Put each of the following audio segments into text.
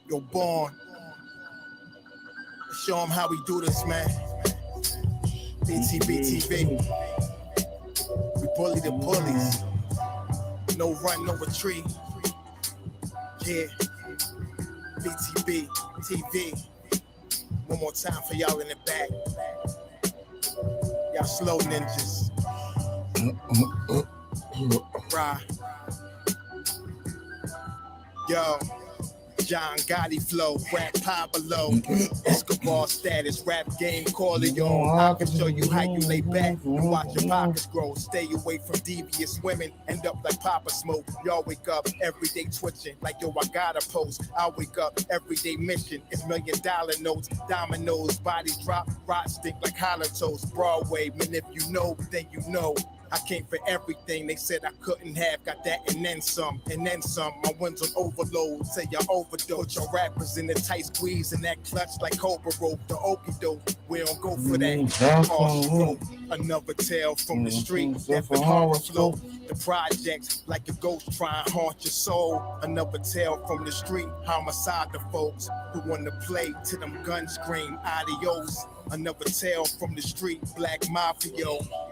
Yo, Born. Show them how we do this, man. BTBTV. We bully the bullies. No run, no retreat. Yeah. BTB TV. One more time for y'all in the back. Y'all slow ninjas. Right. Yo. John Gotti flow, rap Pablo, Escobar status, rap game Corleone. I can show you how you lay back and watch your pockets grow. Stay away from devious women, end up like Papa Smoke. Y'all wake up every day twitching like yo, I gotta post. I wake up every day mission. It's $1 million notes, dominoes, bodies drop, rock stink like hollow toast. Broadway, man, if you know, then you know. I came for everything they said I couldn't have. Got that and then some, and then some. My wins on overload, say y'all overdose. Your rappers in the tight squeeze and that clutch like Cobra rope. The okie doke, we don't go for that. Another tale from the street, death and horror flow. The projects like a ghost try and haunt your soul. Another tale from the street, homicide the folks who want to play till them guns scream adios. Another tale from the street, black mafia,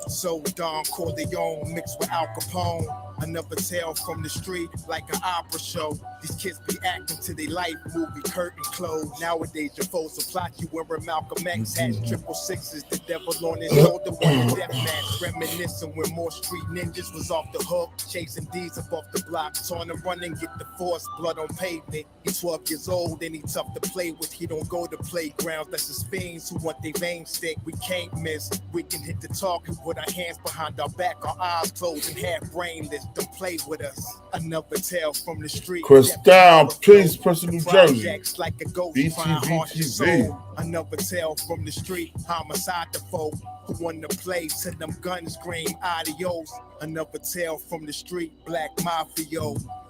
so Don Corleone mixed with Al Capone. Another tale from the street, like an opera show. These kids be acting till they life movie curtain closed. Nowadays your foes will plot you wearing Malcolm X hats, 666, the devil on his shoulder, one death match. Reminiscing when more street ninjas was off the hook, chasing D's up off the block, on the run and get the force, blood on pavement. He's 12 years old and he tough to play with. He don't go to playgrounds, that's his fiends who want they veins stick. We can't miss, we can hit the target with our hands behind our back, our eyes closed and half brainless. Don't play with us. Another tale from the street. Chris down, please, person New Jersey. Like a ghost BTBTV. Another tale from the street. Homicide the folk who want to play till them guns scream adios. Another tale from the street. Black mafia.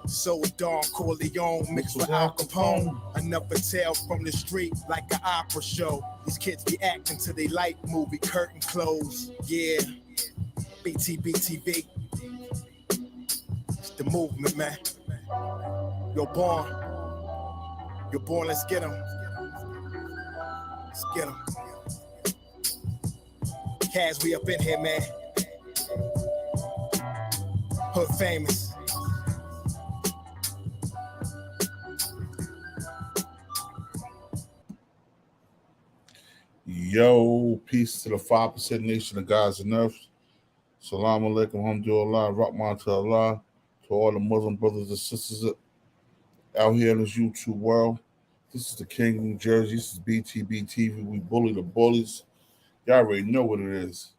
So Don Corleone mixed with Al Capone. Another tale from the street, like an opera show. These kids be acting till they like movie curtain close. Yeah, BTBTV. It's the movement, man. You're born. You're born. Let's get 'em. Let's get 'em. Kaz, we up in here, man. Hood famous. Yo, peace to the 5% nation of God's and earth. Salam alaikum, alhamdulillah, rahman to Allah, to all the Muslim brothers and sisters out here in this YouTube world. This is the King of New Jersey. This is BTBTV. We bully the bullies. Y'all already know what it is.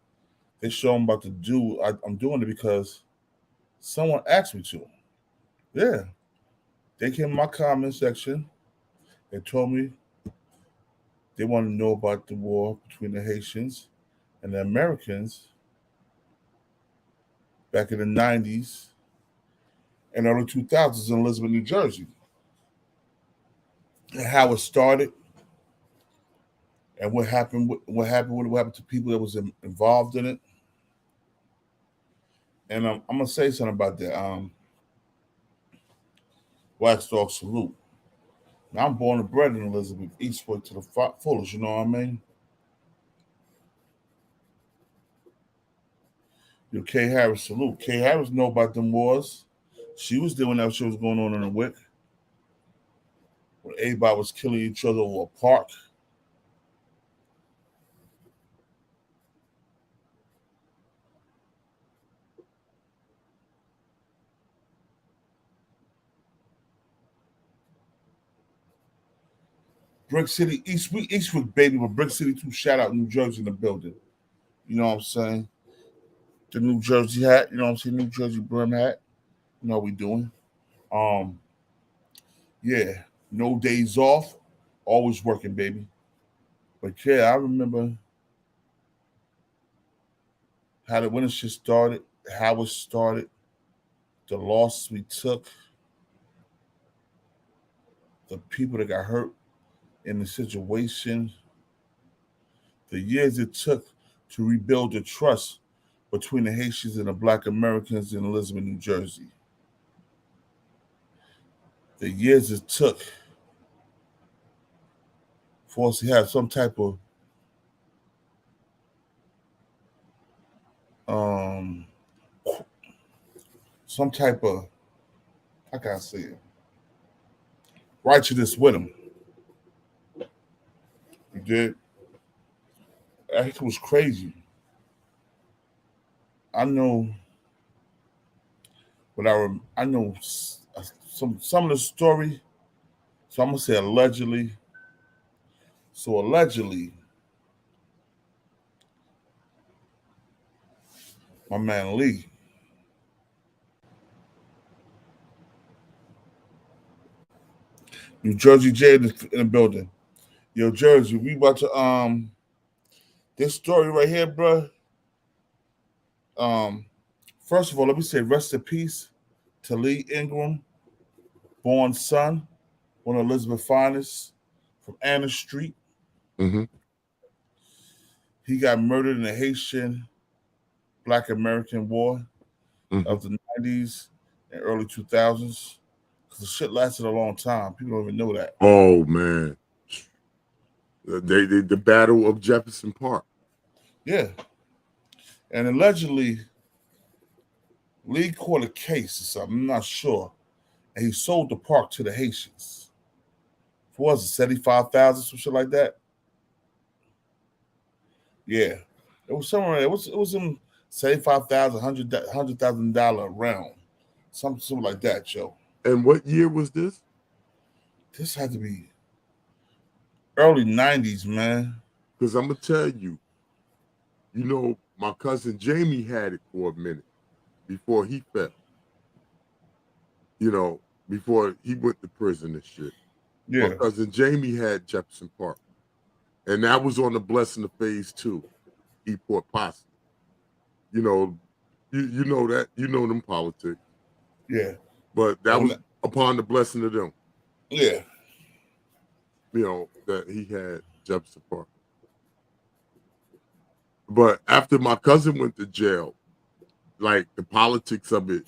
They show I'm about to do. I'm doing it because someone asked me to. Yeah. They came in my comment section. They told me they want to know about the war between the Haitians and the Americans back in the 90s and early 2000s in Elizabeth, New Jersey, and how it started and what happened to people that was involved in it. And I'm going to say something about that. Wax Dog Salute. Now, I'm born and bred in Elizabeth, Eastwick to the fullest, you know what I mean? Yo, Kay Harris, salute. Kay Harris know about them wars. She was doing that shit was going on in the WIC. When everybody was killing each other over a park. Brick City, Eastwick, baby, but Brick City 2, shout out New Jersey in the building. You know what I'm saying? The New Jersey hat, you know what I'm saying? New Jersey brim hat. You know what we doing. Yeah, no days off, always working, baby. But yeah, I remember how the winter shit started, how it started, the loss we took, the people that got hurt in the situation, the years it took to rebuild the trust between the Haitians and the Black Americans in Elizabeth, New Jersey. The years it took for us to have some type of how can I say it, righteousness with them. You did. It was crazy. I know I know some of the story. So I'm gonna say allegedly. So allegedly, my man Lee, New Jersey J in the building. Yo, Jersey, we about to this story right here, bro. First of all, let me say rest in peace to Lee Ingram, born son, one of Elizabeth finest from Anna Street. Mm-hmm. He got murdered in the Haitian Black American War of the 90s and early 2000s. Because the shit lasted a long time. People don't even know that. Oh, man. The Battle of Jefferson Park. Yeah. And allegedly, Lee caught a case or something, I'm not sure. And he sold the park to the Haitians. For was it, $75,000, some shit like that? Yeah. It was somewhere, it was in $75,000, $100,000 round. Something like that, Joe. And what year was this? This had to be early 90s, man. Because I'm going to tell you, you know, my cousin Jamie had it for a minute before he fell. You know, before he went to prison and shit. Yeah. My cousin Jamie had Jefferson Park. And that was on the blessing of phase 2, Port Posse. You know, you know that, you know them politics. Yeah. But that was upon the blessing of them. Yeah. You know, that he had Jefferson Park. But after my cousin went to jail, like the politics of it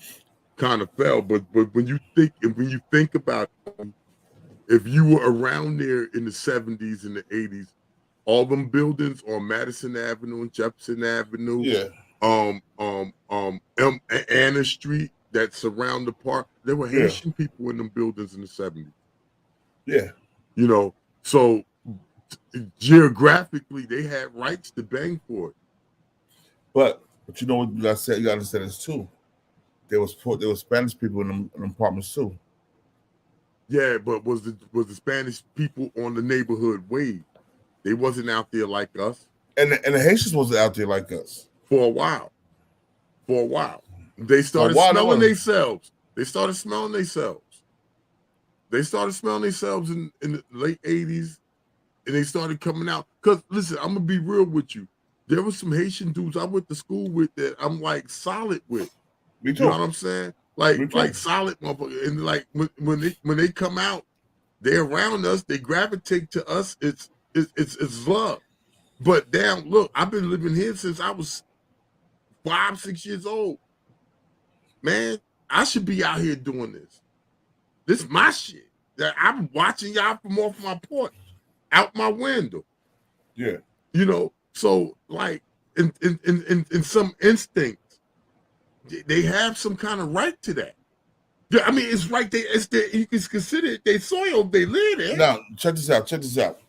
kind of fell. But when you think about it, if you were around there in the 70s and the 80s, all them buildings on Madison Avenue and Jefferson Avenue, yeah, Anna Street that surround the park, there were Haitian people in them buildings in the 70s. Yeah. You know, so geographically they had rights to bang for it. But you know what you gotta say, you gotta understand this too. There was Spanish people in them apartments too. Yeah, but was the Spanish people on the neighborhood wave? They wasn't out there like us. And the Haitians wasn't out there like us. For a while. They started smelling themselves. They started smelling themselves in the late 80s, and they started coming out. Because, listen, I'm going to be real with you. There were some Haitian dudes I went to school with that I'm, like, solid with. Me too. You know what I'm saying? Like solid motherfucker. And, like, when they come out, they're around us. They gravitate to us. It's love. But damn, look, I've been living here since I was 5, 6 years old. Man, I should be out here doing this. This is my shit. I'm watching y'all from off my porch, out my window. Yeah. You know, so like in some instincts, they have some kind of right to that. I mean, it's right there. You can consider it their soil, they live there. Now, check this out.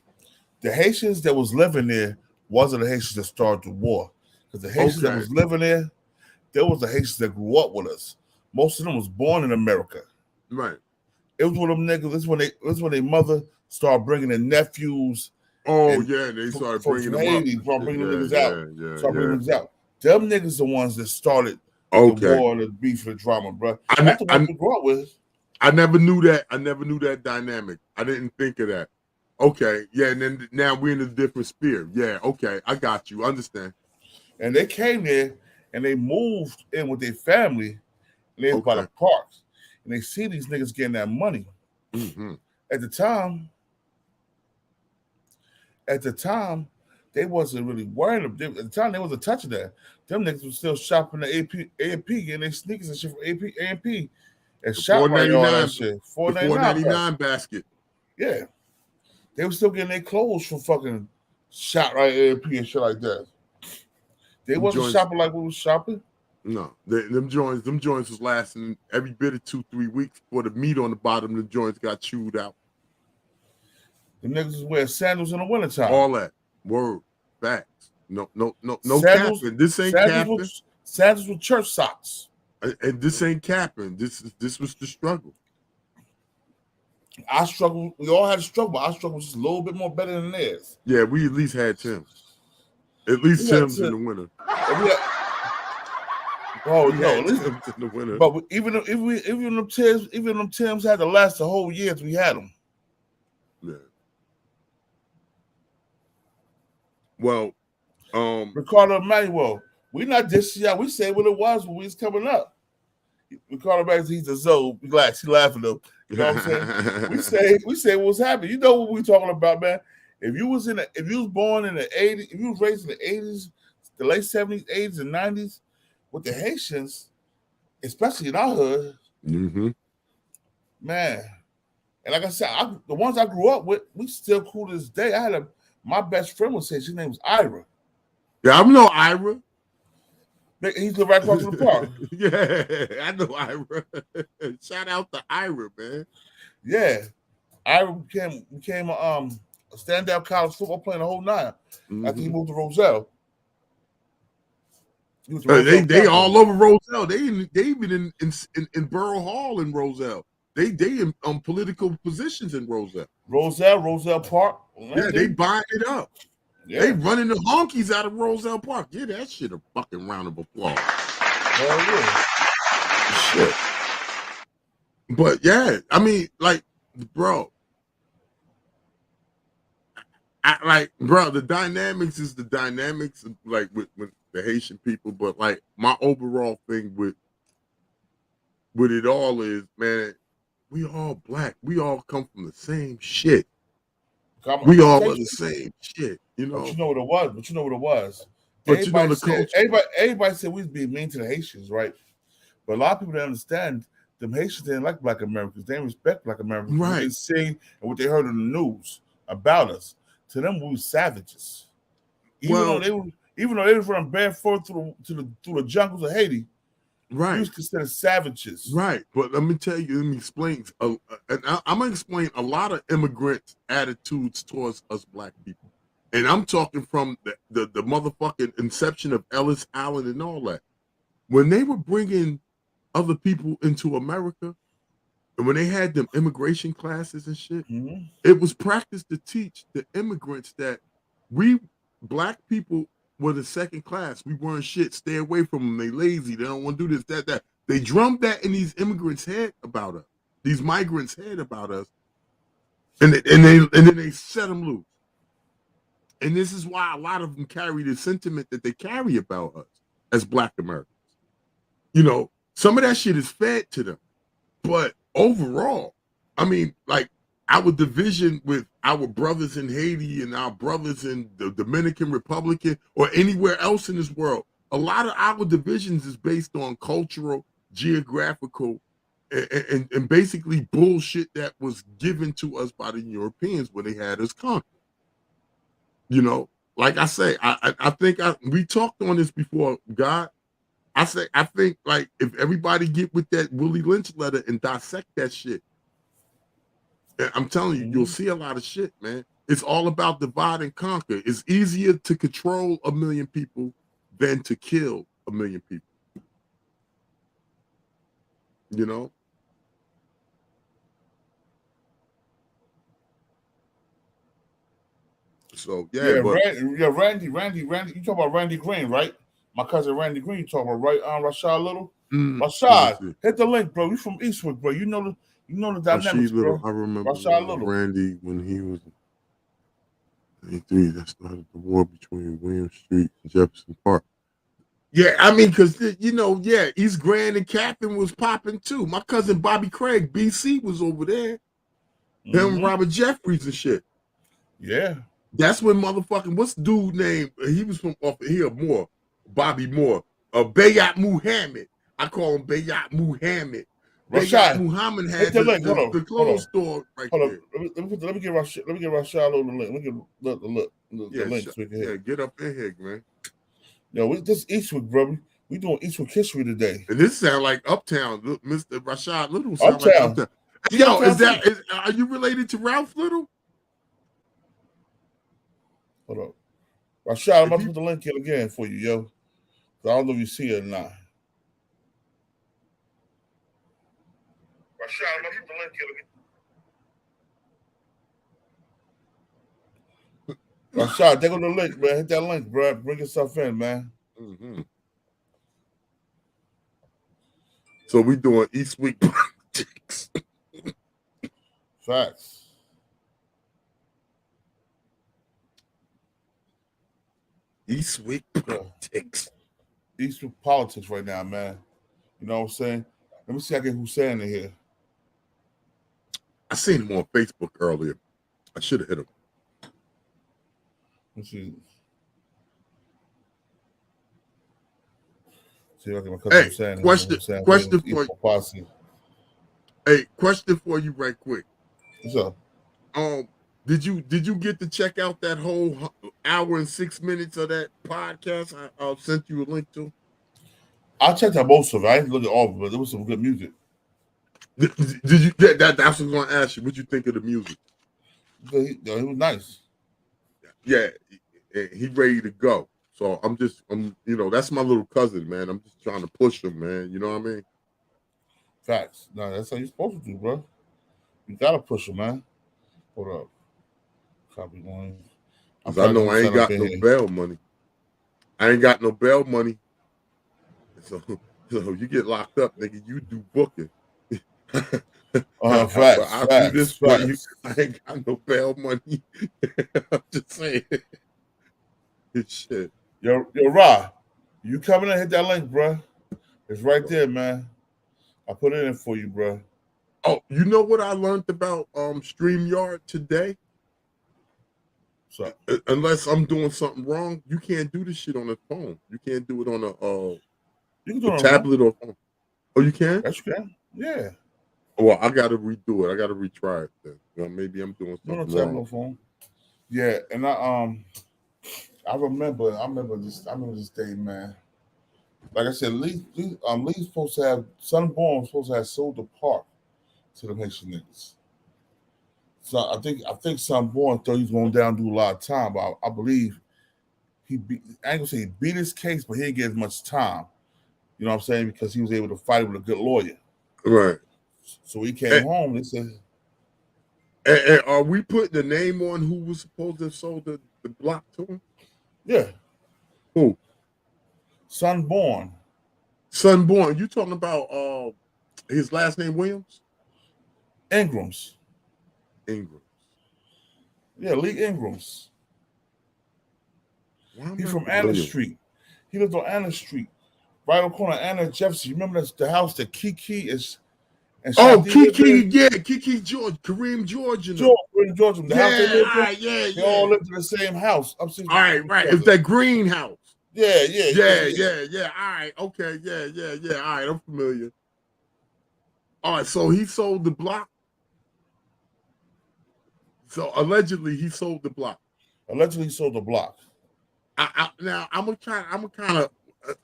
The Haitians that was living there wasn't the Haitians that started the war. Because the Haitians that was living there was the Haitians that grew up with us. Most of them was born in America. Right. It was one of them niggas. This when their mother started bringing their nephews. Oh yeah, they started bringing them Haiti, up. Bringing them niggas out. Bringing niggas out. Them niggas the ones that started the war, the beef, the drama, bro. That's the ones we grew up with. I never knew that. I never knew that dynamic. I didn't think of that. Okay, yeah, and then now we're in a different sphere. Yeah, okay, I got you. Understand. And they came there and they moved in with their family. And they was by the parks. And they see these niggas getting that money. At the time, they wasn't really worried. At the time, they wasn't touching that. Them niggas was still shopping the AP, getting their sneakers and shit from AMP, and shop right all that shit. $4.99 basket. Yeah, they were still getting their clothes from fucking ShopRite AMP and shit like that. They wasn't shopping like we was shopping. No, them joints was lasting every bit of 2-3 weeks before the meat on the bottom of the joints got chewed out. The niggas was wearing sandals in the wintertime. All that. Word. Facts. No sandals, capping. This ain't capping. Sandals with church socks. And this ain't capping. This was the struggle. I struggled. We all had a struggle, but our struggle was just a little bit more better than theirs. Yeah, we at least had Tim's. At least Tim's in the winter. Oh no, at least in the winter. But even them Tims had to last the whole year. We had them. Yeah. Well, Ricardo Emmanuel, we not this year. We say what it was when we was coming up. Ricardo Emmanuel, he's a Zoe. Relax, he laughing though. You know what I'm saying? we say what's happening. You know what we talking about, man. If you was born in the 80s, if you was raised in the 80s, the late 70s, 80s, and 90s, with the Haitians, especially in our hood, man. And like I said, the ones I grew up with, we still cool to this day. My best friend was Haitian. His name was Ira. Yeah, I know Ira. He's right across from the park. Yeah, I know Ira. Shout out to Ira, man. Yeah, Ira became a standout college football player the whole nine after he moved to Roselle. They all over Roselle. They even in Borough Hall in Roselle. They in political positions in Roselle. Roselle Park. Yeah, they buying it up. Yeah. They running the honkies out of Roselle Park. Yeah, that shit a fucking round of applause. Hell yeah. Shit. But yeah, I mean, like, bro. The dynamics is the dynamics, like with the Haitian people, but like my overall thing with it all is, man, we all black. We all come from the same shit. We all are the same shit, you know. But you know what it was. But everybody, you know the culture. Everybody said we was being mean to the Haitians, right? But a lot of people didn't understand. Them Haitians didn't like Black Americans. They didn't respect Black Americans. Right. What they seen and what they heard in the news about us. To them, we were savages. Even though they were running barefoot through the jungles of Haiti, right? We was considered savages, right? But let me explain. And I'm gonna explain a lot of immigrants' attitudes towards us black people, and I'm talking from the motherfucking inception of Ellis Allen and all that. When they were bringing other people into America, and when they had them immigration classes and shit, it was practiced to teach the immigrants that we black people were the second class. We weren't shit. Stay away from them. They lazy. They don't want to do this, that. They drummed that in these immigrants' head about us. These migrants' head about us, and then they set them loose. And this is why a lot of them carry the sentiment that they carry about us as Black Americans. You know, some of that shit is fed to them, but overall, I mean, like our division with our brothers in Haiti and our brothers in the Dominican Republic or anywhere else in this world, a lot of our divisions is based on cultural, geographical, and basically bullshit that was given to us by the Europeans when they had us conquered. You know, like I say, I think we talked on this before, God. I think like if everybody get with that Willie Lynch letter and dissect that shit, I'm telling you, you'll see a lot of shit, man. It's all about divide and conquer. It's easier to control 1 million people than to kill 1 million people. You know? So Randy. You talk about Randy Green, right? My cousin Randy Green, you talk about, right? Rashad Little. Rashad, hit the link, bro. You from Eastwick, bro. You know the dynamics, bro. I remember Rashad Little. Randy when he was 23. That started the war between William Street and Jefferson Park. Yeah, I mean, because East Grand and Captain was popping too. My cousin Bobby Craig, BC, was over there. Them Robert Jeffries and shit. Yeah. That's when motherfucking what's dude name? He was from off here Moore, Bobby Moore, Bayat Muhammad. I call him Bayat Muhammad. Bayat Muhammad had the clothes store right there. Let me get Rashad a little link. Let me get the link so we can hit. Yeah, get up in here, man. Yo, this Eastwick, brother. We doing Eastwick history today. And this sound like Uptown. Mr. Rashad Little sound like Uptown. Yo, are you related to Ralph Little? Hold up. Rashad, I'm about to put the link in again for you, yo. I don't know if you see it or not. Rashad, I'm about to put the link in again. Rashad, take on the link, man. Hit that link, bro. Bring yourself in, man. Mm-hmm. So we doing Eastwick politics. Facts. Eastwick politics. Eastwick politics right now, man. You know what I'm saying? Let me see if I get Hussein in here. I seen him on Facebook earlier. I should have hit him. Let's see. See if I can cut Hussein. Question for you. Hey, question for you right quick. What's up? Did you get to check out that whole hour and 6 minutes of that podcast I sent you a link to? I checked out most of it. I didn't look at all of it, but there was some good music. Did you? That's what I was going to ask you. What you think of the music? He was nice. Yeah, he ready to go. So I'm that's my little cousin, man. I'm just trying to push him, man. You know what I mean? Facts. No, that's how you're supposed to do, bro. You gotta push him, man. Hold up. Copy one. I know I ain't got no bail money. I ain't got no bail money. So you get locked up, nigga. You do booking. Facts. I do this for you. I ain't got no bail money. I'm just saying. Shit. Yo, Ra, you coming in? Hit that link, bro. It's right there, man. I put it in for you, bro. Oh, you know what I learned about Streamyard today? So unless I'm doing something wrong, you can't do this shit on the phone. You can't do it on a tablet or phone. Oh, you can? Yes, you can. Yeah. Well, I gotta redo it. I gotta retry it then. Well, maybe I'm doing something wrong. No phone. Yeah, and I remember this day, man. Like I said, Lee's supposed to have Sunborn was supposed to have sold the park to the Haitian niggas. So I think Sunborn thought he was going down do a lot of time, but I believe I ain't gonna say he beat his case, but he didn't get as much time. You know what I'm saying? Because he was able to fight with a good lawyer. Right. So he came home and he said, and are we putting the name on who was supposed to have sold the block to him? Yeah. Who? Sunborn. You talking about his last name Williams? Ingrams. Yeah, Lee Ingrams. He's from Anna Street. He lived on Anna Street, right on the corner of Anna and Jefferson. You remember the house that Kiki is? Kiki George, Kareem George. Kareem George. The house they lived in? They all lived in the same house. All right. It's that greenhouse. Yeah. All right, okay, yeah. All right, I'm familiar. All right, so he sold the block. So allegedly he sold the block. Now I'm kind of.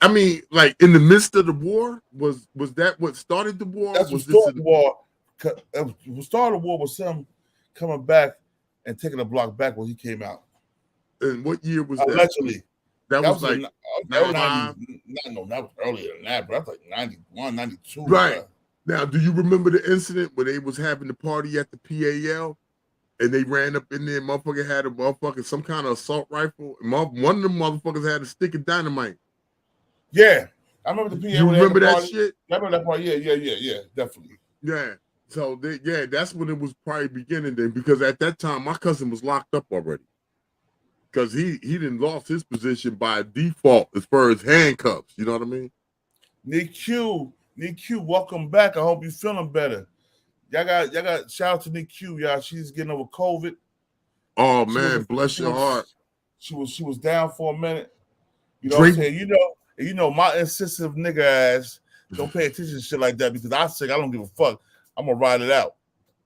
I mean, like in the midst of the war, was that what started the war? That's what started the war. What started the war was him coming back and taking the block back when he came out. And what year was that? Allegedly. That was like that was earlier than that, but that's like 91, 92. Right. Bro. Now, do you remember the incident where they was having the party at the PAL and they ran up in there, motherfucker had some kind of assault rifle, and one of them motherfuckers had a stick of dynamite. Yeah. I remember the PAL. You remember that shit? I remember that part. Yeah, definitely. Yeah. So that's when it was probably beginning then, because at that time my cousin was locked up already. Because he didn't lost his position by default as far as handcuffs. You know what I mean? Nick Q, welcome back. I hope you're feeling better. Y'all got shout out to Nick Q, y'all. She's getting over COVID. Oh man, bless your heart. She was down for a minute. You know what I'm saying? You know my insensitive nigga ass don't pay attention to shit like that because I sick. I don't give a fuck. I'm gonna ride it out.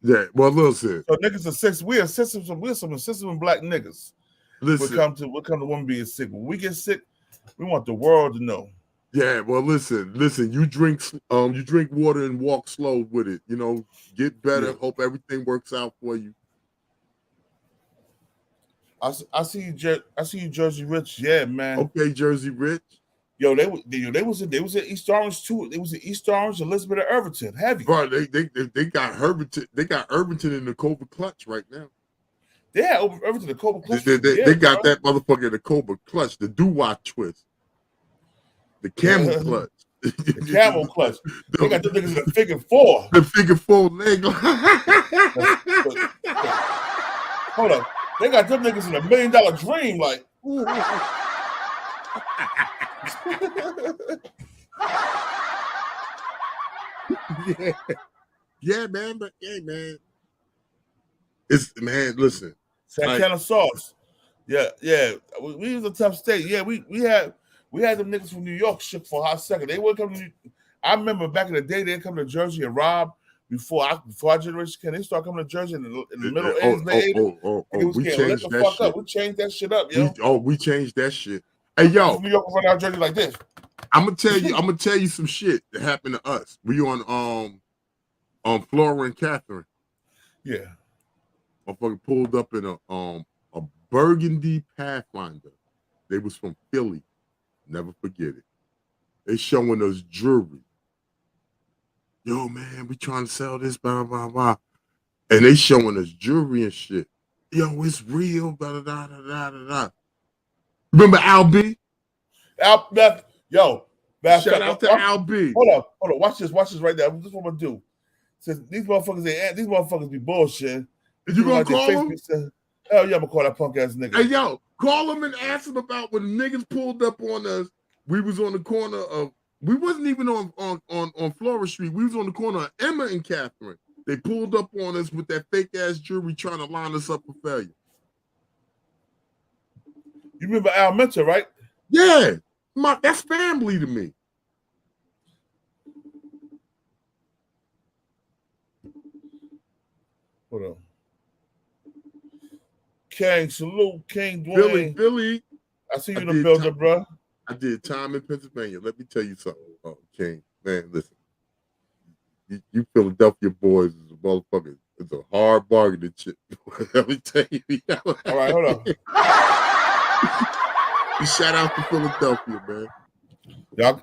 Yeah, well, listen. So niggas are sick. We're some insensitive black niggas. Listen, we'll come to women being sick. When we get sick, we want the world to know. Yeah, well, listen. You drink water and walk slow with it. You know, get better. Yeah. Hope everything works out for you. I see you, Jersey Rich. Yeah, man. Okay, Jersey Rich. Yo, they was in East Orange too. They was in East Orange, Elizabeth and Irvington. Heavy. Bro, they got Irvington. They got Irvington in the Cobra Clutch right now. Yeah, Irvington, the Cobra Clutch. They got that motherfucker in the Cobra Clutch, the doo-wah twist, the camel clutch. The camel clutch. They got the niggas in the figure four. The figure four leg. Hold up. They got them niggas in $1 million dream, like. Yeah, man, but hey, man. Listen. That kind of sauce. Yeah. We was a tough state. Yeah, we had them niggas from New York shook for a hot second. They would come to I remember back in the day they'd come to Jersey and rob before our generation came. They start coming to Jersey in the middle '80s. We changed that shit. We changed that shit up, yo. We changed that shit. Hey, yo, New York run out Jersey like this. I'm gonna tell you some shit that happened to us. We on Flora and Catherine. Yeah. Motherfucker pulled up in a burgundy Pathfinder. They was from Philly. Never forget it. They showing us jewelry. Yo, man, we trying to sell this, blah, blah, blah. And they showing us jewelry and shit. Yo, it's real, blah, blah, blah, blah, blah. Remember Al B? Yo, shout out to Al B. Hold up. Watch this right there. This is what I'm gonna do. Since these motherfuckers be bullshit. You gonna call him? Hell yeah, I'm gonna call that punk ass nigga. Hey, yo, call him and ask him about when niggas pulled up on us. We was on the corner of, we wasn't even on Flora Street. We was on the corner of Emma and Catherine. They pulled up on us with that fake ass jewelry trying to line us up for failure. You remember Al Mentor, right? Yeah. That's family to me. Hold on. King, salute, King Dwayne. Philly. I see you in the building, bro. I did time in Pennsylvania. Let me tell you something, King. Man, listen. You Philadelphia boys is a motherfucker. It's a hard bargaining chip. Let me tell you. All right, hold on. Shout out to Philadelphia, man. Y'all.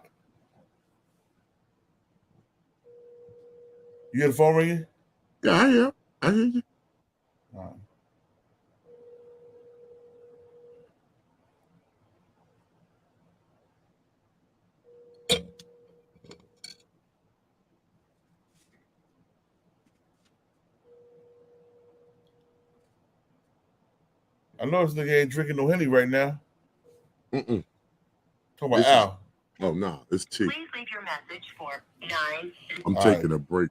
You hear the phone ringing? Yeah, I am. I hear you. All right. I know this nigga ain't drinking no Henny right now. Talking about Al. Oh, no, it's tea. Please leave your message for 9. I'm taking a break.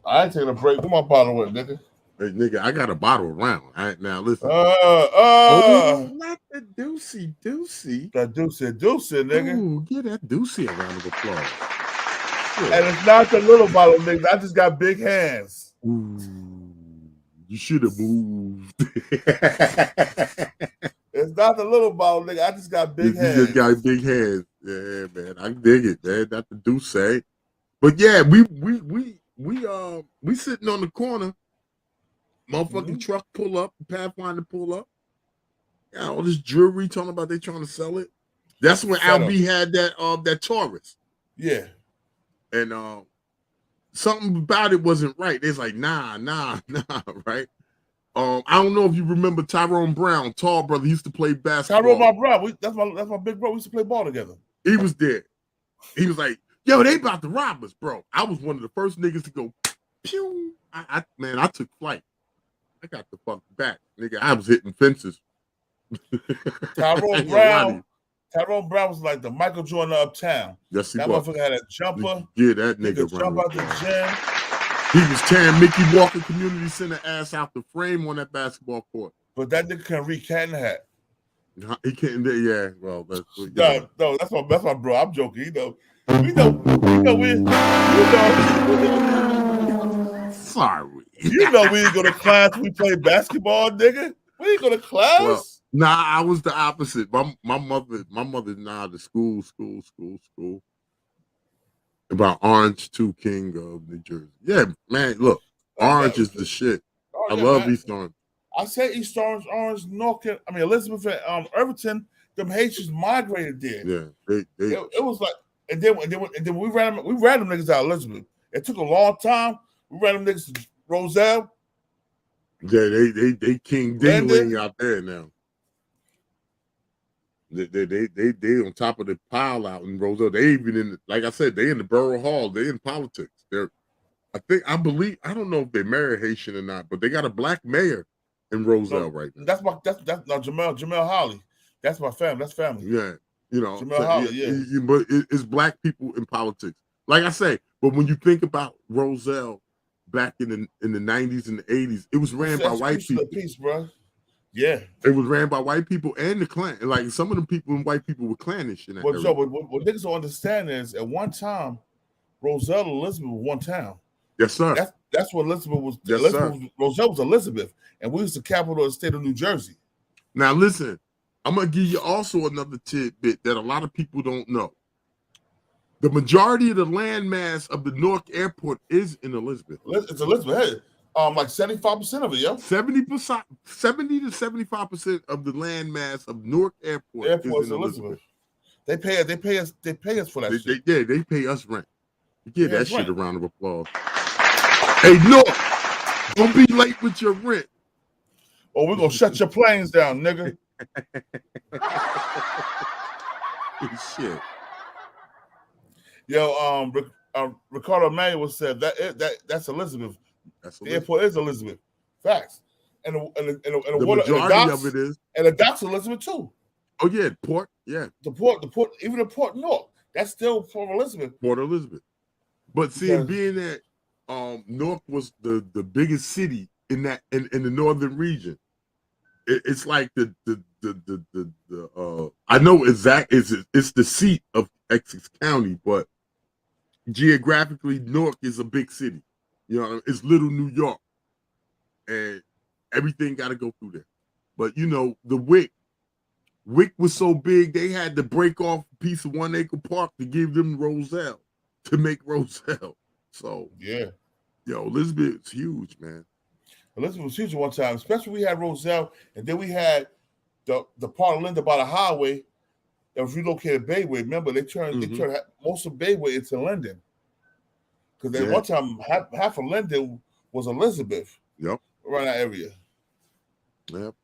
I ain't taking a break. Where my bottle with, nigga? Hey, nigga, I got a bottle around. All right, now listen. Not the doocy. That doocy, nigga. Ooh, get that doocy a round of applause. Yeah. And it's not the little bottle, nigga. I just got big hands. Ooh, you should have moved. It's not the little bottle, nigga. I just got big hands. You just got big hands. Yeah, man. I dig it, man. Not the doocy. But yeah, we sitting on the corner. Motherfucking truck pull up, Pathfinder pull up. Yeah, all this jewelry talking about they trying to sell it. That's when Al B had that Taurus. Yeah. And something about it wasn't right. They was like, nah, right? I don't know if you remember Tyrone Brown, tall brother. He used to play basketball. Tyrone, my bro. That's my big bro. We used to play ball together. He was there. He was like, yo, they about to rob us, bro. I was one of the first niggas to go, pew. I took flight. I got the fuck back, nigga. I was hitting fences. Tyrone Brown was like the Michael Jordan uptown. Yes, he was. That motherfucker had a jumper. Yeah, that nigga jump out the gym. He was tearing Mickey Walker Community Center ass out the frame on that basketball court. But that nigga can read cat in the hat. He can't. Yeah. Well, that's No, that's my bro. I'm joking. You know. Sorry. You know we ain't go to class. We play basketball, nigga. We ain't go to class. Well, nah, I was the opposite. My mother, the school. About Orange 2 King of New Jersey. Yeah, man. Look, Orange is the shit. I love East Orange. I say East Orange, North. I mean Elizabeth and Irvington. Them Haitians migrated there. Yeah, it was like, and then we ran them niggas out of Elizabeth. It took a long time. We ran them niggas to Roselle. Yeah, they King Dingling out there now. They on top of the pile out in Roselle. They even in, like I said, they in the borough hall. They in politics. I don't know if they marry Haitian or not, but they got a black mayor in Roselle right now. That's Jamel Holly. That's my family. That's family. Yeah, you know, Jamel Holly, but it's black people in politics. Like I say, but when you think about Roselle back in the 90s and the 80s, it was ran by white people. Peace, bro. Yeah, it was ran by white people and the Klan. Like some of them people and white people were clannish in that area. Joe, what niggas don't understand is at one time, Roselle and Elizabeth were one town. Yes, sir. That's what Elizabeth was. Yes, Roselle was Elizabeth, and we was the capital of the state of New Jersey. Now listen, I'm gonna give you also another tidbit that a lot of people don't know. The majority of the landmass of the Newark Airport is in Elizabeth. It's Elizabeth. Hey, like 75% of it, yo. 70 to 75% of the landmass of Newark Airport is in Elizabeth. They pay us for that shit. They pay us rent. You give that shit a round of applause. Hey, Newark, don't be late with your rent. Or we're gonna shut your planes down, nigga. Shit. Yo, Ricardo Manuel said that's Elizabeth. The airport is Elizabeth. Facts. And the water, majority and the docks, of it is. And the docks Elizabeth too. Oh yeah, port. Yeah. The port, even the Port Newark, that's still Port Elizabeth. Port Elizabeth. But seeing being that Newark was the biggest city in the northern region, it's like the I know it's the seat of Essex County, but geographically Newark is a big city. You know, it's little New York, and everything got to go through there. But you know, the WIC was so big they had to break off a piece of 1 acre park to give them Roselle to make Roselle. So yeah, yo, Elizabeth's huge, man. Elizabeth was huge at one time, especially we had Roselle, and then we had the part of Linda by the highway that was relocated Bayway. Remember, they turned most of Bayway into Linden. Because at one time, half of Linden was Elizabeth. Yep. Around that area. Yep.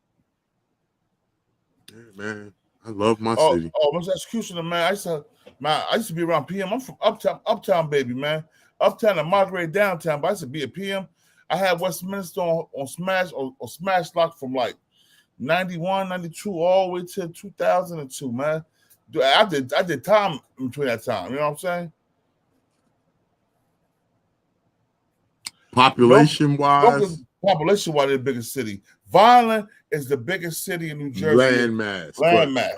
Yeah, man. I love my city. Oh, Mr. Executioner, man. I used to be around PM. I'm from Uptown, baby, man. Uptown and migrated downtown, but I used to be a PM. I had Westminster on Smash or Smash Lock from like 91, 92 all the way to 2002, man. Dude, I did time in between that time. You know what I'm saying? Population-wise, they're the biggest city. Violent is the biggest city in New Jersey. Landmass.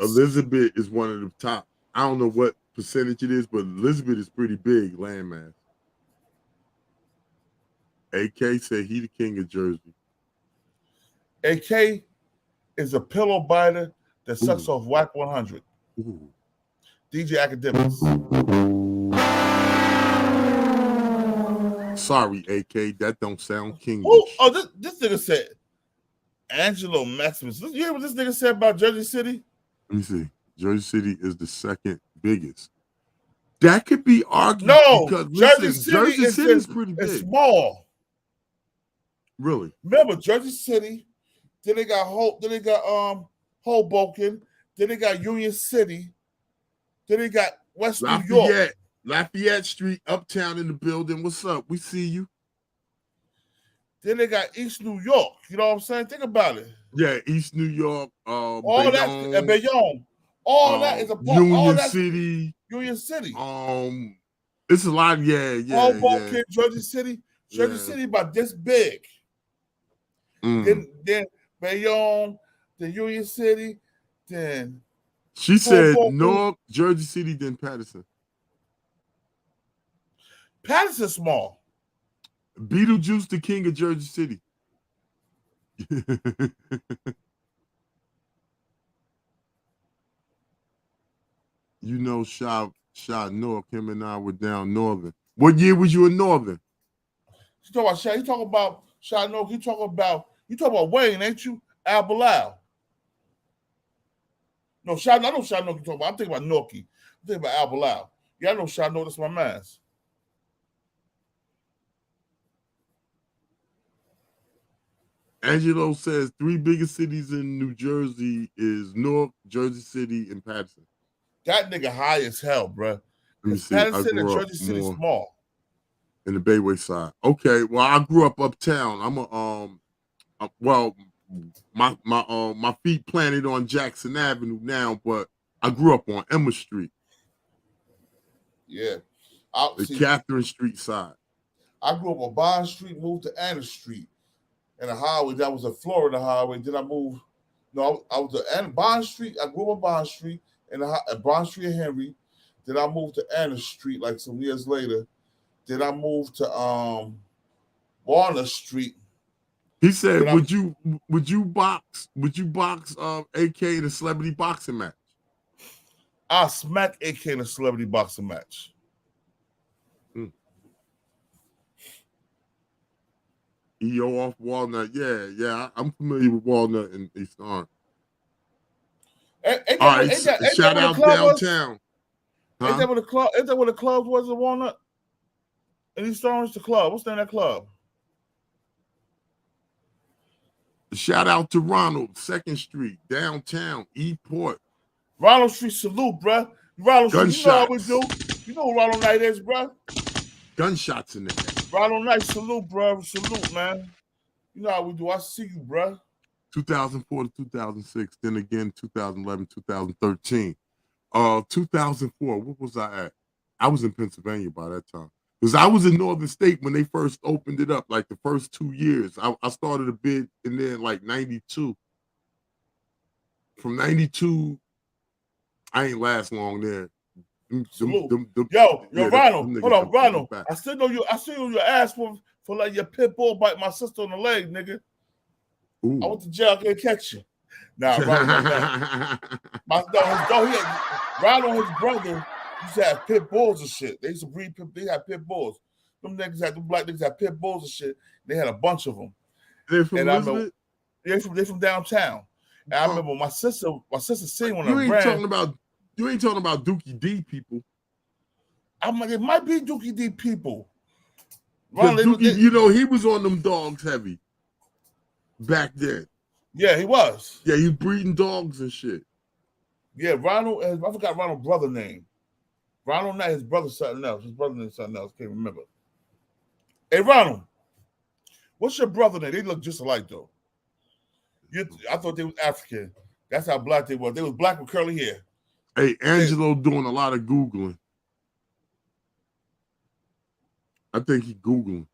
Elizabeth is one of the top. I don't know what percentage it is, but Elizabeth is pretty big landmass. AK said he the king of Jersey. AK is a pillow biter that sucks off whack 100. Ooh. DJ Academics. Sorry, AK, that don't sound kingish. Oh, this nigga said Angelo Maximus. You hear what this nigga said about Jersey City? Let me see. Jersey City is the second biggest. That could be argued. No, because Jersey City is pretty big. It's small. Really? Remember Jersey City? Then they got Hoboken. Then they got Union City. Then they got West New York. Lafayette Street, Uptown in the building. What's up? We see you. Then they got East New York. You know what I'm saying? Think about it. Yeah, East New York. All Bayonne, that Bayonne. All that is a part. Union City. Union City. It's a lot. Yeah. Jersey City. Jersey City about this big. Then Bayonne, then Union City, then She said Hoboken. Newark, Jersey City, then Patterson. Patterson small. Beetlejuice, the king of Jersey City. You know, Shy Newark, him and I were down northern. What year was you in northern? You talk about Shy. You talk about Shy Newark. You talk about Wayne, ain't you? Al Bilal. No, Shy. I know Shy Newark. You talking about. I'm thinking about Norky. I'm thinking about Al Bilal. Yeah, I know Shy Newark. That's my man's. Angelo says 3 biggest cities in New Jersey is Newark, Jersey City, and Patterson. That nigga high as hell, bro. Let me see. Patterson and Jersey City small. In the Bayway side. Okay, well, I grew up uptown. I'm my feet planted on Jackson Avenue now, but I grew up on Emma Street. Yeah. The Catherine Street side. I grew up on Bond Street, moved to Anna Street. And the highway, that was a Florida highway. Then I moved. No, I was at Bond Street. I grew up on Bond Street and Bond Street and Henry. Then I moved to Anna Street like some years later. Then I moved to Warner Street. He said, "Would you box AK in a celebrity boxing match?" I'll smack AK in a celebrity boxing match. EO off Walnut. Yeah. I'm familiar with Walnut and East Orange. All right, shout out downtown. Huh? Ain't that what the club was in Walnut? In East Orange, the club. What's the name of that club? Shout out to Ronald, 2nd Street, downtown, E-Port. Ronald Street, salute, bruh. Ronald Gunshots. Street, you know how we do. You know who Ronald Knight is, bruh. Gunshots in there. Ronald Knight, salute, bruh. Salute, man. You know how we do. I see you, bruh. 2004 to 2006, then again 2011, 2013. 2004, what was I at? I was in Pennsylvania by that time. Because I was in Northern State when they first opened it up, like the first 2 years. I started a bid in there in like 92. From 92, I ain't last long there. Yo, Ronald, hold on, Ronald. I still know your ass for letting your pit bull bite my sister on the leg, nigga. Ooh. I went to jail, I can't catch you. Nah, Ronald, Ronald and his brother used to have pit bulls and shit. They used to breed pit, they had pit bulls. Them black niggas had pit bulls and shit. They had a bunch of them. They're from Elizabeth? They're from downtown. And I remember my sister seen one of them. You ain't talking about Dookie D people. I'm like, it might be Dookie D people. Dookie, you know, he was on them dogs heavy back then. Yeah, he was. Yeah, he was breeding dogs and shit. Yeah, Ronald, I forgot Ronald's brother name. Ronald Knight, his brother something else. His brother named something else. Can't remember. Hey, Ronald, what's your brother name? They look just alike, though. I thought they was African. That's how black they were. They was black with curly hair. Hey, Angelo doing a lot of Googling. I think he Googling.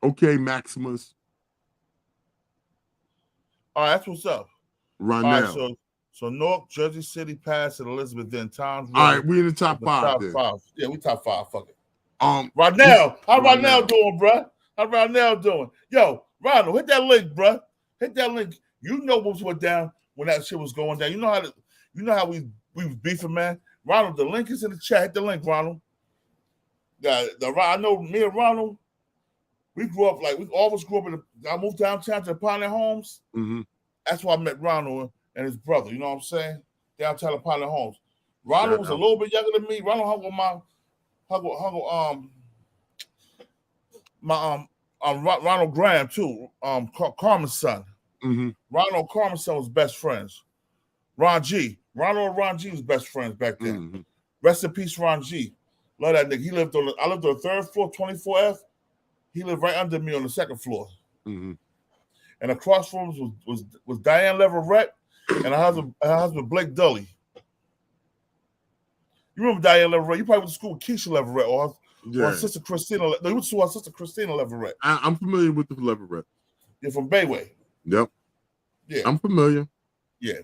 Okay, Maximus. All right, that's what's up. Right now. Right, so Newark, Jersey City, Patterson, Elizabeth, then Tom's. All right, we in the top five. Yeah, we top five. Fuck it. Right now, how right now doing, bruh? How right now doing? Yo, Ronald, hit that link, bruh. Hit that link. You know what went down when that shit was going down. You know how we was beefing, man. Ronald, the link is in the chat. Hit the link, Ronald. I know me and Ronald, we grew up we always grew up I moved downtown to the Pioneer Homes. Mm-hmm. That's why I met Ronald and his brother. You know what I'm saying? Downtown to Pioneer Homes. Ronald was a little bit younger than me. Ronald hung with Ronald Graham too. Carmen's son. Mm-hmm. Ronald Carmen's son was best friends. Ron G. Ronald and Ron G was best friends back then. Mm-hmm. Rest in peace, Ron G. Love that nigga. I lived on the 3rd floor, 24F. He lived right under me on the 2nd floor. Mm-hmm. And across from us was Diane Leverett and her husband Blake Dully. You remember Diane Leverett? You probably went to school with Keisha Leverett or her sister Christina. No, you went to her sister Christina Leverett. I'm familiar with the Leverett. You're from Bayway. Yep. Yeah. I'm familiar. Yeah.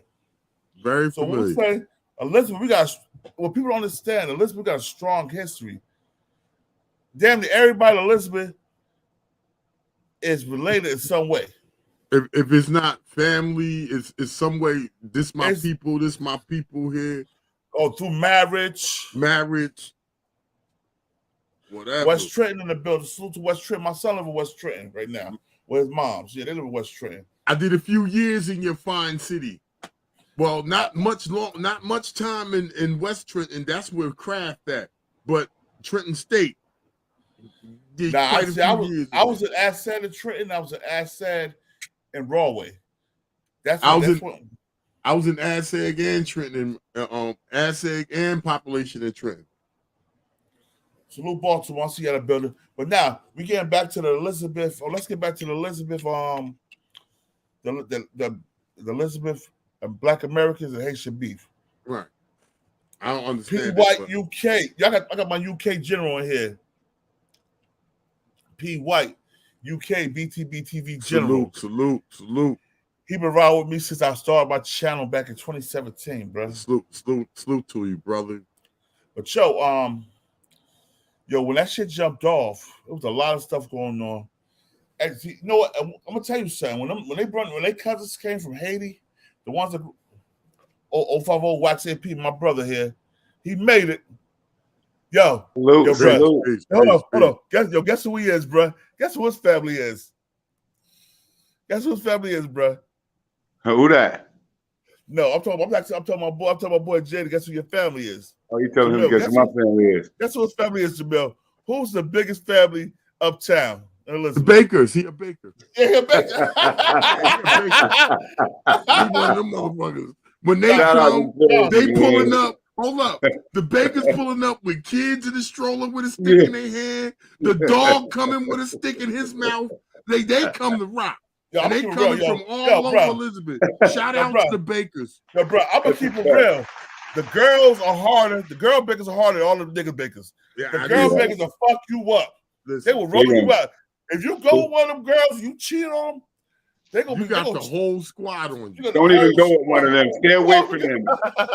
Very so familiar. So we'll say, Elizabeth, what people don't understand, Elizabeth got a strong history. Damn near everybody in Elizabeth is related in some way. If it's not family, it's some way, this my people here. Oh, through marriage. Whatever. West Trenton in the building. Salute to West Trenton. My son lives in West Trenton right now. With his moms. Yeah, they live in West Trenton. I did a few years in your fine city. Well, not much time in West Trenton. That's where Kraft at. But Trenton State. I was at Assad in Trenton. I was at Assad in Broadway. I was in Assad and Trenton, Assad and population in Trenton. Salute Baltimore. I see you at a building. But now we getting back to the Elizabeth. Let's get back to the Elizabeth. The Elizabeth and Black Americans and Haitian beef. Right. I don't understand. P. White, UK. I got my UK general in here. P. White, UK BTBTV general. Salute. He been riding with me since I started my channel back in 2017, bro. Salute to you, brother. But when that shit jumped off, there was a lot of stuff going on. And you know what? I'm gonna tell you something. When they cousins came from Haiti, the ones that 050 Wax AP, my brother here, he made it. Yo, bro. Hold on. Guess who he is, bro? Guess who his family is? Bro? Who that? No, I'm talking my boy Jay. Guess who your family is? Oh, you telling him guess who my family is? Guess who his family is, Jamil? Who's the biggest family uptown? The Bakers. He a baker. Yeah, he a baker. He one of them motherfuckers. When they come, they pulling up. Hold up. The Bakers pulling up with kids in the stroller with a stick in their hand. The dog coming with a stick in his mouth. They come to rock. And they coming from all over Elizabeth. Shout out to the Bakers. Yo, bro, I'm going to keep it real. The girls are harder. The girl bakers are harder than all the nigga bakers. Yeah, the girl bakers will fuck you up. They will roll you up. If you go with one of them girls, you cheat on them, they gonna the whole squad on you. Don't even go with one of them. Stay away from them.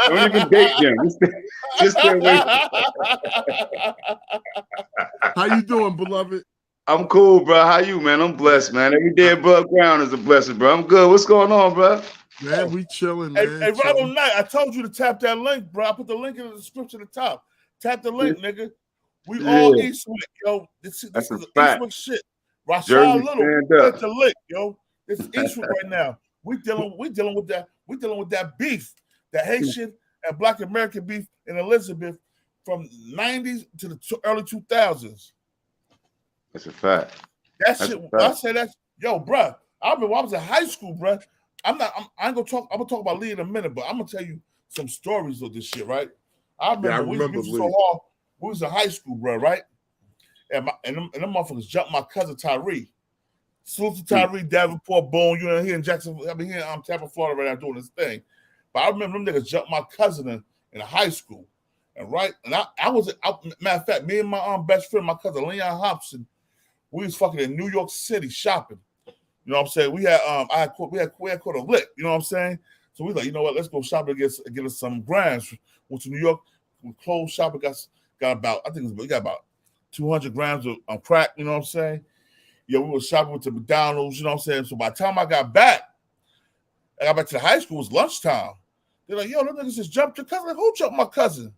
Don't even date them. Just stay away from them. How you doing, beloved? I'm cool, bro. How you, man? I'm blessed, man. Every day above ground is a blessing, bro. I'm good. What's going on, bro? Man, we chilling, man. Hey, right on night, I told you to tap that link, bro. I put the link in the description at the top. Tap the link, nigga. We all Eastwick, yo. This is Eastwick shit. Rashad Little, hit the lick, yo. It's Eastwick right now. We dealing with that beef, the Haitian and Black American beef in Elizabeth from '90s to the early 2000s. That's a fact. I say that, yo, bro. I was in high school, bro. I'm gonna talk about Lee in a minute, but I'm gonna tell you some stories of this shit, right? I remember we was in high school, bro, right? And them motherfuckers jumped my cousin Tyree. Salute to Tyree, Davenport, Bone. You know, here in Jacksonville. I'm here in Tampa, Florida, right now doing this thing. But I remember them niggas jumped my cousin in high school. And I was, matter of fact, me and my best friend, my cousin Leon Hobson, we was fucking in New York City shopping. You know what I'm saying? We had we had caught a lick. You know what I'm saying? So we like, you know what? Let's go shopping and get us some grams. Went to New York, we closed shopping, got about, I think we got about 200 grams of crack. You know what I'm saying? Yeah, we were shopping with the McDonald's. You know what I'm saying? So by the time I got back to the high school, it was lunchtime. They're like, yo, them niggas just jumped your cousin. Like, who jumped my cousin?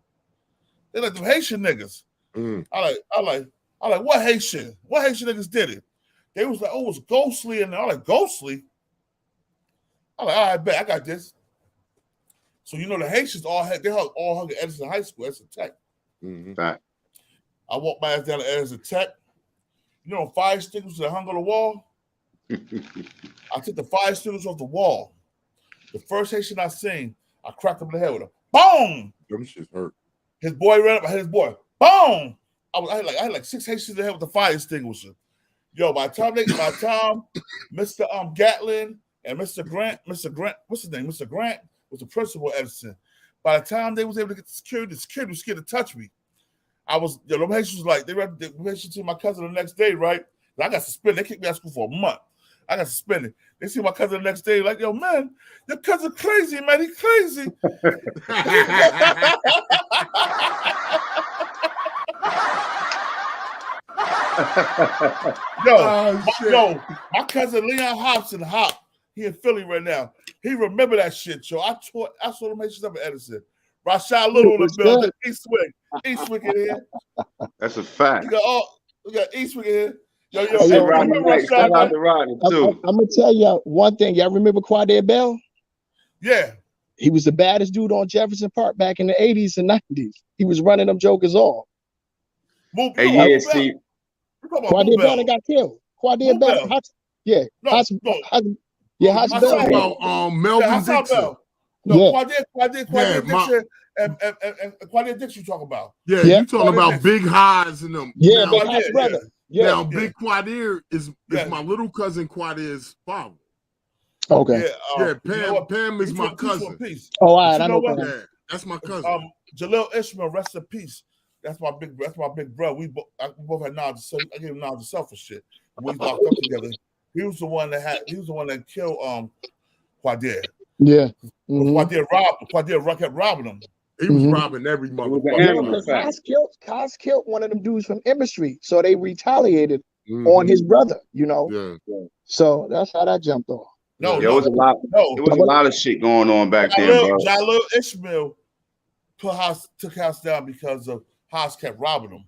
They're like, them Haitian niggas. I like, what Haitian? What Haitian niggas did it? They was like, oh, it was Ghostly. And I'm like, Ghostly? I'm like, all right, bet, I got this. So, you know, the Haitians all hung at Edison High School. That's a tech. Fact. I walked my ass down to Edison Tech. You know, fire extinguishers that hung on the wall? I took the fire extinguishers off the wall. The first Haitian I seen, I cracked him in the head with a boom. Them shit hurt. His boy ran up, I hit his boy. Boom! I had like 6 Haitians in the head with the fire extinguisher. Yo, by the time Mr. Gatlin and Mr. Grant, what's his name? Mr. Grant was the principal at Edison. By the time they was able to get the security was scared to touch me. Them Haitians was like, they ran to my cousin the next day, right? I got suspended. They kicked me out of school for a month. I got suspended. They see my cousin the next day, like, yo, man, your cousin crazy, man. He crazy. Yo, my cousin Leon Hobson, he in Philly right now. He remember that shit, yo. I saw them Haitians up in Edison. Rashad Little in the building. Eastwick in here. That's a fact. We got Eastwick in here. Yo, I'm gonna tell y'all one thing. Y'all remember Quadre Bell? Yeah. He was the baddest dude on Jefferson Park back in the 80s and 90s. He was running them jokers off. See, Quadre Bell got killed. Quadre Bell. Yeah. Melvin Dixon. Quadre Dixon you talking about. Yeah, you talking about Big Highs and them. Yeah, Big Highs brother. Now, Big Quadre is my little cousin Quadre's father. Okay. Pam is my cousin. Oh, all right, I know. Yeah, that's my cousin. Jalil Ishmael, rest in peace. That's my big brother. We both had knowledge. So I gave him knowledge of self and shit. We locked up together. He was the one that killed Quadre. Yeah. Quadre kept robbing him. He was robbing every motherfucker. Cos killed one of them dudes from Ingram Street, so they retaliated on his brother. You know. Yeah. So that's how that jumped off. It was a lot of shit going on back then, bro. Jalil Ishmael took house down because of Haas kept robbing him.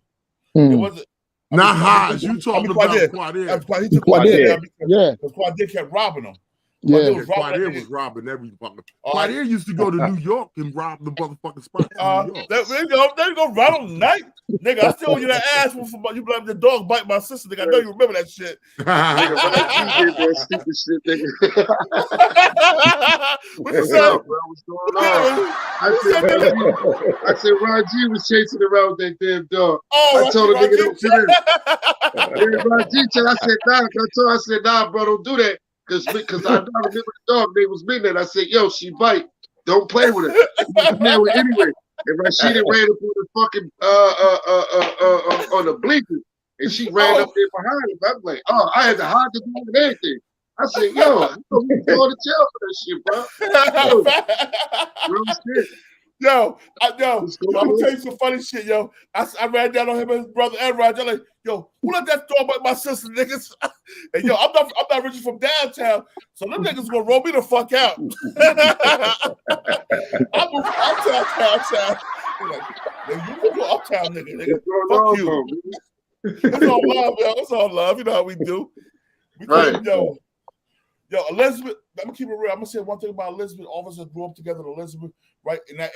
It wasn't not Haas. You talking about Quadre? He took Quadre down because Quadre kept robbing him. Quadre was robbing every fucking. Quadre used to go to New York and rob the motherfucking spots in New York. There you go, rob him tonight. Nigga, I still owe you that ass for you blame the dog bite my sister. Nigga, I know you remember that shit. Stupid shit, nigga. What you say? What's going on? I said Ron G was chasing around that damn dog. I told the nigga don't do that. Ron G said, I said, nah, bro, don't do that. Because I remember the dog name was Midnight. I said, yo, she bite. Don't play with her. Anyway. And Rashida ran up on the fucking on the bleachers, and she ran up there behind him. I'm like, I had to hide the dog and everything. I said, yo, you going to jail for that shit, bro. Real shit. Yo, I'm gonna tell you some funny shit, yo. I ran down on him and his brother and Roger. Like, yo, who let that dog bite my sister, niggas? And yo, I'm not rich from downtown, so them niggas gonna roll me the fuck out. I'm uptown. Like, you go uptown, nigga. Fuck you. It's all love, yo. It's all love. You know how we do. Yo, Elizabeth. Let me keep it real. I'm gonna say one thing about Elizabeth. All of us that grew up together in Elizabeth. Right in that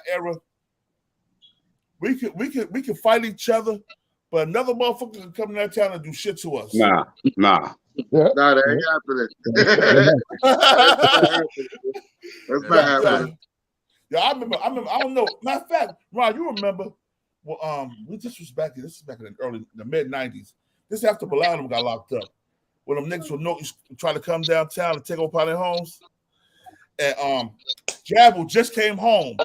era, we could fight each other, but another motherfucker can come in that town and do shit to us. Nah. Nah, that ain't happening. That's not happening. Yeah, I remember. I don't know. Matter of fact, Ron, you remember? Well, this is back in the mid '90s. This after Balaam got locked up. When them niggas would try to come downtown and take over their homes. And Jab just came home,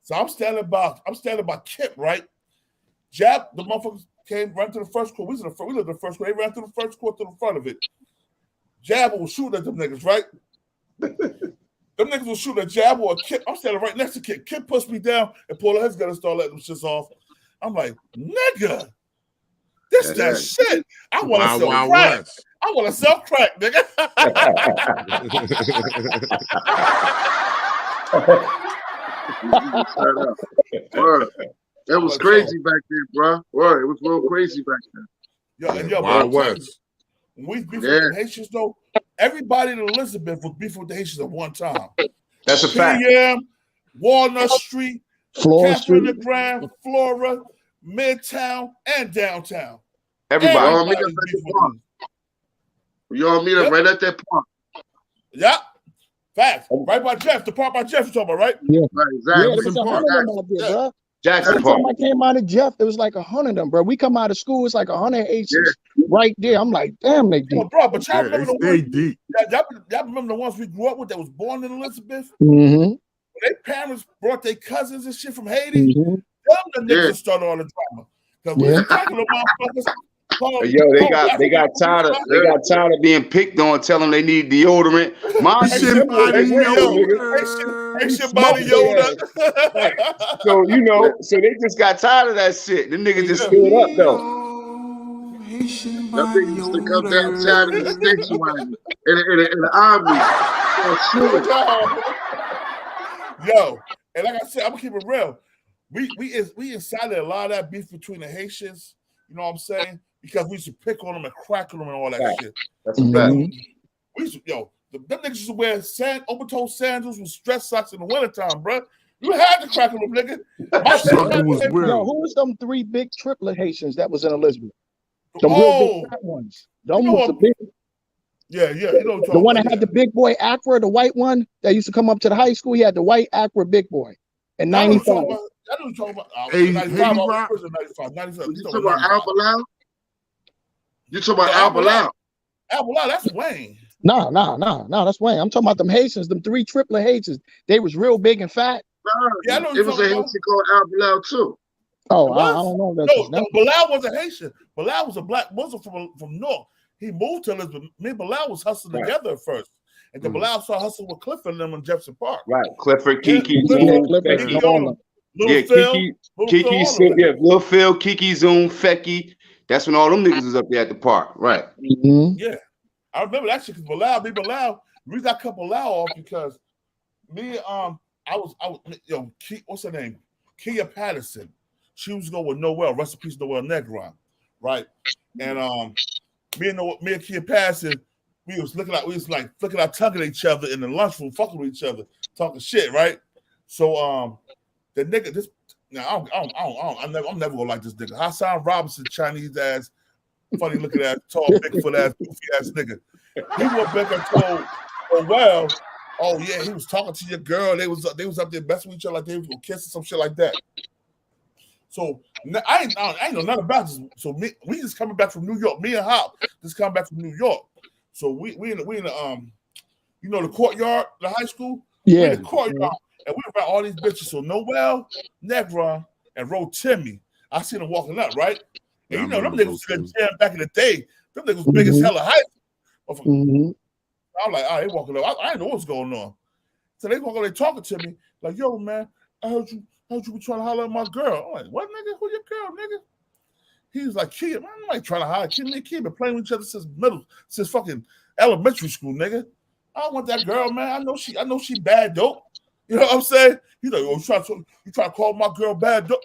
so I'm standing by Kip, right? Jab, the motherfuckers ran to the first court. We lived in the first court. They ran through the first court to the front of it. Jab was shooting at them niggas, right? Them niggas was shooting at Jab or Kip. I'm standing right next to Kip. Kip pushed me down and pulled his gun and started letting them shits off. I'm like, nigga, that shit. I want to sell crack. I want to sell crack, nigga. That was crazy back then, bro. Word, it was real crazy back then. Wild West. When we beef with the Haitians, though, everybody in Elizabeth was beefing with the Haitians at one time. That's a fact. PM, Walnut Street, Flora Street, Grand, Flora, Midtown, and downtown. Everybody. Y'all meet up right at that park. Yeah. Facts. Right by Jeff. The park by Jeff you're talking about, right? Yeah. Right, exactly. Yeah, Jackson Park. I came out of Jeff, it was like 100 of them, bro. We come out of school, it's like 100 Haitians right there. I'm like, damn, they deep. Bro, but y'all remember the ones, deep. Y'all remember the ones we grew up with that was born in Elizabeth? Mm-hmm. When their parents brought their cousins and shit from Haiti, them the niggas started all the drama. Because we was talking to motherfuckers. Yo, they got tired of being picked on, telling them they need deodorant. Mom, Haitian body Haitian body Yoda. So so they just got tired of that shit. The niggas just stood up though. That nigga used to come downtown in the station wagon in the army. Yo, and like I said, I'm gonna keep it real. We incited a lot of that beef between the Haitians. You know what I'm saying? Because we used to pick on them and crack on them and all that shit. That's a fact. We used to, them niggas used to wear open-toe sandals with stress socks in the wintertime, bro. You had to crack on them, nigga. Yo, who was them 3 big triplet Haitians that was in Elizabeth? The real big fat ones. Them was the big. Yeah. The one that had the big boy Acura, the white one that used to come up to the high school. He had the white Acura big boy in 95. I know you're talking about. 95. You talking about Al Bilal? You talking about Al Bilal? Al Bilal, that's Wayne. No, that's Wayne. I'm talking about them Haitians, them 3 triplet Haitians. They was real big and fat. Yeah, it was a Haitian called Al Bilal too. Oh, I don't know. No, Bilal was a Haitian. Bilal was a black Muslim from North. He moved to Elizabeth. Me and Bilal was hustling together at first. And then Bilal started hustling with Clifford and them in Jefferson Park. Right. Clifford, Kiki, Zoom, Fecky. Lil Phil, Kiki, Zoom, Fecky. That's when all them niggas was up there at the park. Right. Mm-hmm. Yeah. I remember that shit because Bilal, the reason I cut Bilal off because what's her name? Kia Patterson. She was going with Noel, rest in peace, Noel Negron, right? And me and Kia Patterson, we was flicking our tongue at each other in the lunchroom, fucking with each other, talking shit, right? So the nigga, I'm never gonna like this nigga. Hassan Robinson, Chinese ass, funny looking ass, tall, Bigfoot ass, goofy ass nigga. He went back and told, oh yeah, he was talking to your girl. They was up there messing with each other like they was gonna kiss or some shit like that. So I ain't know nothing about this. So we just coming back from New York. Me and Hop just coming back from New York. So we in the the courtyard, the high school. Yeah. We in the courtyard, and we around all these bitches. So Noel, Negron, and Ro Timmy. I seen them walking up, right? And them niggas was in the gym back in the day. Them niggas was big as hell of height. I'm like, they walking up. I didn't know what's going on. So they walk up, they talking to me like, yo, man, I heard you be trying to holler at my girl. I'm like, what, nigga? Who your girl, nigga? He was like, Kia, man, I'm like trying to holler. Kia been playing with each other since fucking elementary school, nigga. I don't want that girl, man. I know she bad dope. You know what I'm saying? He's like, you try to call my girl bad dope.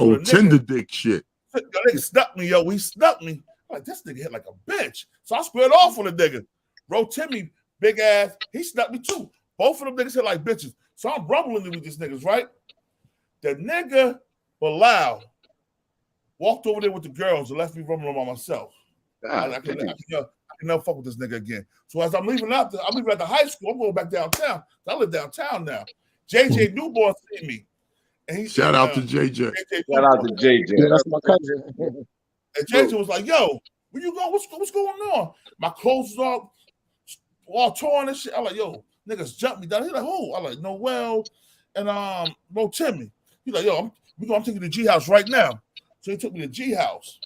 So Tender dick shit. The nigga snuck me, yo. He snuck me. I'm like, this nigga hit like a bitch. So I squared off on the nigga. Bro, Timmy, big ass, he snuck me too. Both of them niggas hit like bitches. So I'm rumbling with these niggas, right? The nigga Bilal walked over there with the girls and left me rumbling by myself. I can never fuck with this nigga again. So as I'm leaving at the high school, I'm going back downtown. I live downtown now. JJ Newborn seen me. And Shout out to JJ. Shout out to JJ. Yeah, that's my cousin. And JJ was like, yo, where you going? What's going on? My clothes was all torn and shit. I'm like, yo, niggas jumped me down. He's like, who? I'm like, Noel and Bro Timmy. He's like, yo, I'm taking the G house right now. So he took me to G house.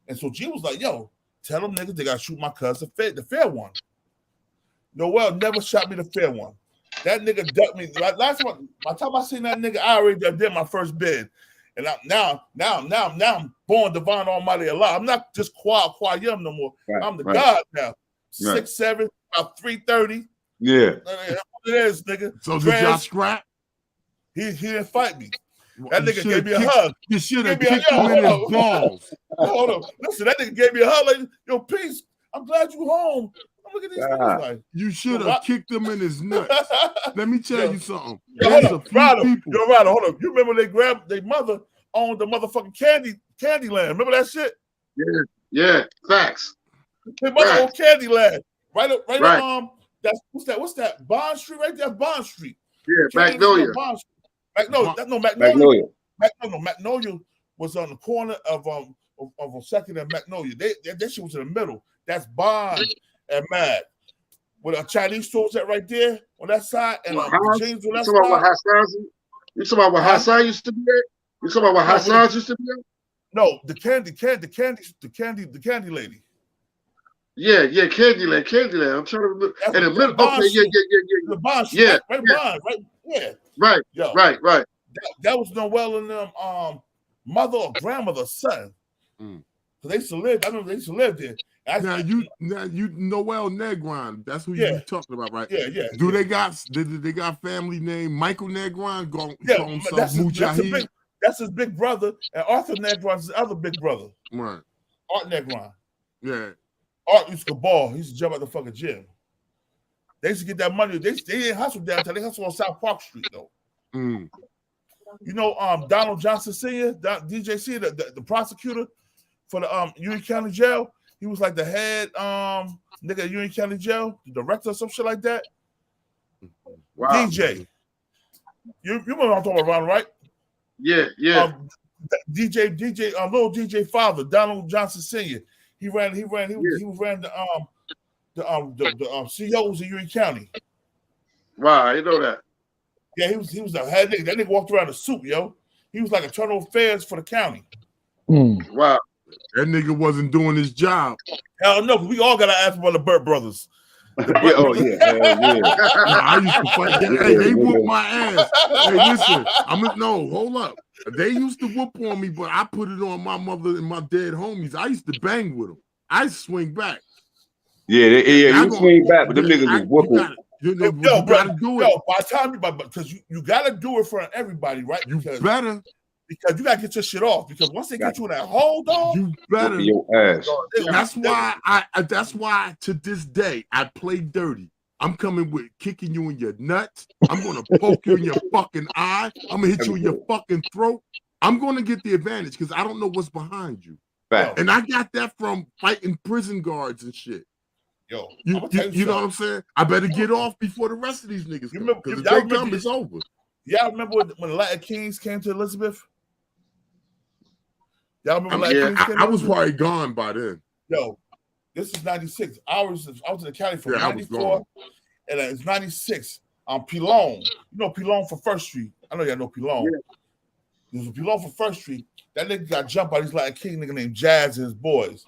And so G was like, yo, tell them niggas they gotta shoot my cousin, the fair one. Noel never shot me the fair one. That nigga ducked me. By the time I seen that nigga, I already did my first bid. And now I'm born divine almighty Allah. I'm not just Kwayum no more. Right, I'm the God now. 6'7", about 330. Yeah. That's what it is, nigga. So did y'all scrap? He didn't fight me. That nigga gave me a hug. You should have kicked him in his balls. Hold on. Listen, that nigga gave me a hug like, yo, peace. I'm glad you home. Look at these niggas like. You should have kicked him in his nuts. Let me tell you something. Hold on. Hold on. You remember they grabbed their mother on the motherfucking Candyland. Remember that shit? Yeah. Facts. Their mother on Candyland. Right. What's that? Bond Street right there? Bond Street. Yeah, Magnolia. Magnolia. Magnolia was on the corner of Second and Magnolia. That shit was in the middle. That's Bond and Mag. With a Chinese stores at right there on that side and James on that side. You talking about what Hassan used to be at? You talking about what Hassan used to be at? No, the candy lady. Yeah, Candyland. I'm trying to remember. That's In the middle. Okay, The Bond shoe, yeah. right, Bond, right? Yeah. Right. Yo, right. That was Noel and them mother or grandmother's son. So they used to live. I remember they used to live there. Now you Noel Negron. That's who you talking about, right? Yeah. They got family name Michael Negron? That's his big brother, and Arthur Negron's his other big brother. Right. Art Negron. Yeah. Art used to ball. He used to jump out the fucking gym. They used to get that money. They didn't hustle downtown. They hustle on South Park Street though. You know, Donald Johnson Sr., DJ C, the prosecutor for the Union County Jail. He was like the head nigga at Union County Jail, the director or some shit like that. Wow. DJ. You remember what I'm talking about, right? Yeah. DJ, little DJ father, Donald Johnson Sr. He ran the CEOs of Union County. Wow, I didn't know that. Yeah, he was the head nigga. That nigga walked around in a suit, yo. He was like internal affairs for the county. Wow. That nigga wasn't doing his job. Hell no, we all gotta ask about the Burt brothers. Yeah. I used to fight. Hey, they whooped my ass. Hey, listen, hold up. They used to whoop on me, but I put it on my mother and my dead homies. I used to bang with them. I swing back. Yeah, you swing back, but them niggas was whooping. You gotta do it. By the time because you gotta do it for everybody, right? Because you gotta get your shit off. Because once they get you in that hole, dog, you better. Your ass. That's why to this day I play dirty. I'm coming with kicking you in your nuts. I'm gonna poke you in your fucking eye. I'm gonna hit you in your fucking throat. I'm gonna get the advantage because I don't know what's behind you. Fact. And I got that from fighting prison guards and shit. Yo, you know what I'm saying? I better get off before the rest of these niggas come. Because if they come, it's over. Y'all remember when the Latin Kings came to Elizabeth? Y'all remember I was probably gone by then. Yo, this is 96. I was in the county from 94, and it's 96. Pilon. You know Pilon for First Street. I know y'all know Pilon. Yeah. There's a Pilon for First Street. That nigga got jumped by this Latin King nigga named Jazz and his boys.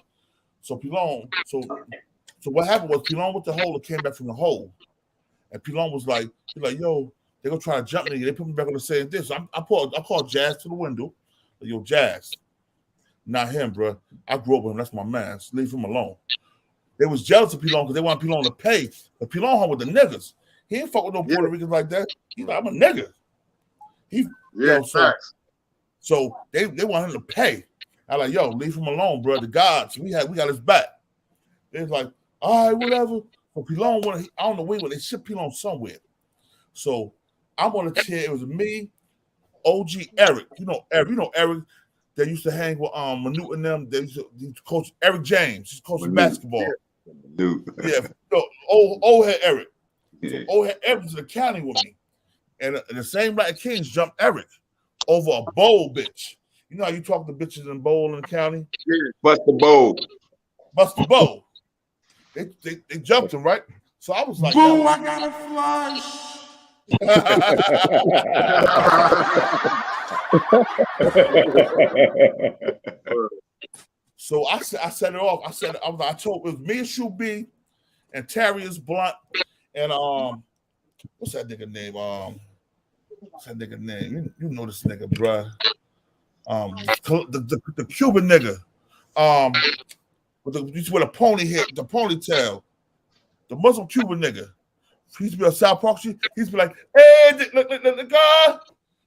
So Pilon, so what happened was Pilon went to the hole and came back from the hole. And Pilon was like, yo, they're gonna try to jump me. They put me back on the same thing. So I called Jazz to the window. Like, yo, Jazz. Not him, bro. I grew up with him. That's my man. So leave him alone. They was jealous of Pilon because they want Pilon to pay. But Pilon hung with the niggas. He ain't fuck with no Puerto Ricans like that. He's like, I'm a nigga. So they want him to pay. I like, yo, leave him alone, bro. The gods, we got his back. They was like, all right, whatever. But Pilon, I don't know where they shipped Pilon somewhere. So I'm on the chair. It was me, OG Eric. You know Eric. They used to hang with Manute and them. They used to coach Eric James. He's coaching basketball. Yeah, old head Eric. So old head Eric was in the county with me, and the same Latin Kings jumped Eric over a bowl bitch. You know how you talk to bitches in bowl in the county? Yeah. Bust the bowl. They jumped him, right? So I was like, boom, I got a flush. So I set it off. I told it was me and Shoe B and Tarius Blunt and what's that nigga name? What's that nigga name? You know this nigga, bruh. The Cuban nigga. With a ponytail. The Muslim Cuban nigga. He used to be on South Park Street. He used to be like, hey, look, God.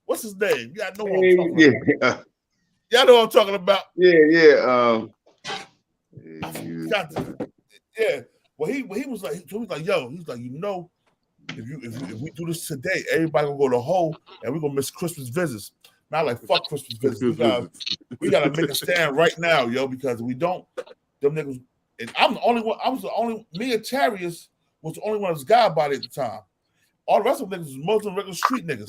What's his name? Y'all know what I'm talking about. Y'all know what I'm talking about. Yeah. Well, he was like, yo, he's like, you know, if we do this today, everybody gonna go to the hole and we're gonna miss Christmas visits. Not like fuck Christmas visits. We gotta make a stand right now, yo, because if we don't, them niggas. And I'm the only one. Me and Tarius was the only one that's God body at the time. All the rest of them niggas was Muslim regular street niggas.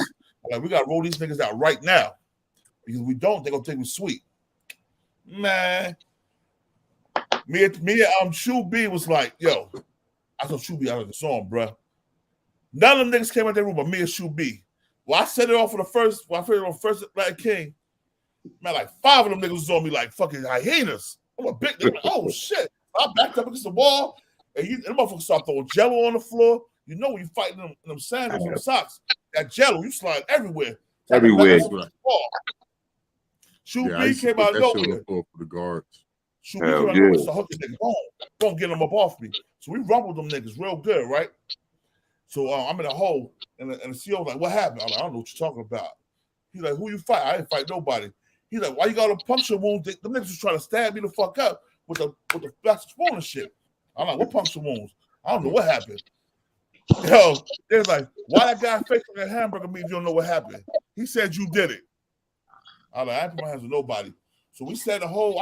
Like, we gotta roll these niggas out right now. Because if we don't, they're gonna think we're sweet. Man. Me and Shoe B was like, yo, I told Shoe B out of the song, bro. None of them niggas came out that room but me and Shoe B. Well, I set it off for the first Latin King. Man, like 5 of them niggas was on me like fucking hyenas. I'm a big nigga. Oh shit! I backed up against the wall, and the motherfuckers start throwing jello on the floor. You know when you fighting them sandals and socks, that jello you slide everywhere. Everywhere. Shoe B came out of nowhere. For the guards. Shoe B came out of nowhere. So hook the nigga. Boom, get them up off me. So we rumbled them niggas real good, right? So I'm in a hole, and the CEO's like, "What happened?" I'm like, "I don't know what you're talking about." He's like, "Who you fight?" I didn't fight nobody. He's like, "Why you got a puncture wound? Them niggas was trying to stab me the fuck up with the plastic spoon and shit." I'm like, "What puncture wounds?" I don't know what happened. Yo, they're like, "Why that guy facing that hamburger meat? You don't know what happened?" He said you did it. I'm like, "I ain't put my hands with nobody." So I sent a whole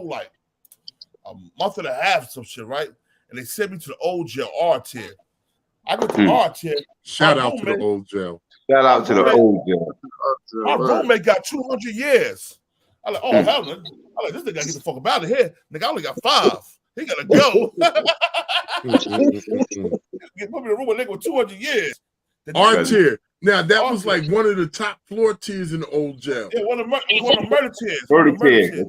like a month and a half, some shit, right? And they sent me to the old jail, R tier. I go to R tier. Shout out to the old jail. Shout out to the old jail. My roommate got 200 years. I'm like, oh hell, I'm like, this nigga gotta get the fuck out of here. Nigga, I only got 5. He gotta go. Put me in a room with a nigga with 200 years. R tier. Now that was like one of the top floor tiers in the old jail. Yeah, one of the murder tiers. Murder tier.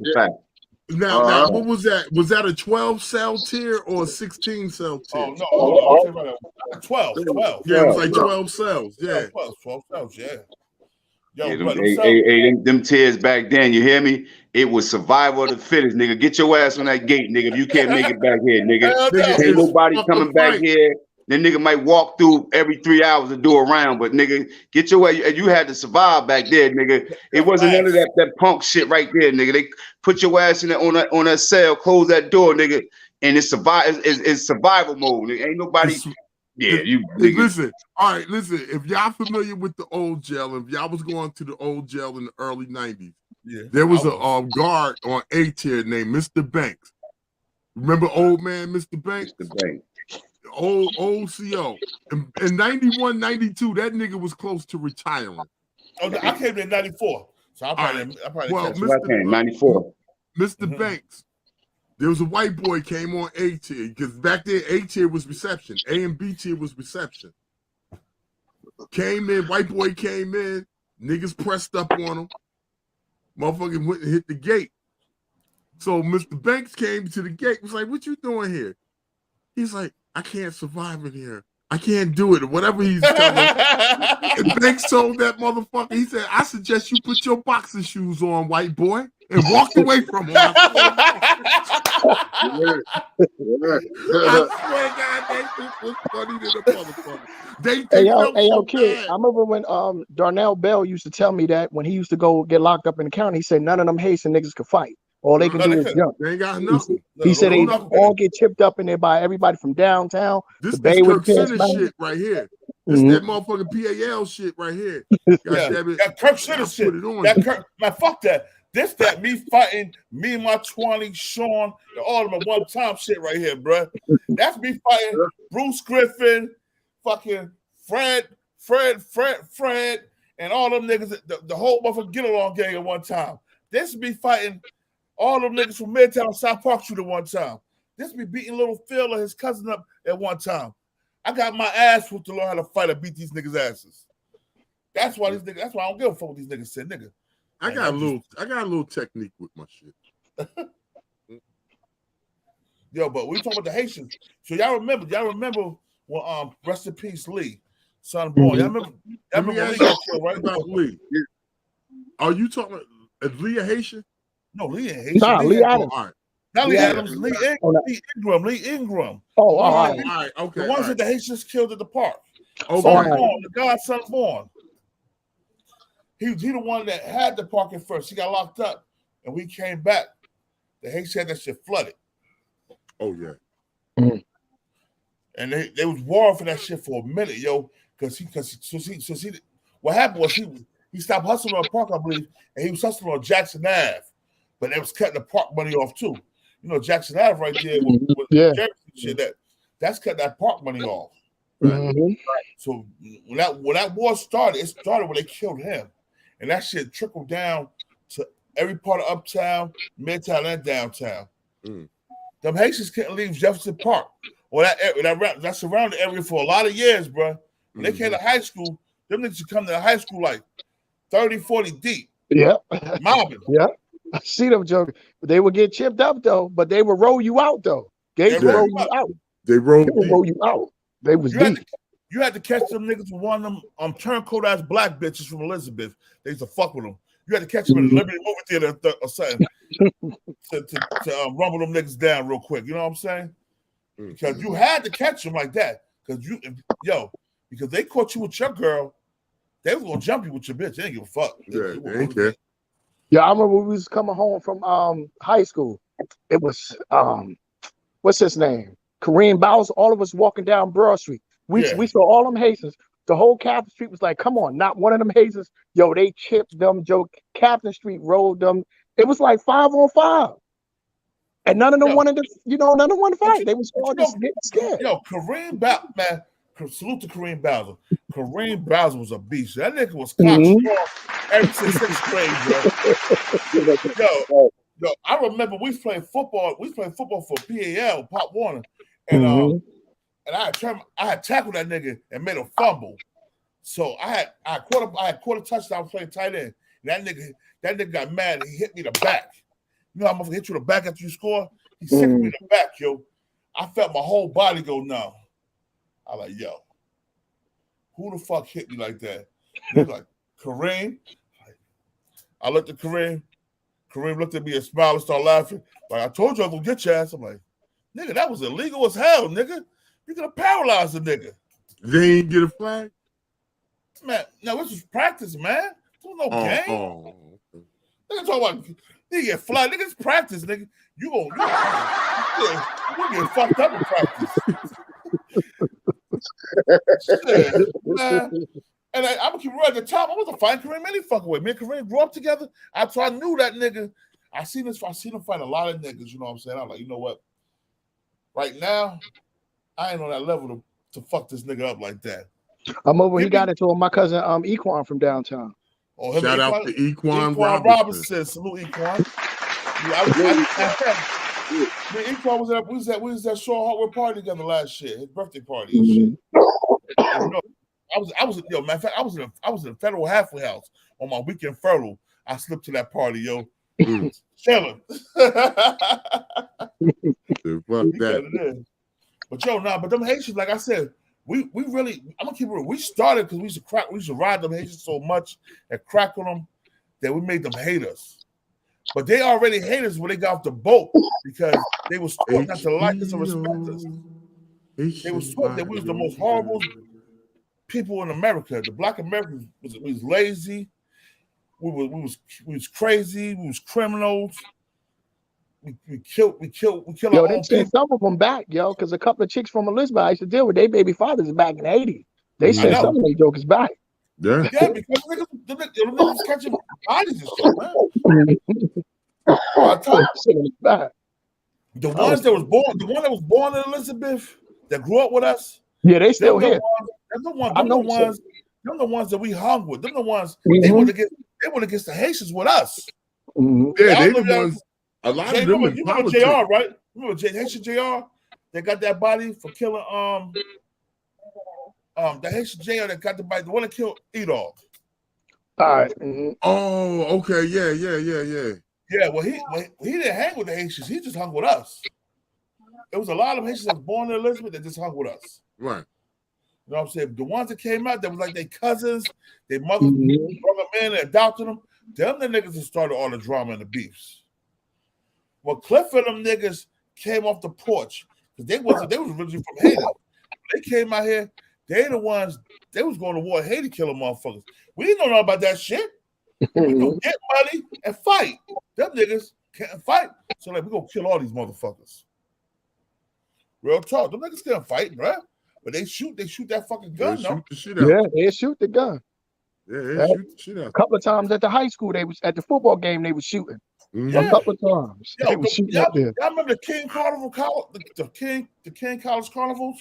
Now, what was that? Was that a 12 cell tier or a 16 cell tier? Oh no, 12. Yeah, it was like 12 cells. Yeah, 12 cells. Yeah. Yo, them tiers back then, you hear me? It was survival of the fittest, nigga. Get your ass on that gate, nigga. If you can't make it back here, nigga. Ain't nobody coming back here. Then nigga might walk through every 3 hours to do a round, but nigga, get your way. You had to survive back there, nigga. It wasn't none of that punk shit right there, nigga. They put your ass in on that cell, close that door, nigga, and it's survival mode. Nigga. Ain't nobody. Listen, all right, listen. If y'all familiar with the old jail, if y'all was going to the old jail in the early 90s, there was a guard on A tier named Mr. Banks. Remember old man Mr. Banks? Mr. Banks. Old CO. In 91, 92, that nigga was close to retiring. Oh, I came in 94. So I probably Mr. 94. Mr. Banks, there was a white boy came on A tier because back then A tier was reception. A and B tier was reception. Came in, white boy came in, niggas pressed up on him. Motherfucker went and hit the gate. So Mr. Banks came to the gate, was like, "What you doing here?" He's like, "I can't survive in here. I can't do it." Or whatever he's telling. And Banks told that motherfucker, he said, "I suggest you put your boxing shoes on, white boy," and walked away from him. I swear to God, that shit was funny to the motherfucker. Hey, yo, kid, I remember when Darnell Bell used to tell me that when he used to go get locked up in the county, he said none of them Haitian niggas could fight. All they can do is jump. They ain't got nothing. He said they all get chipped up in there by everybody from downtown. This is Kirk Center shit right here. This that motherfucking PAL shit right here. That Kirk Center shit. Man, fuck that. That me fighting me and my 20, Sean, and all of them at one time shit right here, bro. That's me fighting Bruce Griffin, fucking Fred, and all them niggas, the whole motherfucking get along gang at one time. This me fighting all them niggas from Midtown South Park Street at one time. This be beating little Phil and his cousin up at one time. I got my ass whooped to learn how to fight and beat these niggas' asses. That's why I don't give a fuck what these niggas said, nigga. I got a little technique with my shit. Yo, but we talking about the Haitians. So y'all remember when rest in peace Lee, sunborn. Y'all remember when Lee got killed, right? About Lee. Are you talking is Lee a Haitian? No, Lee ain't Haitian. Nah, Lee Adams. All right. Not Lee Adams, Lee Ingram. Oh, all right. Okay. The ones that the Haitians killed at the park. Okay. Sunborn, the god Sunborn. He the one that had the park at first. He got locked up, and we came back. The Haitians had that shit flooded. Oh yeah. Mm-hmm. And they was warring for that shit for a minute, yo. Because what happened was he stopped hustling on the park, I believe, and he was hustling on Jackson Ave, but they was cutting the park money off too. You know, Jackson Ave right there with Jefferson shit, that's cutting that park money off. Mm-hmm. So when that war started, it started when they killed him, and that shit trickled down to every part of uptown, midtown, and downtown. Them Haitians couldn't leave Jefferson Park or that surrounding area for a lot of years, bro. When they came to high school, them niggas would come to high school like 30, 40 deep. Yeah. Mobbing. Yeah. I see them joking. They would get chipped up though, but they would roll you out though. Gates would roll you out. They would deep. roll you out. They was deep. You had to catch them niggas with one of them turncoat ass black bitches from Elizabeth. They used to fuck with them. You had to catch them in the Liberty movie theater or something to rumble them niggas down real quick. You know what I'm saying? Because you had to catch them like that. Because because they caught you with your girl, they was gonna jump you with your bitch. They ain't give a fuck. They ain't care. Yeah, I remember we was coming home from high school. It was what's his name? Kareem Bowser. All of us walking down Broad Street. We saw all them Haitians. The whole Captain Street was like, come on, not one of them Haitians. Yo, they chipped them. Captain Street rolled them. It was like 5-on-5. And none of them wanted to, none of them wanted to fight. They was all just getting scared. Yo, Kareem Bowser, man, salute to Kareem Bowser. Kareem Bowser was a beast. That nigga was cockstrong ever since 6th grade, bro. Yo, I remember we played football. We played football for PAL, Pop Warner, and I had tackled that nigga and made a fumble. So I caught a touchdown playing tight end. And that nigga got mad and he hit me in the back. You know how I'm gonna hit you in the back after you score? He sicked me in the back, yo. I felt my whole body go numb. I was like, yo, who the fuck hit me like that? And he's like, Kareem. I looked at Kareem. Kareem looked at me and smiled and started laughing. Like, I told you I was gonna get your ass. I'm like, nigga, that was illegal as hell, nigga. You could have paralyzed the nigga. They ain't get a flag? Man, no, this was practice, man. There was no game. Nigga talking about you get flagged. Nigga, it's practice, nigga. You get fucked up in practice. Shit, man. And I'm gonna keep right at the top. I wasn't fighting Kareem any fucking way. Me and Kareem grew up together. So I knew that nigga. I seen him fight a lot of niggas, you know what I'm saying? I'm like, you know what? Right now, I ain't on that level to fuck this nigga up like that. I'm over. He got into my cousin Equan from downtown. Oh, shout out to Equan Robinson. Salute Equan. Equan was at Shaw Hardware party together last year, his birthday party and shit. I was matter of fact, I was in a federal halfway house on my weekend furlough. I slipped to that party, yo. Chilling. Fuck that. But but them Haitians, like I said, we really, I'm gonna keep it real. We started because we used to ride them Haitians so much and crack on them that we made them hate us. But they already hate us when they got off the boat because they was taught not to like us and respect us. They was taught that we was the most horrible people in America. The Black Americans was lazy. We was crazy. We was criminals. We killed. Yo, they sent some of them back, yo, because a couple of chicks from Elizabeth I used to deal with, their baby fathers back in the 80s. They sent some of their jokers back. Yeah, because the niggas catching bodies and shit, man. I tell you, the ones that was born in Elizabeth, that grew up with us. Yeah, they still here. Them the ones that we hung with. Them the ones they went against the Haitians with us. Yeah, they the ones. A lot of them in remember JR, right? Remember Haitian JR? They got that body for killing the Haitian JR that got the body, the one that killed Edog. All right. Oh, okay, yeah. Yeah, well, he didn't hang with the Haitians. He just hung with us. There was a lot of Haitians that was born in Elizabeth that just hung with us. Right. You know what I'm saying? The ones that came out that was like their cousins, their mothers brought them in and adopted them. Them the niggas that started all the drama and the beefs. Well, Cliff and them niggas came off the porch because they was originally from Haiti. They came out here. They the ones. They was going to war. Haiti killing motherfuckers. We didn't know about that shit. We gonna get money and fight. Them niggas can't fight, so like we gonna kill all these motherfuckers. Real talk. Them niggas can't fight, bruh. But they shoot that fucking gun. Shoot the shit out. Yeah, they shoot the gun. Yeah, they shoot the shit out. A couple of times at the high school, they was at the football game. They was shooting. Yeah. A couple of times. They was shooting up there. Y'all remember the King Carnival, the King College Carnivals?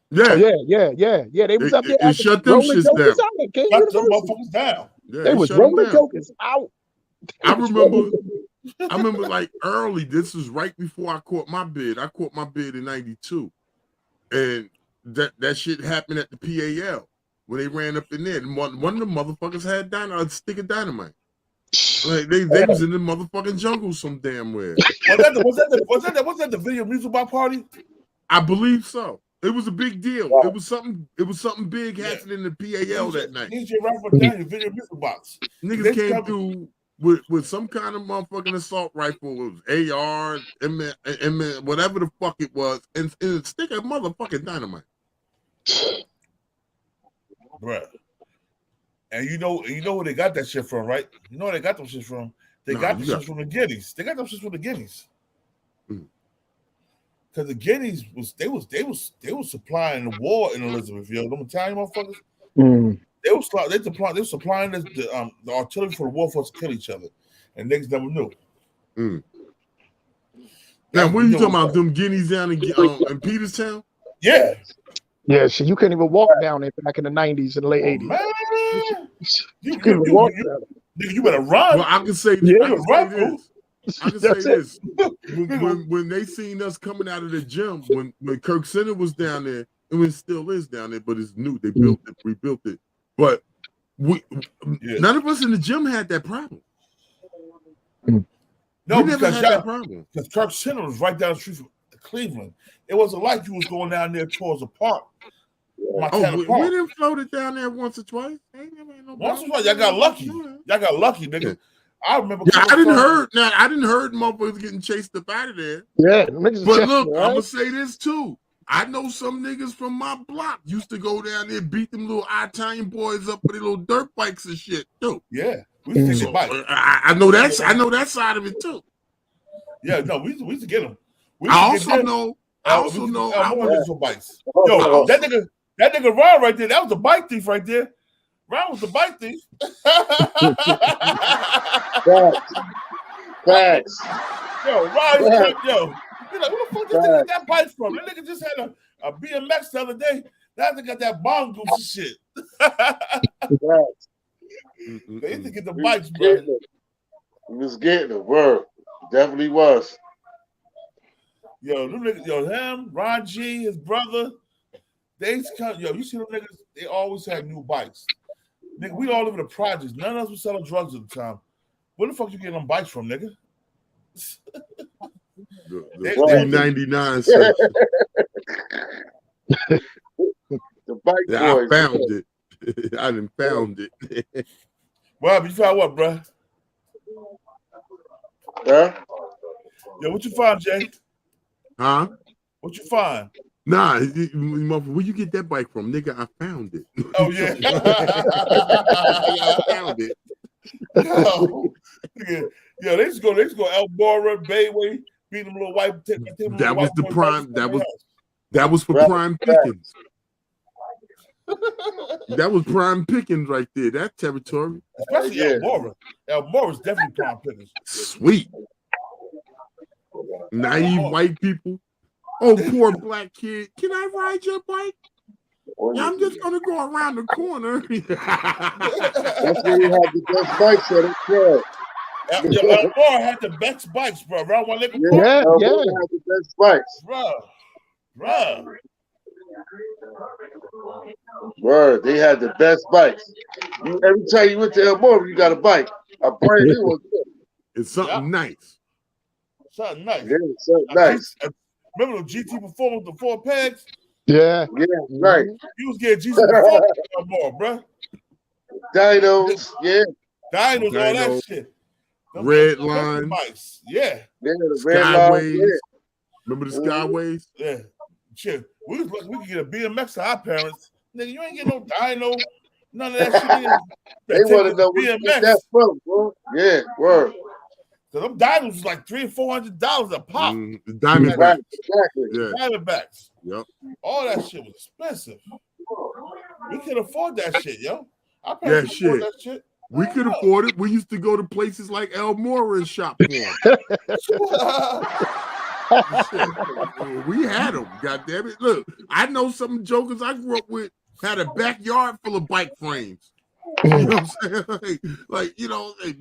Yeah. They was up there. They shut them shits down. Shut them motherfuckers down. Yeah, they was rolling jokers out. I remember like early. This was right before I caught my bid. I caught my bid in '92, and that shit happened at the PAL when they ran up in there. And one of the motherfuckers had a stick of dynamite. Like they was in the motherfucking jungle some damn way. Was that the video music box party? I believe so. It was a big deal. It was something big happening in the PAL that night. DJ Rapper Daniel video music box. Niggas came through with some kind of motherfucking assault rifle. It was AR, M, whatever the fuck it was, and stick a motherfucking dynamite. Bruh. And you know where they got that shit from, right? You know where they got them shit from? They got the shit from the Guineas. They got them shit from the Guineas. Because the Guineas they was supplying the war in Elizabeth, yo. Them Italian motherfuckers. They were supplying the artillery for the war force to kill each other, and niggas never knew. Now, what are you talking about? Them Guineas down in Peterstown? Yeah. Yeah, shit, you couldn't even walk down there back in the 90s and the late 80s. Man. You couldn't walk down. You better run. Well, I can say this. I can say this. When they seen us coming out of the gym, when Kirk Center was down there, and it still is down there, but it's new. They built it, rebuilt it. But none of us in the gym had that problem. No, we never had that problem. Because Kirk Center was right down the street from Cleveland. It wasn't like you was going down there towards the park. We didn't float it down there once or twice. Once or twice, y'all got lucky. Y'all got lucky, nigga. I remember. Yeah, I didn't heard motherfuckers getting chased up out of there. Yeah, but look, I'm gonna say this too. I know some niggas from my block used to go down there and beat them little Italian boys up with their little dirt bikes and shit too. Yeah, we used to take bikes. I know that side of it too. Yeah, no, we used to get them. I also know. Bikes. Yo, that nigga Ron right there, that was a bike thief right there. Ron was the bike thief. Facts. Yo, Ron, you're like, who the fuck did they get that bike from? That nigga just had a BMX the other day. That nigga got that bomb goose and shit. They used to get the bikes, bro. He was getting the word. Definitely was. Yo, them niggas, him, Ron G, his brother, you see them niggas, they always had new bikes. Nigga, we all live in the projects. None of us was selling drugs at the time. Where the fuck you getting them bikes from, nigga? The 399 The bike boys. I found it. I done found it. Well, you found what, bro? Huh? Yo, what you find, Jay? Huh? What you find? Nah, where you get that bike from? Nigga, I found it. Oh, yeah. I found it. Yo, they just go Elmora, Bayway, beat them little white. That was the prime. That was for prime pickings. That was prime pickings right there. That territory. Especially Elmora. Elmora's definitely prime pickings. Sweet. Naive white people. Oh, poor black kid. Can I ride your bike? Yeah, I'm just gonna go around the corner. That's where you have the best bikes at it. Elmora had the best bikes, bro. Around one leg. Yeah. Had the best bikes, bro. They had the best bikes. Every time you went to Elmora, you got a bike. A brand new one. It's something nice. Something nice. Yeah, something nice. Remember the GT Performance, the 4 pegs? Yeah, right. You was getting GT Performance more, bro. Dinos, Dinos, all that shit. Red line. Yeah, the red Skyways. Line, Remember the Skyways? Yeah. Shit. We could get a BMX to our parents. Nigga, you ain't get no dyno. None of that shit. They want to know where that's from, bro. Yeah, word. Because them dinos was like $300 or $400 a pop. Diamondbacks. Exactly. Yeah. Diamondbacks. Yep. All that shit was expensive. We could afford that shit, yo. Yeah, shit. That shit. We could afford it. We used to go to places like Elmora and shop for them. We had them. God damn it! Look, I know some jokers I grew up with had a backyard full of bike frames. You know what I'm saying? Like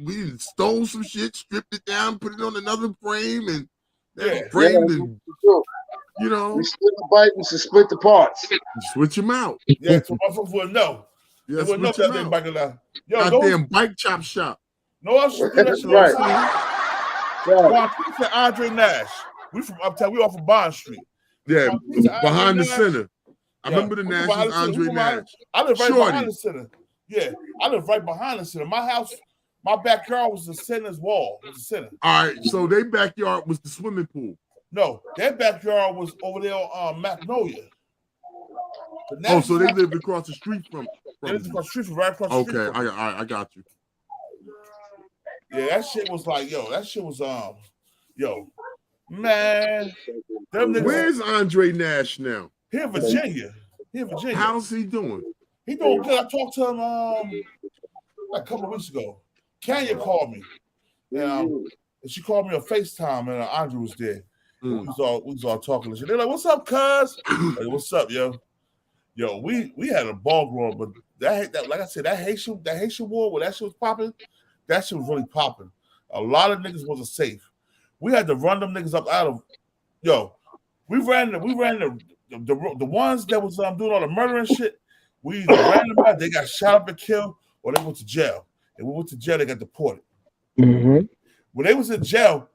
we stole some shit, stripped it down, put it on another frame, and framed and we split the bike, we should split the parts. Switch them out. Yeah, so my folks would know. Yeah, they would know that thing back in there. Yo, goddamn bike chop shop. No one should do that shit all the time. Quantisa and Andre Nash. We from uptown. We off of Bond Street. Yeah, Quantisa, behind the Nash. center. I remember the Nash is Andre Nash. I live right behind the center. Yeah, I live right behind the center. My house, my backyard was the center's wall. It was the center. All right, so their backyard was the swimming pool. No, their backyard was over there on Magnolia. Oh, so they lived across the street from. They lived across the street from right across the street. Okay, I got you. Yeah, that shit was like, yo, that shit was yo, man. Where's Andre Nash now? Here in Virginia. How's he doing? He doing good. I talked to him like a couple of weeks ago. Kenya called me. And she called me on FaceTime, and Andre was there. We was all talking. They're like, "What's up, cuz?" Like, "What's up, yo?" Yo, we had a ball growing, but that like I said, that Haitian war where that shit was popping, that shit was really popping. A lot of niggas wasn't safe. We had to run them niggas up out of. Yo, we ran the ones that was doing all the murder and shit. We either ran them out, they got shot up and killed, or they went to jail. And we went to jail, they got deported. Mm-hmm. When they was in jail,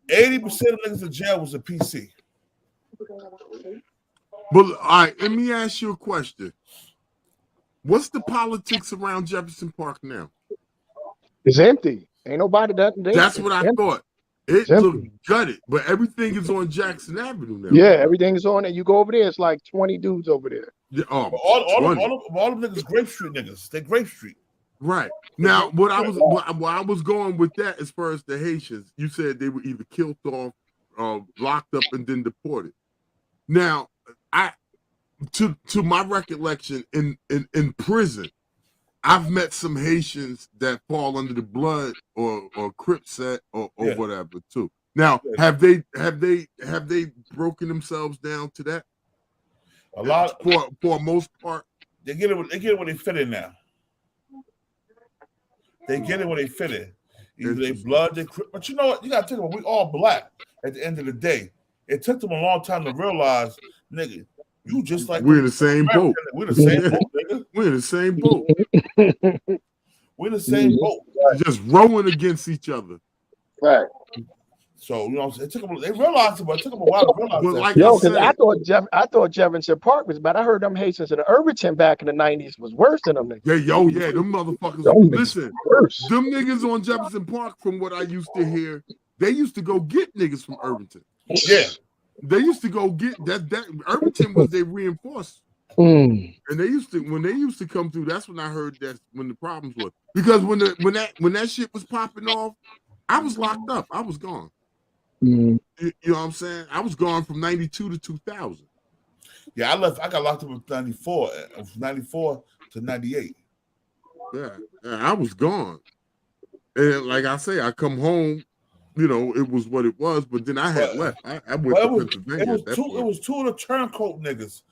80% of niggas in jail was a PC. But all right, let me ask you a question. What's the politics around Jefferson Park now? It's empty. Ain't nobody done. That's what I thought. It looked gutted, but everything is on Jackson Avenue now. Yeah, everything's on it. You go over there, it's like 20 dudes over there. Yeah, all them niggas Grape Street niggas. They Grape Street. Right. Now, what I was going with that as far as the Haitians, you said they were either killed off, locked up, and then deported. Now, to my recollection, in prison, I've met some Haitians that fall under the blood or Crip set or whatever too. Now, have they broken themselves down to that? A lot for most part. They get it when they fit in now. They get it when they fit in. Either they blood, they Crip. But you know what? You gotta think about it. We all black at the end of the day. It took them a long time to realize, nigga, you just like we're in the same boat. We're the same boat, nigga. We're in the same boat. We're the same boat. Just rowing against each other. Right. So, you know, it took them, they realized it, but it took them a while to realize that. Like yo, because I thought Jefferson Park was bad. I heard them Haitians in the Irvington back in the 90s was worse than them niggas. Yeah, them motherfuckers. Listen, them niggas on Jefferson Park, from what I used to hear, they used to go get niggas from Irvington. Yeah. They used to go get that Irvington was they reinforced. Mm. And when they used to come through, that's when I heard that's when the problems were. Because when that shit was popping off, I was locked up. I was gone. Mm. You know what I'm saying? I was gone from 92 to 2000. Yeah, I got locked up in 94, from 94 to 98. Yeah, I was gone. And like I say, I come home, you know, it was what it was, but then I had left. I went to Pennsylvania. It was two of the turncoat niggas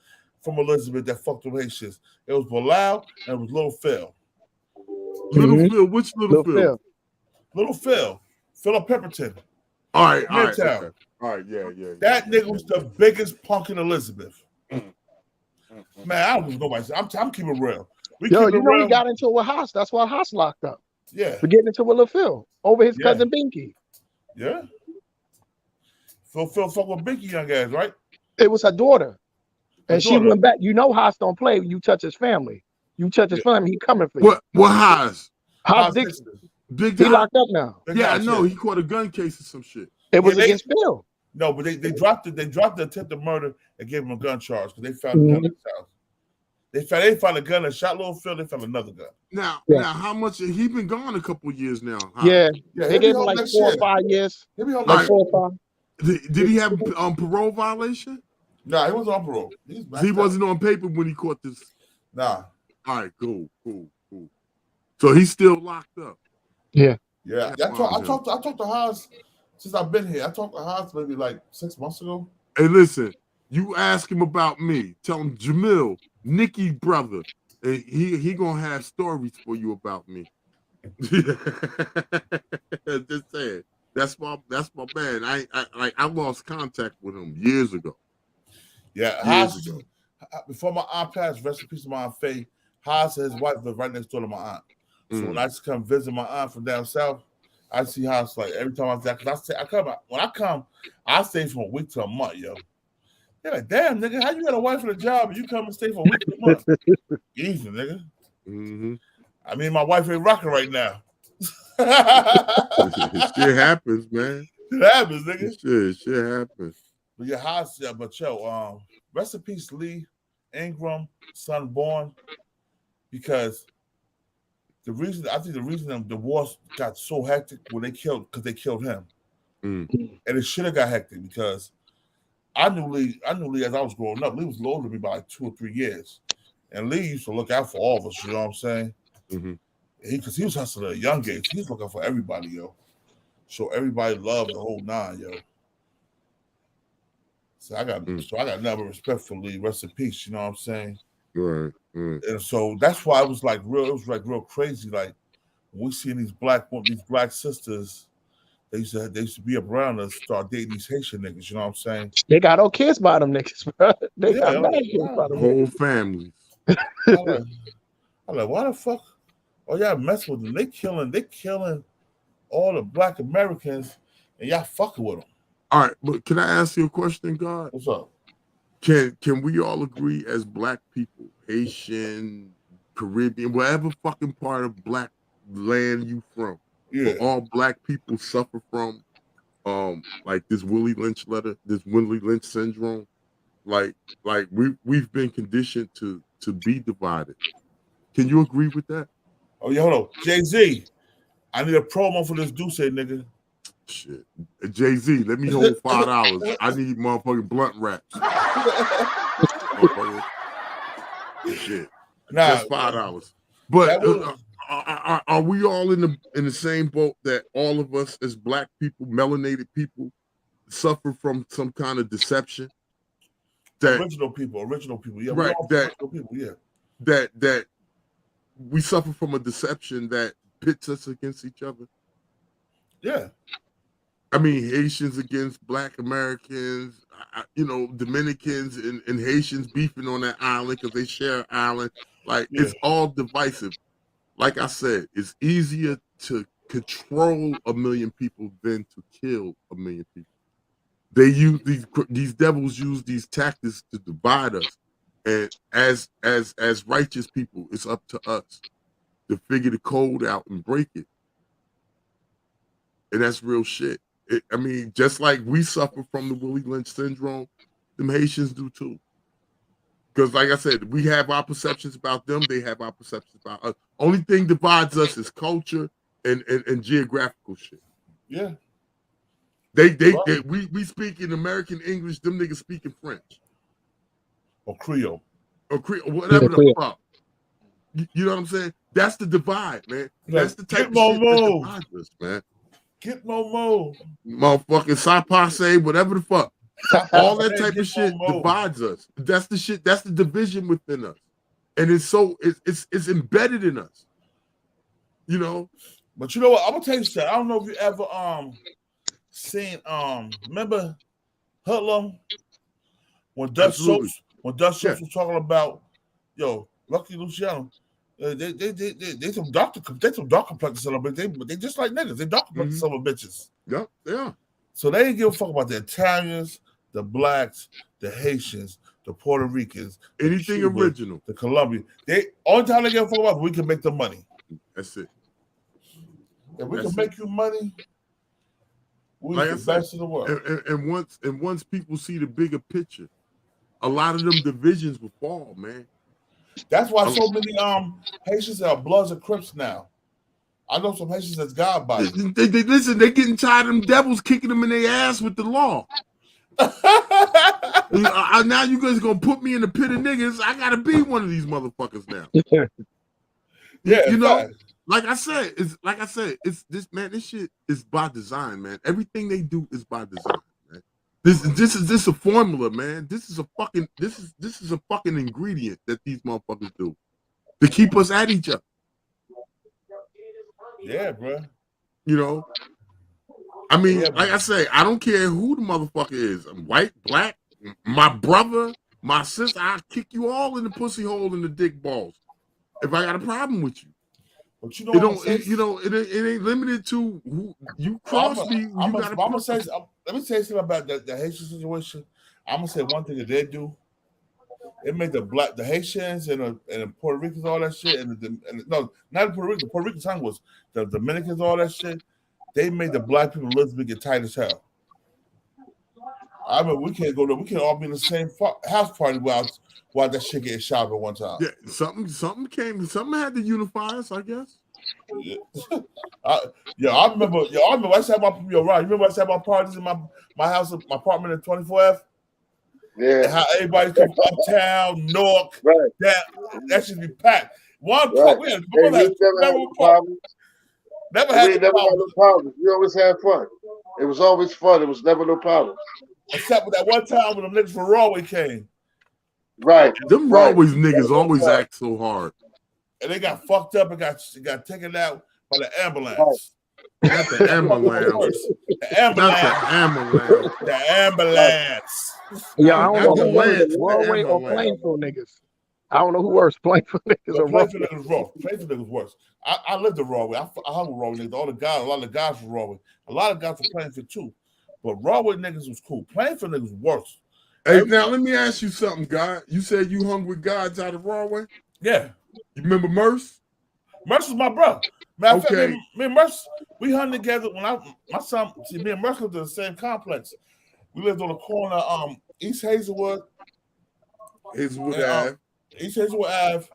from Elizabeth that fucked with Haitians. It was Bilal and it was Little Phil. Little Phil, which Little Phil? Little Phil. Philip Pepperton. All right. Yeah. That nigga was the biggest punk in Elizabeth. Man, I don't know nobody. I'm keeping it real. He got into it with Haas. That's why Haas locked up. Yeah. For getting into it with Lil Phil over his cousin Binky. Yeah. Phil fuck with Binky young ass, right? It was her daughter. And she went back. You know Haas don't play when you touch his family. You touch his family, he coming for you. What Haas? Haas Dixon. Big he locked up now. I know. He caught a gun case or some shit. It was against Phil. No, but they dropped it. They dropped the attempted murder and gave him a gun charge because they found a gun in his house. They found a gun and shot Little Phil. They found another gun. Now, how much? He been gone a couple of years now. Huh? Yeah, they gave him like 4 or 5 years. Like 4 or 5. Did he have parole violation? No, he wasn't on parole. He wasn't on paper when he caught this. Nah. All right, cool. So he's still locked up. Yeah. Yeah. I talked to Haas since I've been here. I talked to Haas maybe like 6 months ago. Hey, listen, you ask him about me. Tell him Jamil, Nikki brother. And he gonna have stories for you about me. Just saying. That's my man. I lost contact with him years ago. Yeah, Haas, before my aunt passed, rest in peace to my aunt Faye, Haas and his wife lived right next door to my aunt. So when I just come visit my aunt from down south, I see how it's like every time I'm there. Cause when I come, I stay from a week to a month, yo. They're like, damn, nigga, how you got a wife and a job and you come and stay for a week to a month? Easy, nigga. I mean, my wife ain't rocking right now. Shit happens, man. It happens, nigga. Shit happens. But yeah, but yo, rest in peace, Lee, Ingram, sunborn, because I think the reason the war got so hectic when they killed him, and it should have got hectic because I knew Lee as I was growing up. Lee was older than me by like 2 or 3 years, and Lee used to look out for all of us. You know what I'm saying? Because he was hustling at a young age. He was looking for everybody, yo. So everybody loved the whole nine, yo. So I got nothing but respect for Lee. Rest in peace. You know what I'm saying? Right. And so that's why it was real crazy. Like when we see these black sisters, they used to be up around us, start dating these Haitian niggas. You know what I'm saying? They got no kids by them niggas, bro. They got mad kids by them whole families. I'm like, why the fuck? Oh, y'all mess with them. They killing all the black Americans, and y'all fucking with them. All right, but can I ask you a question, God? What's up? Can we all agree as black people, Haitian, Caribbean, whatever fucking part of black land you from, all black people suffer from like this Willie Lynch syndrome? Like we've been conditioned to be divided. Can you agree with that? Oh yeah, hold on. Jay-Z, I need a promo for this Duce nigga. Shit. Jay-Z, let me hold $5. I need motherfucking blunt wraps. Shit. That's $5. But are we all in the same boat that all of us as black people, melanated people, suffer from some kind of deception? Original people, yeah. Right. Original people, yeah. That we suffer from a deception that pits us against each other. Yeah. I mean, Haitians against black Americans, Dominicans and Haitians beefing on that island because they share an island. Like, it's all divisive. Like I said, it's easier to control 1 million people than to kill 1 million people. They use these devils use these tactics to divide us. And as righteous people, it's up to us to figure the code out and break it. And that's real shit. I mean, just like we suffer from the Willie Lynch syndrome, them Haitians do too. Because like I said, we have our perceptions about them, they have our perceptions about us. Only thing divides us is culture and geographical shit. Yeah. We speak in American English, them niggas speak in French. Or Creole. Whatever the fuck. You know what I'm saying? That's the divide, man. That's the type of shit that divides us, man. Get Momo. Motherfucking Sapase, whatever the fuck. All that type of shit divides us. That's the shit, that's the division within us. And it's embedded in us. You know? But you know what? I'm gonna tell you something. I don't know if you ever seen remember Hoodlum when Dutch Schultz was talking about Lucky Luciano. They some dark complexion celebrities. They just like niggas. They dark complexion some of bitches. Yeah, yeah. So they didn't give a fuck about the Italians, the blacks, the Haitians, the Puerto Ricans, anything Cuban, original, the Colombian. They all the time they give a fuck about, we can make them money. That's it. If we can make you money, we're like the best in the world. And once people see the bigger picture, a lot of them divisions will fall, man. That's why so many Haitians are Bloods and Crips now. I know some Haitians that's God body. Listen, they getting tired of them devils kicking them in their ass with the law. Now you guys gonna put me in the pit of niggas. I gotta be one of these motherfuckers now. Yeah, you know, like I said, it's this, man. This shit is by design, man. Everything they do is by design, man. This is a formula, man. This is a fucking ingredient that these motherfuckers do to keep us at each other. Yeah, bro. You know, I mean, like I say, I don't care who the motherfucker is. I'm white, black, my brother, my sister. I'll kick you all in the pussy hole and the dick balls if I got a problem with you. But you know, it ain't limited to who you cross me. Let me say something about the Haitian situation. I'm gonna say one thing that they do. It made the Haitians and the Puerto Ricans, all that shit, and no, not Puerto Rico. The Puerto Rican tongue was the Dominicans, all that shit. They made the black people in Elizabeth get tight as hell. I mean, we can't all be in the same house party while that shit getting shot at one time. Yeah, something had to unify us, I guess. Yeah. I remember. I said you remember I said my parties in my house, my apartment in 24F. Yeah. And how everybody come from uptown, Newark, right? That should be packed. One right. park, we never had no problems. Never had no problems. We always had fun. It was always fun. It was never no problem. Except for that one time when the niggas from Rawway came. Right. Them Rawways niggas always act so hard. And they got fucked up and got taken out by the ambulance. Right. Not the ambulance. The ambulance. The ambulance. Yeah, I don't know who worse, Rawway or Plainfield niggas. I don't know who worse, Plainfield niggas or Plainfield niggas worse. I lived in Rawway. I hung with Rawway niggas. A lot of guys from Rawway. A lot of guys from Plainfield too. But Rawway niggas was cool. Plainfield niggas worse. Hey, now let me ask you something, God. You said you hung with guys out of Rawway? Yeah. You remember Merce? Merce was my brother. Matter of fact, me and Merce, we hung together when me and Merce lived in the same complex. We lived on the corner, East Hazelwood. Ave. East Hazelwood Ave.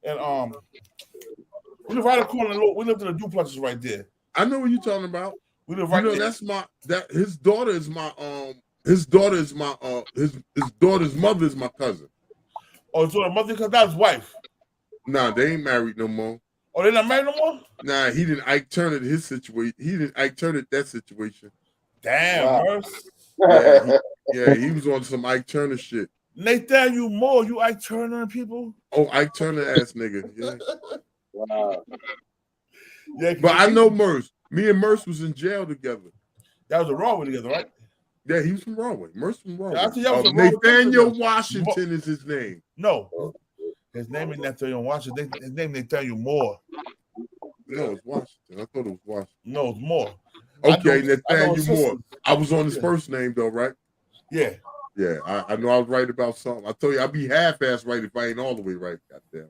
And we lived right on the corner. We lived in the duplexes right there. I know what you're talking about. We live right there. His daughter's mother is my cousin. Oh, so the mother, because that's his wife. Nah, they ain't married no more. Oh, they not married no more? Nah, he didn't Ike Turner his situation. He didn't Ike Turner that situation. Damn, Merce. He was on some Ike Turner shit. Nathan, you Ike Turner people? Oh, Ike Turner ass nigga. Yeah. Wow. Yeah, but I know Merce. Me and Merce was in jail together. That was a Rawway together, right? Yeah, he was from Rawway. Merce from Rawway. Yeah, Nathaniel Washington is his name. No. His name is Nathaniel Washington. His name is Nathaniel Moore. No, it's Washington. I thought it was Washington. No, it's Moore. Okay, Nathaniel Moore. I was on his first name though, right? Yeah. Yeah, I know I was right about something. I told you I'd be half-ass right if I ain't all the way right. Goddamn.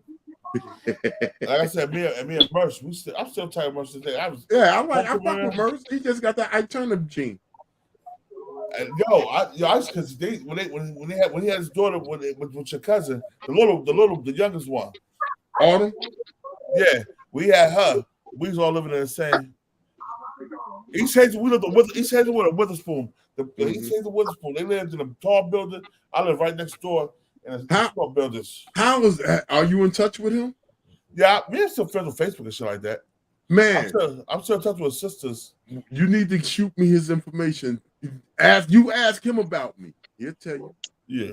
Like I said, me and Merce, I'm still tight Merce today. I fuck with Merce. He just got that Ike Turner gene. Because when he had his daughter with your cousin, the youngest one, Autumn. Yeah, we had her. We was all living in the same. East Hazel, we lived in East Hazelwood or Witherspoon. East Hazel Witherspoon. They lived in a tall building. I live right next door in a tall buildings. How is that? Are you in touch with him? Yeah, me and still friends on Facebook and shit like that. Man, I'm still in touch with his sisters. You need to shoot me his information. Ask him about me. He'll tell you. Yeah.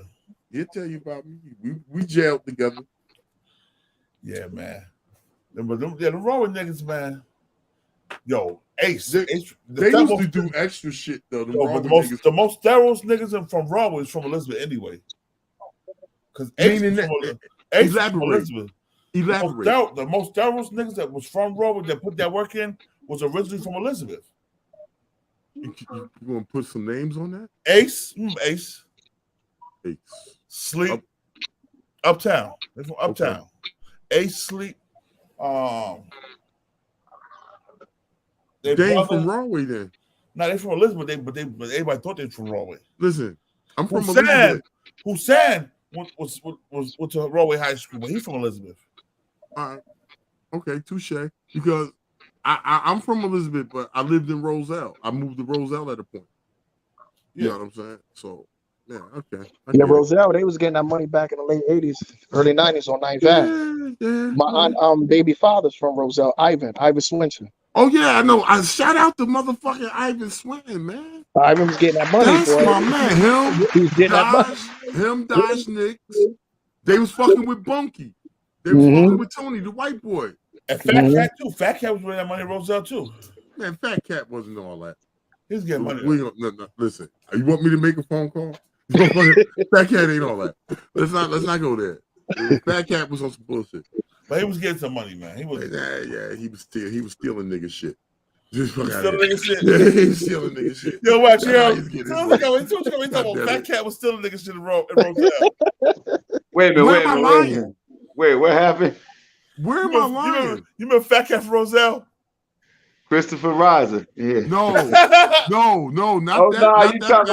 He'll tell you about me. We jailed together. Yeah, man. The Rawway niggas, man. Yo, Ace. They used to do extra shit though. The most sterile niggas from Rawway is from Elizabeth anyway. Because Ace from Elizabeth. Elaborate. The most sterile niggas that was from Rawway that put that work in was originally from Elizabeth. You want to put some names on that? Ace. Sleep. Uptown. They're from Uptown. Okay. Ace, Sleep. They ain't from Rawway then. No, they from Elizabeth. But everybody thought they were from Rawway. Listen, I'm from Elizabeth. Hussein was to Rawway High School, but he's from Elizabeth. All right. Okay, touche. Because I'm from Elizabeth, but I lived in Roselle. I moved to Roselle at a point. You know what I'm saying? So, yeah, okay. Roselle, they was getting that money back in the late 80s, early 90s on 9th Ave. My aunt, baby father's from Roselle, Ivan Swinton. Oh, yeah, I know. I shout out to motherfucking Ivan Swinton, man. Ivan was getting that money. That's my man. He was getting that money. Dodge Nicks. They was fucking with Bunky. They was fucking with Tony, the white boy. And Fat Cat too. Fat Cat was winning that money in Roselle too. Man, Fat Cat wasn't all that. He's getting money. No, listen. You want me to make a phone call? Fat Cat ain't all that. Let's not go there. Fat Cat was on some bullshit. But he was getting some money, man. He was. Yeah, he was stealing nigga shit. Stealing nigga shit. Yeah, he was stealing nigga shit. Yo, watch, yo. He talking about Fat Cat was stealing nigga shit in Roselle. Wait a minute. Wait, what happened? Where am I lying? You remember Fat Cat from Roselle? Christopher Riser. Yeah. No, not that. Nah, you talk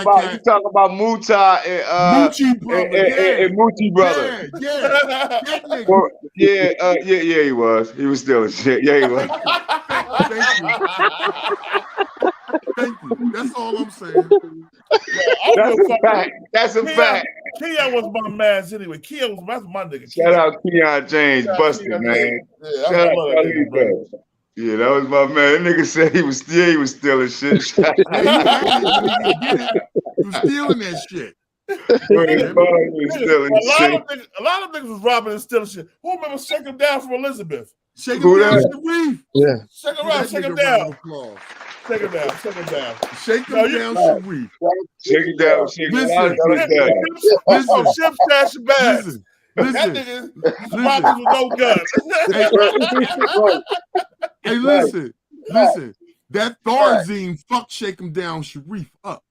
about Muta and Moochie brother. And Moochie brother. Yeah, he was. He was stealing shit. Yeah, he was. Thank you. That's all I'm saying. That's a fact. Keon was my man anyway. Keon was my nigga. Shout out Keon James, busted, man. Shout out Keon. Yeah, that was my man. That nigga said he was stealing shit. He was stealing that shit. A lot of niggas was robbing and stealing shit. Who remember Shake Him Down from Elizabeth? Shake Him Down, Sharif. Yeah. Shake him down. Shake him down. Shake him down. Shake him down, Sharif. Shake it down. Shake it down. Listen, Ship Stash Bass. That nigga robbing with no gun. Hey, listen. That Thorazine fucked Shake Him Down Sharif up.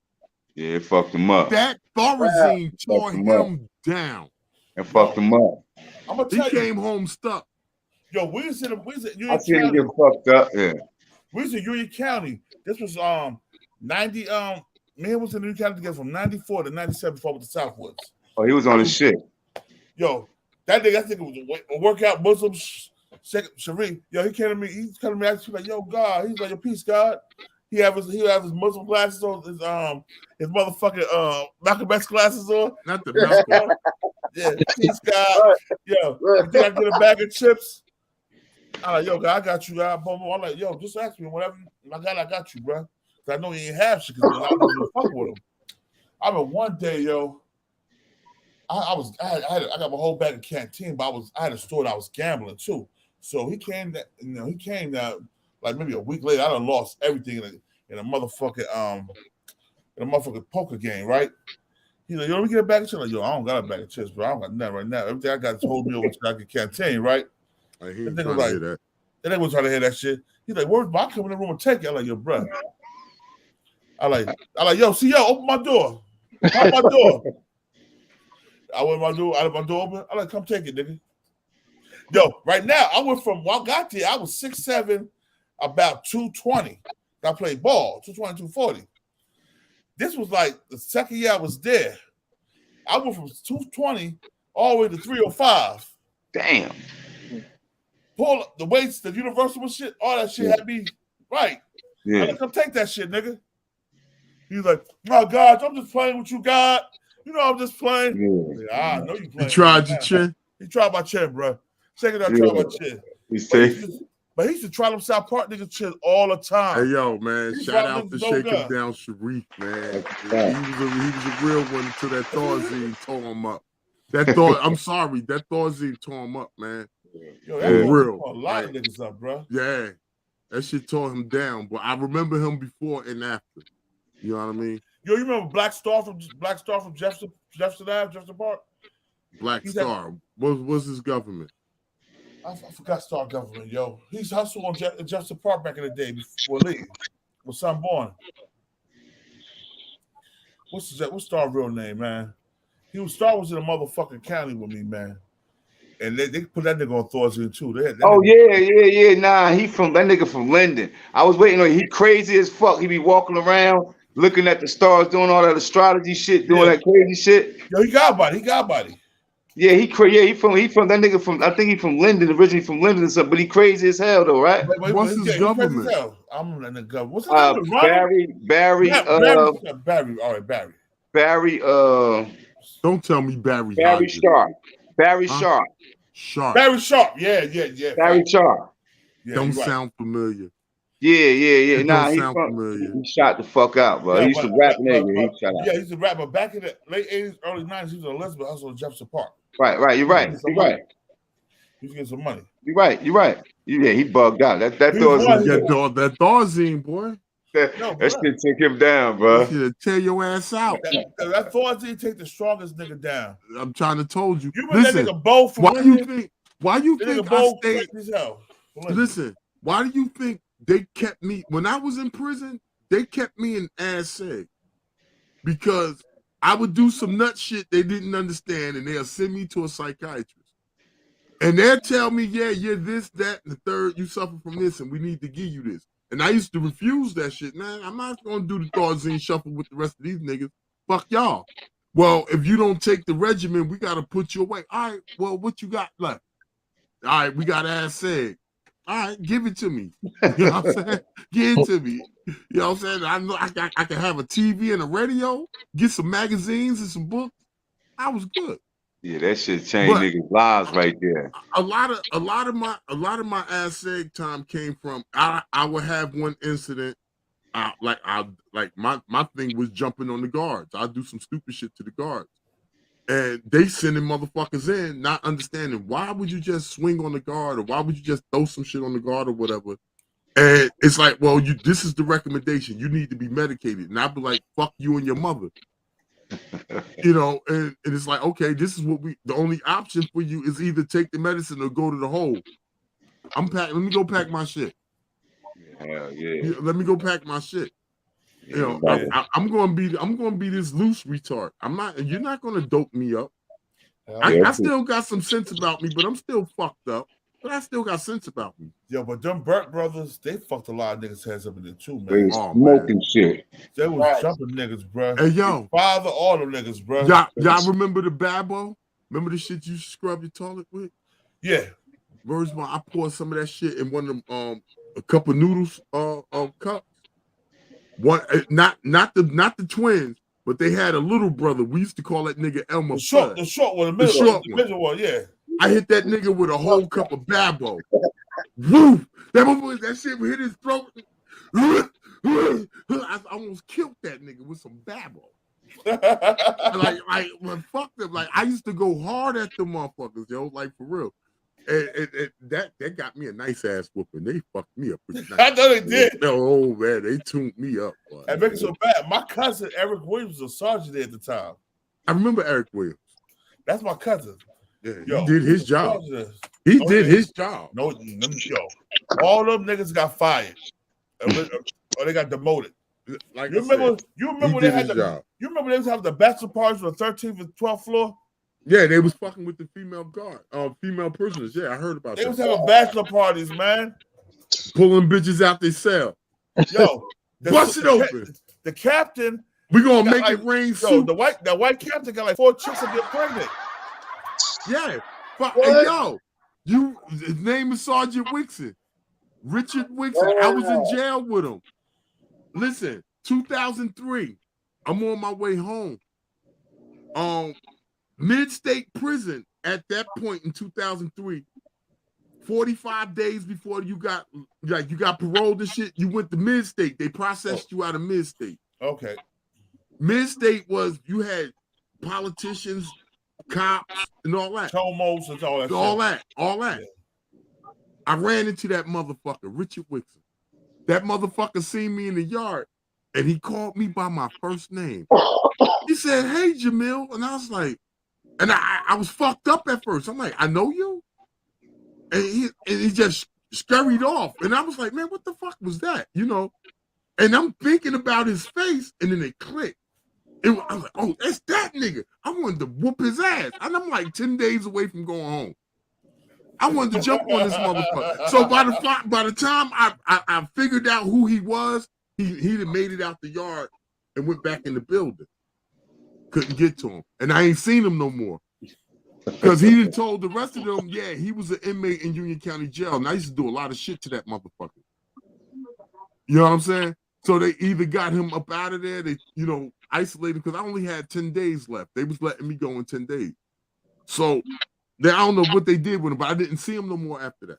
Yeah, it fucked him up. That Thorazine tore him down. And fucked him up. I'm gonna tell you. He came home stuck. Yo, we was in I seen him get fucked up. Yeah. We was in Union County. This was 90. Man was in Union County together from 94 to 97 before with the Southwoods. Oh, he was on his shit. Yo, that nigga, I think it was a workout Muslim Sharif. Yo, he came to me. He's coming to me. He's like, "Yo, God." He's like, "Your peace, God." He have his Muslim glasses on. His motherfucking Malcolm X glasses on. Not the Malcolm. Yeah, peace, God. Yo, you think I get a bag of chips? I'm like, "Yo, God, I got you, God." I'm like, "Yo, just ask me whatever. I got you, bro." Cause I know he ain't have shit. Cause I don't fuck with him. I mean, one day, yo. I got my whole bag of canteen, but I had a store that I was gambling too. So he came down like maybe a week later. I done lost everything in a motherfucking poker game, right? He's like, "Yo, let me get a bag of chips." Like, "Yo, I don't got a bag of chips, bro. I don't got nothing right now. Everything I got is whole meal with I can canteen, right?" I hear that. They was trying to hear that shit. He's like, "Where's my come in the room and take it?" I'm like, "Yo, bro." I like, "Yo, see, open my door. Open my door." I went out of my door open. I like, "Come take it, nigga." Yo, right now, I got there, I was 6'7", about 220. I played ball, 220, 240. This was like the second year I was there. I went from 220 all the way to 305. Damn. Pull up the weights, the universal shit, all that shit had me right. Yeah. I like, "Come take that shit, nigga." He's like, "No, God, I'm just playing with you, God. You know I'm just playing." Yeah. I know you playing. He tried your chin? He tried my chin, bro. Check it out, tried my chin. But he used to try them South Park niggas chin all the time. Hey, yo, man, shout out to Shake Him Down Sharif, man. He was a real one until that Thorazine tore him up. I'm sorry, that Thorazine tore him up, man. Yo, that real. A lot of niggas up, bro. Yeah, that shit tore him down. But I remember him before and after. You know what I mean? Yo, you remember Black Star from Jefferson Park? Black Star. What was his government? I forgot Star government, yo. He's hustled on Jefferson Park back in the day before Lee with sunborn. What's Star real name, man? Star was in a motherfucking county with me, man. And they put that nigga on Thorazine too. Yeah. Nah, that nigga from Linden. I was waiting on him. He crazy as fuck. He be walking around looking at the stars, doing all that astrology shit, doing that crazy shit. Yo, he got body. Yeah, he from that nigga from, I think he from Linden, originally from Linden or something, but he crazy as hell though, right? What's his government? I'm in the government. What's his name? Barry. All right, Barry. Barry. Don't tell me Barry. Barry Sharp. Barry Sharp. Barry Sharp. Yeah. Barry Sharp. Yeah, don't sound familiar. Yeah. Nah, he shot the fuck out, bro. He used to rap nigga. He shot out. Yeah, he used to rap, but back in the late 80s, early 90s, he was in Elizabeth hustle in Jefferson Park. Right. You're right. He was getting some money. You're right. Yeah, he bugged out. That Thorazine, boy. That shit took him down, bro. Should tear your ass out. That Thorazine take the strongest nigga down. I'm trying to told you. You remember that nigga Bo from why Why you think I stayed? Listen, why do you think they kept me when I was in prison? They kept me in ass seg because I would do some nut shit they didn't understand, and they'll send me to a psychiatrist. And they'll tell me, yeah, you're this, that, and the third, you suffer from this, and we need to give you this. And I used to refuse that shit. Man, I'm not going to do the Thorazine shuffle with the rest of these niggas. Fuck y'all. Well, if you don't take the regimen, we got to put you away. All right, well, what you got left? All right, we got ass seg. All right, give it to me. You know what I'm saying? Give it to me. You know what I'm saying? I know I can have a TV and a radio, get some magazines and some books. I was good. Yeah, that shit changed niggas' lives right there. A lot of my ass seg time came from I would have one incident. My thing was jumping on the guards. I'd do some stupid shit to the guards. And they sending motherfuckers in, not understanding why would you just swing on the guard or why would you just throw some shit on the guard or whatever. And it's like, well, this is the recommendation. You need to be medicated. And I'd be like, fuck you and your mother. You know, and it's like, okay, this is what the only option for you is either take the medicine or go to the hole. Let me go pack my shit. Hell yeah. Let me go pack my shit. You know, I'm gonna be this loose retard. You're not gonna dope me up. I still got some sense about me, but I'm still fucked up. But I still got sense about me. Yeah, but them Burke brothers, they fucked a lot of niggas' heads up in there too, man. They smoking shit. They was jumping niggas, bro. Hey, yo. Father, all them niggas, bro. Y'all remember the Babo? Remember the shit you scrub your toilet with? Yeah. Where's I poured some of that shit in one of them a cup of noodles cups. One not the twins, but they had a little brother. We used to call that nigga Elmer. The short one, the middle one, yeah. I hit that nigga with a whole cup of Babo. Woo! That shit would hit his throat. I almost killed that nigga with some Babo. When fuck them. Like I used to go hard at the motherfuckers, yo. Like for real. And that got me a nice ass whooping. They fucked me up pretty nice. I know they did. Oh man, they tuned me up. And make it so bad. My cousin Eric Williams was a sergeant there at the time. I remember Eric Williams. That's my cousin. Yeah, he did his job. He did his job. No, all them niggas got fired, or they got demoted. Like you remember they had you remember they was having the bachelor parties on the 13th and 12th floor. Yeah, they was fucking with the female prisoners. Yeah, I heard about that. They was having bachelor parties, man. Pulling bitches out their cell. Yo, bust it open. The captain. We gonna make it rain soon. The white captain got like 4 chicks to get pregnant. Yeah. Hey, yo, his name is Sergeant Wixon. Richard Wixon. I was in jail with him. Listen, 2003. I'm on my way home. Mid-state prison at that point in 2003. 45 days before you got paroled and shit, you went to mid-state. They processed you out of mid-state. Okay. Mid-state was you had politicians, cops, and all that. Tomos and all that. All that. Yeah. I ran into that motherfucker, Richard Wixon. That motherfucker seen me in the yard, and he called me by my first name. He said, "Hey, Jamil," and I was like, and I was fucked up at first. I'm like, "I know you," and he just scurried off, and I was like, "Man, what the fuck was that?" You know, and I'm thinking about his face, and then it clicked. I was like, "Oh, that's that nigga." I wanted to whoop his ass, and I'm like 10 days away from going home. I wanted to jump on this motherfucker. So by the time I figured out who he was, he'd have made it out the yard and went back in the building. Couldn't get to him, and I ain't seen him no more because he done told the rest of them, yeah, he was an inmate in Union County Jail, and I used to do a lot of shit to that motherfucker. You know what I'm saying? So they either got him up out of there, they isolated because I only had 10 days left. They was letting me go in 10 days. So I don't know what they did with him, but I didn't see him no more after that.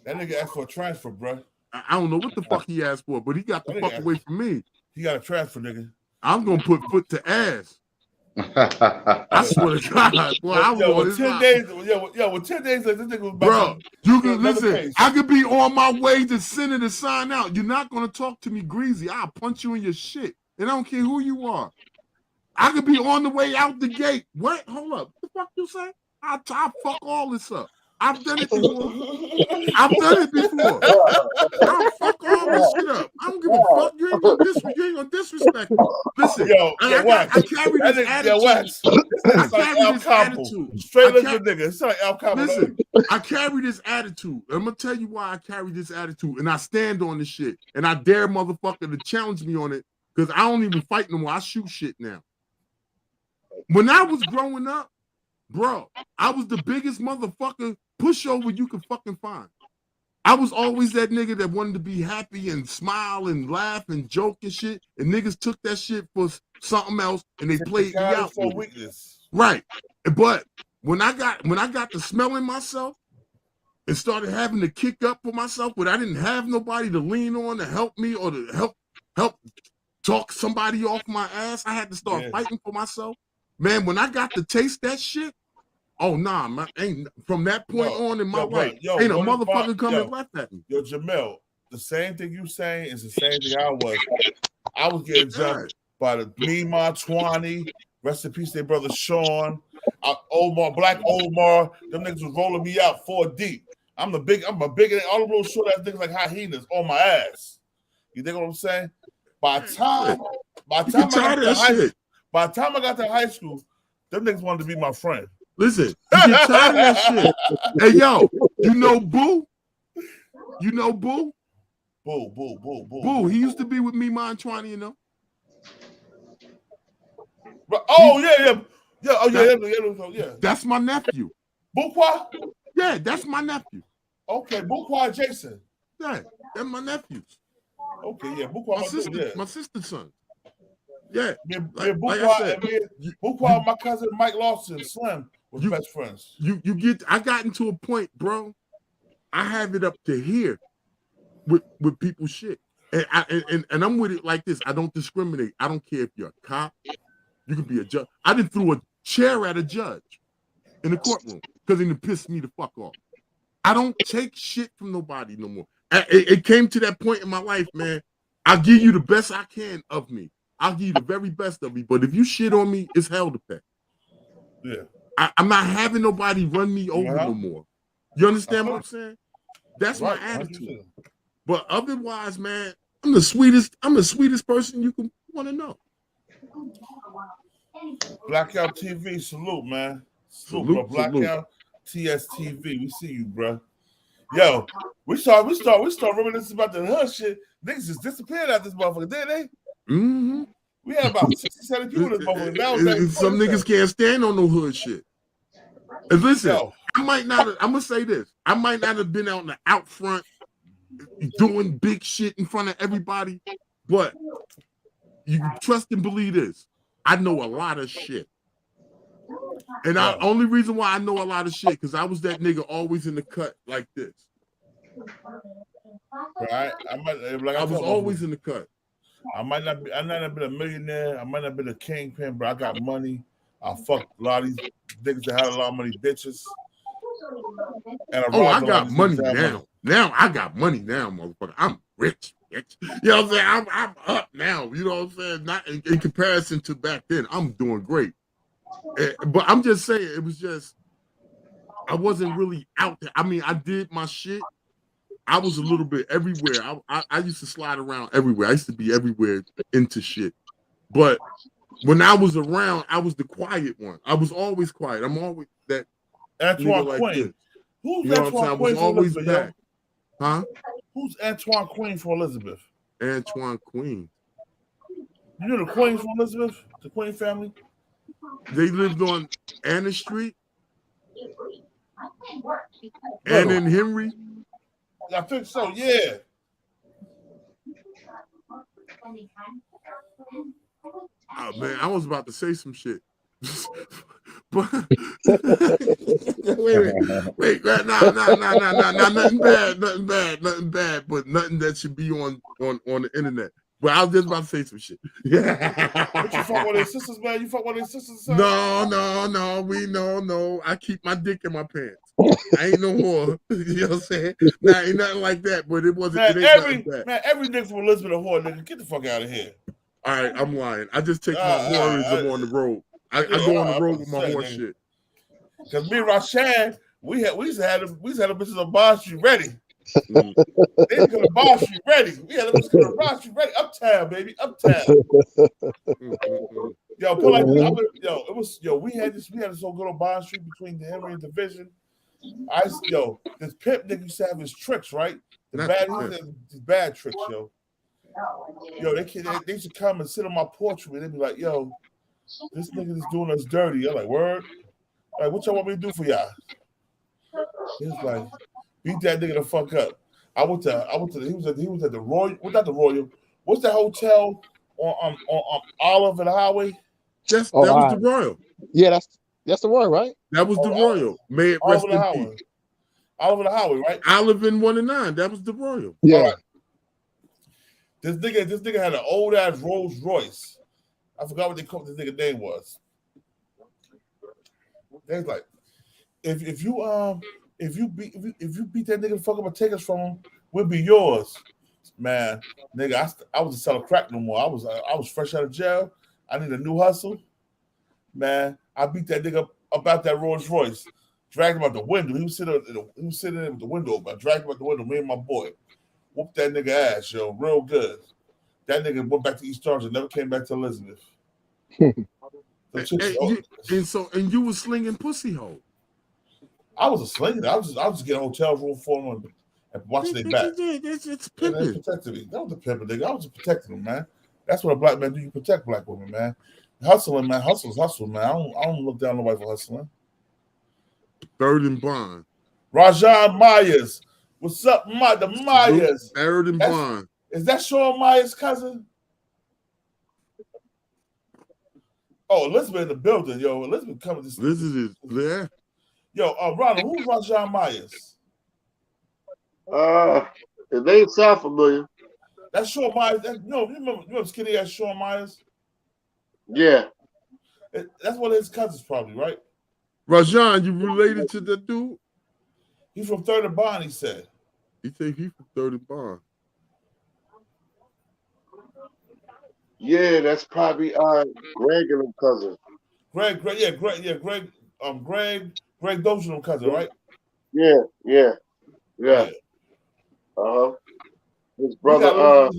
That nigga asked for a transfer, bro. I don't know what the fuck he asked for, but he got the fuck away from me. He got a transfer, nigga. I'm gonna put foot to ass. I swear to God, boy. I was 10 days. With 10 days, this nigga was bro. You can listen. I could be on my way to sending to sign out. You're not gonna talk to me greasy. I'll punch you in your shit, and I don't care who you are. I could be on the way out the gate. What? Hold up. What the fuck you say? I'll fuck all this up. I've done it before. I've done it before. I'll fuck all this shit up. I don't give a fuck. You ain't gonna disrespect me. Listen, I carry this attitude. I carry this attitude. Straight looking nigga. It's like Al Capo. Listen, I carry this attitude. I'm gonna tell you why I carry this attitude, and I stand on this shit, and I dare motherfucker to challenge me on it, because I don't even fight no more. I shoot shit now. When I was growing up, bro, I was the biggest motherfucker pushover you could fucking find. I was always that nigga that wanted to be happy and smile and laugh and joke and shit, and niggas took that shit for something else, and they played me out for weakness. Right. But when I got to smelling myself and started having to kick up for myself, but I didn't have nobody to lean on to help me or to help talk somebody off my ass, I had to start fighting for myself. Man, when I got to taste that shit, oh nah, man, ain't from that point on in my life, ain't a motherfucker coming left at me. Yo, Jamel, the same thing you saying is the same thing I was. I was getting jumped by the Mima 20, rest in peace, their brother Sean, Omar, Black Omar. Them niggas was rolling me out 4 deep. I'm a big, all the little short ass niggas like hyenas on my ass. You think what I'm saying? By the time I got to high school, them niggas wanted to be my friend. Listen, you get tired of that shit. Hey, yo, you know Boo? You know Boo? Boo. He used to be with me, Mon 20, you know? Oh, yeah. That's my nephew. Boukwa? Yeah, that's my nephew. Okay, Boukwa Jason. Yeah, they're my nephews. Okay, yeah, Boukwa, my sister's son. Yeah, Boukwa, my cousin Mike Lawson, Slim, was best friends. I got into a point, bro. I have it up to here with people's shit, and I'm with it like this. I don't discriminate. I don't care if you're a cop. You can be a judge. I done threw a chair at a judge in the courtroom because he done pissed me the fuck off. I don't take shit from nobody no more. It came to that point in my life, man. I'll give you the best I can of me. I'll give you the very best of me. But if you shit on me, it's hell to pay. Yeah. I'm not having nobody run me over no more. You understand what I'm saying? That's my attitude. 100%. But otherwise, man, I'm the sweetest person you can want to know. Blackout TV, salute, man. Salute, bro. Blackout TSTV. We see you, bro. Yo, we start reminiscing about the hood shit. Niggas just disappeared out this motherfucker, didn't they? Mm-hmm. We had about 67 people in this motherfucker. Now some niggas can't stand on no hood shit. And listen, I'm gonna say this. I might not have been out front doing big shit in front of everybody, but you can trust and believe this. I know a lot of shit. And the only reason why I know a lot of shit, because I was that nigga always in the cut like this. Right? I was always in the cut. I might not have been a millionaire. I might not have been a kingpin, but I got money. I fucked a lot of these niggas that had a lot of money, bitches. And I got money now. Now I got money now, motherfucker. I'm rich. You know what I'm saying? I'm up now. You know what I'm saying? Not in comparison to back then. I'm doing great. But I'm just saying, it was just, I wasn't really out there. I mean, I did my shit. I was a little bit everywhere. I used to slide around everywhere. I used to be everywhere into shit. But when I was around, I was the quiet one. I was always quiet. I'm always that. Antoine like Queen. this. Who's you know Antoine what I'm saying? Queen? I was always back. Huh? Who's Antoine Queen for Elizabeth? Antoine Queen. You know the Queens from Elizabeth? The Queen family? They lived on Anna Street. Anna and Henry. I think so, yeah. Oh, man, I was about to say some shit. But wait, nothing bad, but nothing that should be on the internet. But I was just about to say some shit. But you fuck with their sisters, man? You fuck with their sisters? No. No. I keep my dick in my pants. I ain't no whore. You know what I'm saying? Nah, ain't nothing like that, but it wasn't. Every nigga from Elizabeth a whore, nigga. Get the fuck out of here. All right, I'm lying. I just take my whorism on the road. I go on the road with my whore shit. Because me and Rashad, we used to have them bitches on Bond Street ready. They didn't come to Bond Street ready. We had them bitches come to Bond Street ready. Uptown, baby, uptown. Yo, put like it was we had this so good on Bond Street between the Henry and Division. This pimp nigga used to have his tricks, right? His bad tricks, yo. Yo, they should come and sit on my porch with me. They'd be like, yo, this nigga is doing us dirty. I'm like, word? Like, what y'all want me to do for y'all? He was like, beat that nigga the fuck up. He was at the Royal, not the Royal. What's that hotel on Olive and Highway? That was the Royal. Yeah, that's the Royal, right? That was the Royal. May it rest in peace. Olive and Highway, right? Olive and 1 and 9. That was the Royal. Yeah. Right. This nigga had an old ass Rolls Royce. I forgot what this nigga name was. They was like, if you beat that nigga, fuck up and take us from him, we'll be yours, man. Nigga, I wasn't selling crack no more. I was fresh out of jail. I need a new hustle, man. I beat that nigga about that Rolls Royce, dragged him out the window. He was sitting there with the window open. I dragged him out the window. Me and my boy whooped that nigga ass, yo, real good. That nigga went back to East Orange and never came back to Elizabeth. And you was slinging pussy hole. I was a slinger. I was just getting a hotel room for them and watching their back. It's pimping. They protected me. That was a pimping nigga. I was just protecting them, man. That's what a black man do. You protect black women, man. Hustling, man. Hustle, man. I don't look down on nobody for hustling. Third and Bond. Rajan Myers. What's up, the Myers? Third and Bond. Is that Sean Myers' cousin? Oh, Elizabeth in the building, yo. Elizabeth coming to Elizabeth is there. Yo, Ronald, who's Rajan Myers? His name sound familiar. That's Sean Myers. You remember skinny ass Sean Myers? Yeah. That's one of his cousins, probably, right? Rajan, you related to that dude? He's from Third and Bond, he said. He said he's from Third and Bond. Yeah, that's probably Greg and them cousin. Greg Dozier and cousin, right? Yeah. His brother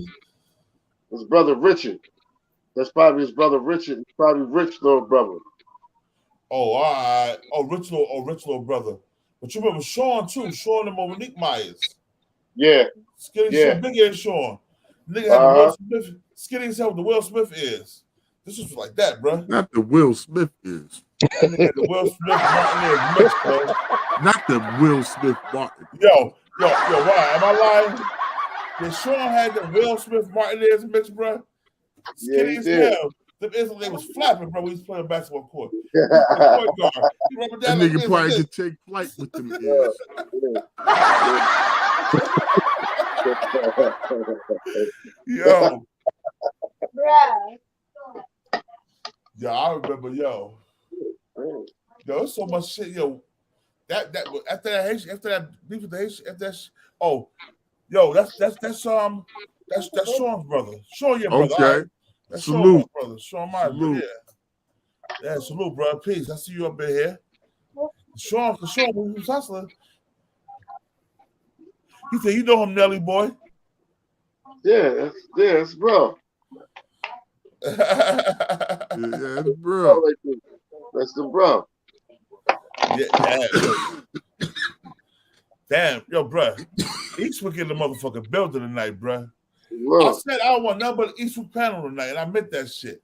Richard. That's probably his brother Richard. It's probably Rich's little brother. Oh, all right. Rich little brother. But you remember Sean too, Sean and Monique Myers. Yeah. Skinny Sean, big ass Sean. Nigga had the Will Smith, skinny as hell what the Will Smith is. This was like that, bro. Not the Will Smith is. That nigga had the Will Smith Martin mix, bro. Not the Will Smith Martin. Yo, why? Am I lying? Yeah, Sean had the Will Smith Martinez mix, bro. Skinny as hell. Them Israel, they was flapping, bro. We was playing basketball court. That nigga probably could take flight with them ears. Yo. Yo, I remember, yo, it's so much shit, yo. That after that beef with the Haitian, that's Sean's brother. Sean, your brother. Okay. Right? That's Salute. Sean, brother. Sean, my brother. Yeah, salute, bro. Peace. I see you up in here. Sean, when he was hustling, he said, "You know him, Nelly boy." Yeah, that's bro. That's bro. That's the bro. Yeah. Damn, yo, bro. Eastwick in the motherfucking building tonight, bro. Look. I said I don't want nothing but Eastwick panel tonight, and I meant that shit.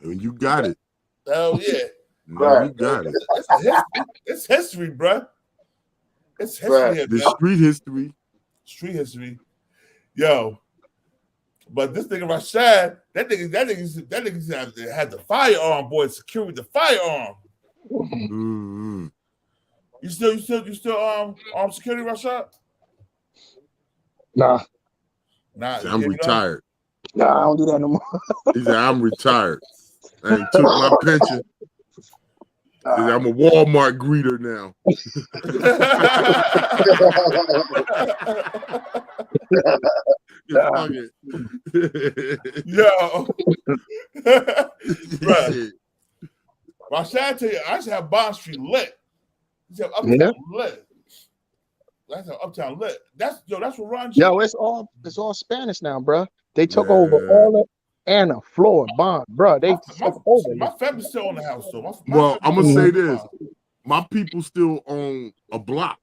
And you got it. Hell yeah. No, you got it. It's history, bro. It's history. Here, the street history. Street history. Yo. But this nigga Rashad, that nigga had the firearm, boy, securing the firearm. Mm-hmm. You still armed security, Rashad? Nah. I'm retired. Nah, I don't do that no more. He said, I'm retired. I ain't took my pension. I'm a Walmart greeter now. Yo. Bruh. Rashad, I tell you, I should have Bond Street lit. He said Uptown lit. That's Uptown lit. That's what Ron G. Yo, it's all Spanish now, bro. They took over all of Anna, Flora, Bond, bro. They took over. My family's still on the house, though. Well, I'm gonna say this: my people still own a block.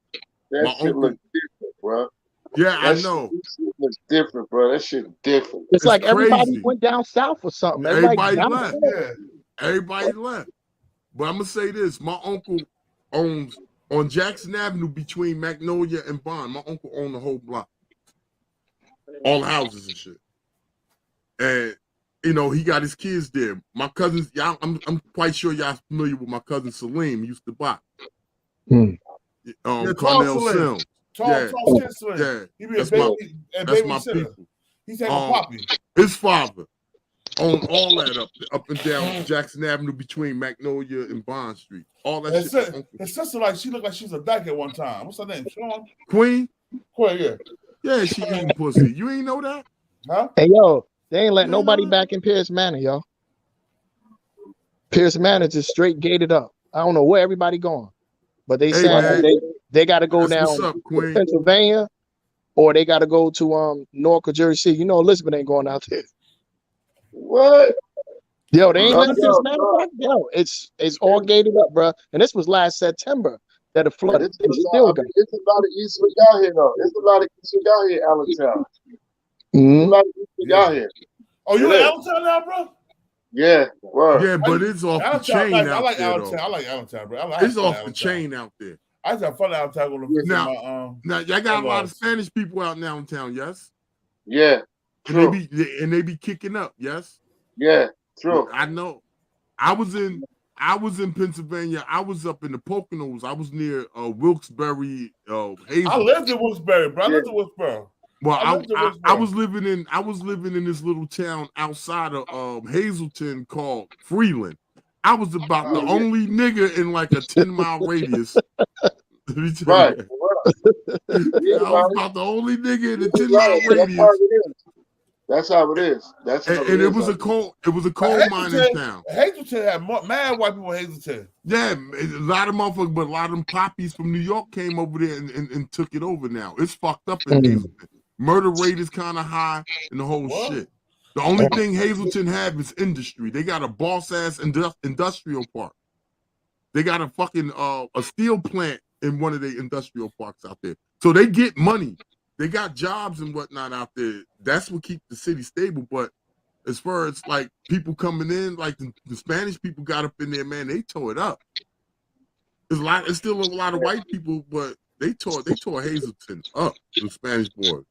That my shit looks different, bro. Yeah, I know. That shit looks different, bro. That shit different. It's like crazy. Everybody went down south or something. Everybody left. Yeah. Everybody left. But I'm gonna say this: my uncle owns on Jackson Avenue between Magnolia and Bond. My uncle owned the whole block, all the houses and shit. And you know he got his kids there. My cousins, y'all, I'm quite sure y'all familiar with my cousin Salim. He used to box. Cornell Sims. Yeah. He be that's my people. He's having Poppy. His father owned all that up and down Jackson Avenue between Magnolia and Bond Street. All that shit. His sister, like, she looked like she was a dyke at one time. What's her name? Sean? Queen, yeah. Yeah, she eating pussy. You ain't know that? Huh? Hey, yo, they ain't let nobody back in Pierce Manor, yo. Pierce Manor just straight gated up. I don't know where everybody going, but they said they got to go down to Pennsylvania, or they got to go to North Jersey. You know, Elizabeth ain't going out there. What? Yo, they ain't letting Pierce Manor back. Yo, it's all gated up, bro. And this was last September that it flooded. It's a lot of Eastwick out here, though. There's a lot of Eastwick out here, Allentown. A lot of Eastwick out here. Oh, you in Allentown now, bro? Yeah, word. Yeah, but it's off the chain out there. I like Allentown, bro. It's off the chain out there. I just have fun Allentown. Now, y'all got a lot of Spanish people out in Allentown, yes? Yeah, true. And they be kicking up, yes? Yeah, true. I know. I was in Pennsylvania. I was up in the Poconos. I was near Wilkes-Barre, Hazelton. I lived in Wilkes-Barre, bro. I lived in Wilkes-Barre. Well, I was living in this little town outside of Hazelton called Freeland. I was about the only nigga in like a 10-mile radius. Right. I was about the only nigga in a 10-mile radius. That's how it is. And it was a coal mining town. Hazelton had mad white people in Hazelton. Yeah, a lot of motherfuckers, but a lot of them poppies from New York came over there and took it over now. It's fucked up in Hazelton. Murder rate is kind of high and the whole shit. The only thing Hazelton have is industry. They got a boss-ass industrial park. They got a fucking a steel plant in one of the industrial parks out there. So they get money. They got jobs and whatnot out there. That's what keeps the city stable. But as far as like people coming in, like the Spanish people got up in there, man, they tore it up. There's still a lot of white people, but they tore Hazelton up, the Spanish boys.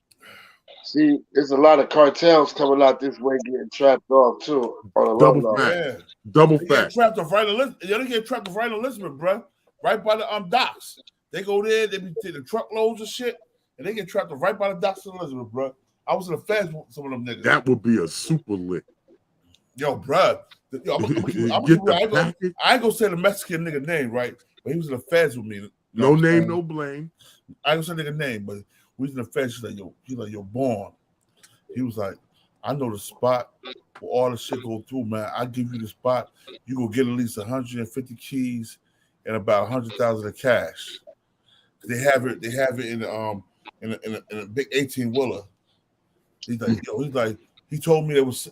See, there's a lot of cartels coming out this way getting trapped off too. Double fact. Double fact. They get trapped right in Elizabeth, bro. Right by the docks. They go there, they be taking truckloads of shit, and they get trapped right by the docks of Elizabeth, bro. I was in the feds with some of them niggas. That would be a super lick. Yo, bro. I ain't gonna say the Mexican nigga name, right? But he was in the feds with me. No name, no blame. I ain't gonna say nigga name, but we was in the feds. He's like, you're born. He was like, I know the spot where all the shit go through, man. I give you the spot. You go get at least 150 keys and about 100,000 of cash. They have it in a big 18-wheeler. He's like, he told me it was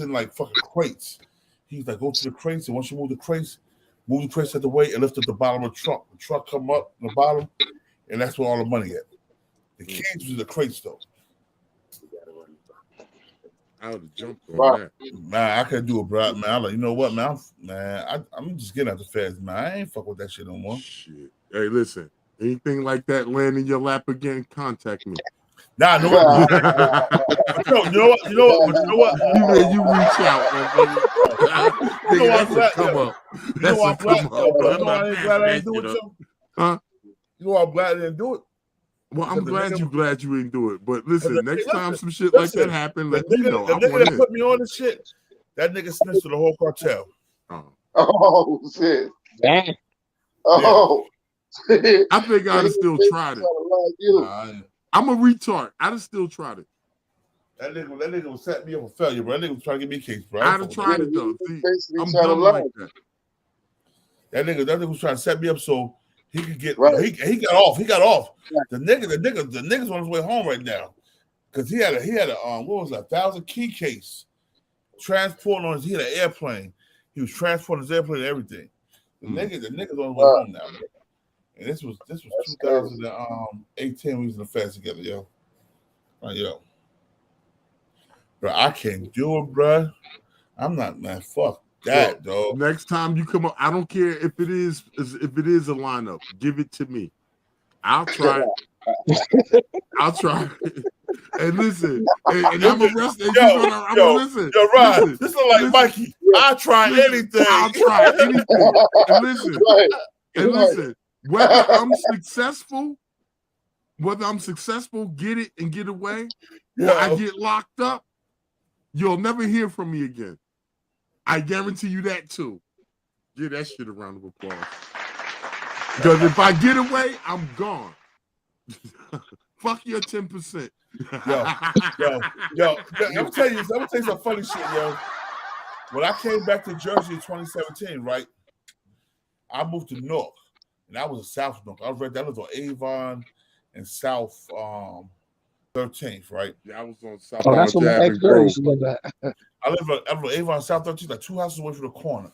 in like fucking crates. He's like, go to the crates, and once you move the crates out the way and lift up the bottom of the truck. The truck come up in the bottom, and that's where all the money at. The keys was in the crates though. I would have jumped on that. Man, I couldn't do it, bro. Man, I'm like, you know what, man? I'm just getting out the feds, man. I ain't fuck with that shit no more. Shit. Hey, listen, anything like that land in your lap again, contact me. Nah, no. You know what? You reach out, man. You know I'm glad. Come up. You know I'm glad I didn't do it. Huh? You know I'm glad I didn't do it. Well, I'm glad you didn't do it. But listen, next time some shit like that happen, let me know. The nigga that put me on this shit, that nigga snitched to the whole cartel. Oh shit. Damn. Oh. Yeah. I think I'd have still tried it. I'm a retard. I'd have still tried it. That nigga was setting me up for failure, bro. That nigga was trying to give me a case, bro. I'd have tried it though. See, I'm dumb like that. That nigga was trying to set me up so he could get he got off. He got off. Right. The nigga's on his way home right now. Cause he had a what was that, 1,000 key case transporting on he had an airplane. He was transporting his airplane and everything. The nigga's on his way home now, man. And this was 2018 we was in the fast together, yo. Yo. Bro, I can't do it, bro. I'm not, man. Fuck that, dog. Next time you come up, I don't care if it is a lineup. Give it to me. I'll try. I'll try. And listen, and I'm arrested. Listen. You're right. This is like Mikey. I'll try anything. I'll try anything. And listen, whether I'm successful, get it and get away, or I get locked up, you'll never hear from me again. I guarantee you that too. Give that shit a round of applause. Because if I get away, I'm gone. Fuck your 10%. Yo, I'm gonna tell you some funny shit, yo. When I came back to Jersey in 2017, right? I moved to North, and I was in South North. I was on Avon and South 13th, right? Yeah, I was on South. Oh, that's what my ex-girl used to live at. I live on Avon, South 13th, like 2 houses away from the corner.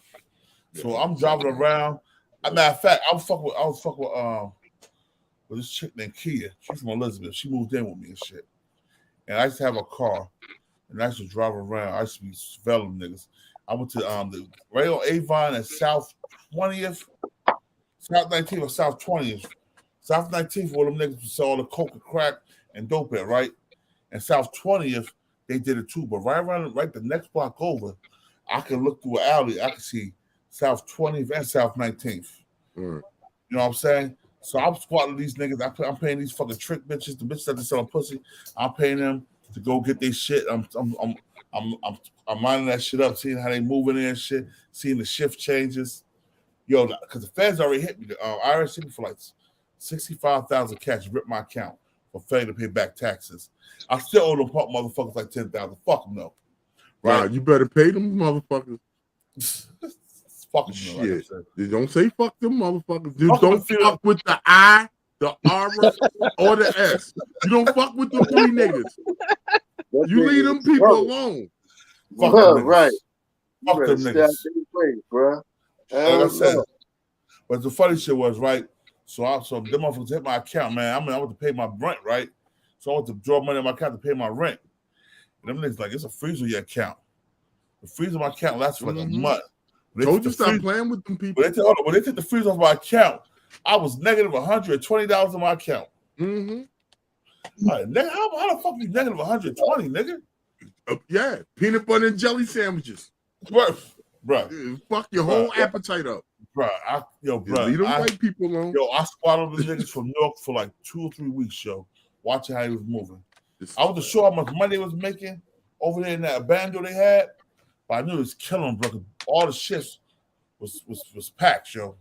So I'm driving around. Matter of fact, I was fucking with this chick named Kia. She's from Elizabeth. She moved in with me and shit. And I used to have a car, and I used to drive around. I used to be surveilling niggas. I went to right on Avon and South 20th, South 19th or South 20th. South 19th, where them niggas saw all the coke and crack and dope at, right? And South 20th, they did it too. But right the next block over, I could look through an alley. I could see South 20th and South 19th. You know what I'm saying? So I'm squatting these niggas. I'm paying these fucking trick bitches, the bitches that they selling pussy. I'm paying them to go get their shit. I'm lining that shit up, seeing how they moving in and shit, seeing the shift changes. Yo, because the feds already hit me. The IRS hit me for like 65,000 cash, ripped my account for failing to pay back taxes. I still owe them motherfuckers like 10,000. Fuck them, no. Right? Wow, you better pay them motherfuckers. Fuck them, shit. Like don't say fuck them motherfuckers. Dude, don't fuck with the I, the R, or the S. You don't fuck with them 3 niggas. You leave them people alone. Fuck them right. Fuck them niggas. Bro. Like I said. But the funny shit was, right? So them motherfuckers hit my account, man. I went to pay my rent, right? So I went to draw money on my account to pay my rent. And them niggas like, it's a freeze on your account. The freeze on my account lasts for like a month. Told you stop playing with them people. When they took the freeze off my account, I was negative $120 on my account. Right, nigga, how the fuck you negative 120, nigga? Yeah, peanut butter and jelly sandwiches. Bro. Fuck your whole appetite up. Bro, leave them white people alone. Yo, I squatted the niggas from New York for like 2 or 3 weeks, yo, watching how he was moving. I wasn't sure how much money they was making over there in that bando they had, but I knew it was killing them, bro. All the shifts was packed, yo.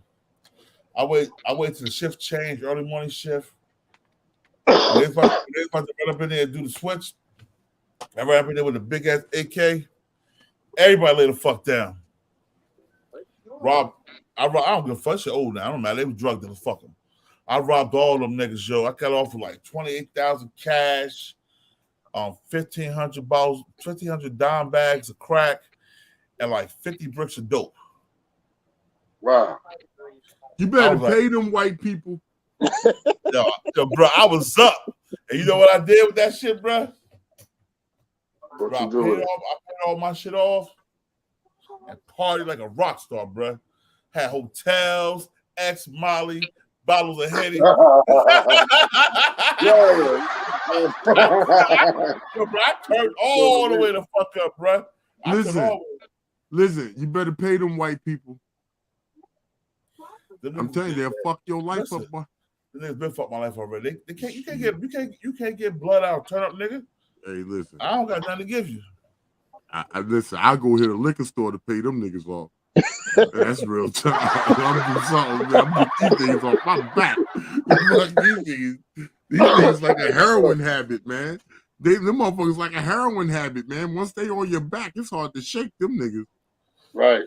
I wait till the shift change, early morning shift. They about to run up in there and do the switch. I ran up in there with a big ass AK. Everybody lay the fuck down. I don't give a fuck. Shit old now. I don't matter. They were drug dealers. Fuck them. I robbed all them niggas, yo. I got off with like 28,000 cash, 1,500 bottles, 1,500 dime bags of crack, and like 50 bricks of dope. Wow. You better pay them white people. Yo, bro, I was up. And you know what I did with that shit, bro? I paid all my shit off and partied like a rock star, bro. Had hotels, Molly, bottles of Henny. Yo, bro, I turned all the way the fuck up, bro. Listen, you better pay them white people. I'm telling you, they'll fuck your life up, boy. They've been fucked my life already. You can't get blood out, turn up, nigga. Hey, listen. I don't got nothing to give you. Listen, I'll go hit a liquor store to pay them niggas off. That's real time. I'm doing something, man. I'm getting these things off my back. These things like a heroin habit, man. Them motherfuckers like a heroin habit, man. Once they on your back, it's hard to shake them niggas. Right.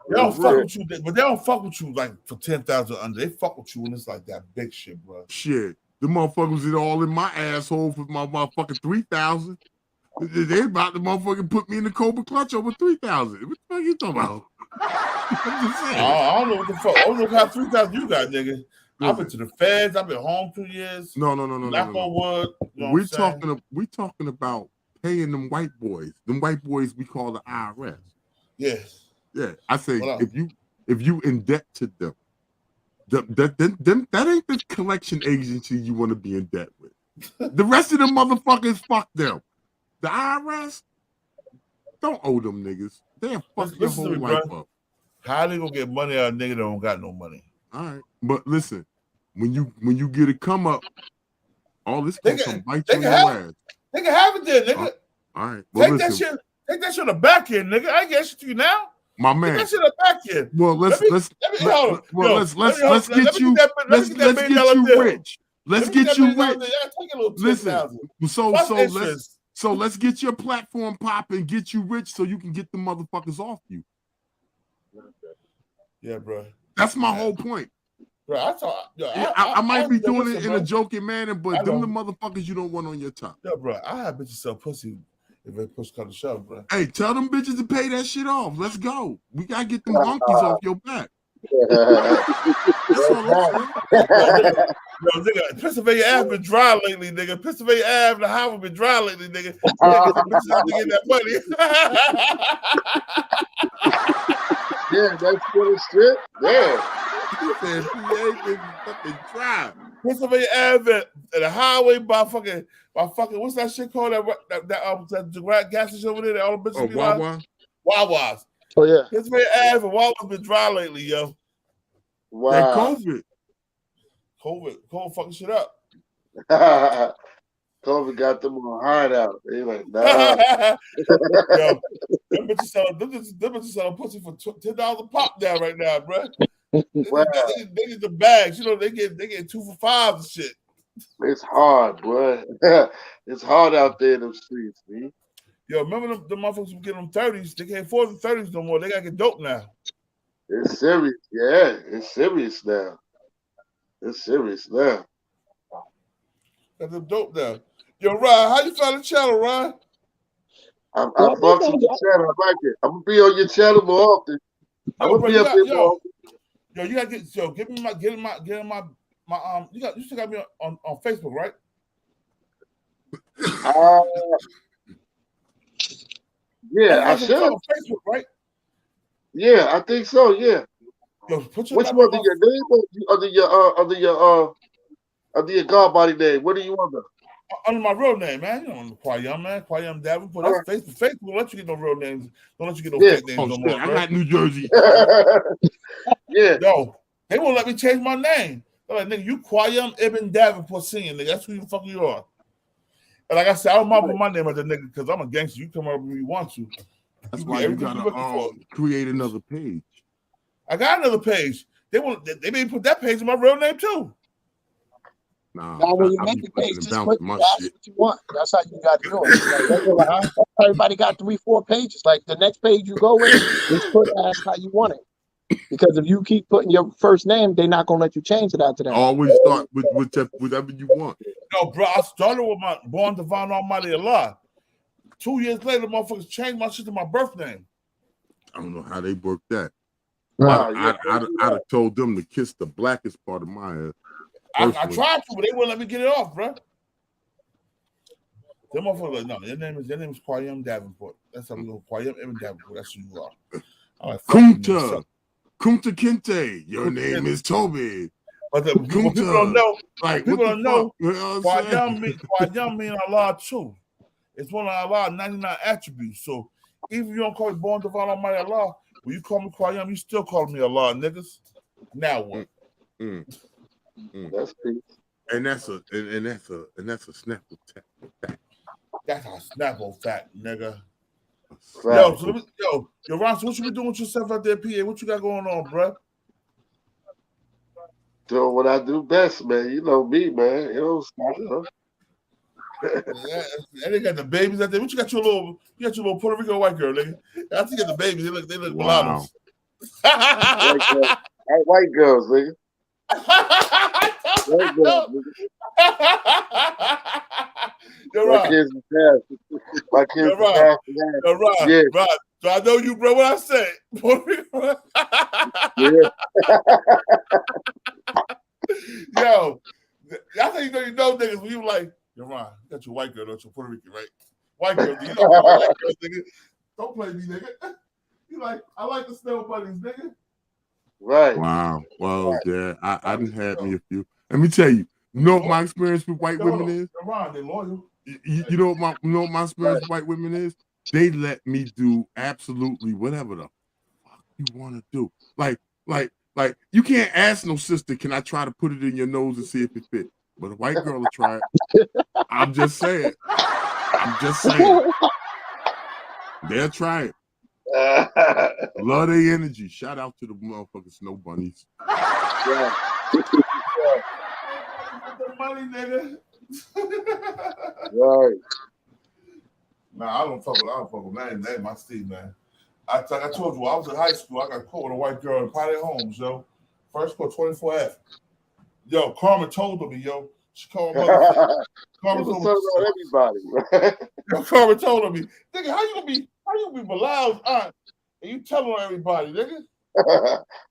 They don't fuck with you, but they don't fuck with you like for 10,000 under. They fuck with you when it's like that big shit, bro. Shit, the motherfuckers is all in my asshole for my motherfucking 3,000. They about to motherfucking put me in the Cobra Clutch over 3,000. What the fuck you talking about? I don't know what the fuck. I don't know how 3,000 you got, nigga. I've been to the feds. I've been home 2 years. No. Knock on wood. You know we talking about paying them white boys. Them white boys we call the IRS. Yes. Yeah. I say if you in debt to them, that ain't the collection agency you want to be in debt with. The rest of them motherfuckers, fuck them. The IRS don't owe them niggas. They'll fuck your whole life up. How they gonna get money out of a nigga that don't got no money? All right, but listen, when you get it come up, all this can come bite you in your ass. They can have it there, nigga. All right, well, take that shit on the back end, nigga. I get shit to you now. My man. Take that shit on the back end. Well, let's get you rich. Let's get you rich. Listen, so let's get your platform pop and get you rich so you can get the motherfuckers off you. Yeah, bro. That's my whole point. Bro, I might be doing it in a joking manner, but them the motherfuckers you don't want on your top. Yeah, bro. I have bitches sell pussy if they push come to shove, bro. Hey, tell them bitches to pay that shit off. Let's go. We gotta get them monkeys off your back. Yo, nigga, Pennsylvania Ave been dry lately, nigga. Pennsylvania Ave, the highway been dry lately, nigga. You gotta get the bitches out to get that money. Yeah, that's for the strip. Yeah. Pennsylvania Ave and the highway by fucking what's that shit called? That gas station over there that all the bitches be like? Wawa's. Oh yeah. Pennsylvania Ave and Wawa's been dry lately, yo. Wow. That COVID fucking shit up. COVID got them on hideout. They like, nah. Yo, them bitches selling pussy for $10 a pop down right now, bro. Wow. They get the bags, you know. They get 2 for $5 and shit. It's hard, boy. It's hard out there in them streets, man. Yo, remember the motherfuckers who get them 30s? They can't afford the 30s no more. They gotta get dope now. It's serious, yeah. It's serious now. Got them dope now. Yo, Ryan, how you found the channel, Ryan? I fucks with your channel. I like it. I'm gonna be on your channel more often. I'm gonna be up here more often. Yo, you gotta get my you still got me on Facebook, right? Yeah, I should. On Facebook, right? Yeah, I think so. Yeah. Yo, which one? Under your name or under your God body name? What do you under? Under my real name, man. You know, Quayum, man. Quayum Davenport. That's Facebook. Facebook won't let you get no real names. Don't let you get no fake names no more. I got New Jersey. Yeah. Yo, they won't let me change my name. They're like, nigga, you Quayum Ibn Davenport Senior, nigga. That's who you fucking you are. And like I said, I don't mind put my name as a nigga because I'm a gangster. You come up when you want to. That's why you gotta create another page. I got another page. They may put that page in my real name too. Now, when you make the page, just put that's what you want. That's how you got to do it. Like, everybody got 3-4 pages. Like the next page you go with, just put ask how you want it. Because if you keep putting your first name, they're not gonna let you change it after that. Always start with whatever you want. No, bro, I started with my Born Divine Almighty Allah. 2 years later, motherfuckers changed my shit to my birth name. I don't know how they worked that. Wow, I'd have told them to kiss the blackest part of my head. I tried to, but they wouldn't let me get it off, bro. Them motherfuckers like, no, your name is Quayum Davenport. That's how we go. Quayum Ibn Davenport. That's who you are. Like, Kunta Kinte. Your name is Toby. But people don't know. Like, people don't know. Quayum mean Allah too. It's one of Allah's 99 attributes. So even if you don't call me Born Divine Almighty Allah, when you call me Quayum, you still call me Allah, niggas. Now what? That's peace. And that's a Snapple fact. That's a Snapple fact, nigga. Right. Yo, Ron, so what you been doing with yourself out there, PA? What you got going on, bro? Doing what I do best, man. You know me, man. You know. And they got the babies out there. What you got your little Puerto Rico white girl, nigga? I think you got the babies. They look wow. White girls, nigga. White girls, nigga. You're My right. kids are fast. My kids You're are right. fast. You're right. Yeah. Right. So I know you, bro. What I said. Yeah. Yo, I think you know niggas when you like, you're right. You got your white girl, don't you? Puerto Rican, right? White girl, you know white girls, nigga. Don't play me, nigga. You like, I like the snow bunnies, nigga. Right. Wow. Well, yeah, I didn't have me a few. Let me tell you know what my experience with white women is? They're loyal. You know what my experience with white women is? They let me do absolutely whatever the fuck you want to do. Like you can't ask no sister, can I try to put it in your nose and see if it fits? But a white girl will try it. I'm just saying. They'll try it. Love their energy. Shout out to the motherfucking snow bunnies. Yeah. The money, nigga. Right. Nah, I don't fuck with that. That ain't my Steve, man. I told you, I was in high school. I got caught with a white girl in Pilot Homes, yo. First court, 24F. Yo, Carmen told me, yo. She called my mother. Carmen told me. Everybody. Yo, Carmen told me, nigga, how you gonna be Bilal's aunt and you telling on everybody, nigga?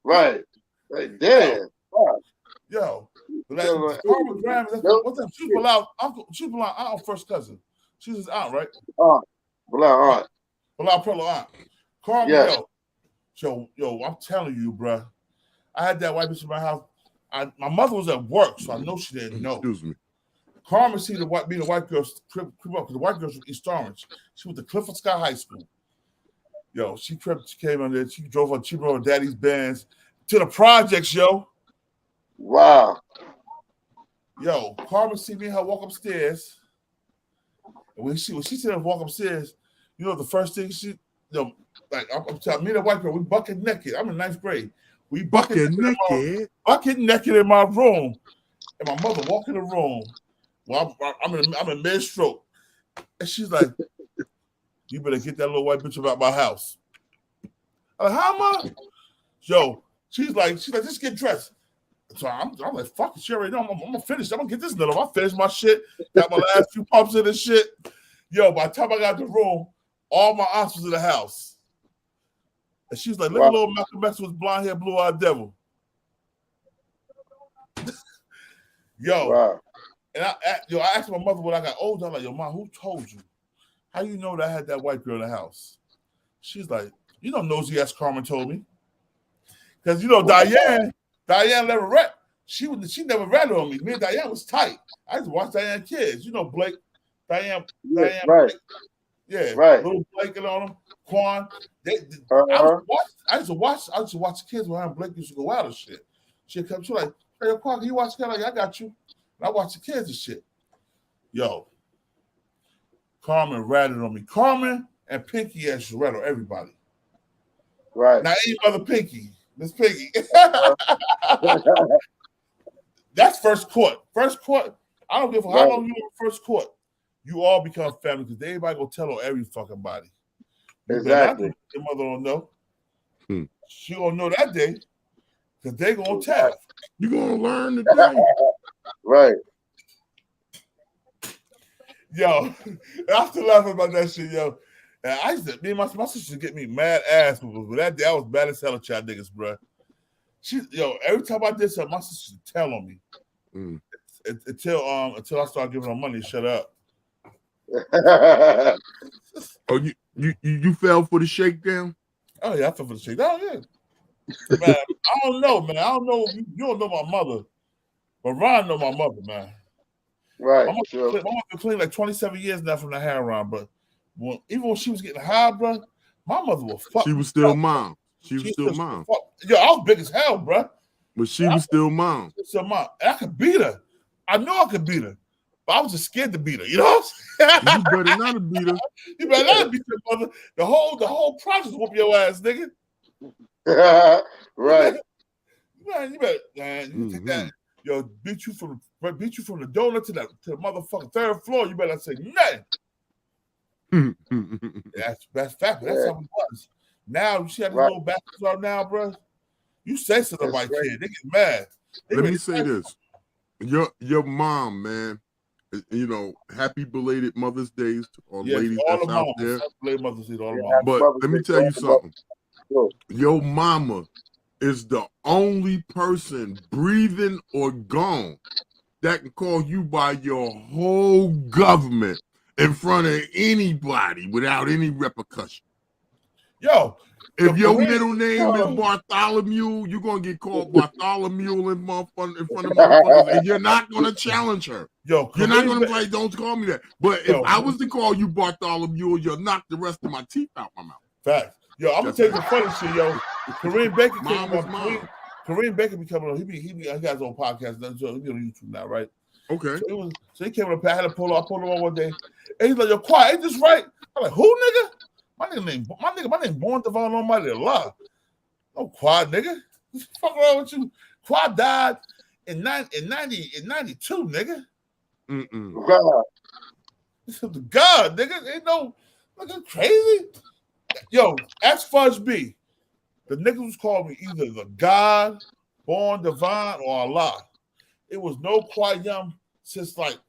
Right. Like, damn. Yo, Carmen Graham, what's that? She's Bilal's uncle. She's Bilal's aunt, first cousin. She's his aunt, right? Bilal aunt. Bilal Perlo aunt. Carmen, yes. yo, I'm telling you, bro. I had that white bitch in my house. My mother was at work, so I know she didn't know. Excuse me. Carmen seen the white girls creep up because the white girls from East Orange. She went to Clifford Sky High School. Yo, she came on there. She drove her daddy's Benz to the projects, yo. Wow. Yo, Carmen see me and her walk upstairs. And when she seen her walk upstairs, you know the first thing I'm telling me and the white girl, we bucket naked. I'm in 9th grade. We bucket naked in my room. And my mother walk in the room. Well, I'm in mid-stroke. And she's like, you better get that little white bitch about my house. I'm like, how am I? Yo, she's like, just get dressed. So I'm like, fuck it, she already know. I'm gonna finish. I'm gonna get this little. I finished my shit. Got my last few pumps in and shit. Yo, by the time I got to the room, all my aunts was in the house. And she was like, look at little Malcolm X with blonde hair, blue-eyed devil. Yo. Wow. And I asked my mother when I got older, I'm like, yo, Mom, who told you? How you know that I had that white girl in the house? She's like, you know, nosy ass Carmen told me. Because, you know, Diane never read. She never read on me. Me and Diane was tight. I used to watch Diane kids. You know, Blake, Diane, right. Blake. Yeah, right. Little Blake and on them, Quan. I used to watch the kids when Blake used to go out and shit. She'd come, she's like, hey, Quan, can you watch the kid? Like, I got you. And I watch the kids and shit. Yo, Carmen ratted on me. Carmen and Pinky as she rattled everybody. Right. Now, ain't Mother Pinky, Miss Pinky. That's first court. First court. I don't give a how long you in first court. You all become family because everybody go tell on every fucking body. Exactly. Your mother don't know. She gonna know that day because they gonna tell. You gonna learn today. Right. Yo, I still laughing about that shit, yo. And I used to, me and my sister used to get me mad ass, but that day I was bad as hell at y'all niggas, bro. Every time I did something, my sister would tell on me. Until I started giving her money to shut up. Oh, you fell for the shakedown? Oh yeah, I fell for the shakedown. Yeah, man. I don't know, man. I don't know. You don't know my mother, but Ron know my mother, man. Right. My mother been clean like 27 years now from the heroin, but even when she was getting high, bro, my mother was fuck. She was still mom. She was still mom. Yo, I was big as hell, bro. But she was still mom. Still mom, and I could beat her. I know I could beat her, but I was just scared to beat her. You know what I'm saying? You better not beat her. You better not beat your mother. The whole process whoop your ass, nigga. Right. Man, you better take that. Yo, beat you from the donut to the motherfucking third floor. You better say nothing. That's fact. That's how it was. Now you see how these little bastards are now, bro. You say something about kid, they get mad. Let me say this: your mom, man. You know, happy belated Mother's Day to all ladies that's out there. But let me tell you something. Your mama is the only person breathing or gone that can call you by your whole government in front of anybody without any repercussion. Yo, if your middle name is Bartholomew, you're gonna get called Bartholomew in front of motherfuckers, and you're not gonna challenge her. Yo, you're not gonna play. Don't call me that. But if I was to call you Bartholomew, you'll knock the rest of my teeth out my mouth. Facts. Yo, I'm gonna tell you the funny shit, yo. Kareem Baker came on. Kareem Baker be coming on. He got his own podcast. So he on YouTube now, right? Okay. So he came on. I had to pull him on one day, and he's like, "Yo, quiet, ain't this right?" I'm like, "Who, nigga? My name Born Divine Almighty Allah. No Quad, nigga. What's the fuck wrong with you? Quad died in 92, nigga. God, nigga, ain't no nigga crazy. Yo, ask Fudge B. The niggas was called me either the God, Born Divine, or Allah. It was no Quad Young since like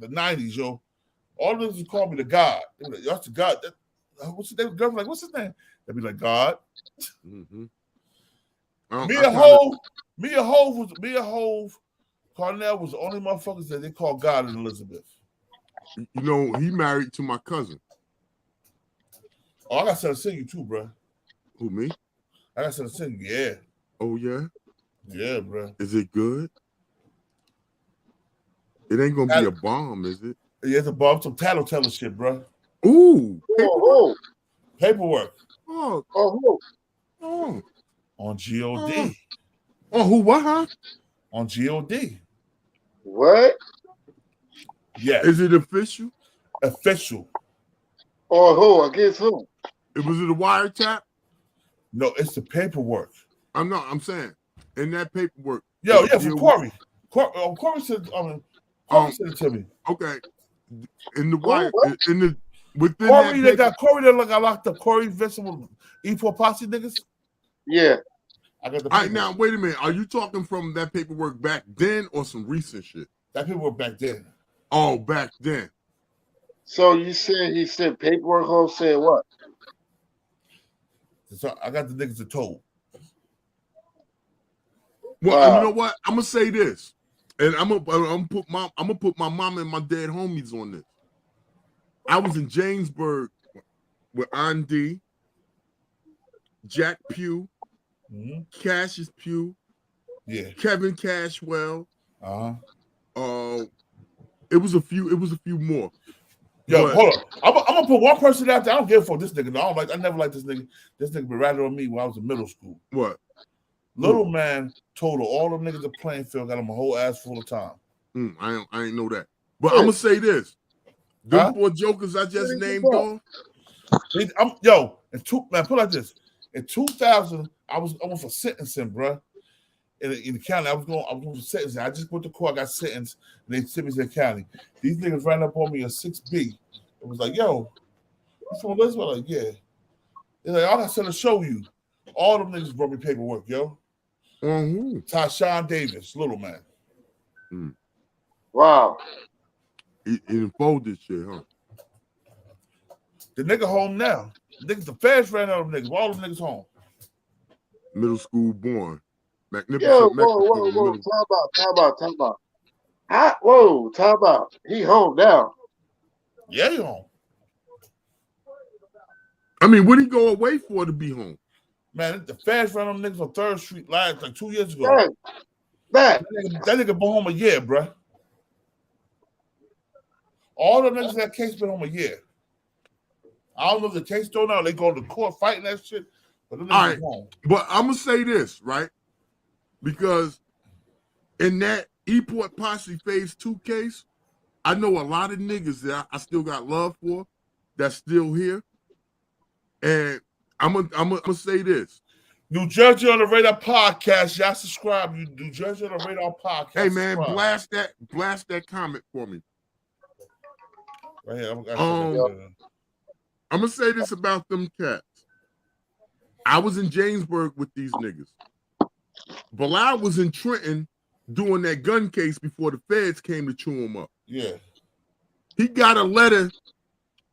the 90s, yo. All of them called me the God. They were like, that's the God. What's his name? Like, what's his name? They'd be like, God. Mia Hove, Cornell was the only motherfuckers that they called God in Elizabeth. You know, he married to my cousin. Oh, I got something to sing you too, bro. Who, me? I got something to sing you, yeah. Oh, yeah? Yeah, bro. Is it good? It ain't gonna be a bomb, is it? Yeah, it's a bomb. Some tattletale shit, bro. Ooh, paperwork. Oh. On GOD. Oh, who? What? Huh? On GOD. What? Yeah. Is it official? Official. Or who? Against who? Was it a wiretap? No, it's the paperwork. I'm saying in that paperwork. Yo, yeah, for Corey. Corey said, Corey said it to me. Okay. In the wire, in the within Corey, that got Corey that got locked up. Corey Vincent E4 Posse niggas. Yeah. I got the. All right, now wait a minute. Are you talking from that paperwork back then or some recent shit? That paperwork back then. Oh, back then. So you said he sent paperwork home saying what? So I got the niggas that told. Well, you know what? I'm gonna say this, and I'm gonna put my mom and my dad homies on this. I was in Jamesburg with Andy, Jack Pugh, Cassius Pugh, Kevin Cashwell. It was a few more. Yo, hold on. I'm gonna put one person out there. I don't give a fuck this nigga. I never liked this nigga. This nigga been ratting on me when I was in middle school. What? Little man told all them niggas at Plainfield, got him a whole ass full of time. I ain't know that. But I'm gonna say this. Them four jokers I just named off. Man, put it like this. In 2000, I went for sentencing, bro. In the county, I was going for sentencing. I just went to court, I got sentenced, and they sent me to the county. These niggas ran up on me a 6B. It was like, yo, you from Elizabeth? Like, yeah. They're like, all I said to show you. All them niggas brought me paperwork, yo. Tashawn Davis, little man. Wow. He enfolded shit, huh? The nigga home now. Niggas, the feds ran out of them niggas. All them niggas home. Middle school born. Magnificent. Yo, whoa. Talk about. Talk about. He home now. Yeah, he home. I mean, what did he go away for to be home? Man, the feds ran on niggas on 3rd Street like 2 years ago. That nigga been home a year, bro. All the niggas that case been home a year. I don't know if the case still now. They go to court fighting that shit. But them niggas home. But I'm gonna say this, right? Because in that E-Port Posse Phase 2 case, I know a lot of niggas that I still got love for that's still here. And I'm gonna say this. New Jersey on the Radar podcast. Y'all subscribe. New Jersey on the Radar podcast. Hey man, subscribe. blast that comment for me. Right here, I'm gonna say this about them cats. I was in Jamesburg with these niggas. Bilal was in Trenton doing that gun case before the feds came to chew him up. Yeah. He got a letter,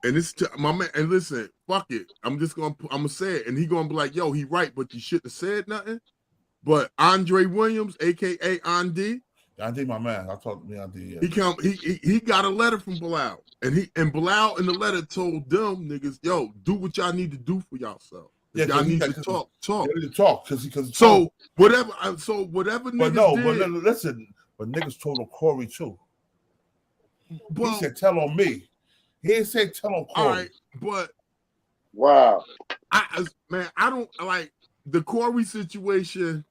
and it's to my man. And listen, fuck it. I'm gonna say it, and he gonna be like, "Yo, he right, but you shouldn't have said nothing." But Andre Williams, aka Andy, Andy, my man. I talked to me, Andy. Yeah. He got a letter from Bilal, and Bilal in the letter told them niggas, "Yo, do what y'all need to do for yourself. Yeah, y'all need to talk. They need to talk because so whatever niggas but no, did, but listen, but niggas told on Corey too. Well, he said tell on me. He didn't say tell on Corey. All right, but wow, I don't like the Corey situation.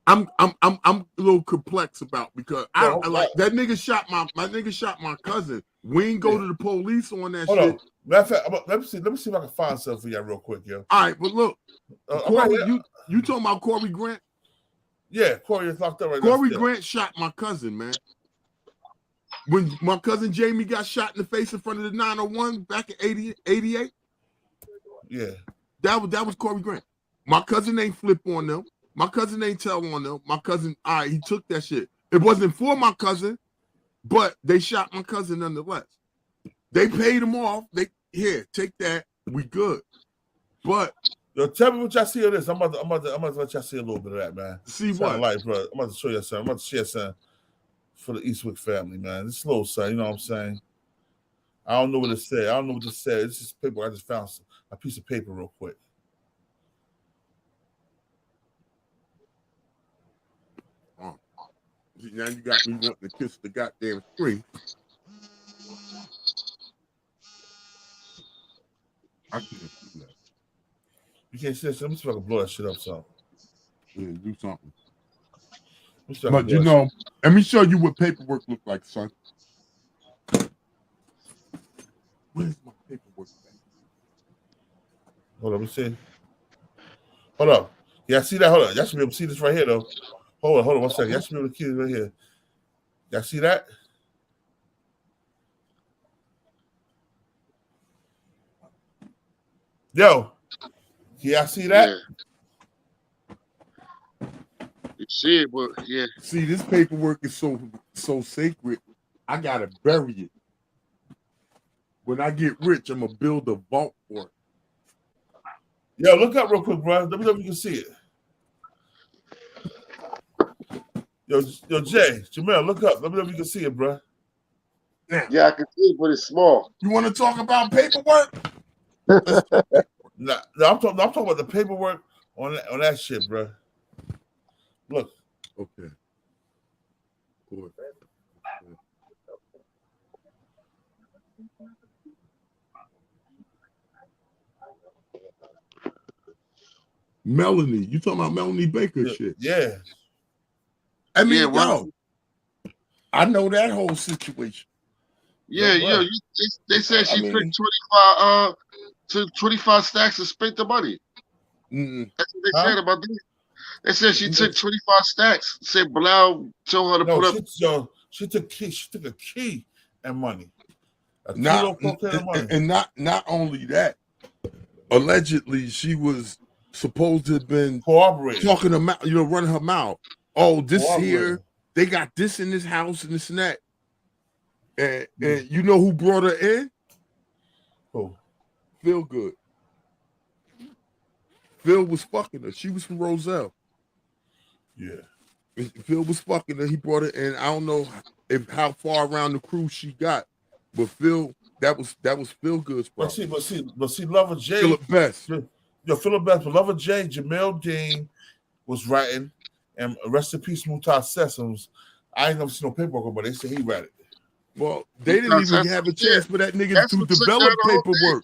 I'm a little complex about because I like that nigga shot my nigga shot my cousin. We ain't go to the police on that shit. On. Matter of fact, let me see if I can find something for you real quick, yo. All right, but look, Corey, you talking about Corey Grant? Yeah, Corey is locked up right now. Corey Grant shot my cousin, man. When my cousin Jamie got shot in the face in front of the 901 back in 88. Yeah. That was Corey Grant. My cousin ain't flip on them. My cousin ain't tell on them. My cousin, all right, he took that shit. It wasn't for my cousin, but they shot my cousin nonetheless. They paid him off. Here, take that. We good. But yo, tell me what y'all see of this. I'm about to let y'all see a little bit of that, man. See what? Life, bro. I'm about to show you something. I'm about to share something for the Eastwick family, man. This little son, you know what I'm saying? I don't know what it said. I don't know what it said. It's just paper. I just found a piece of paper real quick. Now you got me wanting to kiss the goddamn screen. I can't do that. You can't see that shit. Let me see if I can blow that shit up, so. Yeah, do something. But you know, let me show you what paperwork look like, son. Where's my paperwork? Hold on, let me see. Hold up. Yeah, see that? Hold on. Y'all should be able to see this right here, though. Hold on 1 second. Y'all should be able to see it right here. Y'all see that? Yo, y'all see that? Yeah. You see it, but yeah. See, this paperwork is so sacred. I gotta bury it. When I get rich, I'm gonna build a vault for it. Yo, look up real quick, bro. Let me know if you can see it. Yo, Jay, Jamel, look up. Let me know if you can see it, bro. Yeah, I can see it, but it's small. You want to talk about paperwork? No, I'm talking about the paperwork on that shit, bro. Look. Okay. Good. Melanie, you talking about Melanie Baker shit? Yeah. I mean, I know that whole situation. Yeah, they said she took 25 stacks and spent the money. That's what they said about this. They said she took 25 stacks. Said Bilal told her to put up. She took a key and money. Not only that, allegedly she was supposed to have been talking about, running her mouth. Oh, this here, they got this in this house and this and that. And you know who brought her in? Who? Feel Good. Phil was fucking her. She was from Roselle. Yeah. Phil was fucking her. He brought her in. I don't know how far around the cruise she got, but Phil, that was Feel Good's problem. But see, Lover J. Philip Best. Philip Best, but Lover J, Jamel Dean was writing, and rest in peace, Mutar Sessoms. I ain't never seen no paperwork, but they say he read it. Well, they didn't even have a chance for that nigga to develop paperwork.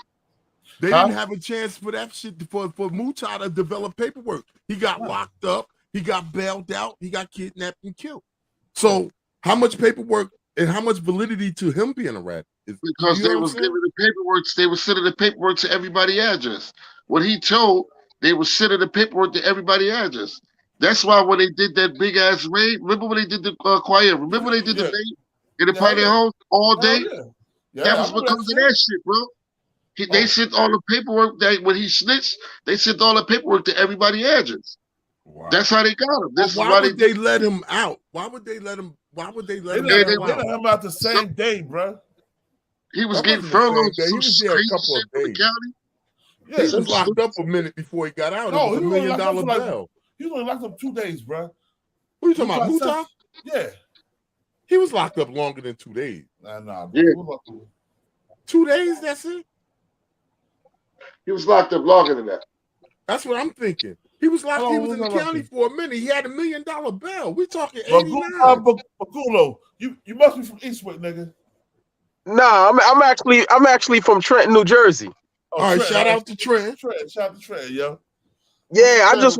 They didn't have a chance for that shit for Mutar to develop paperwork. He got locked up. He got bailed out. He got kidnapped and killed. So how much paperwork and how much validity to him being a rat? Because they was giving the paperwork. They were sending the paperwork to everybody's address. What he told, they were sending the paperwork to everybody's address. That's why when they did that big ass raid, remember when they did the choir? Remember when they did the raid in the Pioneer Home all day? That was because of that shit, bro. They sent all the paperwork that when he snitched, they sent all the paperwork to everybody's address. Wow. That's how they got him. This why is why would they let him out? Why would they let him? Why would they let him out? They let him out the same day, bro. He was getting furloughed. He was there a couple of days. Yeah, he was locked up a minute before he got out. No, it was $1 million bail. He was only locked up 2 days, bro. What are you talking about, Muta? Yeah. He was locked up longer than 2 days. Nah. Yeah. 2 days, that's it? He was locked up longer than that. That's what I'm thinking. He was locked. He was in the county for a minute. He had $1 million bail. We talking 89. Bagulo, you must be from Eastwick, nigga. Nah, I'm actually from Trenton, New Jersey. All right, shout out to Trent. Shout out to Trent, yo. Yeah, I just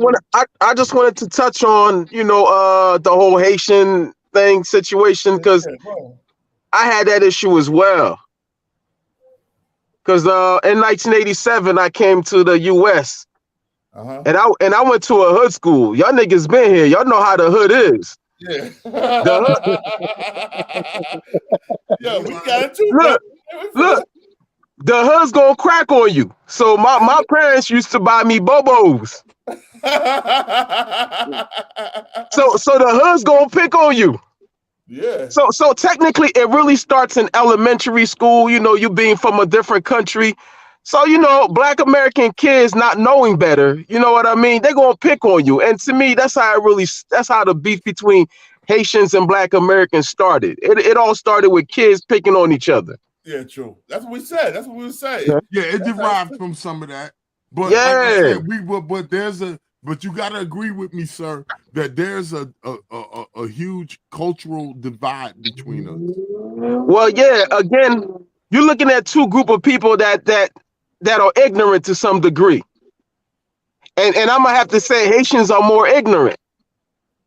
wanted to touch on, the whole Haitian thing situation, because I had that issue as well. Because in 1987 I came to the US. And I went to a hood school. Y'all niggas been here. Y'all know how the hood is. Yeah. Yo, we got it too. Look. The hood's gonna crack on you. So my parents used to buy me bobos. so the hood's gonna pick on you. Yeah. So technically it really starts in elementary school, you being from a different country. So, Black American kids not knowing better, you know what I mean? They're gonna pick on you. And to me, that's how the beef between Haitians and Black Americans started. It all started with kids picking on each other. Yeah, true. That's what we said. That's what we were saying. Yeah, it derived from some of that. But yeah, like I said, but you gotta agree with me, sir, that there's a huge cultural divide between us. Well, yeah, again, you're looking at two group of people that are ignorant to some degree. And I'm gonna have to say Haitians are more ignorant.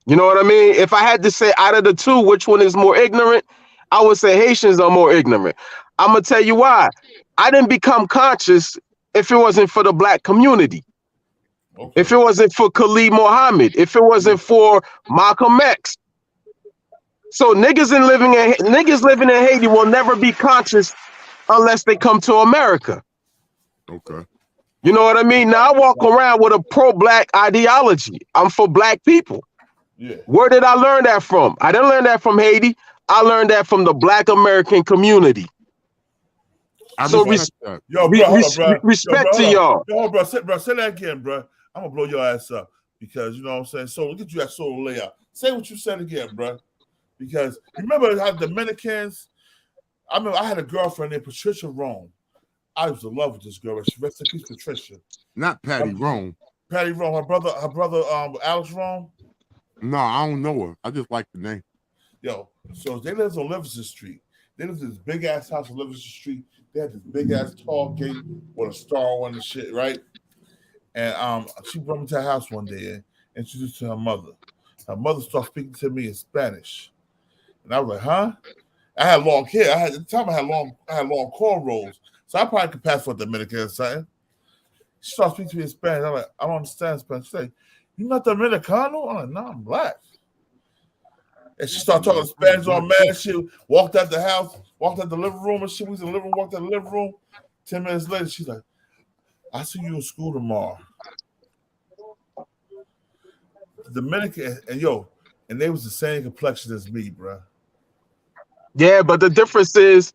You know what I mean? If I had to say out of the two, which one is more ignorant, I would say Haitians are more ignorant. I'm gonna tell you why. I didn't become conscious if it wasn't for the Black community. Okay. If it wasn't for Khalid Muhammad, if it wasn't for Malcolm X. So niggas living in Haiti will never be conscious unless they come to America. Okay. You know what I mean? Now I walk around with a pro-Black ideology. I'm for Black people. Yeah. Where did I learn that from? I didn't learn that from Haiti. I learned that from the Black American community. Respect to y'all. Yo, bro, say that again, bro. I'm gonna blow your ass up because you know what I'm saying. So look at you that solo layout. Say what you said again, bro. Because remember how Dominicans. I remember I had a girlfriend named Patricia Rome. I was in love with this girl. She rest in peace, Patricia. Not Patty Rome. Patty Rome. Her brother, Alex Rome. No, I don't know her. I just like the name. Yo, so they lived on Livingston Street. They lived in this big ass house on Livingston Street. They had this big ass tall gate with a star on the shit, right? And she brought me to her house one day and introduced to her mother. Her mother started speaking to me in Spanish, and I was like, "Huh?" I had long hair. At the time I had long cornrows, so I probably could pass for a Dominican or something. She started speaking to me in Spanish. I'm like, "I don't understand Spanish." She's like, "You not Dominicano?" I'm like, "No, I'm Black." And she started talking Spanish on mad. She walked out the house, walked out the living room, and she was in the living room, walked out the living room. 10 minutes later, she's like, "I see you in school tomorrow." The Dominican, and they was the same complexion as me, bro. Yeah, but the difference is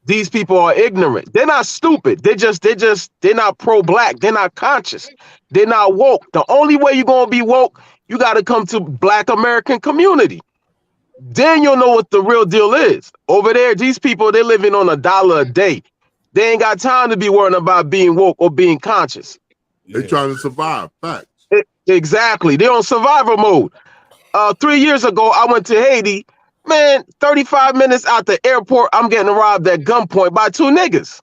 these people are ignorant. They're not stupid. They're not pro-Black. They're not conscious. They're not woke. The only way you're gonna be woke, you gotta come to Black American community. Then you'll know what the real deal is. Over there, these people, they're living on $1 a day. They ain't got time to be worrying about being woke or being conscious. They're trying to survive. Facts. Exactly. They're on survival mode. 3 years ago, I went to Haiti. Man, 35 minutes out the airport, I'm getting robbed at gunpoint by 2 niggas.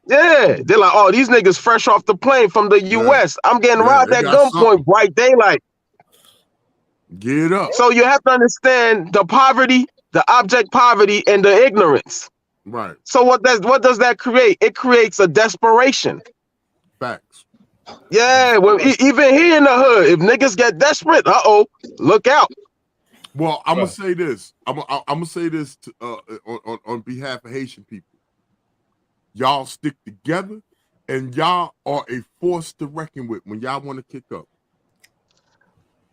Yeah, they're like, "Oh, these niggas fresh off the plane from the US. I'm getting robbed at gunpoint, bright daylight." Get up. So you have to understand the poverty, the abject poverty, and the ignorance. Right. So what does that create? It creates a desperation. Facts. Yeah, well, even here in the hood, if niggas get desperate, look out. Well, I'm gonna say this. I'm gonna say this on behalf of Haitian people. Y'all stick together, and y'all are a force to reckon with when y'all want to kick up.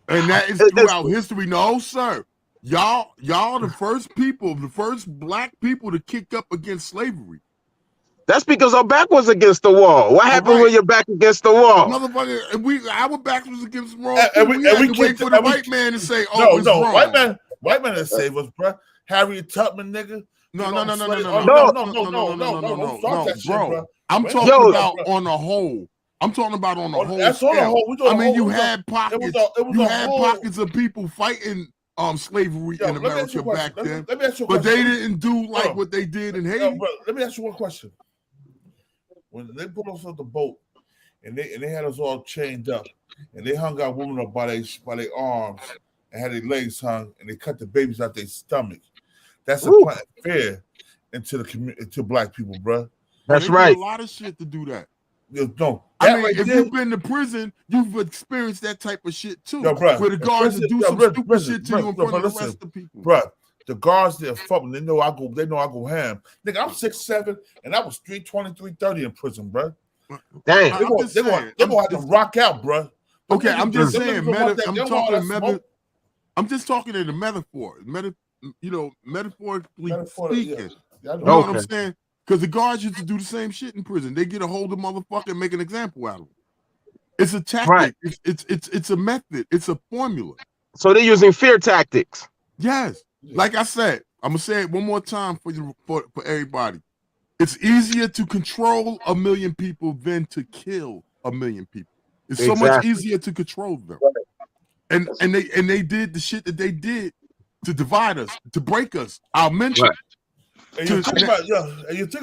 And that is throughout history. No, sir. Y'all the first people, the first black people to kick up against slavery. That's because our back was against the wall. What happened when your back against the wall? Motherfucker, our back was against the wall. We had to wait for the white man to say, "Oh, it's wrong." White man didn't save us, bro. Harriet Tubman, nigga. No, bro. I'm talking about on the whole. I'm talking about on the whole. That's on the whole. I mean, you had pockets. You had pockets of people fighting slavery in America back then, but they didn't do like what they did in Haiti. Let me ask you one question. When they put us on the boat and they had us all chained up and they hung our women up by their arms and had their legs hung and they cut the babies out their stomach, that's applying fear into black people, bro. That's right. A lot of shit to do that. No, I mean, if you've been to prison, you've experienced that type of shit too. Where the guards do some stupid shit to you in front of the rest of the people. Bro, the guards there fucking, they know I go ham. Nigga, I'm 6'7" and I was 320, 330 in prison, bro. Dang. They're gonna have to rock out, bro. Okay, I'm just saying, I'm just talking in the metaphor. Metaphorically speaking. You know what I'm saying? Because the guards used to do the same shit in prison. They get a hold of motherfucker and make an example out of them. It's a tactic. Right. It's a method. It's a formula. So they're using fear tactics. Yes. Like I said, I'm gonna say it one more time for everybody. It's easier to control 1 million people than to kill 1 million people. It's so much easier to control them. And they did the shit that they did to divide us, to break us, our mental. Right. And you think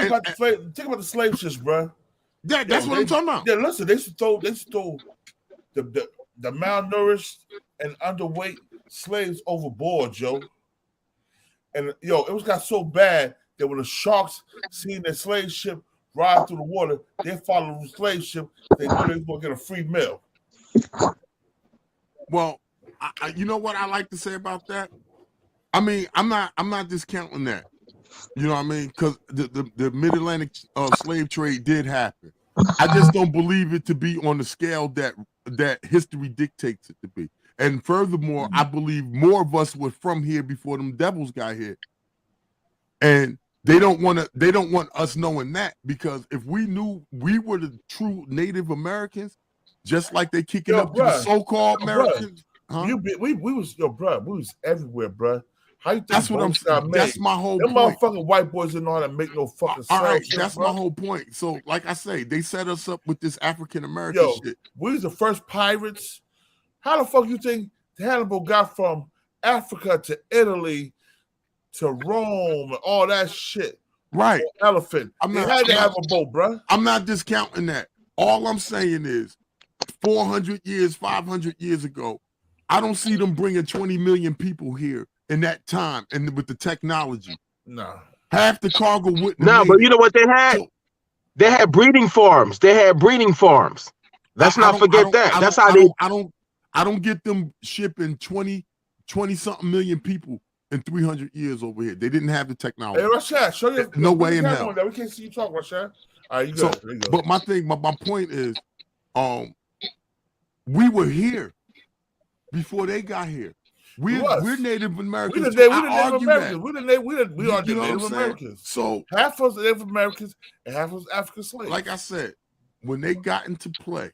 about the slave ships, bro. Yeah, that's what I'm talking about. Yeah, listen, they stole the malnourished and underweight slaves overboard, Joe. And it got so bad that when the sharks seen their slave ship ride through the water, they followed the slave ship. They knew they were gonna get a free meal. Well, you know what I like to say about that? I mean, I'm not discounting that. You know what I mean? Because the Mid-Atlantic slave trade did happen. I just don't believe it to be on the scale that history dictates it to be. And furthermore, I believe more of us were from here before them devils got here. And they don't want us knowing that, because if we knew we were the true Native Americans, just like they kicking up to the so-called Americans. We was everywhere, bro. How you think that's what I'm saying? That's my whole point. Them motherfucking white boys didn't know how to make no fucking sense. All right, that's my whole point. So, like I say, they set us up with this African American shit. We was the first pirates. How the fuck you think Hannibal got from Africa to Italy to Rome and all that shit? Right. Elephant. They had to have a boat, bro. I'm not discounting that. All I'm saying is 400 years, 500 years ago, I don't see them bringing 20 million people here in that time and with the technology. No. Half the cargo wouldn't. No, but you know what they had? They had breeding farms. Let's not forget that. That's how they. I don't get them shipping 20 something million people in 300 years over here. They didn't have the technology. Hey, Rashad, show you. No way in hell. We can't see you talk, Rashad. All right, you go. But my point is, we were here before they got here. We're Native Americans. We are the Native Americans. So half of us are Native Americans and half of us African slaves. Like I said, when they got into play,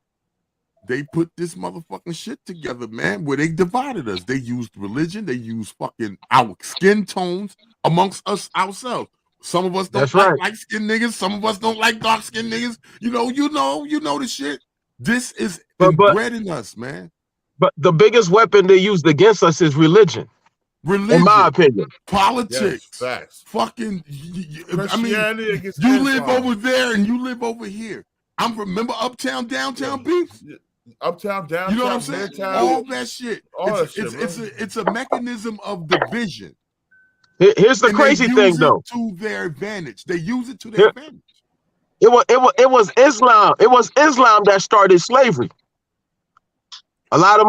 they put this motherfucking shit together, man, where they divided us. They used religion. They used fucking our skin tones amongst us ourselves. Some of us don't like light-skinned niggas. Some of us don't like dark-skinned niggas. You know the shit. This is inbred in us, man. But the biggest weapon they used against us is religion. In my opinion. Politics. Yes, facts. Fucking, I mean, you live over there and you live over here. Remember Uptown, Downtown beefs? Uptown, Downtown, you know what I'm saying? Midtown, all that shit. It's a mechanism of division. Here's the crazy thing, though. To their advantage. They use it to their advantage. It was Islam. It was Islam that started slavery. A lot of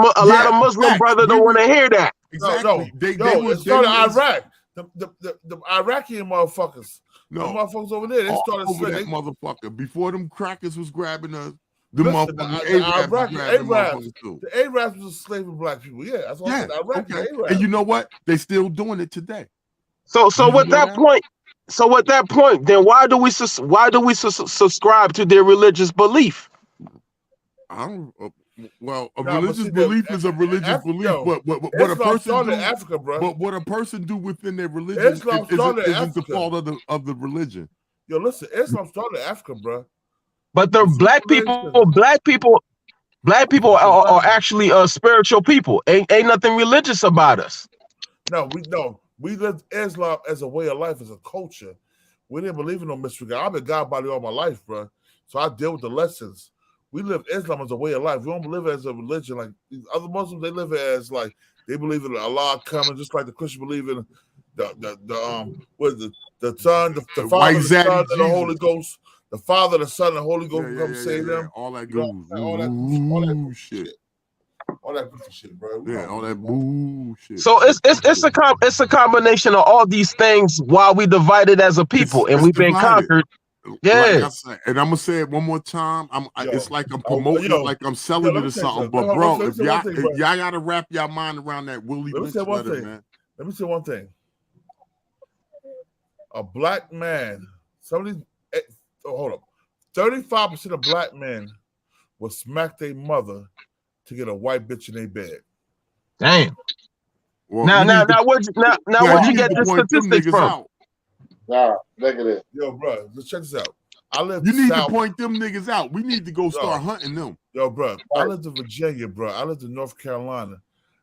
Muslim brothers don't want to hear that. Exactly. It started Iraq. The Iraqi motherfuckers No, the motherfuckers over there, they started over that saying motherfucker before them crackers was grabbing us. The listen, motherfucking the Arabs was grabbing motherfuckers too. The Arabs was enslaving black people. Yeah, that's what I said. Iraq, okay. Arabs. And you know what? They still doing it today. So with that point, then why do we subscribe to their religious belief? I don't. Well, religious belief is a religious belief, but what a person do, Africa, bro. But what a person do within their religion isn't the fault of the religion. Yo, listen, Islam started in Africa, bro. But the black people are actually spiritual people. Ain't nothing religious about us. No, we lived Islam as a way of life, as a culture. We didn't believe in no mystery God. I've been God body all my life, bro. So I deal with the lessons. We live Islam as a way of life. We don't live as a religion like these other Muslims. They live as like they believe in Allah coming, just like the Christians believe in the Son, the Father, the Son, and the Holy Ghost. The Father, the Son, and the Holy Ghost come save them. All that goes, all that shit. All that goofy shit, bro. Yeah, all that bullshit. So it's a combination of all these things while we divided as a people and we've been conquered. Yeah, like I said, and I'm gonna say it one more time. It's like I'm promoting, like I'm selling it or something. But bro, if y'all gotta wrap your mind around that Willie Lynch letter, man. Let me say one thing. A black man, hold up. 35% of black men will smack their mother to get a white bitch in their bed. Damn. Well, now where'd you get this statistic from? Nah, negative. Yo, bro, let's check this out. You need to point them niggas out. We need to go start hunting them. Yo, bro, I lived in Virginia, bro. I lived in North Carolina.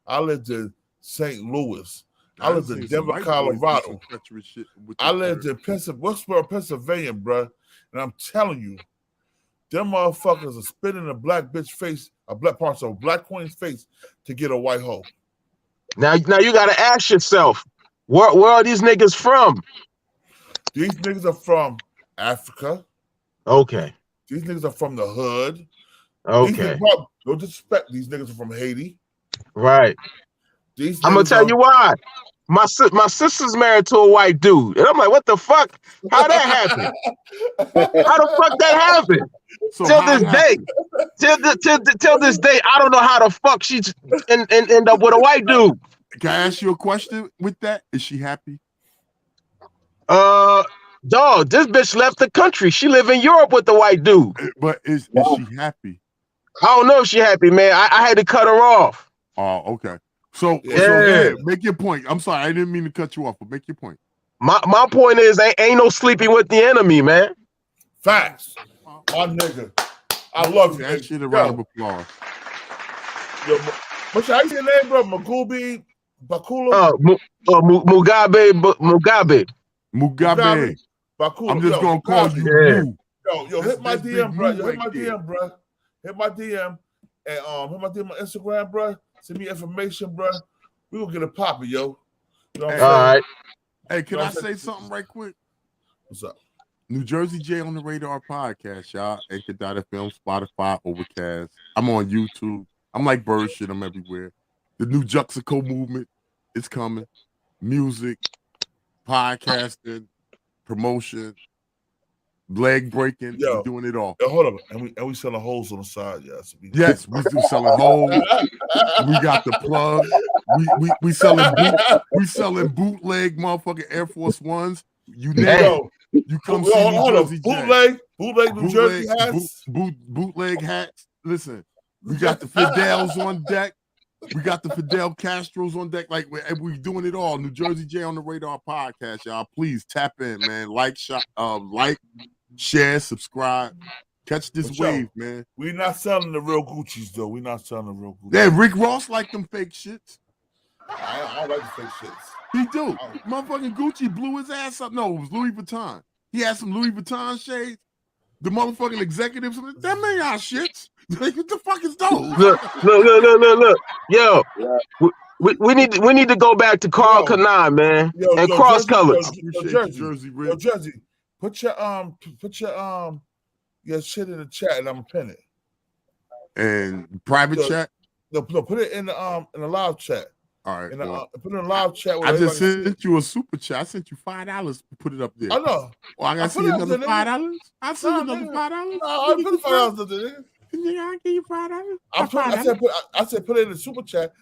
I lived in St. Louis. I lived in Denver, Colorado. I lived in Wilkesboro, Pennsylvania, bro. And I'm telling you, them motherfuckers are spitting a black bitch face, a black queen's face to get a white hoe. Now you gotta ask yourself, where are these niggas from? These niggas are from Africa. Okay. These niggas are from the hood. Okay. No disrespect. These niggas are from Haiti. Right. I'm gonna tell you why. My sister's married to a white dude, and I'm like, what the fuck? How that happened? How the fuck that happened? So till this day, I don't know how the fuck she end up with a white dude. Can I ask you a question with that? Is she happy? Dog, this bitch left the country. She live in Europe with the white dude. But is she happy? I don't know if she happy, man. I had to cut her off. Oh, okay. So make your point. I'm sorry, I didn't mean to cut you off, but make your point. My point is, ain't no sleeping with the enemy, man. Facts. My nigga. I love you. That shit a round of applause. Yo, what's your name, bro? Mugabe Bakula? Mugabe. Bakula. I'm just gonna call you. Yo, hit my DM, bro. Hit my DM, bro. Hit my DM and hit my DM on Instagram, bro. Send me information, bro. We gonna get it popping, yo. You know what I'm saying? All right. Hey, can I say something right quick? What's up? New Jersey J on the Radar podcast, y'all. Anchor.fm, Spotify, Overcast. I'm on YouTube. I'm like bird shit. I'm everywhere. The new Juxico movement is coming. Music, podcasting, promotion, leg breaking. We're doing it all. Yo, hold up. And we selling holes on the side, yes. Yes, we do selling holes. We got the plug. We selling bootleg motherfucking Air Force Ones. You know. You come see New Jersey bootleg New Jersey hats. Bootleg hats. Listen, we got the Fidels on deck. We got the Fidel Castros on deck. Like we doing it all. New Jersey J on the Radar podcast, y'all. Please tap in, man. Like, share, subscribe. Catch this wave, man. We not selling the real Gucci's though. We not selling the real Gucci. Yeah, Rick Ross like them fake shits. I don't like the fake shits. He do. Motherfucking Gucci blew his ass up. No, it was Louis Vuitton. He had some Louis Vuitton shades. The motherfucking executives, that ain't our shits. Like, what the fuck is those? Look. Yo, we need to go back to Carl Kanan, man, and cross colors. Jersey, put your shit in the chat, and I'm gonna pin it. And private chat. No, put it in the live chat. All right. And well, put it in a live chat. I just sent you a super chat. I sent you $5 to put it up there. I know. Oh, I gotta see another $5. I see another $5. No, I put $5 up there. Nigga, I give you $5. I said put it in the super chat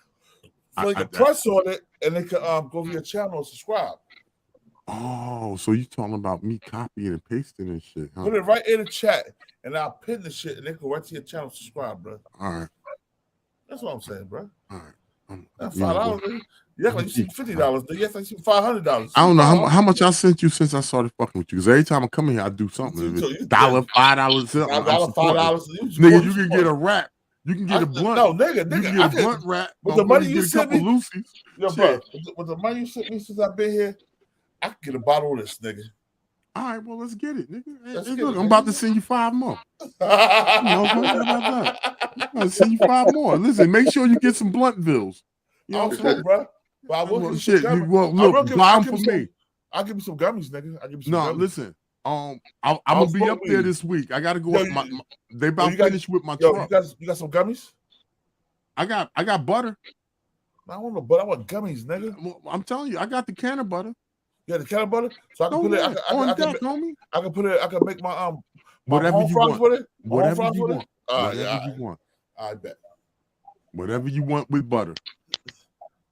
so you can press on it and they can go to your channel and subscribe. Oh, so you talking about me copying and pasting and shit, huh? Put it right in the chat and I'll pin the shit and they go right to your channel and subscribe, bro. All right. That's what I'm saying, bro. All right. That's $5. Yeah, like you see $50. Yes, like you see $500. I don't know how much I sent you since I started fucking with you. Because every time I come in here, I do something. $1, $5, $5. Nigga, you can get a wrap. You can get a blunt. No, nigga, you can get a blunt wrap. With the money you sent me, Lucy's. Yo, bro, with the money you sent me since I've been here, I can get a bottle of this, nigga. All right, well, let's get it, nigga. Hey, look, I'm about to send you 5 more. I'll send you 5 more. Listen, make sure you get some blunt bills. You know what I'm saying, bro? But I will shit, look, buy them for me. I'll give you some gummies, nigga. I'll give you some gummies. Listen, I'm gonna be up there this week. I gotta go. They about finished with my truck. You got some gummies? I got butter. I don't know, but I want gummies, nigga. Well, I'm telling you, I got the can of butter. Yeah, the can of butter. So I can put it. I can put it. I can make my whatever you want with it. Whatever you want. Whatever you want. I bet. Whatever you want with butter.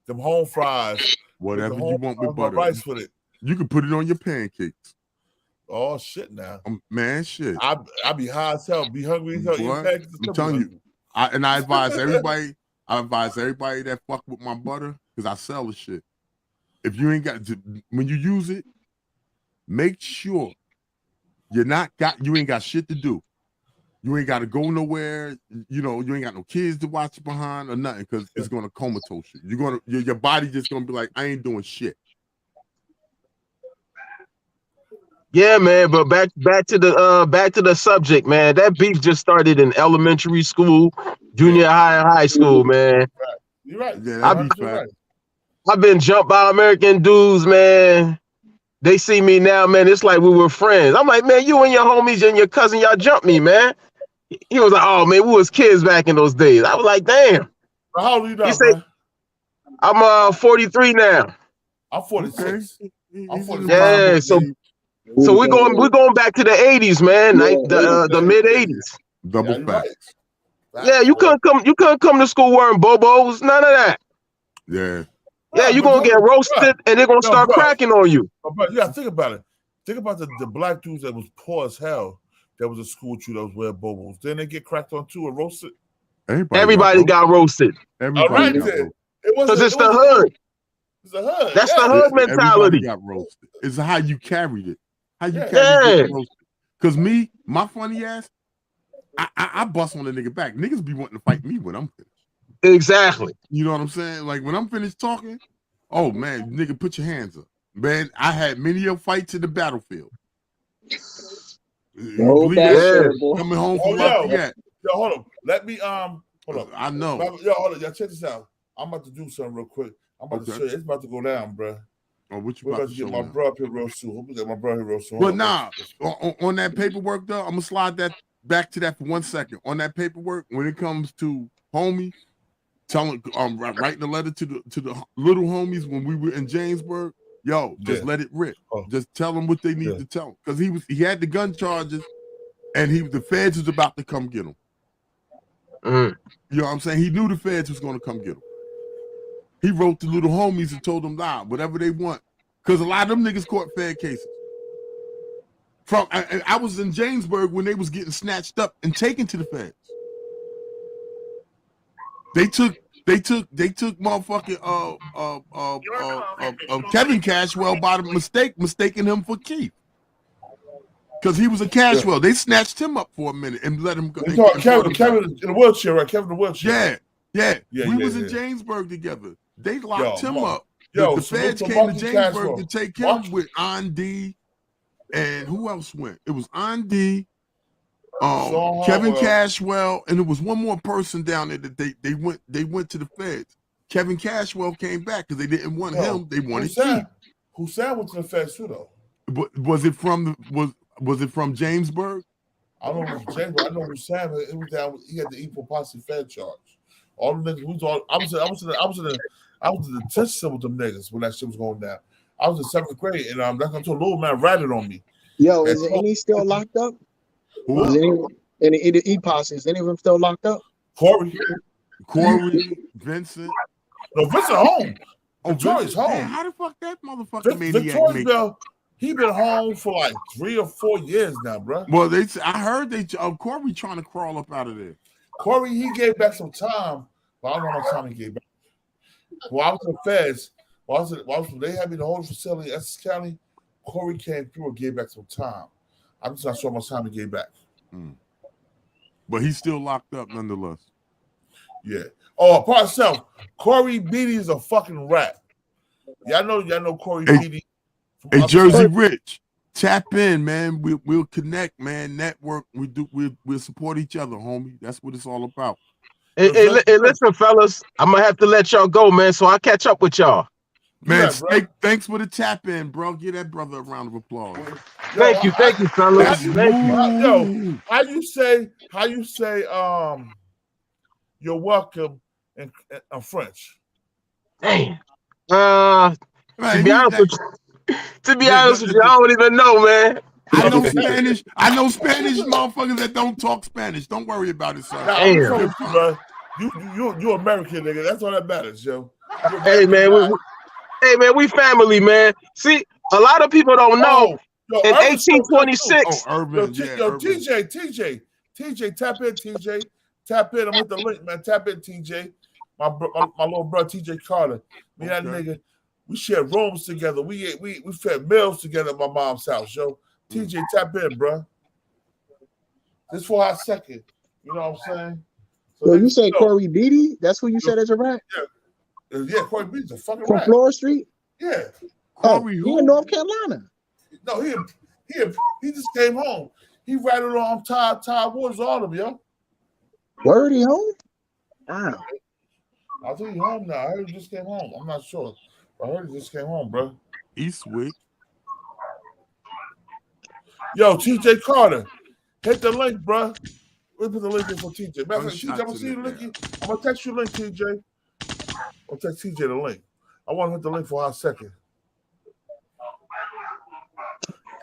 Them home fries. Whatever you want with butter. Rice with it. You can put it on your pancakes. Oh shit! Now, man, shit. I be high as hell. Be hungry as hell. I'm telling you. I advise everybody. I advise everybody that fuck with my butter because I sell the shit. If you ain't got when you use it, make sure you ain't got shit to do. You ain't got to go nowhere. You know, you ain't got no kids to watch behind or nothing because it's gonna comatose you. Your body just gonna be like, I ain't doing shit. Yeah, man. But back to the subject, man. That beef just started in elementary school, junior high, and high school, man. You're right. Yeah, I've been jumped by American dudes, man. They see me now, man. It's like we were friends. I'm like, man, you and your homies and your cousin, y'all jumped me, man. He was like, oh, man, we was kids back in those days. I was like, damn. How old are you now, he said, I'm 43 now. I'm 46. I'm 46. Yeah, so we're going back to the 80s, man. The mid 80s. Double facts. Yeah, you couldn't come to school wearing bobos, none of that. Yeah. Yeah, you're gonna get roasted and they're gonna start cracking on you. But you gotta think about it. Think about the black dudes that was poor as hell that was a school with you that was wearing bobos. Then they get cracked on too and roasted. Everybody got roasted. Everybody got roasted. Because it's the hood. It's the hood. That's the hood mentality. Everybody got roasted. It's how you carried it. How you carried it roasted. Because my funny ass, I bust on the nigga back. Niggas be wanting to fight me when I'm finished. Exactly. You know what I'm saying? Like when I'm finished talking, oh man, nigga, put your hands up. Man, I had many of fights in the battlefield. Coming home from Lafayette. Yo, hold on. Let me hold on. I know. Yo, hold on. Yo, check this out. I'm about to do something real quick. I'm about to show you. It's about to go down, bro. Oh, what you We're about to get my bro up here real soon. Hope we get my bro here real soon. But nah, on that paperwork though, I'm gonna slide that back to that for 1 second. On that paperwork, when it comes to homie, telling writing a letter to the little homies when we were in Jamesburg, yo, just let it rip. Just tell them what they need to tell him. Because he had the gun charges and the feds was about to come get him. You know what I'm saying? He knew the feds was gonna come get him. He wrote the little homies and told them, nah, whatever they want. Because a lot of them niggas caught fed cases. I was in Jamesburg when they was getting snatched up and taken to the feds. They took motherfucking Kevin Cashwell by the mistaking him for Keith. Because he was a Cashwell. They snatched him up for a minute and let him go. Kevin in the wheelchair, right? Kevin in the wheelchair. Yeah. We was in Jamesburg together. They locked him up. The feds came to Jamesburg to take him with Andy and who else went? It was Andy, Kevin Cashwell, and there was one more person down there that they went to the feds. Kevin Cashwell came back because they didn't want him. They wanted Keith. Hussein went to the feds too, though. But was it from Jamesburg? I don't know if it was Jamesburg. I know Hussein. It was down. He had the equal posse fed charge. All the niggas. I was in I was in the detention with them niggas when that shit was going down. I was in 7th grade, and that's until a little man ratted on me. Yo, is any still locked up? Is any E-Posse, is any of them still locked up? Corey, Vincent. No, Vincent home. Oh, Victoria's home. Man, how the fuck that motherfucker Victoria's he been home for like 3 or 4 years now, bro. Well, I heard Corey trying to crawl up out of there. Corey, he gave back some time, but I don't know how much time he gave back. While I was in the feds, when they had me in the whole facility in Essex County, Corey came through and gave back some time. I'm just not sure how much time he gave back. But he's still locked up nonetheless. Yeah. Oh, part of self, Corey Beatty is a fucking rat. Y'all know Corey Beatty. Hey, Jersey Rich, tap in, man. We'll connect, man. Network. We'll support each other, homie. That's what it's all about. Hey, listen, fellas. I'm gonna have to let y'all go, man. So I'll catch up with y'all. Man, thanks for the tap in, bro. Give that brother a round of applause. Thank you, fellas. Thank you. Yo, how you say you're welcome in French? Damn. To be honest with you, I don't even know, man. I know Spanish. I know Spanish motherfuckers that don't talk Spanish. Don't worry about it, son. Damn. You American, nigga. That's all that matters, yo. Hey, man, we family, man. See, a lot of people don't know. In 1826. TJ, tap in, TJ. Tap in. I'm with the link, man. Tap in, TJ. My little brother, TJ Carter. Me and that nigga, we shared rooms together. We fed meals together at my mom's house, yo. TJ, tap in, bro. Just for a second. You know what I'm saying? So you say Corey Beatty? That's who you said as a rat? Yeah, Corey Beatty's a fucking from rat. From Florida Street? Yeah. He in North Carolina. No, he just came home. He rattled on Ty Woods, all of them, yo. Word, he home? Wow. I think he's home now. I heard he just came home. I'm not sure. I heard he just came home, bro. Eastwick. Yo, TJ Carter, hit the link, bro. We put the link in for TJ. TJ, I'm gonna see you link. I'm gonna text you the link, TJ. I'll text TJ the link. I want to hit the link for a second.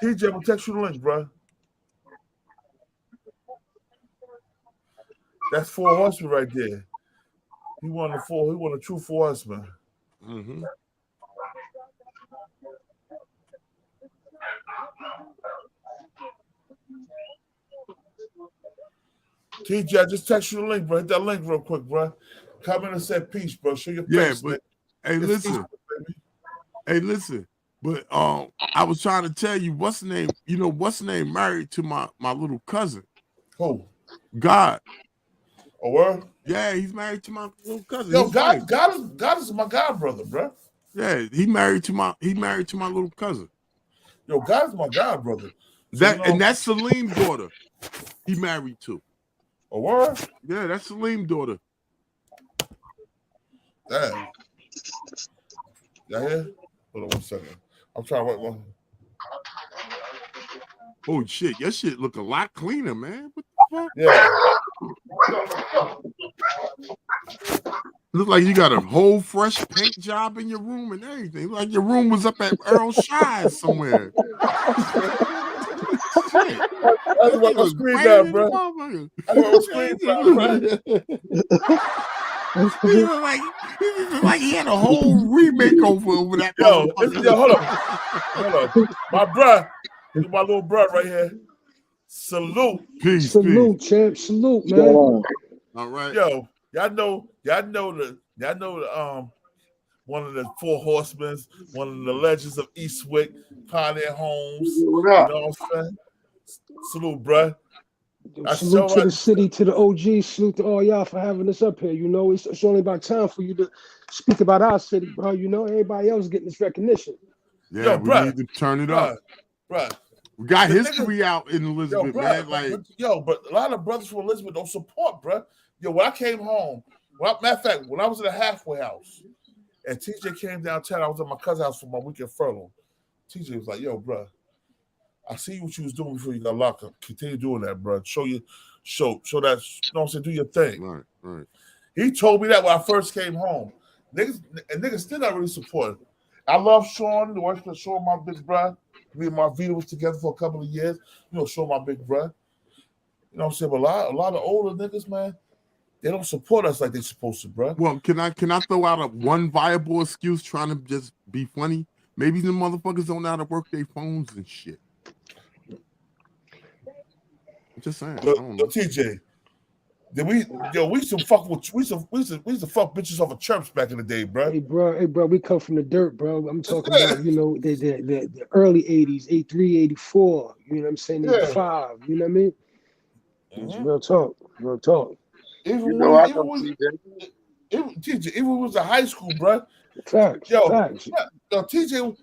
TJ, I'm gonna text you the link, bro. That's 4 horsemen right there. He won a true 4 horsemen. Mm-hmm. TJ, I just text you the link, bro. Hit that link real quick, bro. Come in and say peace, bro. Show your face. Yeah, but hey, listen. But I was trying to tell you what's the name. You know what's the name? Married to my little cousin. Who? God. Oh, word? Yeah, he's married to my little cousin. Yo, God is my god brother, bro. Yeah, he married to my little cousin. Yo, God is my god brother. And that's Salim's daughter. He married to. A word? Yeah, that's Salim's daughter. Damn. Y'all hear? Hold on 1 second. I'm trying to wait one. Oh shit, your shit look a lot cleaner, man. What the fuck? Yeah. Look like you got a whole fresh paint job in your room and everything. Like your room was up at Earl Shire's somewhere. Shit. I just want my screen down, bro. I want my screen down, bro. He looked like he had a whole remake over that. Yo, hold up. My little bro right here. Salute. Peace. Salute, champ. Salute, man. All right. Yo, y'all know the one of the 4 horsemen, one of the legends of Eastwick, Pioneer Homes. What up? You know what I'm saying? Salute, bro. Salute to the city, to the OG. Salute to all y'all for having us up here. You know, it's only about time for you to speak about our city, bro. You know, everybody else getting this recognition. Yeah, we need to turn it up. Bro. We got history out in Elizabeth, man. But a lot of brothers from Elizabeth don't support, bro. Yo, when I came home, matter of fact, when I was in a halfway house, and TJ came downtown, I was at my cousin's house for my weekend furlough. TJ was like, yo, bro, I see what you was doing before you got locked up. Continue doing that, bro. Show that, you know what I'm saying, do your thing. Right. He told me that when I first came home. Niggas still not really supporting. I love Sean. The worst of Sean, my big brother. Me and my Vita was together for a couple of years. You know, Sean, my big brother. You know what I'm saying? But a lot of older niggas, man, they don't support us like they supposed to, bro. Well, can I throw out one viable excuse trying to just be funny? Maybe the motherfuckers don't know how to work their phones and shit. I'm just saying. I don't know. TJ, we used to fuck bitches off of chirps back in the day, bro. Hey, bro, we come from the dirt, bro. I'm talking about, you know, the early 80s, 83, 84, you know what I'm saying, 85, you know what I mean? It's real talk. Even TJ, even when we was in high school, bro. Facts. TJ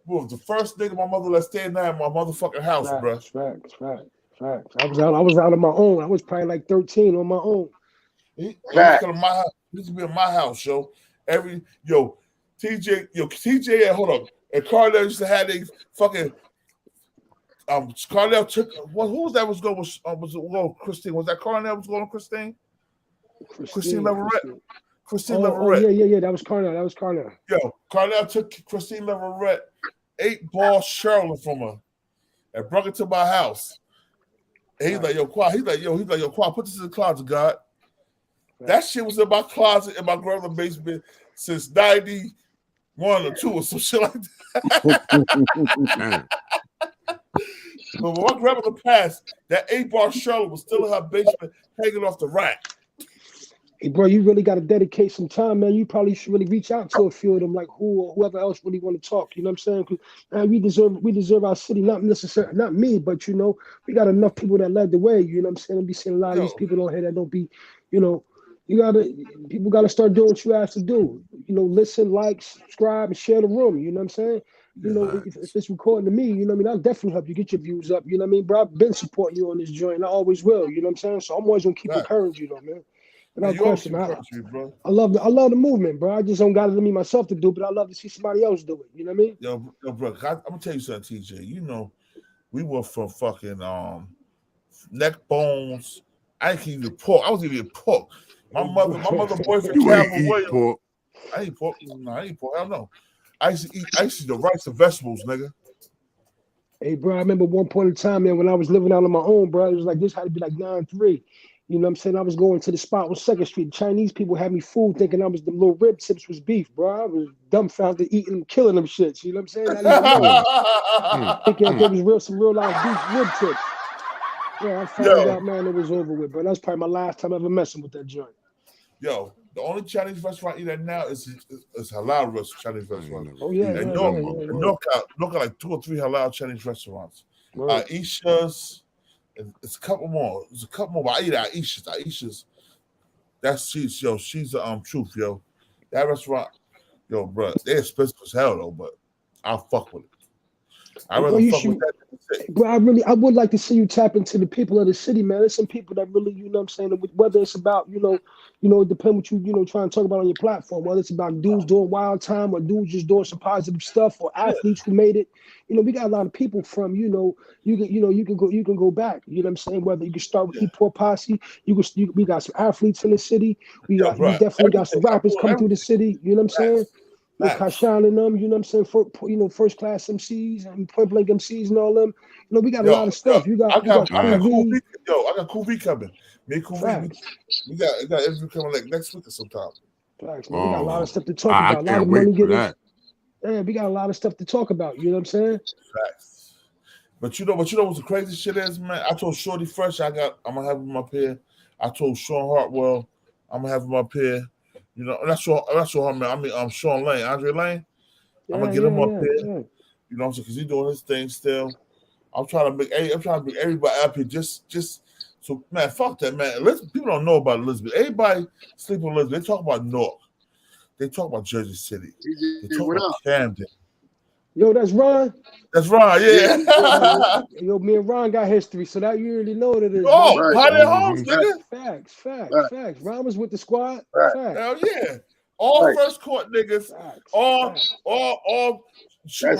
was the first nigga my mother let stay in my motherfucking house, bro. Facts. I was out on my own. I was probably like 13 on my own. He used to be in my house, yo. TJ, hold up. And Carlisle used to have these fucking Carlisle took who was that was going with Christine? Was that Carlisle was going with Christine? Christine Leverett. Yeah, that was Carlisle. Yo, Carlisle took Christine Leverett 8-ball Charlotte from her and brought it to my house. And he's like, yo, Quad, put this in the closet, God. That shit was in my closet in my grandmother's basement since 91 or 2 or some shit like that. But when my grandmother passed, that 8-ball Charlotte was still in her basement hanging off the rack. Hey, bro, you really got to dedicate some time, man. You probably should really reach out to a few of them, like whoever else really want to talk. You know what I'm saying? Because we deserve our city, not necessarily, not me, but you know, we got enough people that led the way. You know what I'm saying? I be seeing a lot of these people on here that don't be, you know, people gotta start doing what you have to do. You know, listen, like, subscribe, and share the room. You know what I'm saying? You know, if it's recording to me, you know what I mean, I'll definitely help you get your views up. You know what I mean, bro? I've been supporting you on this joint, and I always will. You know what I'm saying? So I'm always gonna keep encouraging you, though, man. Without question, I love the movement, bro. I just don't got it in me myself to do, but I love to see somebody else do it. You know what I mean? Yo, bro, I'm gonna tell you something, TJ. You know, we were from fucking neck bones. I ain't even pork. I was eating pork. My mother boyfriend Calvin Williams. Pork. I ain't pork. No, I ain't pork. I don't know. I used to eat the rice and vegetables, nigga. Hey, bro, I remember one point in time, man, when I was living out on my own, bro. It was like this had to be like 9-3. You know what I'm saying? I was going to the spot on 2nd Street. Chinese people had me fooled thinking I was the little rib tips was beef, bro. I was dumbfounded eating them, killing them shits. You know what I'm saying? I thinking there was some real life beef rib tips. Yeah, I found out, man, it was over with, bro. That's probably my last time ever messing with that joint. Yo, the only Chinese restaurant I eat at now is halal Chinese restaurant. Oh, yeah. North like 2 or 3 halal Chinese restaurants. Aisha's. It's a couple more. There's a couple more. But I eat at Aisha's. She's the truth, yo. That restaurant, yo, bro, they're expensive as hell though, but I'll fuck with it. I'd rather fuck with that than the city. Bro, I would like to see you tap into the people of the city, man. There's some people that really, you know what I'm saying, whether it's about, it depends what you trying to talk about on your platform, whether it's about dudes doing wild time or dudes just doing some positive stuff or athletes who made it. You know, we got a lot of people from, you can go back, you know what I'm saying? Whether you can start with Hip Hop Posse, we got some athletes in the city. We definitely got some rappers coming through the city, you know what I'm saying? With Cashapp and them, you know what I'm saying? First class MCs and point blank MCs and all them. You know, we got a lot of stuff. I got Cool V coming. Me and Cool V, we got interview coming like next week or sometime. Facts, man. We got a lot of stuff to talk about. A lot of money getting. Yeah, we got a lot of stuff to talk about. You know what I'm saying? Facts. But you know what the crazy shit is, man? I told Shorty Fresh I'm gonna have him up here. I told Sean Hartwell I'm gonna have him up here. You know, that's what man. I mean, Sean Lane, Andre Lane. I'm gonna get him up here. Yeah. You know what I'm saying? Because he's doing his thing still. I'm trying to make everybody up here just so, man, fuck that, man. People don't know about Elizabeth. Everybody sleep on Elizabeth. They talk about Newark. They talk about Jersey City. They talk about Camden. Yo, that's Ron. That's Ron, yeah. Yo, me and Ron got history, so that you already know what it is. Oh, Potty Homes, nigga. Facts. Ron was with the squad. Facts. Hell yeah. All first court niggas. All that's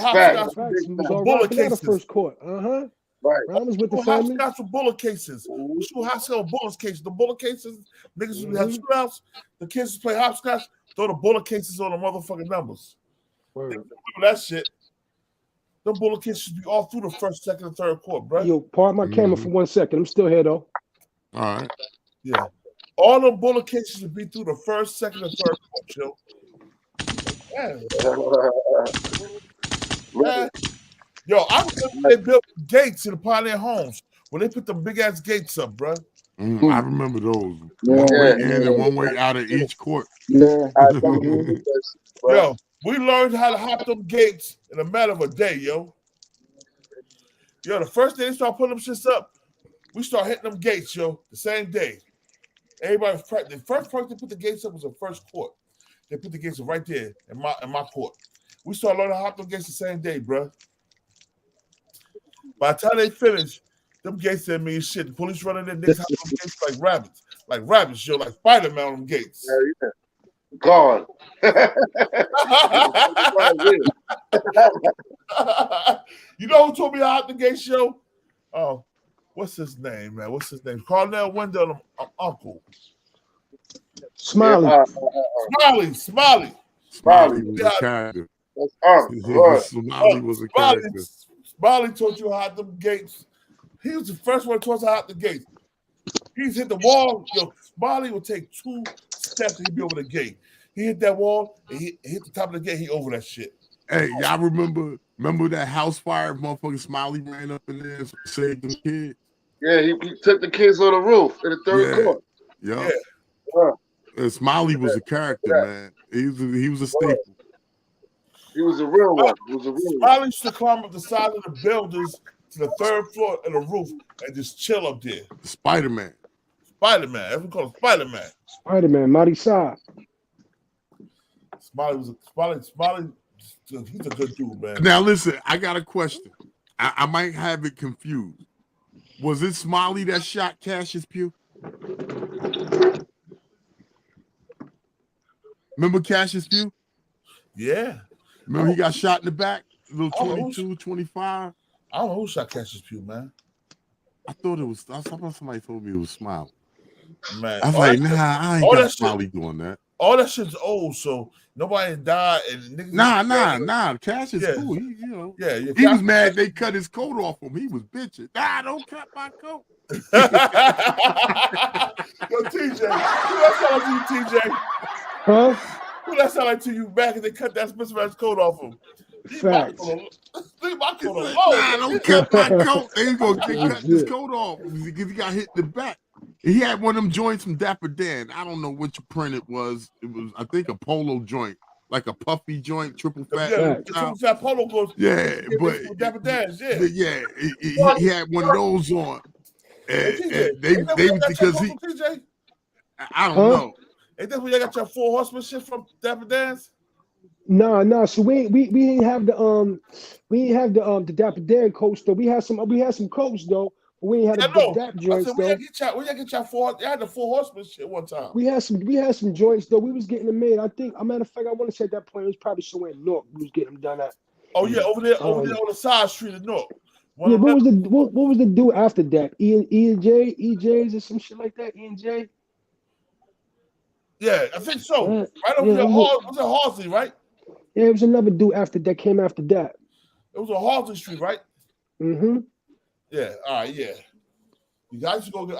facts. He was all rocking out of first court. Right. Ron was with the Shoot family. hopscotch with bullet cases. We shoot hopscotch with bullet cases. The bullet cases, niggas who have shootouts, the kids who play hopscotch, throw the bullet cases on the motherfucking numbers. Remember that shit. Them bullet cases should be all through the first, second, and third quarter, bro. Yo, park my camera for 1 second. I'm still here though. All right. Yeah. All them bullet cases should be through the first, second, and third quarter, man. Yo, I remember they built gates in the Pioneer Homes when they put them big ass gates up, bro. I remember those. One way in and one way out of each court. Yeah. Yo, we learned how to hop them gates in a matter of a day, yo. Yo, the first day they start putting them shits up, we start hitting them gates, yo, the same day. Everybody was practicing. The first person to put the gates up was the first court. They put the gates up right there in my court. We started learning how to hop them gates the same day, bro. By the time they finished, them gates didn't mean shit. The police running in, niggas hop them gates like rabbits, yo, like Spider-Man on them gates. Yeah. Gone. You know who told me how to hop the gates, yo? Oh, what's his name, man? What's his name? Carnell Wendell, uncle. Smiley. Smiley was a character. Smiley was a character. Smiley taught you how them gates. He was the first one to taught us how to hop the gates. He's hit the wall. Yo, Smiley would take 2 steps and he'd be over the gate. He hit that wall and he hit the top of the gate. He over that shit. Hey, y'all remember that house fire? Motherfucking Smiley ran up in there and saved them kids. Yeah, he took the kids on the roof in the third court. Yeah. And Smiley was a character, man. He was a staple. He was a real one. Smiley used to climb up the side of the buildings to the 3rd floor of the roof and just chill up there. Spider-Man. Everyone called him Spider-Man. Spider-Man, Mighty Side. Smiley, he's a good dude, man. Now listen, I got a question. I might have it confused. Was it Smiley that shot Cassius Pugh? Remember Cassius Pugh? Yeah. Remember he got shot in the back? Little 22, 25? I don't know who shot Cassius Pugh, man. I thought it was, somebody told me it was Smiley. Man, I was like, nah, I ain't got Smiley doing that. All that shit's old, so nobody died. And niggas nah. Cassius cool. He, he was mad they cut his coat off him. He was bitching. Nah, don't cut my coat. Yo, TJ, who that sound like to you, TJ? Huh? Who that sound like to you back and they cut that Spencer man's coat off him? Facts. Leave my coat alone. Nah, don't cut my coat. They gonna cut his coat off because he got hit in the back. He had one of them joints from Dapper Dan. I don't know which print it was. It was, I think, a polo joint, like a puffy joint, triple fat. Yeah, triple fat polo goes. Yeah, but Dapper Dan's, he had one of those on. And they because he, I don't know. Ain't that where you got your 4 horsemen shit from Dapper Dan's? No. So we didn't have the Dapper Dan coats though. We had some coats though. But we ain't had the Dap joints though. Where you get your 4? You had the 4 horsemen shit one time. We had some joints though. We was getting them made. I think, a matter of fact, I want to say at that point it was probably somewhere in Newark. We was getting them done at. Oh yeah, over there on the side street in Newark. Yeah, what was the dude after that? EJs or some shit like that. E&J. Yeah, I think so. Right over there, was it Halsey, right? Yeah, it was another dude after that came after that. It was on Halsey Street, right? Mm-hmm. Yeah, all right, yeah. I used to go get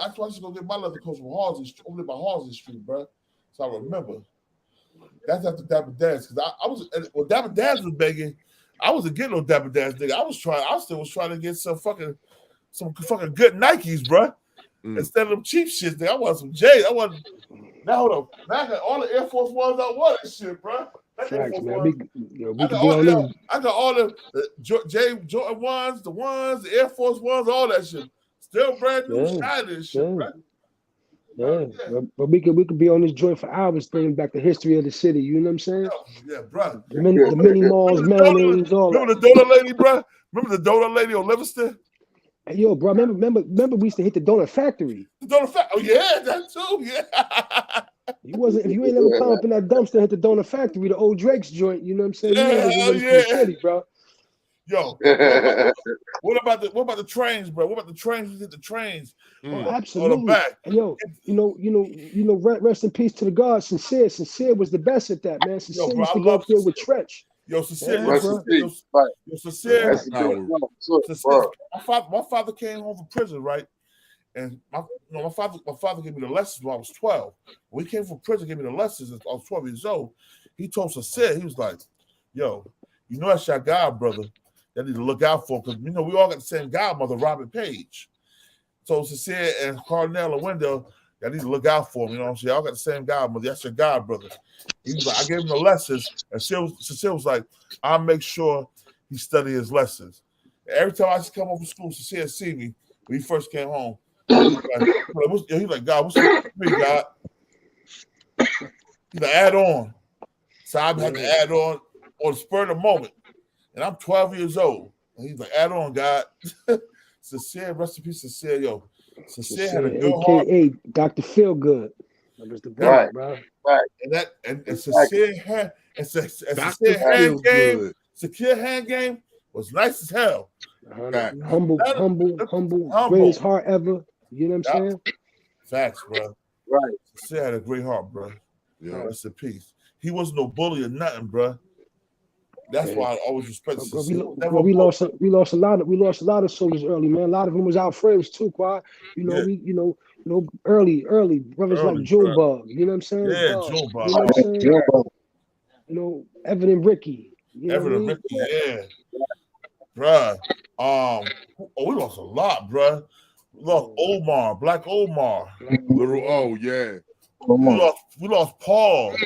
my leather coats from Halsey Street, over there by Halsey Street, bro. So I remember. That's after Dapper Dance, because I was when Dapper Dance was begging, I wasn't getting no Dapper Dance, nigga. I still was trying to get some fucking good Nikes, bro. Instead of them cheap shit, nigga. I want some J's. Now hold on. Now I got all the Air Force Ones I want and shit, bro. Facts, man. I got all the Jordan ones, the Air Force Ones, all that shit. Still brand new, shiny and shit, bro. Yeah, but we could be on this joint for hours thinking back the history of the city. You know what I'm saying? Yeah, bro. The mini malls, mayonnaise, all that. Remember the donut lady, bro? Remember the donut lady on Livingston? Hey, yo, bro, remember we used to hit the donut factory. The donut factory. Oh yeah, that too. Yeah. If you ain't never come up in that dumpster, hit the donut factory, the old Drake's joint. You know what I'm saying? City, bro. Yo, what about the trains, bro? What about the trains? We hit the trains. Oh, absolutely. On the back. And yo, rest in peace to the God. Sincere was the best at that, man. Sincere used to go up there with Tretch. Yo, Sincere, Sincere. My father came home from prison, right? And my father gave me the lessons when I was 12. When he came from prison, gave me the lessons. I was 12 years old. He told Sincere, he was like, "Yo, you know that's your godbrother. That need to look out for, because we all got the same godmother, Robin Page. So Sincere and Carnell and Wendell, I need to look out for him. You know what I'm saying? Y'all got the same godmother. That's your godbrother." He was like, I gave him the lessons, and Sincere was like, I'll make sure he study his lessons. Every time I just come home from school, Sincere see me when he first came home. He's like, God, what's up with me, God? He's like, add on. So I had to add on the spur of the moment. And I'm 12 years old. And he's like, add on, God. Sincere, rest in peace, Sincere. Yo, Sincere had a good heart. AKA Dr. Feelgood. That was the brother, bro. Right. And Sincere had Sincere hand game was nice as hell. Humble, greatest heart ever. You know what I'm saying? Facts, bro. Right. Sincere had a great heart, bro. Yeah. Rest in peace. He wasn't no bully or nothing, bro. That's why I always respect Sincere. We lost a lot of soldiers early, man. A lot of them was our friends too, Quad. Early brothers like Joe Bug. You know what I'm saying? Yeah, Joe Bug. You know what I'm saying? Evan and Ricky. Evan and Ricky, yeah. Bruh. We lost a lot, bruh. We lost Omar, Black Omar. Little O, yeah. We lost Paul.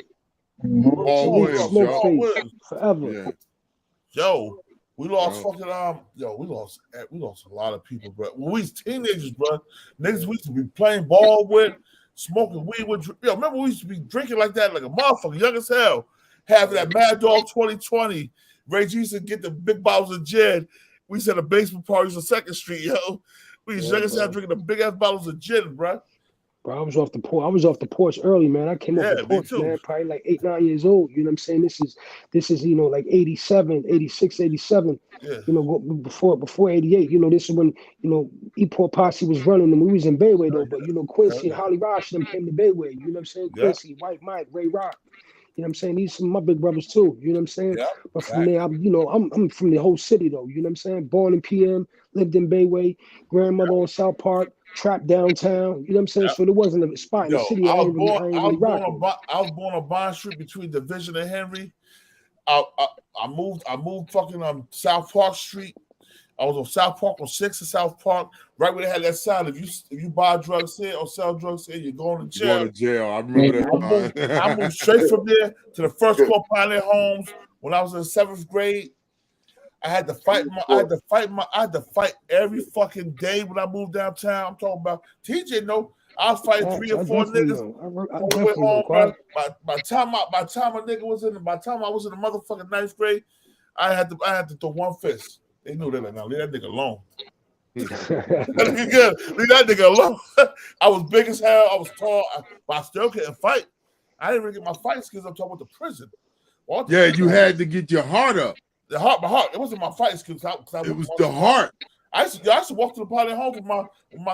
Paul Williams, forever. Yeah. Yo, we lost we lost a lot of people, bro. When we was teenagers, bro, niggas we used to be playing ball with, smoking weed with. Yo, remember we used to be drinking like that, like a motherfucker, young as hell. Having that Mad Dog 2020. Ray G used to get the big bottles of gin. We used to have the basement parties on 2nd Street, yo. We used to young as hell drinking the big ass bottles of gin, bro. Bro, I was off the porch early, man. I came off the porch, man, probably like 8, 9 years old. You know what I'm saying? This is like 87, 86, 87. Yeah. Before 88. This is when, E-Port Posse was running and we was in Bayway though. But Quincy and Holly Rosh them came to Bayway. You know what I'm saying? Yeah. Quincy, White Mike, Ray Rock. You know what I'm saying? These are some of my big brothers too. You know what I'm saying? Yeah. But from there, I'm from the whole city though. You know what I'm saying? Born in PM, lived in Bayway, grandmother on South Park, trapped downtown. You know what I'm saying? So there wasn't a spot in the city. I was born on Bond Street between Division and Henry. I moved fucking South Park Street. I was on South Park on 6th and South Park, right where they had that sign. If you buy drugs here or sell drugs here, you're going to jail. You're going to jail. I remember that. I moved straight from there to the first floor Pioneer Homes when I was in the 7th grade. I had to fight every fucking day when I moved downtown. I'm talking about TJ. No, I was fighting 3 or 4 niggas. By the time a nigga was by the time I was in the motherfucking 9th grade, I had to throw one fist. They knew that. Like, now leave that nigga alone. Leave that nigga alone. I was big as hell. I was tall, but I still couldn't fight. I didn't really get my fight skills. I'm talking about the prison. You had to get your heart up. My heart. It wasn't my fight skills. It was the heart. I used to walk to the party home with my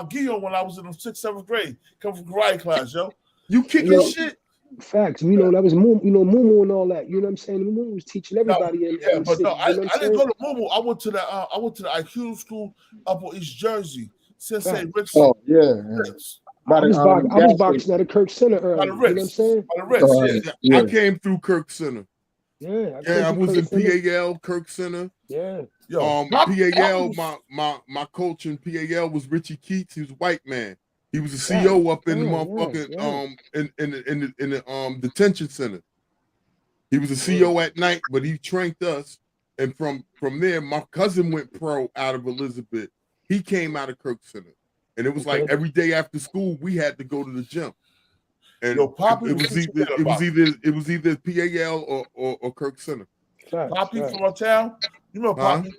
Guillaume when I was in the 6th, 7th grade. Come from karate class, yo. You kicking shit. Facts. That was Mumu and all that. You know what I'm saying? Mumu was teaching everybody in the city. I didn't go to Mumu. I went to the IQ school up on East Jersey. Sensei Rich. Oh, yeah. I was boxing at a Kirk Center early. You know what I'm saying? I came through Kirk Center. I was in PAL, Kirk Center. Yeah. PAL, my coach in PAL was Richie Keats. He was a white man. He was a CO up in the motherfucking in the detention center. He was a CO at night, but he trained us. And from there, my cousin went pro out of Elizabeth. He came out of Kirk Center. And it was like every day after school, we had to go to the gym. And it was either PAL or Kirk Center. Poppy from our town. You know Poppy?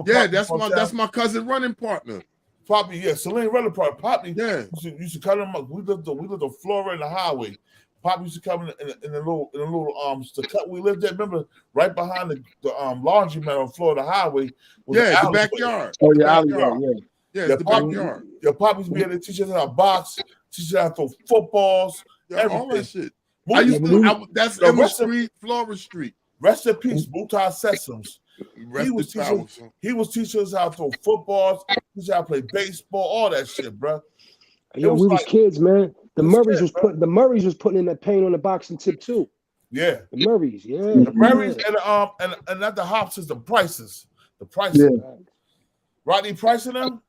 Yeah, that's my cousin running partner. Poppy, Celine running partner. Poppy, used to cut him up. We lived on Flora and the highway. Pop used to come in the little the cut we lived at. Remember, right behind the laundromat on Florida Highway was the backyard. Oh, The yeah, backyard. Yeah, it's the backyard. Your pop used to be able to teach us how to box, teach us how to throw footballs, everything. All that shit. That's Emma Street, Florida Street. Rest in peace, Mutai Sesams. He was teaching us how to throw footballs, teach us how to play baseball, all that shit, bro. Yo, we was kids, man. The Murrays was putting in that paint on the boxing tip too. Yeah, the Murrays, yeah, the Murrays and not the Hopsons, the Prices, Yeah. Rodney Price and them.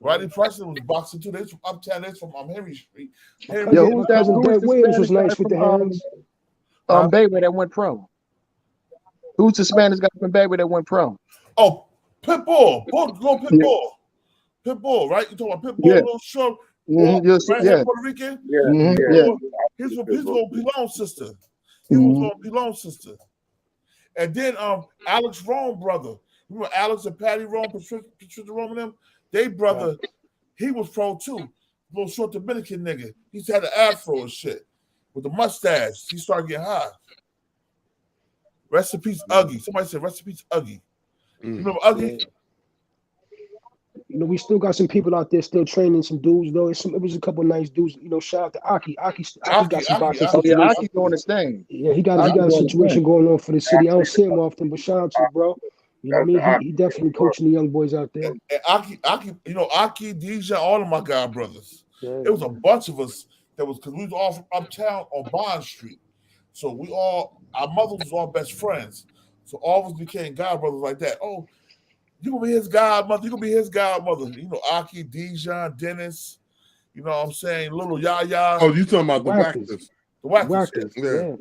Rodney Price was boxing too. They from uptown. They from Henry Street. Who's that? Williams was nice with the hands. Bayway that went pro. Who's the Spanish guy from Bayway that went pro? Oh, Pitbull. Pitbull. Pitbull, right? You talking about Pitbull? Yeah. Little short, Puerto Rican. He's from Pilon's sister. He was on Pilon's sister. And then Alex Rome brother. Remember Alex and Patty Rome, Patricia Rome and them? They brother, he was pro too. Little short Dominican nigga. He had an afro and shit with the mustache. He started getting high. Rest in peace, Uggy. Somebody said rest in peace, Uggy. You remember Uggy? You know, we still got some people out there still training some dudes though. It was a couple of nice dudes. You know, shout out to Aki. Aki got some boxing. Aki doing his thing. Yeah, he got a situation going on for the city. I don't see him often, but shout out to you, bro. You know what I mean? He definitely coaching the young boys out there. And Aki, you know, Aki, DJ, all of my god brothers. Yeah. It was a bunch of us that was because we was all from uptown on Bond Street. So our mothers was all best friends. So all of us became god brothers like that. Oh, you gonna be his godmother, you gonna be his godmother. You know, Aki, Dijon, Dennis, you know what I'm saying, little Yaya. Oh, you talking about the Wackers. The Wackers. Yeah.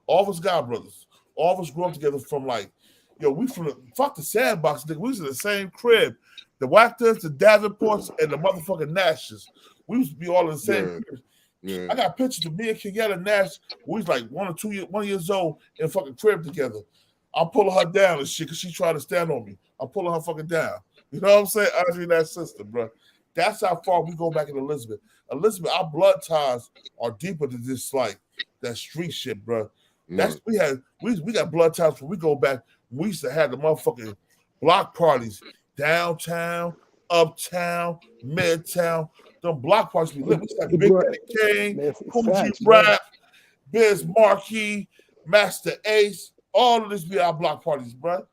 All of us god brothers. All of us grew up together from like, we from fuck the sandbox, nigga. We was in the same crib. The Wackers, the Davenports, and the motherfucking Nashes. We used to be all in the same crib. Yeah. I got pictures of me and Kenyatta Nash. We was like 1 years old in a fucking crib together. I'm pulling her down and shit because she tried to stand on me. I'm pulling her fucking down. You know what I'm saying? Andre, that sister, bro. That's how far we go back in Elizabeth. Elizabeth, our blood ties are deeper than this, like that street shit, bro. That's we got blood ties when we go back. We used to have the motherfucking block parties downtown, uptown, midtown. Them block parties we live. We used to have Big Daddy King, Fuji Rap, Biz Marquee, Master Ace. All of this be our block parties, bro.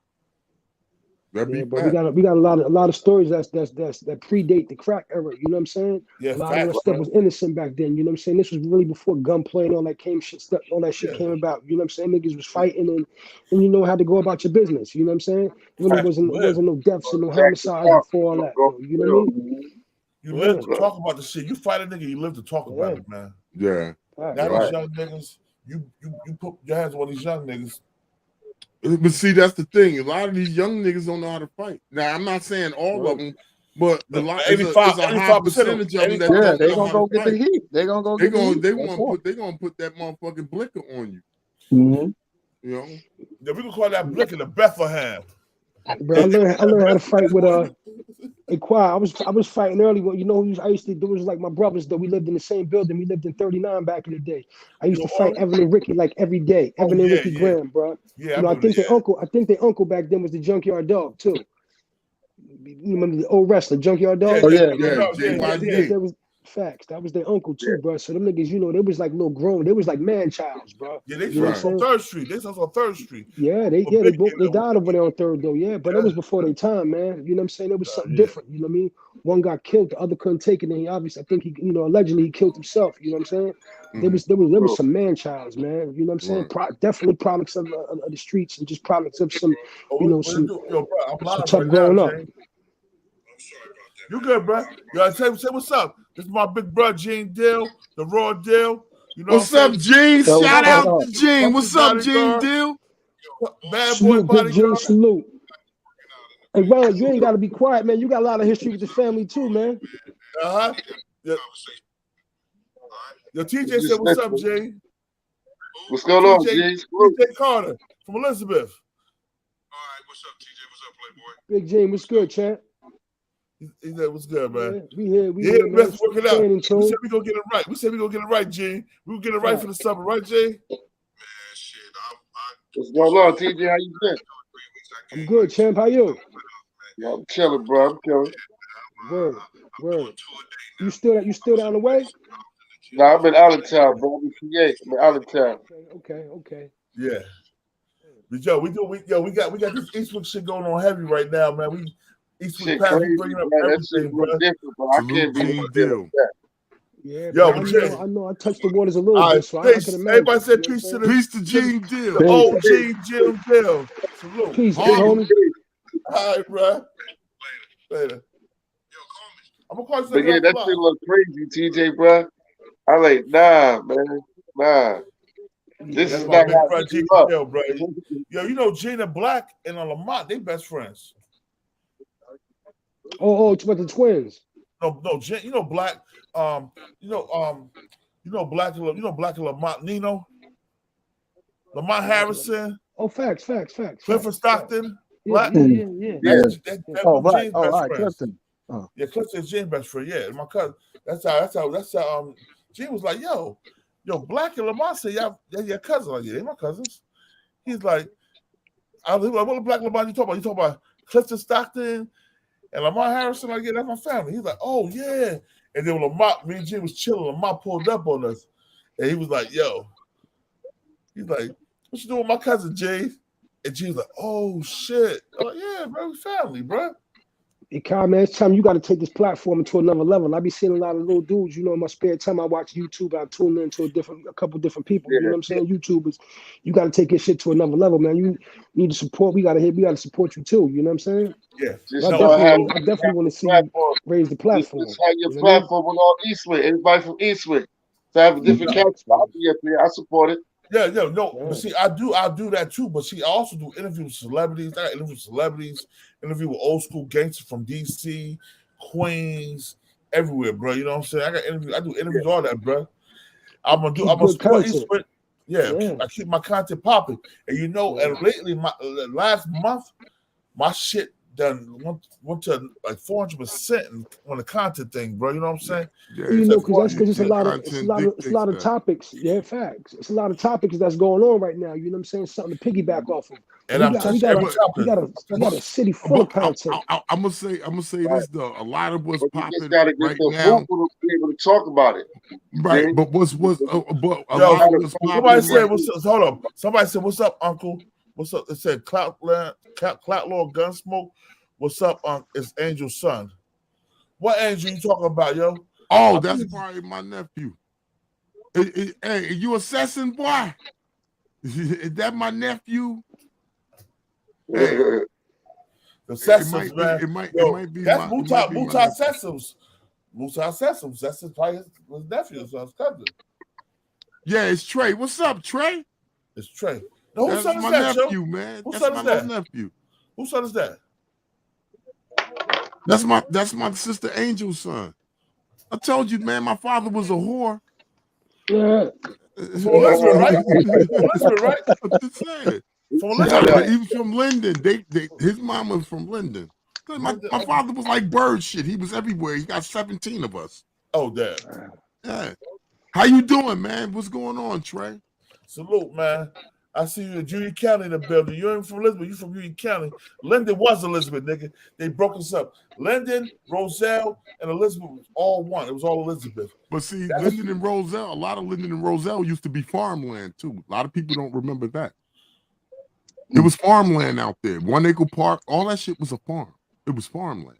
Yeah, but we got a lot of stories that predate the crack era. You know what I'm saying? Yeah, a lot of that stuff was innocent back then. You know what I'm saying? This was really before gunplay and all that came came about. You know what I'm saying? Niggas was fighting and you know how to go about your business. You know what I'm saying? It really wasn't no deaths and no homicides before all that. You know what I mean? You live to talk about the shit. You fight a nigga, you live to talk about it, man. Yeah. Now these young niggas, you put your hands on these young niggas. But see, that's the thing. A lot of these young niggas don't know how to fight. Now, I'm not saying all of them, but a lot. It's a high percentage of them that they gonna go get the heat. They gonna go. They gonna put that motherfucking blicker on you. Mm-hmm. You know. Yeah, we gonna call that blicker the Bethlehem. Bro, I learned how to fight with I was fighting early. You know who I used to do was like my brothers though. We lived in the same building. We lived in 39 back in the day. I used to fight Evan and Ricky like every day. Evan and Ricky Graham, bro. Yeah, you know, I think their uncle back then was the Junkyard Dog too. You remember the old wrestler, Junkyard Dog? Oh yeah. There was facts. That was their uncle too, bro. So them niggas, you know, they was like little grown. They was like man childs, bro. Yeah, they from 3rd Street. They from 3rd Street. Yeah, they died over there on 3rd though. Yeah, but it was before their time, man. You know what I'm saying? It was something different. You know what I mean? One got killed, the other couldn't take it, and he obviously, I think he, you know, allegedly he killed himself. You know what I'm saying? There was some man childs, man. You know what I'm saying? Definitely products of the streets and just products of some, you know, some tough growing up. You good, bro? You say what's up? This is my big brother Gene Dill, the Raw Dill. You know what's up, Gene? Shout out to Gene. What's up, Gene Dill? Bad boy body. Gene, salute. Hey, Ron, you ain't got to be quiet, man. You got a lot of history with the family too, man. Yeah. Your TJ said, "What's up, Jay?" What's going on, Jay? TJ Carter from Elizabeth. All right, what's up, TJ? What's up, Playboy? Big Jane, what's good, champ? He said, "What's good, man?" We here, man. Let's work it out. We said we gonna get it right. We said we gonna get it right, G. We gonna get it right for the summer, right, G? What's going on, TJ? How you been? I'm good, champ. How you? Yeah, I'm chilling, bro. I'm chilling. Word. You still down the way? Nah, I'm in out of town, bro. I'm in PA. I'm out of town. Okay. Yeah. But we got this Eastwick shit going on heavy right now, man. Eastwick Pass, we bringing up everything, bro. I can't be deal. Yeah, yo, I know. I touched the waters a little bit, so I can imagine. Everybody said peace to Gene Deal. Oh, Gene Deal. Salute. Peace, homie. All right, bro. Later. I'm gonna call you. But yeah, that shit look crazy, TJ, bro. I like, nah, man, nah. This is not how bro, Gene Deal, bro. Yo, you know Gina Black and Lamont, they best friends. Oh, it's about the twins. No, you know Black. You know Black and Lamont Nino, Lamont Harrison. Oh, facts. Clifford Stockton. Black. Yeah. Oh, right. Clifton. Oh. Yeah, Clifton's Jane's best friend. Yeah, my cousin. That's how. Gene was like, yo, Black and Lamont say y'all your cousin. Like, yeah, they my cousins. He's like, what Black and Lamont you talking about? You talking about Clifton Stockton and Lamont Harrison? Like, yeah, that's my family. He's like, oh yeah. And then when Lamont, me and Gene was chilling, Lamont pulled up on us, and he was like, yo, he's like, what you doing with my cousin Jay? And Gene's like, oh shit. I'm like, yeah, bro, we family, bro. Hey, Kyle, man, it's time you got to take this platform to another level. I be seeing a lot of little dudes, in my spare time. I watch YouTube. I tune into a couple different people. You know what I'm saying? YouTubers, you got to take your shit to another level, man. You need to support. We got to support you too. You know what I'm saying? Yeah. I definitely want to see you raise the platform. Just have your platform with all Eastwick. Everybody from Eastwick. To have a different couch. I'll be up there. I support it. Yeah. But see, I'll do that too. But see, I also do interviews with celebrities. I got interviews with celebrities, interview with old school gangsters from DC, Queens, everywhere, bro. You know what I'm saying? I do interviews, all that, bro. I'm gonna support Eastwick. Yeah, I keep my content popping. And and lately, last month, my shit done went to like 400% on the content thing, bro. You know what I'm saying? Yeah, because it's a lot of topics. Yeah, facts. It's a lot of topics that's going on right now. You know what I'm saying? Something to piggyback off of. And we got a city full of content. I'm gonna say this though. A lot of what's popping right now. To be able to talk about it. Right, yeah? but what's a lot of what's popping. Hold up. Somebody said, "What's up, Uncle?" What's up? It said Clout Lord Gunsmoke. What's up, it's Angel's son. What Angel you talking about, yo? Oh, that's probably my nephew. Hey, you assessing, boy? Is that my nephew? Hey, the Sessions, man. It might be. That's Muta Sessions. Muta Sessions. That's probably his nephew, so his cousin. Yeah, it's Trey. What's up, Trey? It's Trey. No, whose son is my that, nephew, yo? man. Whose That's son my is that? nephew. Whose son is that? That's my sister Angel's son. I told you, man, my father was a whore. Yeah. From Elizabeth, right? I'm just saying. From Elizabeth. He was from Linden. His mom was from Linden. My father was like bird shit. He was everywhere. He got 17 of us. Oh, damn. Yeah. How you doing, man? What's going on, Trey? Salute, man. I see you in Union County in the building. You ain't from Elizabeth. You from Union County. Linden was Elizabeth, nigga. They broke us up. Linden, Roselle, and Elizabeth was all one. It was all Elizabeth. But see, Linden and Roselle, a lot of Linden and Roselle used to be farmland, too. A lot of people don't remember that. It was farmland out there. 1 acre park, all that shit was a farm. It was farmland.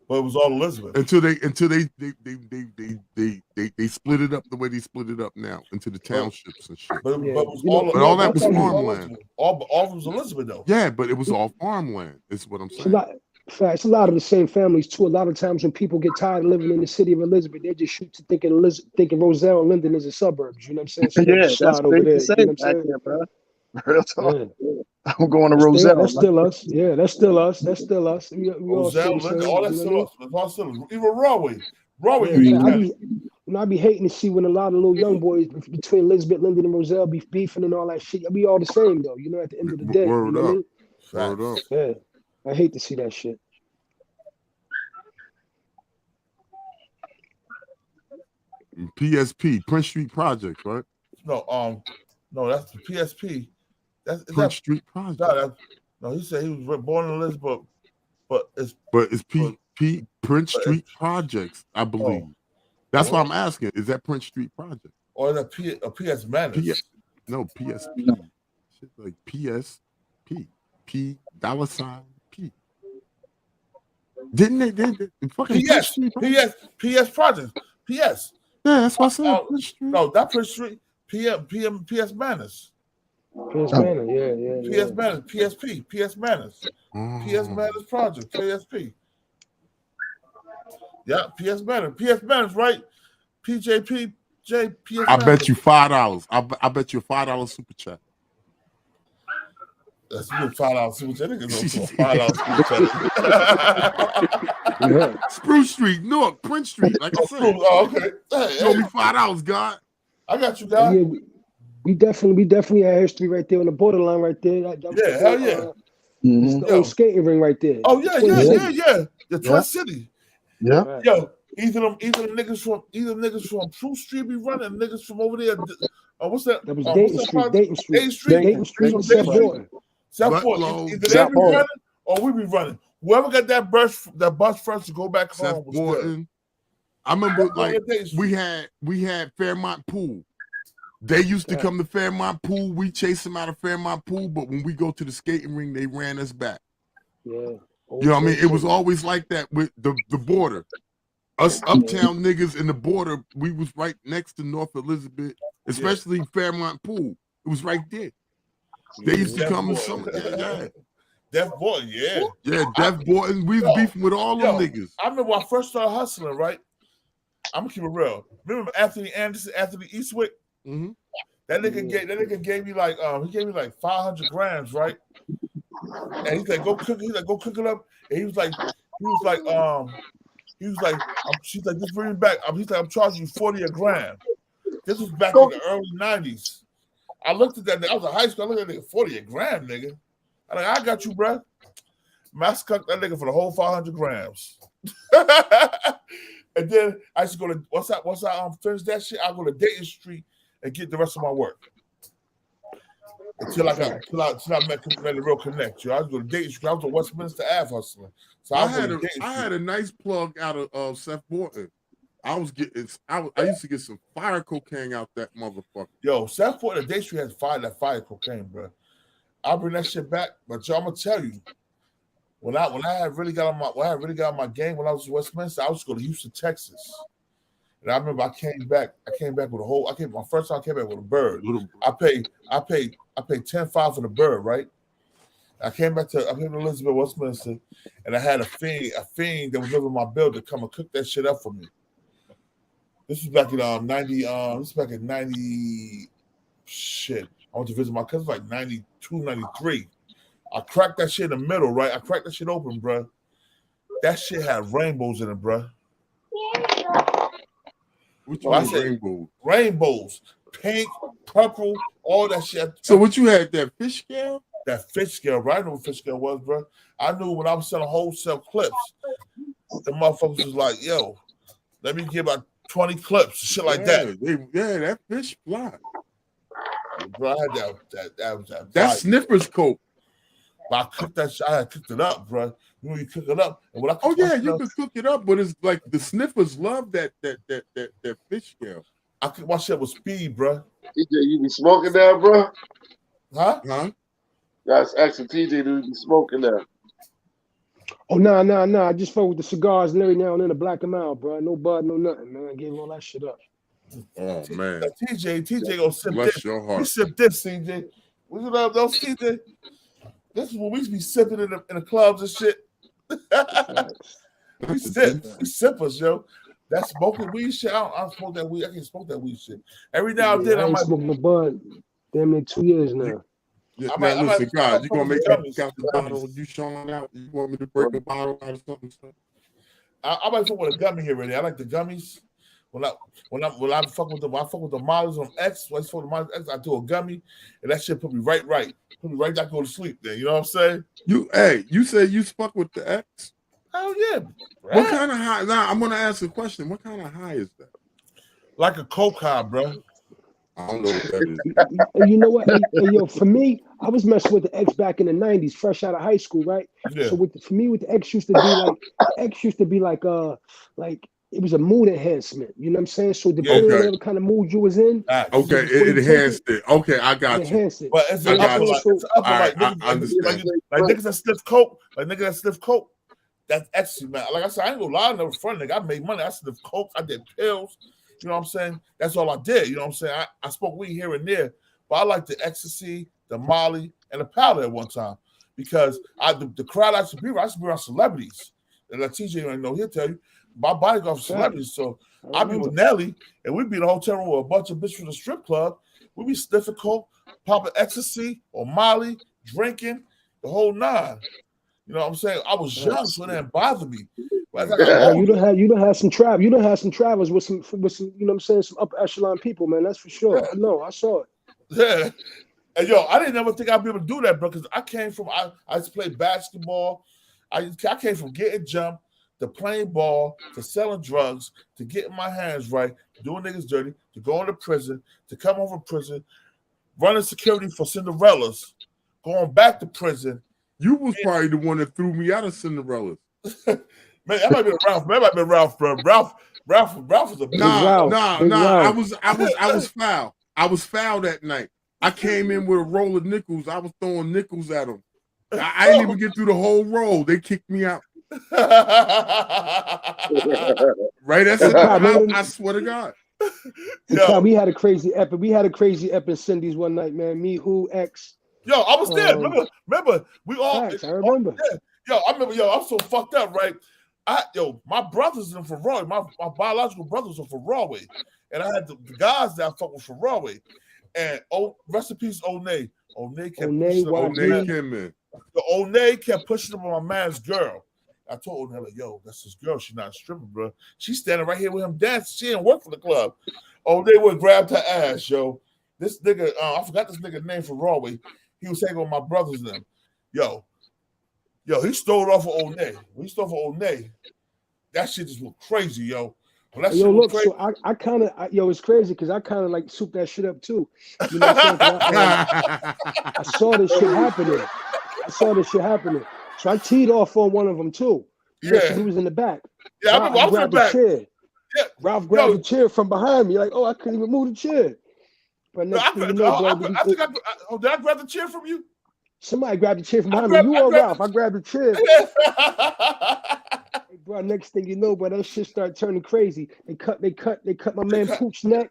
But it was all Elizabeth. Until they split it up the way they split it up now into the townships and shit. But all that was farmland. All of it was Elizabeth though. Yeah, but it was all farmland. Is what I'm saying. It's a lot of the same families too. A lot of times when people get tired of living in the city of Elizabeth, they just shoot to thinking Roselle and Linden is the suburbs. You know what I'm saying? So yeah, that's what they say back there, bro. Real talk. Yeah. I'm going to Roselle. That's still us. Yeah, that's still us. We Roselle, all that's still us. That's all still us. Even Rahway. I be hating to see when a lot of little young boys between Elizabeth, Linden, and Roselle be beefing and all that shit. I be all the same though. At the end of the day. Word up. Yeah, I hate to see that shit. PSP, Prince Street Project, right? No, that's the PSP. That's Prince Street Project. No, he said he was born in Elizabeth, but it's Prince Street Projects, I believe. That's why I'm asking. Is that Prince Street Project? Or is that a PS Manners? No, PSP. Shit like PSP. $P. Didn't they fucking PS Project. PS. Yeah, that's what I said. No, not Prince Street. PS Manners. PS Manners, yeah. PS Manners, PSP, PS Manners. PS Manners Project, PSP. Yeah, PS Manners. PS Manners, right? PJP, PS I bet you $5. I bet you a $5 super chat. That's a good $5 super chat. $5 super chat. Spruce Street, Newark, Prince Street. Like I said. Oh, okay. Hey, show me $5, God. I got you, God. Yeah, we definitely had history right there on the borderline right there. Hell yeah. The old skating ring right there. Oh yeah. The Twin City. Yeah. Yo, either them niggas from True Street be running, niggas from over there. What's that? That was Dayton Street. Dayton Street from Seth Fortin. Either they be running or we be running. Whoever got that bus first to go back home was good. I remember we had Fairmont Pool. They used to come to Fairmont Pool. We chased them out of Fairmont Pool, but when we go to the skating ring, they ran us back. Yeah. You know what I mean? It was always like that with the border. Us uptown niggas in the border, we was right next to North Elizabeth, especially Fairmont Pool. It was right there. They used to come in summer. Deaf Boy, Yeah, Deaf Boy. And we was beefing with all them niggas. I remember when I first started hustling, right? I'm gonna keep it real. Remember Anthony Anderson, Anthony Eastwick? Mm-hmm. That nigga gave me like 500 grams, right? And he's like, go cook it up. And she's like, just bring it back. He's like, I'm charging you 40 a gram. This was back in the early 90s. I looked at that. I was in high school. I looked at that nigga, 40 a gram, nigga. I'm like, I got you, bro. I skunked that nigga for the whole 500 grams. And then I used to go to once I finish that shit, I go to Dayton Street and get the rest of my work. Until I met the real connect. I was going to Dayton Street. I was on Westminster Ave hustling. So I had a nice plug out of Seth Fortin. I used to get some fire cocaine out that motherfucker. Yo, Seth Fortin and Dayton Street has fire cocaine, bro. I'll bring that shit back. But yo, I'm gonna tell you, when I had really got on my game when I was in Westminster, I was going to Houston, Texas. And I remember I came back with my first time I came back with a bird. I paid $10,500 for the bird, right? I came to Elizabeth, Westminster, and I had a fiend that was living in my building come and cook that shit up for me. This was back in 90 shit. I went to visit my cousin like 92, 93. I cracked that shit in the middle, right? I cracked that shit open, bro. That shit had rainbows in it, bro. Which one is rainbows? Rainbows. Pink, purple, all that shit. So what you had, that fish scale? That fish scale, right? I know what fish scale was, bro. I knew when I was selling wholesale clips, the motherfuckers was like, yo, let me give about 20 clips, shit like that. That fish fly. Bro, I had that. That sniffer's coat. But I cooked that shit. I had cooked it up, bro. You know, you cook it up. And when I you can cook it up, but it's like the sniffers love that fish scale. I cook my shit with speed, bro. TJ, you be smoking now, bro? Huh? That's actually TJ, do you be smoking now? Oh, nah. I just fuck with the cigars and every now and then to black them out, bro. No bud, no nothing, man. I gave all that shit up. Oh, man. TJ gonna sip Bless this. your heart. We sip this, TJ. We gonna those TJ. This is what we used to be sipping in the clubs and shit. we sippers, yo. That's smoking weed shit. I don't smoke that weed. I can't smoke that weed shit. Every now and then I might smoke no bud. Damn near 2 years now. Yeah, man, listen, God, you gonna make me count the bottle? You showing out? You want me to break a bottle out or something? I might fuck with a gummy here, really. I like the gummies. When I fuck with the models on X, when I fuck with the models on X, I do a gummy, and that shit put me right. Put me right back go to sleep. Then you know what I'm saying? You said you fuck with the X? Hell yeah. What kind of high? Now I'm gonna ask a question. What kind of high is that? Like a coke high, bro. I don't know what that is. You know what? Hey, yo, for me, I was messing with the X back in the 90s, fresh out of high school, right? Yeah. So for me, with the X used to be like it was a mood enhancement. You know what I'm saying? So depending on whatever kind of mood you was in, okay, it enhanced it. Okay, I got you. Enhanced it. But it's I got you. it's I understand. Like niggas that sniff coke, that's ecstasy, man. Like I said, I ain't gonna lie, I never front nigga. I made money. I sniffed coke, I did pills. You know what I'm saying? That's all I did. You know what I'm saying? I spoke weed here and there, but I like the ecstasy, the Molly, and the powder at one time because the crowd I used to be around celebrities. And like TJ, I know he'll tell you, my bodyguard for celebrities. So I be with Nelly, and we be in a hotel room with a bunch of bitches from the strip club. We be sniffing coke, popping ecstasy or Molly, drinking the whole nine. You know what I'm saying? I was young, so it didn't bother me. You don't have some travels with some you know what I'm saying, some upper echelon people, man. That's for sure. I know, I saw it. Yeah. And yo, I didn't ever think I'd be able to do that, bro, because I came from I used to play basketball. I came from getting jumped to playing ball to selling drugs to getting my hands right, doing niggas dirty, to going to prison, to come home from prison, running security for Cinderellas, going back to prison. You was probably the one that threw me out of Cinderellas. Man, that might be Ralph. Man, that might be Ralph, bro. Ralph was a nah. I was foul. I was foul that night. I came in with a roll of nickels. I was throwing nickels at them. I didn't even get through the whole roll. They kicked me out. Right? That's it. I swear to God. We had a crazy epic. We had a crazy epic Cindy's one night, man. Me, who, X. Yo, I was there. Remember, we all. Facts, I remember. Yo, I remember. Yo, I'm so fucked up, right? My brothers in from Broadway. My biological brothers are from Broadway, and I had the guys that I fuck with from Broadway. And rest in peace, Onay. Onay kept pushing him on my man's girl. I told Onay, like, yo, that's his girl. She's not a stripper, bro. She's standing right here with him dancing. She didn't work for the club. Onay would grab her ass, yo. This nigga, I forgot this nigga name from Broadway. He was hanging with my brothers and them. Yo, he stole off of Onay. When he stole for Onay, that shit just went crazy, yo. Yo, look, crazy. So I kind of, it's crazy because I kind of like souped that shit up too. You know what I'm saying? I saw this shit happening. So I teed off on one of them too. Yeah. He was in the back. Yeah, I was in the back. Chair. Yeah. Ralph grabbed the chair from behind me. Like, I couldn't even move the chair. But next thing you know, did I grab the chair from you? Somebody grabbed the chair from behind me. You or Ralph? I grabbed the chair. Hey, bro, next thing you know, bro, that shit started turning crazy. They cut my man Pooch's neck.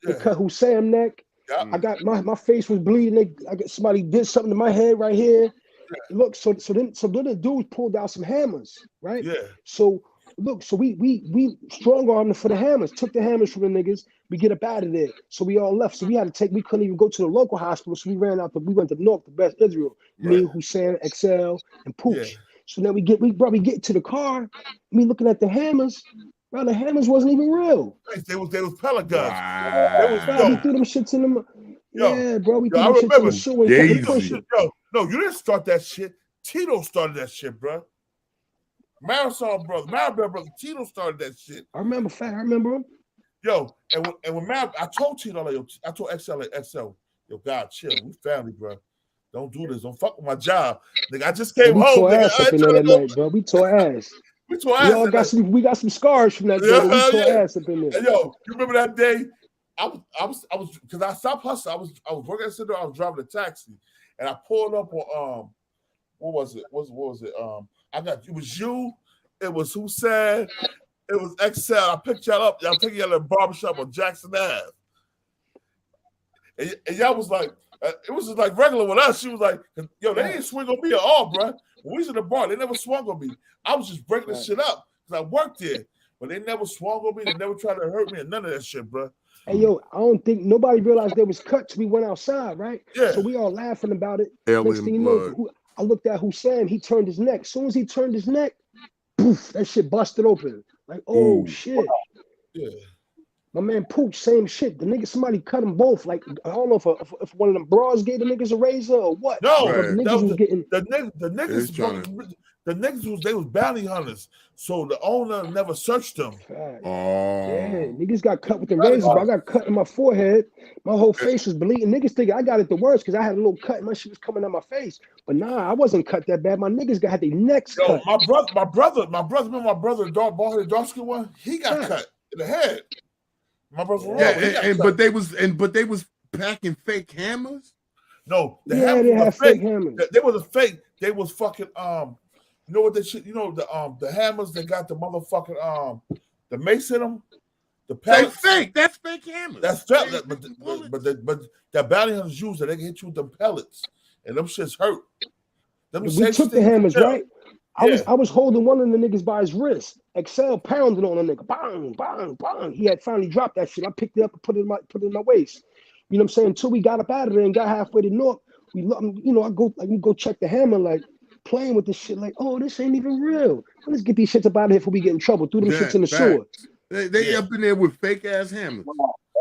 They cut Hussam neck. Yeah. I got my face was bleeding. Somebody did something to my head right here. Yeah. Look, so then the dudes pulled out some hammers, right? Yeah. So look, so we strong armed for the hammers, took the hammers from the niggas. We get up out of there. So we all left. So we couldn't even go to the local hospital. So we went to North, the best Israel. Right. Me, Hussein, XL, and Pooch. Yeah. So then we get to the car. Me looking at the hammers. Bro, the hammers wasn't even real. They was pellet guns. Wow. We threw them shits in them. Yeah, bro. We threw them shits in the shoe and push it. Yo, no, you didn't start that shit. Tito started that shit, bro. Marisol brother, Tito started that shit. I remember him. Yo, and when I told Tito, like, I told XL, yo, God, chill. We family, bro. Don't do this. Don't fuck with my job. Nigga, I just came home. We tore ass up in there that night, bro. We tore ass. We got some scars from that day. We tore ass up in there. Hey, yo, you remember that day? I was because I stopped hustling. I was working at Cinder. I was driving a taxi, and I pulled up on what was it? What was it? It was you. It was Hussein. It was XL. I picked y'all up. Y'all taking y'all to the barbershop on Jackson Ave. And y'all was like, it was just like regular with us. She was like, yo, they didn't swing on me at all, bro. When we was in the bar, they never swung on me. I was just breaking this shit up because I worked there. But they never swung on me. They never tried to hurt me or none of that shit, bro. Hey, yo, I don't think nobody realized there was cuts. We went outside, right? Yeah. So we all laughing about it. Next thing you know, I looked at Hussein. He turned his neck. As soon as he turned his neck, poof, that shit busted open. Like, oh, shit. Yeah. My man Pooch, same shit. The nigga, somebody cut them both. Like, I don't know if one of them bras gave the niggas a razor or what. No, the niggas was getting. The The niggas they was bounty hunters, so the owner never searched them. Yeah, niggas got cut with the razors, but I got cut in my forehead. My whole face was bleeding. Niggas think I got it the worst because I had a little cut and my shit was coming out my face. But nah, I wasn't cut that bad. My niggas had their necks cut. My brother, remember my brother, dark skin one? He got cut in the head. My brother, but they was packing fake hammers. No, they had fake hammers. They was a fake. They was fucking you know what they shit? You know the hammers that got the motherfucking the mace in them. The pellets. Fake. That's fake hammers. That's fake. But the bounty hunters use it. They can hit you with them pellets, and them shits hurt. We took the hammers, right? I was holding one of the niggas by his wrist. Excel pounding on the nigga. Bang, bang, bang. He had finally dropped that shit. I picked it up and put it in my waist. You know what I'm saying? Until we got up out of there and got halfway to north, we I go check the hammer, like playing with this shit, like, oh, this ain't even real. Let's get these shits up out of here before we get in trouble. Threw them shits in the sewer. They up in there with fake ass hammers.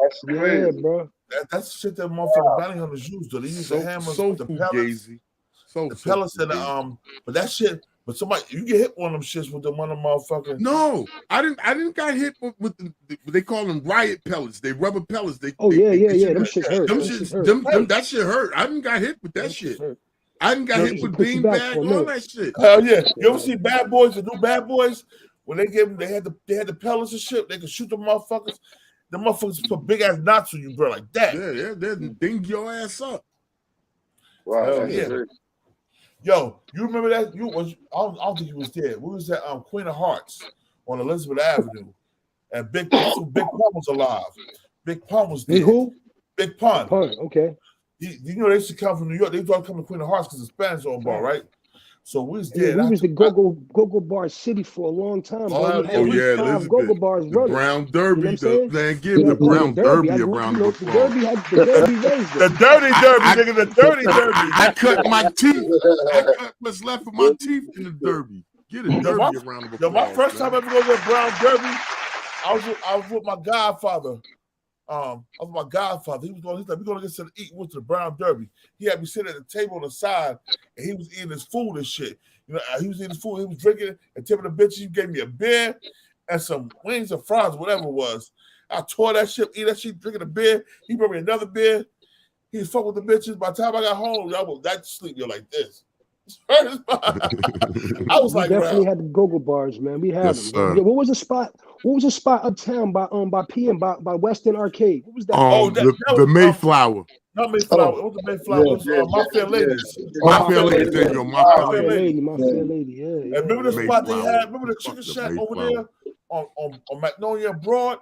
That's crazy. Yeah, bro. That's shit that motherfucking bounty hunters use. Though they use the hammers, the pellets, the pellets, and but that shit. But somebody, you get hit one of them shits with one of them motherfuckers. No, I didn't got hit with they call them riot pellets. They rubber pellets. Them shit hurt. That shit hurt. I didn't got hit with that shit. I didn't got hit with beanbag, all that shit. Hell yeah! You ever see Bad Boys? The new Bad Boys when they had the pellets and shit. They could shoot the motherfuckers. The motherfuckers put big ass knots on you, bro, like that. Yeah, they ding your ass up. Wow, hell yeah. Yo, you remember that? I don't think you was there. We was at Queen of Hearts on Elizabeth Avenue, and Big Pun was alive. Big Pun was there. Who? Big Pun. Okay. You know they used to come from New York. They thought to come to Queen of Hearts because the Spanish on bar, right? So we was there. Yeah, we was the go-go bar city for a long time. Elizabeth. Go-go bars running. Brown Derby, man, give the Brown Derby a round of applause. The Derby raised it. The dirty Derby, nigga, the dirty Derby. I cut my teeth. I cut what's left of my teeth in the Derby. Get a Derby a round of applause. Yo, my first time ever going to the Brown Derby, I was with my godfather. He was going. He's like, we're going to get something to eat. Went to the Brown Derby. He had me sitting at the table on the side, and he was eating his food and shit. You know, he was eating his food. He was drinking it and tipping the bitches. He gave me a beer and some wings and fries, whatever it was. I tore that shit, eat that shit, drinking a beer. He brought me another beer. He was fucking with the bitches. By the time I got home, I was that sleep. You're like this. I was like, definitely had the go-go bars, man. We had them. Yeah, what was the spot? What was the spot uptown by PM by Western Arcade? What was that? The Mayflower. Not Mayflower. It was the Mayflower. It was My Fair Ladies. My Fair Lady. There you go. My Fair Lady. My Fair Lady. Yeah. And remember the spot they had? Remember the chicken shack over there on Magnolia Broad?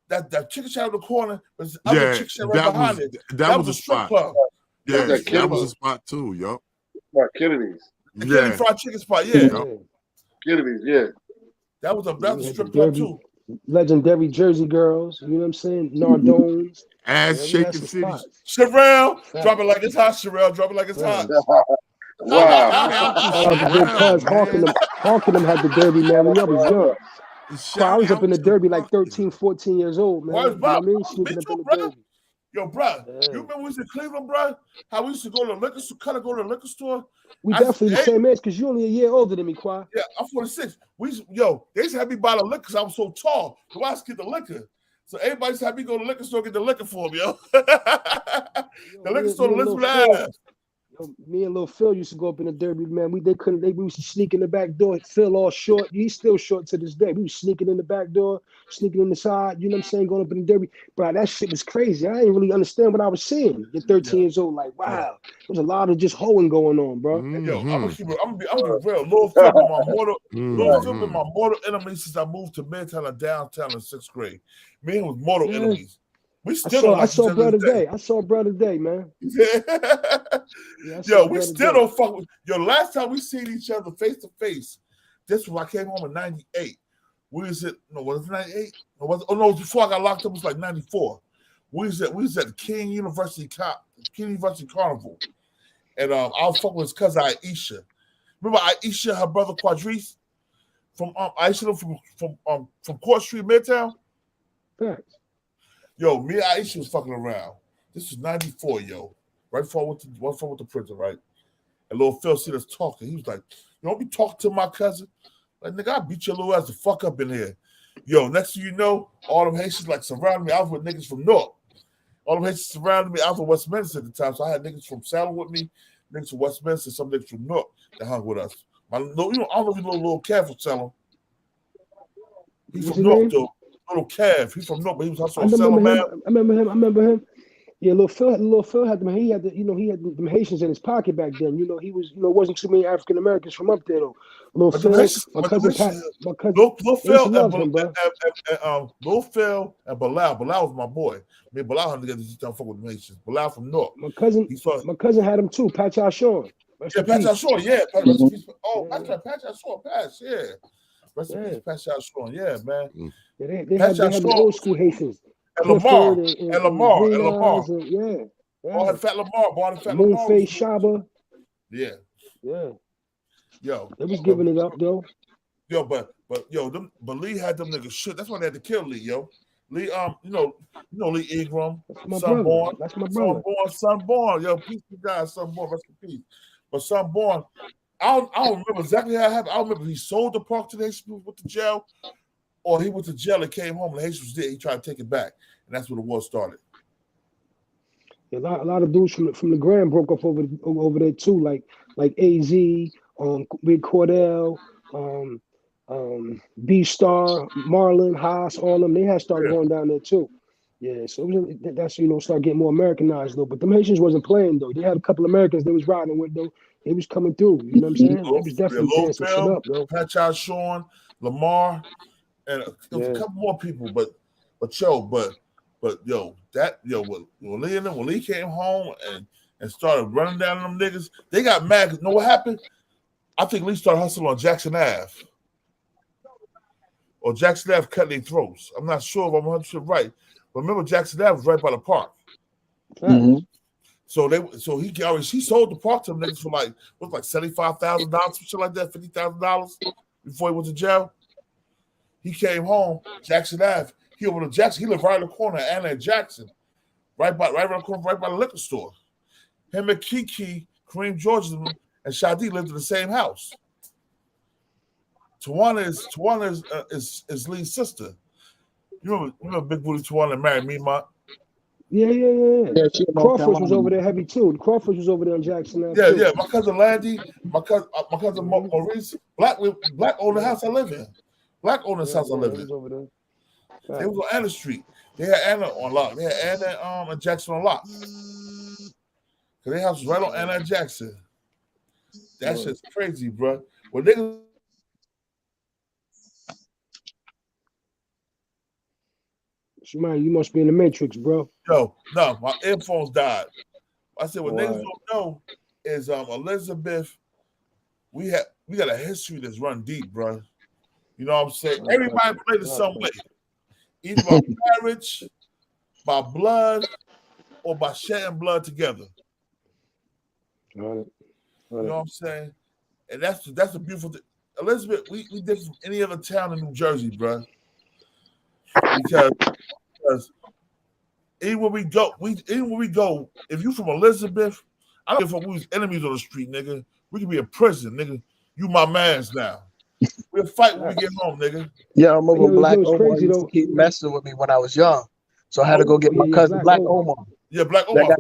That chicken shack in the corner. Was other chicken shack right behind it. That was a strip spot. club. Yeah, that was a spot too, yo. Kennedy's. The Kennedy Fried Chicken spot, yeah. Kennedy's, yeah. That was a strip club too. Legendary Jersey girls, you know what I'm saying? Nardones. Ass shaking city. Sherelle, drop it like it's hot, Sherelle. Drop it like it's hot. Wow. Honking them had the Derby, man, when I was young. I was up in the Derby like 13, 14 years old, man. You know what I mean? Sneaking up in the Derby. Yo, bro, you remember we was in Cleveland, bro? How we used to go to the liquor store, go to the liquor store? We definitely the same age because you're only a year older than me, Quad. Yeah, I'm 46. They used to have me buy the liquor because I was so tall. So I used to get the liquor. So everybody used to have me go to the liquor store get the liquor for me, yo. The liquor store, Elizabeth Ave. Me and Lil Phil used to go up in the Derby, man. We used to sneak in the back door. Phil all short. He's still short to this day. We was sneaking in the back door, sneaking in the side, you know what I'm saying, going up in the Derby. Bro, that shit was crazy. I didn't really understand what I was seeing. You're 13 years old, like, wow. There's a lot of just hoeing going on, bro. Yo, I'm gonna be real. Lil Phil been my mortal enemy since I moved to Midtown and downtown in 6th grade. Me and him was mortal enemies. We still I saw Brother Day. I saw Brother Day, man. Yo, we still don't fuck with. Yo, last time we seen each other face to face, this was I came home in '98. Was it 98? It was before I got locked up. It was like '94. We was at the King University Carnival, and I was fucking with his cousin Aisha. Remember Aisha, her brother Quadrice from Aisha from Court Street, Midtown. Thanks. Yo, me and Aisha was fucking around. This was '94, yo. Right before I went to prison, right? And Lil Phil seen us talking. He was like, don't be talking to my cousin. Like, nigga, I beat your little ass the fuck up in here. Yo, next thing you know, all them Haitians like surrounded me. I was with niggas from North. All them Haitians surrounded me. I was from Westminster at the time, so I had niggas from Salem with me, niggas from Westminster, some niggas from North that hung with us. I don't know if you know little Cav from Salem. He's from North, though. Little Cav. He's from North, but he was also on Salem, man. I remember him. Yeah, Lil Phil had them. He had them Haitians in his pocket back then. He was, wasn't too many African Americans from up there though. Lil Phil, my cousin Pat, Lil Phil loved him, bro. Lil Phil and Bilal. Bilal was my boy. Me and Bilal had together to fuck with the Haitians. Bilal from North. My cousin had him too. Patch Shaw. Yeah, Patch Shaw. Yeah, Patch Shaw. Patch. Yeah. Rest in peace, Patch Shaw. Yeah, man. Yeah, they had the old school Haitians. And Lamar. Yeah. All had Fat Lamar. Moonface Shaba. Yeah. Yo. They was giving it up, though. Yo, but Lee had them niggas shit. That's why they had to kill Lee, yo. Lee, Lee Ingram, Sunborn. That's my brother. Sunborn. Yo, peace to God, Sunborn. Rest in peace. But Sunborn, I don't remember exactly how it happened. I don't remember if he sold the park to the Haitians with the jail, or he went to jail and came home and the Haitians was there. He tried to take it back, and that's where the war started. A lot of dudes from the Grand broke up over there too, like AZ, Big Cordell, B Star, Marlon, Haas, all them. They had started going down there too. Yeah, so that's start getting more Americanized though. But the Haitians wasn't playing though. They had a couple of Americans they was riding with though. They was coming through. You know what I'm saying? They was definitely tearing some shit up, though. Patch Shawn, Lamar, and a couple more people. But when Lee came home and started running down them niggas, they got mad. You know what happened? I think Lee started hustling on Jackson Ave. Or Jackson Ave cut their throats. I'm not sure if I'm 100% right. But remember, Jackson Ave was right by the park. Mm-hmm. So he sold the park to them niggas for like $75,000, shit like that, $50,000 before he went to jail. He came home, Jackson Ave. He over to Jackson. He lived right in the corner of Anna and Jackson, right by the liquor store. Him and Kiki, Kareem George, and Shadi lived in the same house. Tawana is Lee's sister. You remember Big Booty Tawana that married me, Mont? Yeah. Crawford was over there heavy too. Crawford was over there on Jackson Ave. Yeah. My cousin Landy, my cousin Maurice, Black owned the house I live in. Black owned the house I live in. Over there. They was on Anna Street. They had Anna on lock. They had Anna and Jackson on lock. Cause their house was right on Anna and Jackson. That shit's crazy, bro. When niggas you must be in the Matrix, bro. Yo, no, my earphones died. I said what niggas don't know is Elizabeth, we got a history that's run deep, bro. You know what I'm saying? Everybody played in some way. Either by marriage, by blood, or by shedding blood together. Got it. You know what I'm saying? And that's a beautiful thing. Elizabeth, we did from any other town in New Jersey, bro. Because even when we go, if you from Elizabeth, I don't care if we was enemies on the street, nigga. We could be in prison, nigga. You my mans now. We'll fight when we get home, nigga. Yeah, I remember Black Omar used to keep messing with me when I was young. So I had to go get my cousin Black Omar. Yeah, Black Omar.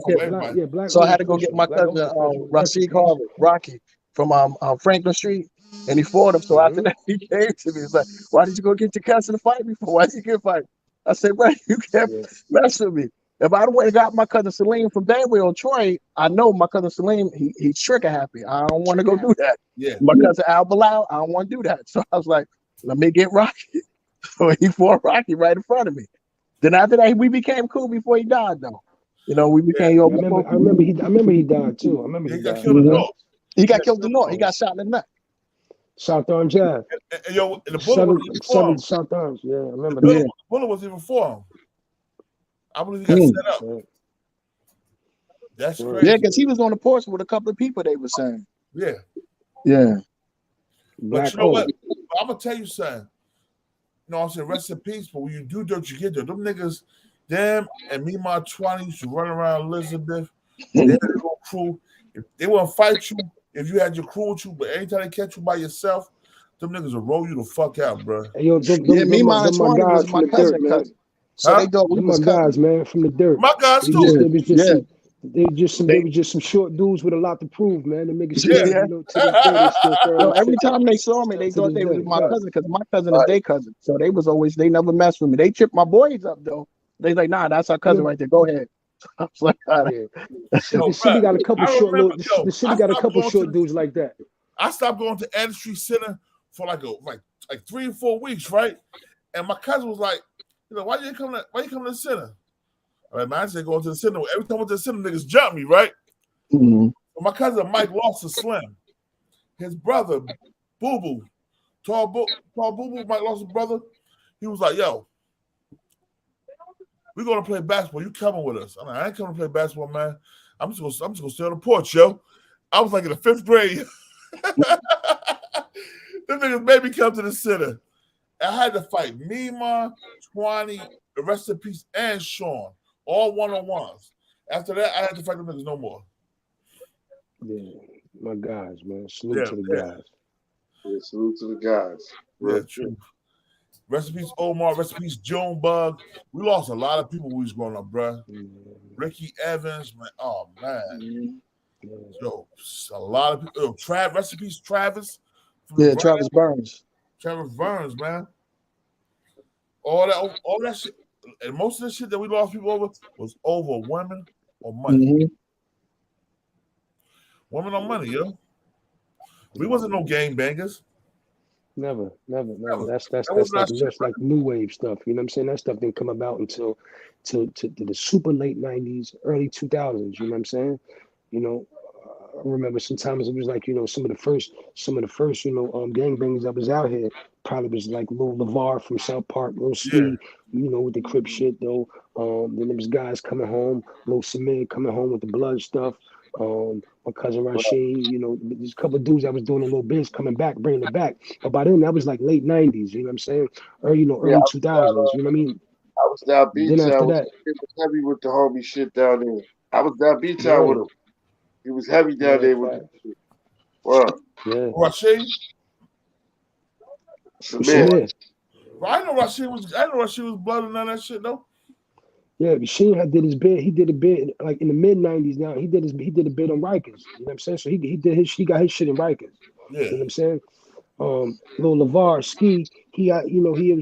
So I had to go get my cousin Rashid Harvard, Rocky, from Franklin Street. And he fought him. So after that, he came to me. He's like, why did you go get your cousin to fight me for? Why did you get fight? I said, bro, you can't mess with me. If I would have got my cousin Salim from Danway on Troy, I know my cousin Salim, he's trigger happy. I don't want to go do that. Yeah. My cousin Al Bilal, I don't want to do that. So I was like, let me get Rocky. So he fought Rocky right in front of me. Then after that, we became cool before he died, though. You know, we became I remember he died too. I remember he got killed in the north. He got killed in the north. He got shot in the neck. South Orange Ave. And the bullet was even South Orange. Yeah, I remember that. The bullet was even for him. I believe he got set up. That's crazy. Yeah, because he was on the porch with a couple of people, they were saying. Yeah. Yeah. But you know what? I'm going to tell you something. You know what I'm saying? Rest in peace, but when you do dirt, you get dirt. Them niggas, them and me, my 20s used to run around Elizabeth. They had a little crew. If they want to fight you, if you had your crew with you, but anytime they catch you by yourself, them niggas will roll you the fuck out, bro. Hey, yo, me, mine, and Swanee was my cousin. So they thought we Them was my cousins. guys, man, from the dirt. My guys too. They was just some short dudes with a lot to prove, man. The niggas still, you know, to this day they still Yo, every time they saw me, they thought they was my cousin because my cousin is their cousin. So they was always, they never messed with me. They tripped my boys up though. They like, nah, that's our cousin right there. Go ahead. I was like, all right. The city got a couple short the city got a couple short dudes like that. I stopped going to Adams Street Center for like 3 or 4 weeks, right? And my cousin was like, you know, why you come to the center? All right, man, I said going to the center. Every time I went to the center, niggas jump me, right? Mm-hmm. So my cousin Mike lost to Slim. His brother, Boo Boo, Tall Boo Boo, Mike lost his brother. He was like, yo, we're gonna play basketball. You coming with us? I'm like, I ain't coming to play basketball, man. I'm just gonna stay on the porch, yo. I was like in the 5th grade. Them niggas made me come to the center. I had to fight Mima, Twani, the rest in peace, and Sean, all one-on-ones. After that, I had to fight them niggas no more. Yeah, my guys, man. Salute to the guys. Yeah, salute to the guys. Yeah, true. Rest in peace, Omar. Rest in peace, Junebug. We lost a lot of people when we was growing up, bro. Ricky Evans, man. Oh, man. Yo, a lot of people. Rest in peace, Travis. Yeah, Travis Burns. Travis Burns, man. All that shit. And most of the shit that we lost people over was over women or money. Mm-hmm. Women or money, yo. We wasn't no gang bangers. Never. That's like new wave stuff. You know what I'm saying? That stuff didn't come about until to the super late 90s, early 2000s. You know what I'm saying? You know, I remember sometimes it was like, you know, some of the first, you know, gangbangs that was out here probably was like Lil LeVar from South Park, Lil Steve, you know, with the Crip shit though. Then there was guys coming home, Lil Samir coming home with the blood stuff. My cousin Rashid, you know, there's a couple of dudes that was doing a little biz coming back, bringing it back. But by then that was like late 90s, you know what I'm saying? Or, you know, early 2000s, you know what I mean? I was down beach. Then after I was that, heavy with the homie shit down there. I was down beach out with him. He was heavy down there with the shit. Wow. Yeah. Rashid? Samir. Well, I know Rashid was blood and none of that shit though. Yeah, Sheen did his bid. He did a bid like in the mid 90s. Now he did a bid on Rikers. You know what I'm saying? So he got his shit in Rikers. Yeah. You know what I'm saying? Lil LeVar Ski, he was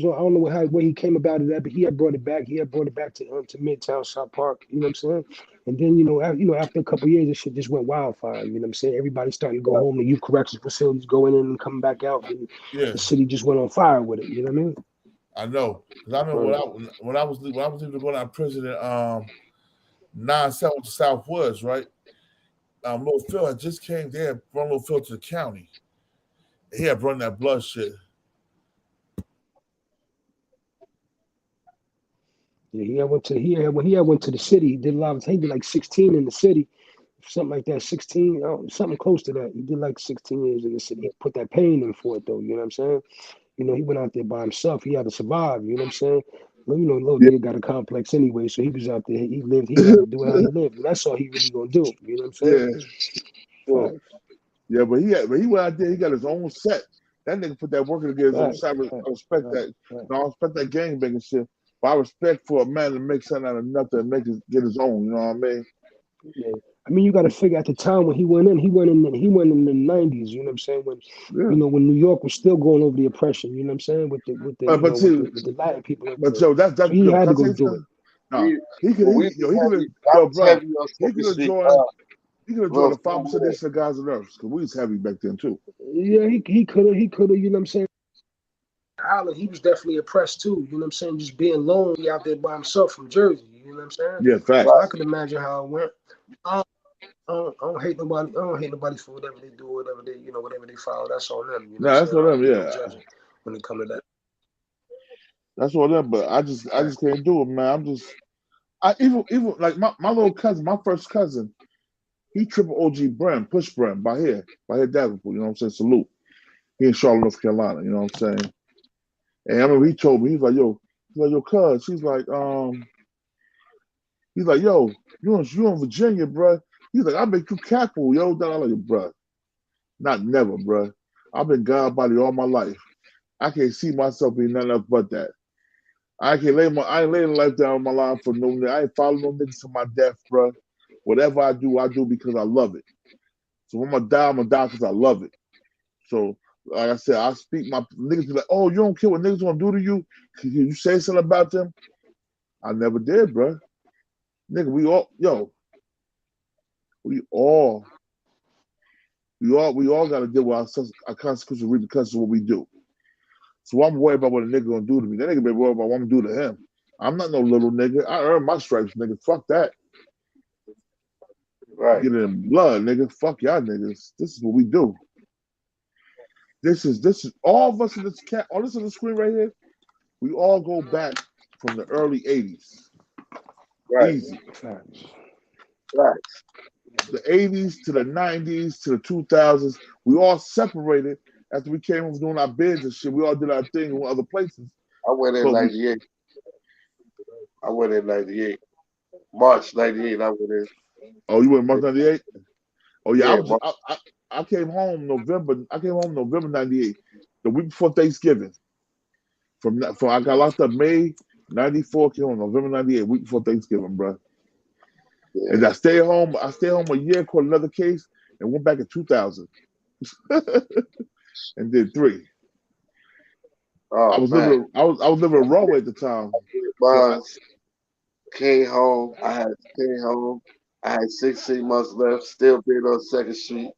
I don't know where he came about it at, but he had brought it back. He had brought it back to Midtown South Park. You know what I'm saying? And then after a couple of years, this shit just went wildfire. You know what I'm saying? Everybody starting to go home to youth corrections facilities, going in and coming back out. And the city just went on fire with it. You know what I mean? I know, because I remember when I was even going out of prison in 9-7 to Southwoods, right? Lil Phil had just came there, brought Lil Phil to the county. He had run that blood shit. Yeah, he went to the city. He did a lot of. He did like 16 in the city, something like that. 16, something close to that. He did like 16 years in the city. He put that pain in for it though. You know what I'm saying? You know, he went out there by himself. He had to survive. You know what I'm saying? Well, you know, little nigga got a complex anyway, so he was out there. He lived. He had to do how he lived. And that's all he really gonna do. You know what I'm saying? Yeah. Yeah, but he went out there. He got his own set. That nigga put that work to get his own set. I respect that. I respect that gangbanging shit. But I respect for a man to make something out of nothing and get his own. You know what I mean? Yeah. I mean, you got to figure at the time when he went in the 90s. You know what I'm saying? When you know, when New York was still going over the oppression. You know what I'm saying? With the Latin people. But so that's so he had to go do it. No, he could have joined the 5% of the guys on earth because we was heavy back then too. Yeah, he could have. You know what I'm saying? Island, he was definitely oppressed too. You know what I'm saying? Just being lonely out there by himself from Jersey. You know what I'm saying? Yeah, fact. So I could imagine how it went. I don't hate nobody. I don't hate nobody for whatever they do, whatever they follow. That's on them. You know that's on them. Yeah. When it comes to that, that's on them. But I just can't do it, man. Even like my little cousin, my first cousin, he triple OG Brand, Push Brand by here Davenport. You know what I'm saying? Salute. He in Charlotte, North Carolina. You know what I'm saying? And I remember he told me, he's like, yo, cuz, he's like, yo, you in Virginia, bro. He's like, I make you cackle, yo. I like, bro. Not never, bro. I've been God body all my life. I can't see myself being nothing else but that. I ain't laying life down on my line for no nigga. I ain't following no niggas to my death, bro. Whatever I do because I love it. So when I'm gonna die because I love it. So like I said, I speak my niggas be like, oh, you don't care what niggas gonna do to you? Can you say something about them? I never did, bro. Nigga, we all gotta deal with our consequential repercussions of what we do. So I'm worried about what a nigga gonna do to me. That nigga be worried about what I'm gonna do to him. I'm not no little nigga. I earned my stripes, nigga. Fuck that. Right. Get it in blood, nigga. Fuck y'all niggas. This is what we do. This is all of us in this cat. All this on the screen right here. We all go back from the early '80s. Right. Easy. Right. The '80s to the '90s to the 2000s. We all separated after we came from doing our bids and shit. We all did our thing in other places. I went in '98. I went in '98. March '98. I went in. Oh, you went in March '98? Oh yeah, Yeah, I came home November. I came home November '98, the week before Thanksgiving. From I got locked up May '94. Came home November '98, week before Thanksgiving, bro. Yeah. And I stayed home. I stayed home a year, caught another case, and went back in 2000, and did 3. Oh, I was man. living. I was living in Rahway at the time. Came home. I had stayed home. I had 16 months left. Still being on 2nd Street.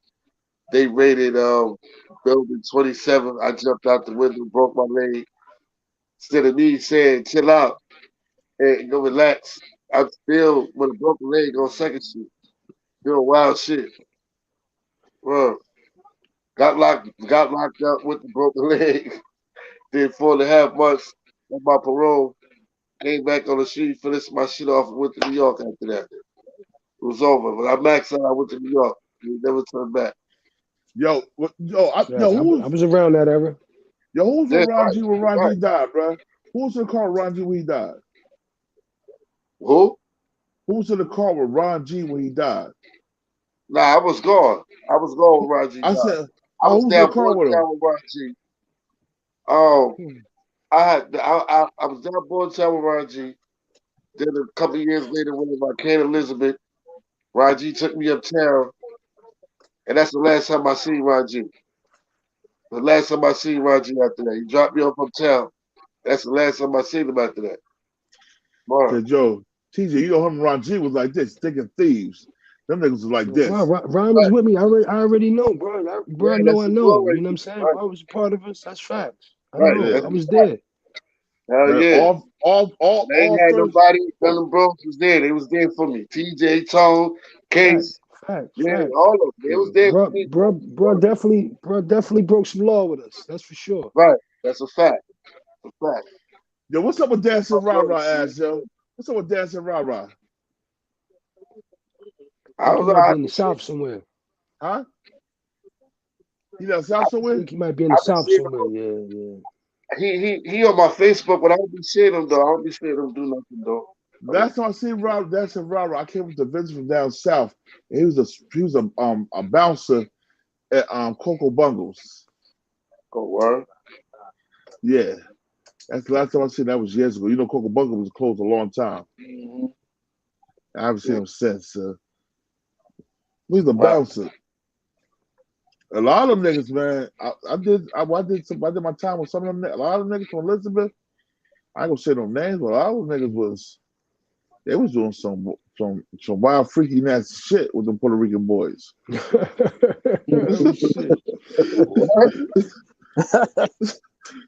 They raided building 27. I jumped out the window, broke my leg. Instead of me saying, chill out and go relax, I'm still with a broken leg on 2nd Street. Doing wild shit. Bro, got locked up with the broken leg. Did 4.5 months on my parole. Came back on the street, finished my shit off, and went to New York after that. It was over. But I maxed out. I went to New York. We never turned back. I was around that era. Yo, who's with Ron G when Ron right. G died, bro? Who's in the car with Ron G when he died? Who? Who's in the car with Ron G when he died? Nah, I was gone. I was gone with Ron G. I said, I was who's in down the car with him? with Ron G. I was down Boytown with Ron G. Then a couple of years later, when I came to Elizabeth, Ron G took me uptown, and that's the last time I seen Ron G. The last time I seen Ron G after that, he dropped me off uptown. That's the last time I seen him after that. Cause Joe, TJ, you know him and Ron G was like this, thick and thieves. Them niggas was like this. Ron was with me. I already know, bro. I know. You know what I'm saying? Right. I was a part of us. That's facts. I know. I was there. Hell yeah. All they ain't had nobody. None of them bros was there. They was there for me. TJ, Tone, Case. Facts. All of them. They was there for me. Bro definitely broke some law with us. That's for sure. Right. That's a fact. That's a fact. Yo, what's up with Dancing Rah-Rah ass, yo? What's up with Dancing Rah-Rah? I think he might be in the South somewhere. Huh? He down South somewhere? I think he might be in the South somewhere. Yeah. He on my Facebook, but I don't be seeing him though. I don't be seeing him do nothing though. Last time I seen Dancing Rah-Rah, I came with the visit from down south. And he was a bouncer at Coco Bungles. Oh, word? Yeah. That's the last time I seen that was years ago. You know, Coco Bungles was closed a long time. Mm-hmm. I haven't seen him since. He's a bouncer. A lot of them niggas, man. I did my time with some of them. A lot of them niggas from Elizabeth. I ain't gonna say no names, but a lot of them niggas was doing some wild, freaky, nasty shit with them Puerto Rican boys. Oh, shit.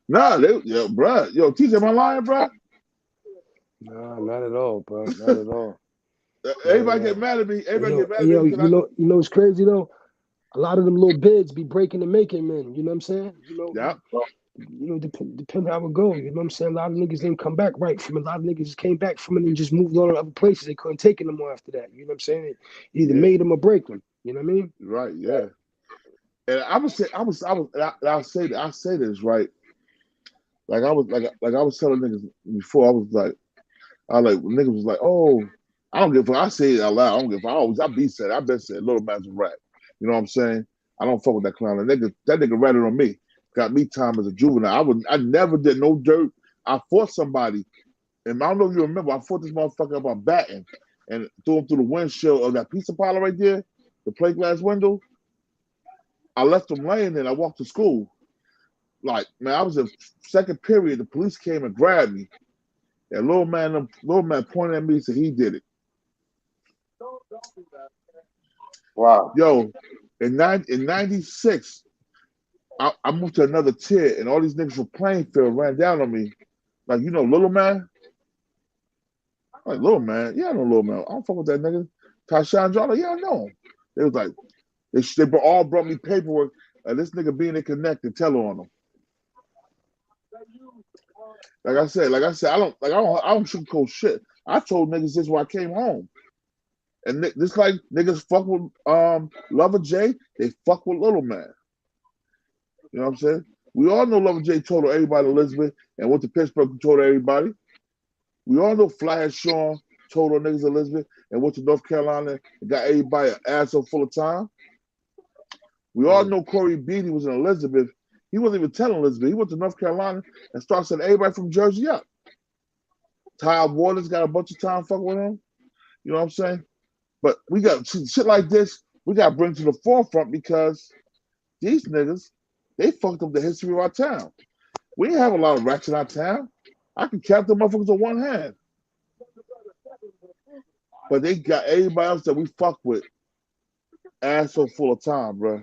Nah, bro. Yo, TJ, am I lying, bro? Nah, not at all, bro. Not at all. Everybody get mad at me. You know it's crazy though. A lot of them little bids be breaking and making, man. You know what I'm saying? Depend how it go. You know what I'm saying? A lot of niggas didn't come back right from it. A lot of niggas just came back from it and just moved on to other places. They couldn't take it no more after that. You know what I'm saying? It either made them or break them. You know what I mean? Right. Yeah. And I'll say this right. Like I was telling niggas before. Niggas was like, oh, I don't give a fuck. I say it out loud. I don't give a fuck. I've been said Little Man's a rap. You know what I'm saying? I don't fuck with that clown. That nigga ratted on me. Got me time as a juvenile. I never did no dirt. I fought somebody, and I don't know if you remember. I fought this motherfucker up on batting and threw him through the windshield of that pizza parlor right there, the plate glass window. I left him laying there. I walked to school. Like, man, I was in second period. The police came and grabbed me. And little man pointed at me and said he did it. Wow. Yo, in 96, I moved to another tier, and all these niggas from Plainfield ran down on me. Like, you know, Little Man? I'm like, Little Man? Yeah, I know Little Man. I don't fuck with that nigga. Tashawn John, yeah, I know him. They was like, they all brought me paperwork. This nigga being a connected, tell on him. Like I said, I don't sugarcoat shit. I told niggas this when I came home. And this like niggas fuck with Lover J, they fuck with Little Man. You know what I'm saying? We all know Lover J told everybody Elizabeth and went to Pittsburgh and told everybody. We all know Flash Sean told her niggas Elizabeth and went to North Carolina and got everybody an asshole full of time. We all know Corey Beatty was in Elizabeth. He wasn't even telling Elizabeth. He went to North Carolina and started setting everybody from Jersey up. Ty Waters got a bunch of time fucking with him. You know what I'm saying? But we got shit like this, we got to bring to the forefront because these niggas, they fucked up the history of our town. We didn't have a lot of rats in our town. I can count the motherfuckers on one hand. But they got everybody else that we fuck with asshole full of time, bro.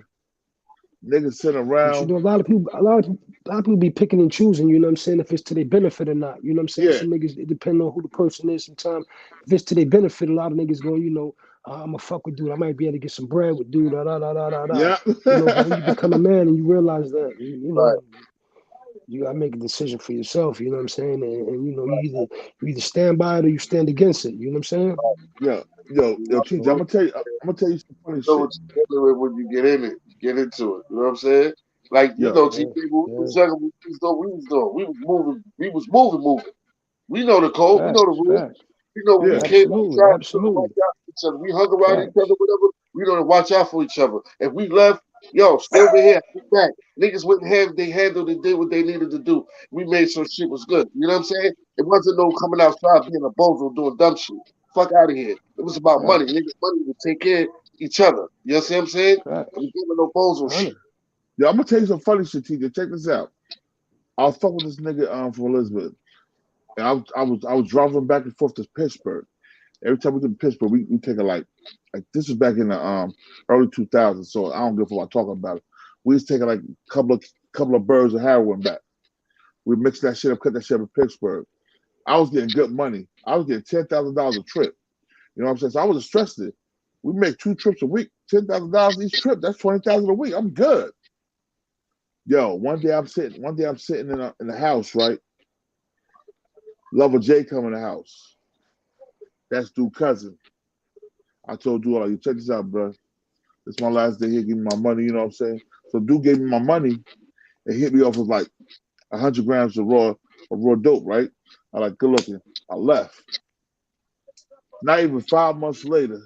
Niggas sitting around. But you know, a lot of people be picking and choosing, you know what I'm saying, if it's to their benefit or not. You know what I'm saying? Yeah. Some niggas, it depends on who the person is sometimes. If it's to their benefit, a lot of niggas going, you know, I'm a fuck with dude. I might be able to get some bread with dude. Da, da, da, da, da, da. Yeah. You know, but when you become a man and you realize that, you know, Right. you gotta make a decision for yourself, you know what I'm saying? And you know, you either stand by it or you stand against it. You know what I'm saying? Yo, TJ, I'm gonna tell you some funny You know shit. what you're dealing with when you get in it, get into it. You know what I'm saying? Like, you know, TJ, when we was younger, we was moving. We know the code, we know the rules. Facts. We know when we came outside, we watch out for each other. We hung around each other, whatever. We know to watch out for each other. If we left, yo, stay over here, get back. Niggas wouldn't have they handled and did what they needed to do. We made sure shit was good. You know what I'm saying? It wasn't no coming outside being a bozo doing dumb shit. Fuck out of here. It was about money. Niggas money to take care of each other. You know what I'm saying? We giving no bozo shit. Yo, I'm gonna tell you some funny shit, TJ. Check this out. I was fucking with this nigga from Elizabeth. And I was driving back and forth to Pittsburgh. Every time we go to Pittsburgh, we take a like this was back in the early 2000s, so I don't give a fuck talking about it. We just take like a couple of birds of heroin back. We mix that shit up, cut that shit up in Pittsburgh. I was getting good money. I was getting $10,000 a trip. You know what I'm saying? So I wasn't stressed. We make 2 trips a week, $10,000 each trip. That's $20,000 a week. I'm good. Yo, one day I'm sitting in the house, right? Lover J come in the house. That's dude cousin. I told dude, like, check this out, bro. This is my last day here. Give me my money. You know what I'm saying? So dude gave me my money and hit me off with like 100 grams of raw dope, right? I like, good looking. I left. Not even 5 months later,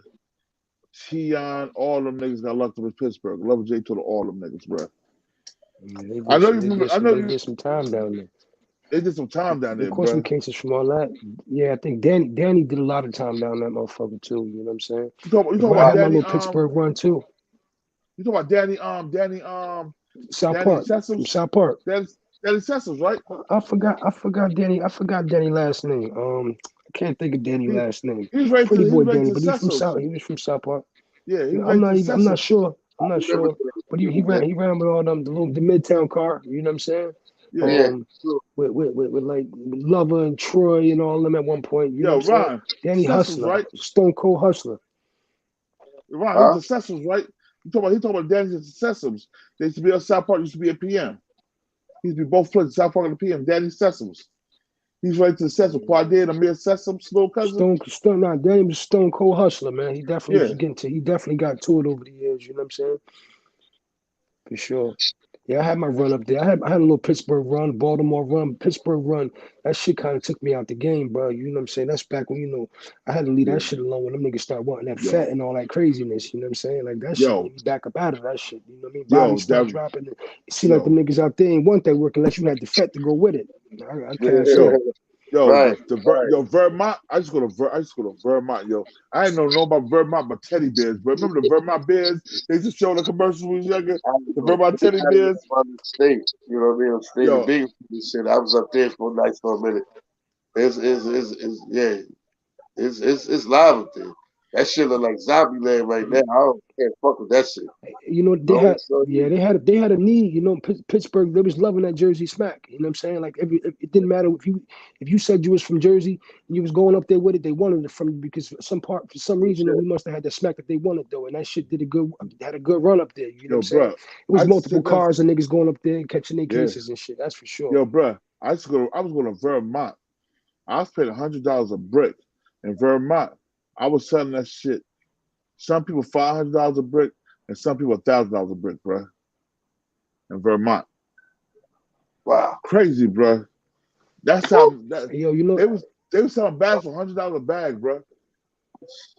Tion, all them niggas got locked up in Pittsburgh. Lover J told all them niggas, bro. I know you remember. I know they did some time down there. They did some time down there, Of course, bro. some cases from all that. Yeah, I think Danny did a lot of time down that motherfucker too. You know what I'm saying? You talk about I had Danny, my little Pittsburgh run too. You talk about Danny, South Danny Park. Sessoms? From South Park. Danny Sessoms, right? I forgot Danny. I forgot Danny last name. I can't think of Danny last name. He's right Pretty to, boy he's right Danny, to but he's from Sessoms. South. He was from South Park. Yeah, he was I'm right to not Sessoms. sure. I'm not sure. But he ran with all them the Midtown car. You know what I'm saying? Yeah. With like Lover and Troy and all them at one point. You know what I'm Ron, saying? Danny Sessoms, Hustler, right? Stone Cold Hustler. Ron, he's the Sessoms, right? He talking about Danny Sessoms. They used to be on South Park. Used to be at PM. He used to be both places, South Park and the PM. Danny Sessoms. He's right to the Sessoms. Quadid, Amir Sessoms, little cousin. Danny was Stone Cold Hustler, man. He definitely Yeah. he definitely got to it over the years. You know what I'm saying? For sure. Yeah, I had my run up there. I had a little Pittsburgh run, Baltimore run, Pittsburgh run. That shit kind of took me out the game, bro. You know what I'm saying? That's back when, I had to leave that shit alone when them niggas start wanting that fat and all that craziness. You know what I'm saying? Like that shit made me back up out of that shit. You know what I mean? Bodies start dropping. It seemed like the niggas out there ain't want that work unless you had the fat to go with it. I can't say. Vermont. I just go to Vermont, yo. I didn't know about Vermont, but teddy bears. But remember the Vermont bears? They used to show the commercials when we was younger. The Vermont teddy bears. State, you know what I mean? State the biggest shit. I was up there for nights for a minute. It's live up there. That shit look like zombie land right now. Can't fuck with that shit. They had a need. Pittsburgh, they was loving that Jersey smack. You know what I'm saying? Like it didn't matter if you said you was from Jersey and you was going up there with it, they wanted it from you because for some reason we must have had that smack that they wanted though, and that shit had a good run up there. You know what I'm saying? It was multiple cars and niggas going up there and catching their cases and shit. That's for sure. Yo, bro, I was going to Vermont. I was paying $100 a brick in Vermont. I was selling that shit. Some people $500 a brick, and some people $1,000 a brick, bro. In Vermont. Wow, crazy, bro. That's how. They was selling bags for $100 a bag, bro.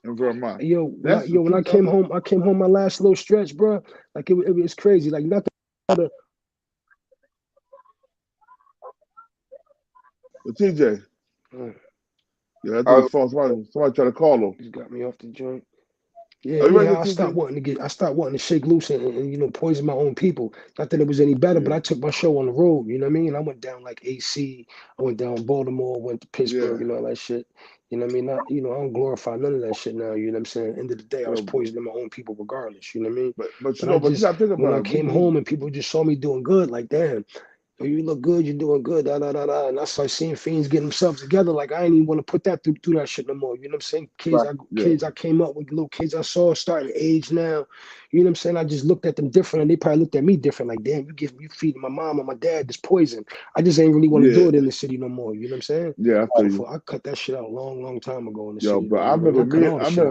In Vermont. When I came home my last little stretch, bro. Like it was crazy. Like nothing. TJ. Yeah, I think his phone. Somebody tried to call him. He's got me off the joint. I stopped wanting to shake loose and poison my own people. Not that it was any better, but I took my show on the road. You know what I mean? I went down like AC. I went down Baltimore. Went to Pittsburgh and all that shit. You know what I mean? I don't glorify none of that shit now. You know what I'm saying? End of the day, I was poisoning my own people regardless. You know what I mean? But you gotta think about when I came home and people just saw me doing good, like damn. You look good, you're doing good, da da da da. And I started seeing fiends getting themselves together. Like I ain't even want to put that through that shit no more. You know what I'm saying? Kids I came up with, little kids I saw starting to age now. You know what I'm saying? I just looked at them different and they probably looked at me different. Like, damn, you feeding my mom and my dad this poison. I just ain't really want to do it in the city no more. You know what I'm saying? Yeah, I cut that shit out a long time ago in the city. But I remember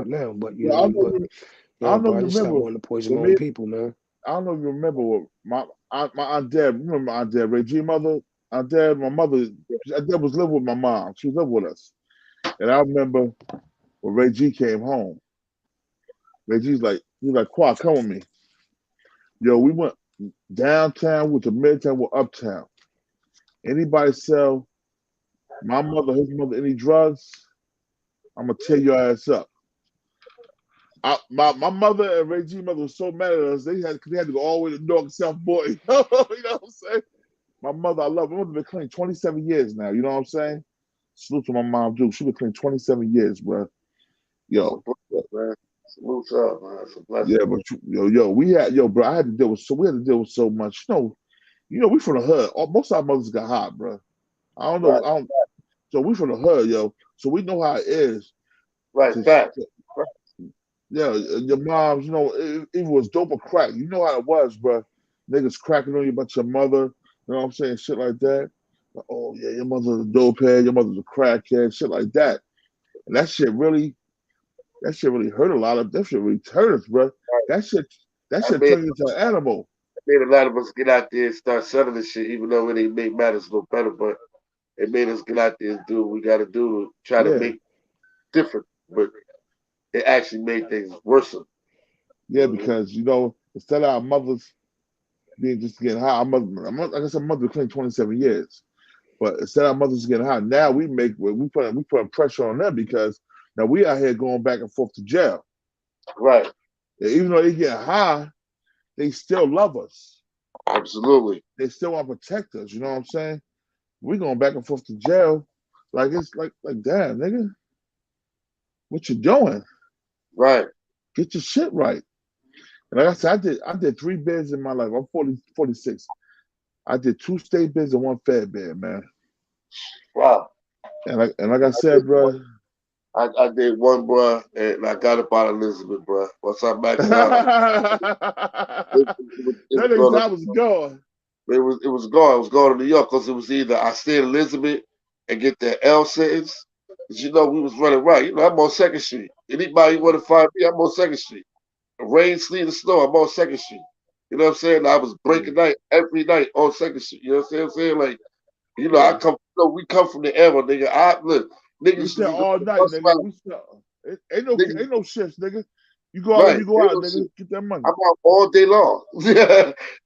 now, but I just stopped wanting to poison my own people, man. I don't know if you remember what my aunt Deb, remember my aunt Deb, Reggie mother? Aunt Deb, my mother, Aunt Deb was living with my mom. She was living with us. And I remember when Reggie came home. Reggie's like, Quad, come with me. Yo, we went downtown, went to Midtown, went uptown. Anybody sell my mother, his mother, any drugs, I'm going to tear your ass up. My mother and Reggie's mother was so mad at us, they had to go all the way to North and South Boy. You know what I'm saying? My mother, I love her. My mother been clean 27 years now. You know what I'm saying? Salute to my mom, Duke. She been clean 27 years, bro. Yo. Salute up, man. It's a blessing. Yeah, but bro, I had to deal with so much. You know, we from the hood. Most of our mothers got hot, bro. I don't know. So we from the hood, yo. So we know how it is. Right, fact. Yeah, your moms, it was dope or crack. You know how it was, bro. Niggas cracking on you about your mother. You know what I'm saying? Shit like that. Like, oh, yeah, your mother's a dope head. Your mother's a crackhead. Shit like that. And that shit really hurt a lot of. That shit really hurt us, bro. That shit turned you into an animal. It made a lot of us get out there and start selling this shit, even though it ain't make matters no better. But it made us get out there and do what we got to do to try to make it different. But it actually made things worse. Yeah, because instead of our mothers being just getting high, like I said, mother clean 27 years. But instead of our mothers getting high, now we put pressure on them because now we out here going back and forth to jail. Right. And even though they get high, they still love us. Absolutely. They still want to protect us. You know what I'm saying? We going back and forth to jail. Like it's like damn, nigga. What you doing? Right. Get your shit right. And like I said, I did 3 bids in my life. I'm 46. I did 2 state bids and 1 fed bid, man. Wow. And like I said, bro. I did 1, bro, and I got up out of Elizabeth, bro. Once I maxed out, that was gone. It was gone. I was going to New York because it was either I stay in Elizabeth and get the L sentence. Because we was running right. I'm on 2nd Street. Anybody want to find me, I'm on 2nd Street. Rain, sleet, and snow, I'm on 2nd Street. You know what I'm saying? I was breaking night every night on Second Street. You know what I'm saying? Like, you know, we come from the era, nigga. Look, niggas We sell all night, nigga. We sell. Ain't no shifts, nigga. You go out, right. you go out, nigga. Shit. Get that money. I'm out all day long.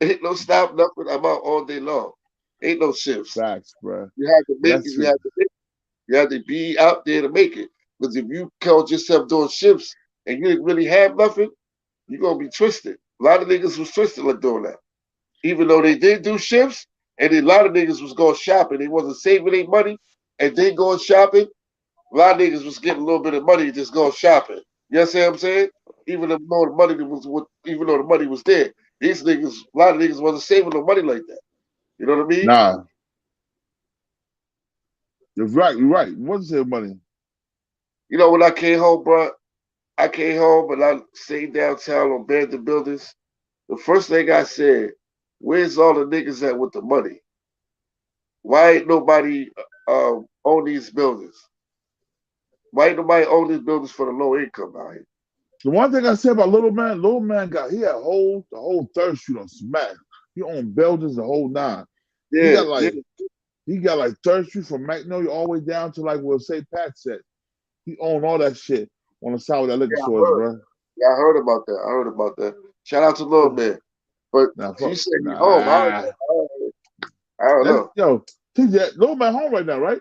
Ain't no stop, nothing. I'm out all day long. Ain't no shifts. Facts, bro. You have to make it. You have to make it. You have to be out there to make it. Because if you count yourself doing shifts and you didn't really have nothing, you're gonna be twisted. A lot of niggas was twisted like doing that. Even though they did do shifts, and a lot of niggas was going shopping. They wasn't saving their money and then going shopping. A lot of niggas was getting a little bit of money and just going shopping. You know what I'm saying? Even though the money was there, these niggas, a lot of niggas wasn't saving no money like that. You know what I mean? Nah. You're right. You're right. You wasn't saving money. You know, when I came home, bro, I came home and I stayed downtown on abandoned buildings. The first thing I said, where's all the niggas at with the money? Why ain't nobody own these buildings? Why ain't nobody own these buildings for the low income out here? The one thing I said about Little Man he had the whole third street on smack. He owned buildings the whole nine. Yeah, he got like Third Street from Magnolia all the way down to like where St. Pat said. He owned all that shit on the side of that liquor stores, bro. Yeah, I heard about that. Shout out to Little Man. But he said he's home. I don't know. Yo, TJ, Little Man home right now, right?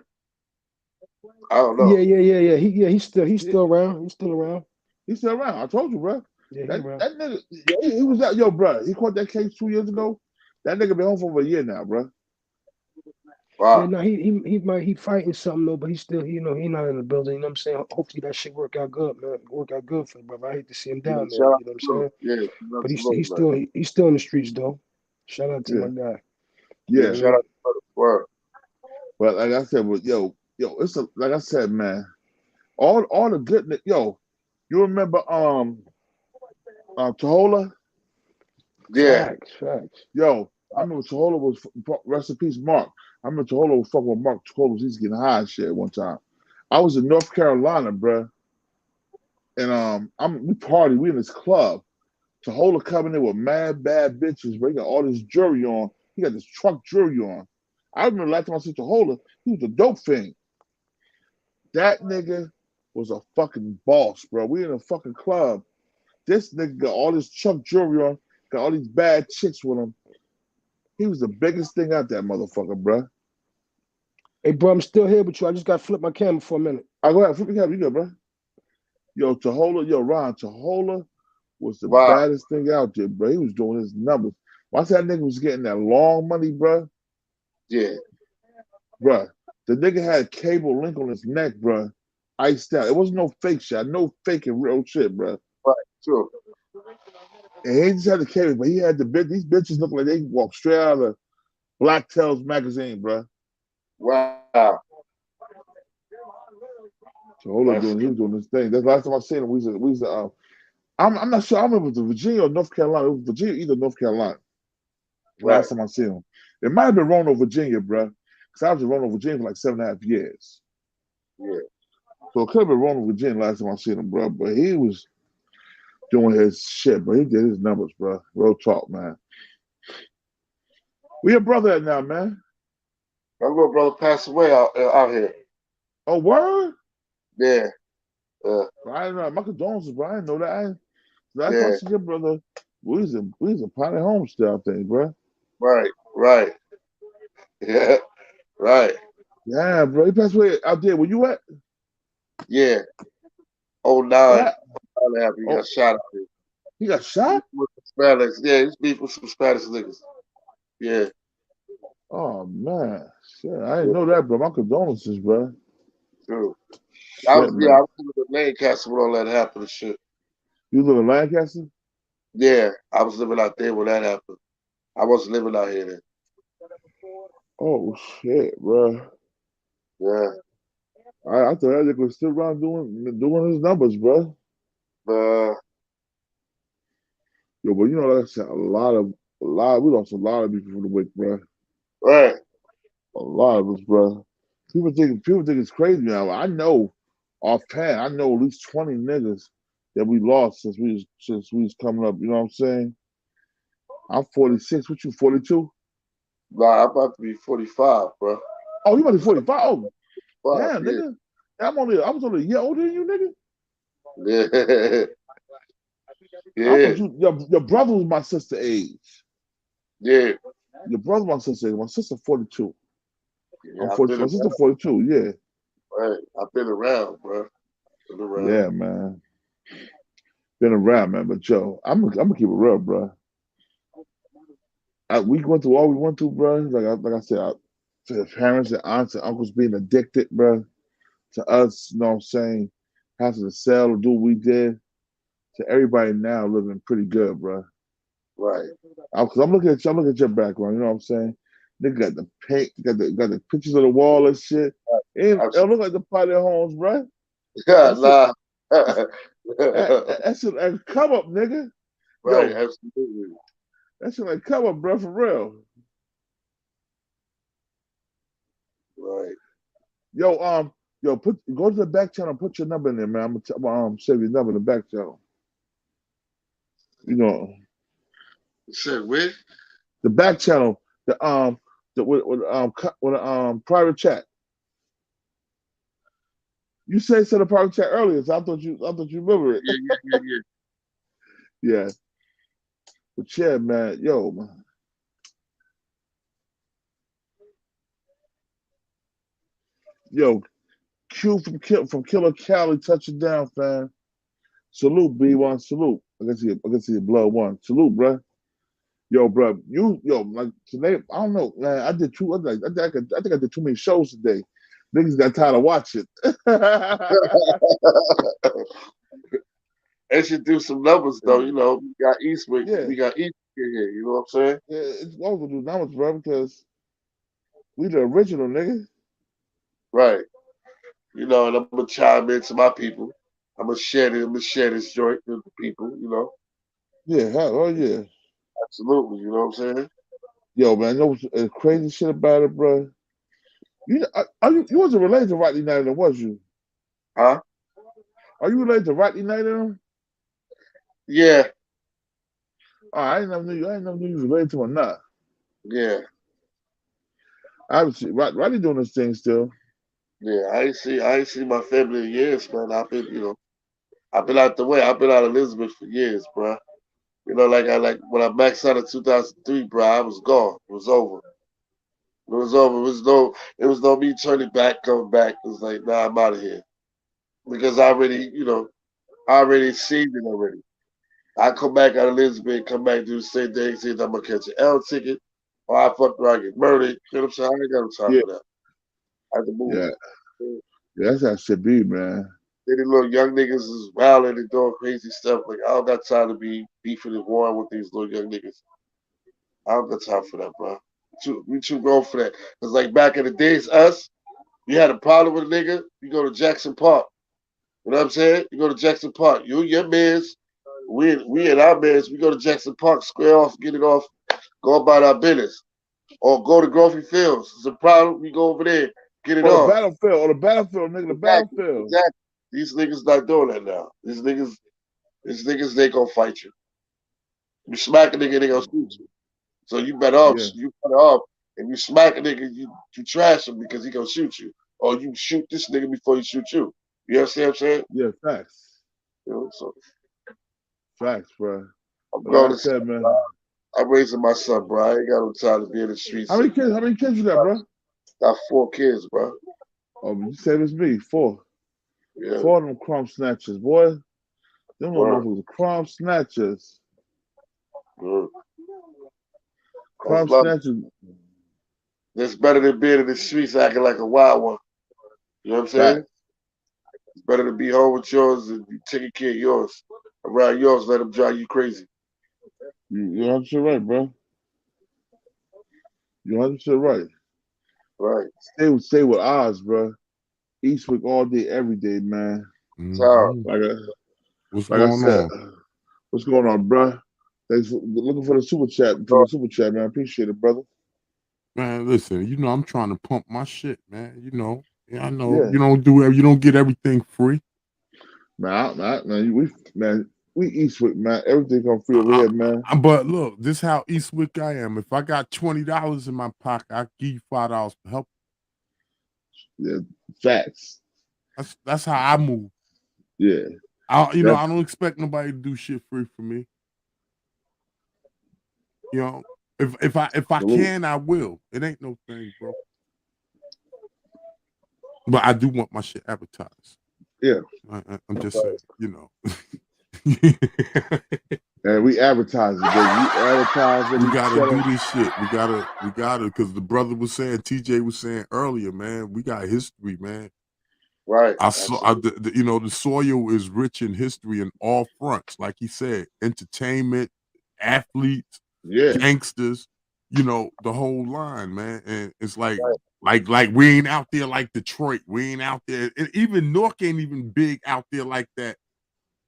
I don't know. Yeah. He's still around. He's still around. He's still around. I told you, bro. Yeah, that nigga, he was out. Yo, bro, he caught that case 2 years ago. That nigga been home for over a year now, bro. Wow. Yeah, no, he fighting something though, but he's still, he not in the building. You know what I'm saying? Hopefully that shit work out good, man. Work out good for him, brother. I hate to see him down there. You know what I'm saying? Yeah, but he's still in the streets though. Shout out to my guy. Yeah, shout out to the world. But like I said, yo, it's like I said, man. All the good, yo. You remember Tahola? Yeah. Facts. Yo, I remember Tahola was, rest in peace, Mark. I remember Tahola was fucking with Mark. Tahola was getting high and shit one time. I was in North Carolina, bro. And we in this club. Tahola coming in with mad bad bitches, bro. He got all this jewelry on. He got this truck jewelry on. I remember last time I saw Tahola, he was a dope thing. That nigga was a fucking boss, bro. We in a fucking club. This nigga got all this Chuck jewelry on, got all these bad chicks with him. He was the biggest thing out there, motherfucker, bro. Hey, bro, I'm still here with you. I just got to flip my camera for a minute. I go ahead, flip the camera. You good, bro? Yo, Ron Tahola was the baddest thing out there, bro. He was doing his numbers. Once that nigga was getting that long money, bro. Yeah. Bro, the nigga had a cable link on his neck, bro. Iced out. It wasn't no fake shit. No fake and real shit, bro. Right, sure. And he just had the cable, but he had these bitches look like they walk straight out of Black Tails magazine, bro. Wow. So he was doing this thing. That's the last time I seen him. I'm not sure. I remember it was Virginia or North Carolina. It was Virginia, either North Carolina. Last time I seen him. It might have been Roanoke, Virginia, bro. Because I was in Roanoke, Virginia for like 7.5 years. Yeah. So it could have been Roanoke, Virginia last time I seen him, bro. But he was doing his shit, bro. He did his numbers, bro. Real talk, man. Where your brother at now, man? My little brother passed away out here. Oh, word? Yeah. I didn't know. My condolences, bro. I didn't know that. Last time I see your brother, we was in Potty Home still, I think, bro. Right. Yeah. Right. Yeah, bro. He passed away out there. Where you at? Yeah. 09. He got shot out there. He got shot? Yeah, he's beef with some Spanish niggas. Yeah. Oh man, shit! I didn't know that, bro. My condolences, bro. True. I was living in Lancaster when all that happened and shit. You live in Lancaster? Yeah, I was living out there when that happened. I wasn't living out here then. Oh shit, bro. Yeah. I thought that nigga was still around doing his numbers, bro. Yo, but you know, like I said, we lost a lot of people from the WIC, bro. Right. A lot of us, bro. People think it's crazy now. I know offhand, I know at least 20 niggas that we lost since we was coming up. You know what I'm saying? I'm 46. What you 42? Nah, I'm about to be 45, bro. Oh, you about to be 45? Oh, damn, yeah. nigga. I was only a year older than you, nigga. Yeah. I thought your brother was my sister age. Yeah. Your brother my sister age. My sister 42. Yeah, I'm 42. My sister 42, yeah. Right. I've been around, bro. Been around. Yeah, man. Been around, man. But yo, I'm gonna keep it real, bro. We went through all we went through, bro. Like I said, to the parents and aunts and uncles being addicted, bro. To us, you know what I'm saying, having to sell or do what we did. To everybody now living pretty good, bro. Right. Because I'm looking at your background. You know what I'm saying? They got the paint, got the pictures on the wall and shit. It look like the party homes, bro. Yeah, nah. That shit like come up, nigga. Right, Yo, absolutely. that shit like come up, bro, for real. Right. Yo, go to the back channel, put your number in there, man. I'm gonna save your number in the back channel. You know. Shit, where? The back channel, private chat. You said the private chat earlier, so I thought you remember it. Yeah. But yeah, man, yo, man. Yo, Q from Killer Cali touching down, fam. Salute, B1, salute. I can see your blood one. Salute, bro. Yo, bro, like today, I don't know, man. I think I did too many shows today. Niggas got tired of watching. They should do some numbers though, you know. We got Eastwick. Yeah. We got Eastwick in here, you know what I'm saying? Yeah, it's all gonna do numbers, bro, because we the original, nigga. Right. You know, and I'm gonna chime into my people. I'm gonna share this joint with the people, you know. Yeah, oh yeah. Absolutely, you know what I'm saying? Yo, man, you know crazy shit about it, bro. You wasn't related to Rodney Knight, was you? Huh? Are you related to Rodney Knight? Yeah. Oh, I didn't know you was related to him or not. Yeah. Obviously, Rodney doing this thing still. Yeah, I ain't see my family in years, man. I've been out the way. I've been out of Elizabeth for years, bro. You know, like when I maxed out in 2003, bro, I was gone. It was over. It was over. It was no me turning back, coming back. It was like, nah, I'm out of here. Because I already seen it already. I come back out of Elizabeth, come back, do the same thing, see if I'm gonna catch an L ticket, or I fuck around, get murdered. You know what I'm saying? I ain't got no time for that. I have to move. Yeah, that's how it should be, man. Then the little young niggas is wilding and doing crazy stuff. Like, I don't got time to be beefing and warring with these little young niggas. I don't got time for that, bro. We too grown for that. Because, like, back in the days, you had a problem with a nigga, you go to Jackson Park. You know what I'm saying? You go to Jackson Park. You and your mans, we and our mans, we go to Jackson Park, square off, get it off, go about our business. Or go to Groffy Fields. It's a problem, we go over there, get it off. The battlefield, nigga, the battlefield. Exactly. These niggas not doing that now. These niggas, they gonna fight you. You smack a nigga, they gonna shoot you. So you better off, if you smack a nigga, you trash him because he gonna shoot you. Or you shoot this nigga before he shoot you. You understand what I'm saying? Yeah, facts. You know, so facts, bro. I'm going to man. I'm raising my son, bro. I ain't got no time to be in the streets. How many kids you got, bro? Got 4 kids, bro. Oh, you said it's me, 4. Yeah. 4 of them crumb snatchers, boy. Them motherfuckers crumb snatchers. Crumb snatchers. It's better than being in the streets acting like a wild one. You know what I'm saying? Right. It's better to be home with yours and be taking care of yours. Around yours, let them drive you crazy. You're 100% right, bro. You're 100% right. Right. Stay with Oz, bro. Eastwick all day, every day, man. What's going on? What's going on, bro? Thanks for looking for the super chat. For the super chat, man. I appreciate it, brother. Man, listen, you know I'm trying to pump my shit, man. You know, I know you don't get everything free. Man, We Eastwick, man. Everything gonna feel weird, man. But look, this is how Eastwick I am. If I got $20 in my pocket, I give you $5 for help. Yeah, facts. That's how I move. Yeah. I don't expect nobody to do shit free for me. You know, if I can, I will. It ain't no thing, bro. But I do want my shit advertised. Yeah. I'm just saying, you know. And we advertising, baby. We advertising. We gotta do this shit. We gotta, because the brother was saying, TJ was saying earlier, man, we got history, man. Right. The soil is rich in history in all fronts, like he said, entertainment, athletes, gangsters, the whole line, man. And it's like we ain't out there like Detroit. We ain't out there, and even Newark ain't even big out there like that.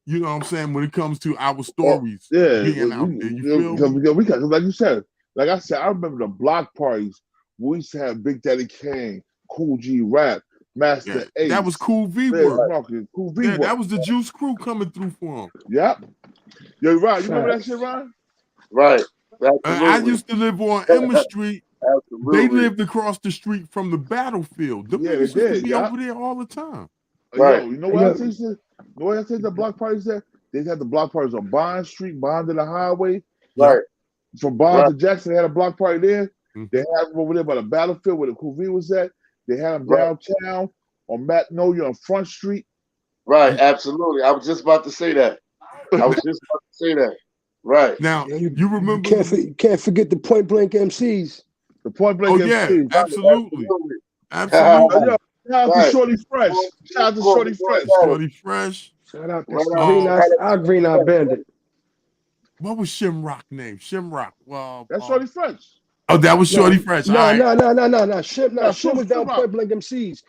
You know what I'm saying? When it comes to our stories, being out there, you feel me? We got, like you said, like I said, I remember the block parties. We used to have Big Daddy Kane, Cool G Rap, Master Ace. That was Cool V Word. Cool V Word. That was the Juice Crew coming through for him. Yep. Yo, Ryan, you remember that shit, Ryan? Right. I used to live on Emma Street. Absolutely. They lived across the street from the battlefield. Them they used did. to be over there all the time. Right. Yo, you know what else they said? You know what else the block parties at? They had the block parties on Bond Street, Bond to the highway. Right. From Bond to Jackson, they had a block party there. They had them over there by the battlefield where the Cool V was at. They had them downtown on Magnolia on Front Street. Right, absolutely. I was just about to say that. Right. Now, you remember? You can't forget the Point Blank MCs. The Point Blank MCs. Yeah, absolutely. Absolutely. Shout out to Shorty Fresh. Shout out to Shorty Fresh. Shorty Fresh. Shout out to Green Eye Bandit. What was Shimrock name? Shimrock. Well, that's Shorty Fresh. Oh, that was Shorty Fresh. No. Shim was down Point Blank MCs.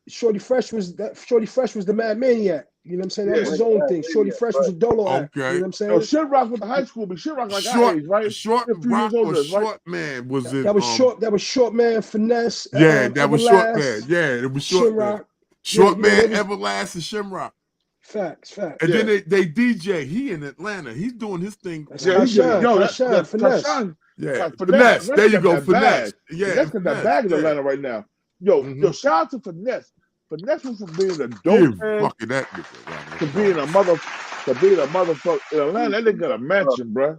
Shorty Fresh was the Mad Maniac. You know what I'm saying? That was his own thing. Shorty Fresh was a dolo act. You know what I'm saying? No, Shimrock was the high school, but Shimrock like our age, right? Short man was it? That was Short Man, Finesse. That was Short Man. Yeah, it was Short Shimrock. Man. Short Man, Everlast, and Shimrock. Facts. And then they DJ. He in Atlanta. He's doing his thing. Finesse. Yeah, Finesse. There you go, Finesse. Yeah, that's got that bag in Atlanta right now. Yo, shout out to Finesse. Finesse was from being a dope man fucking that nigga, to being a motherfucker in Atlanta. That nigga got a mansion, bro.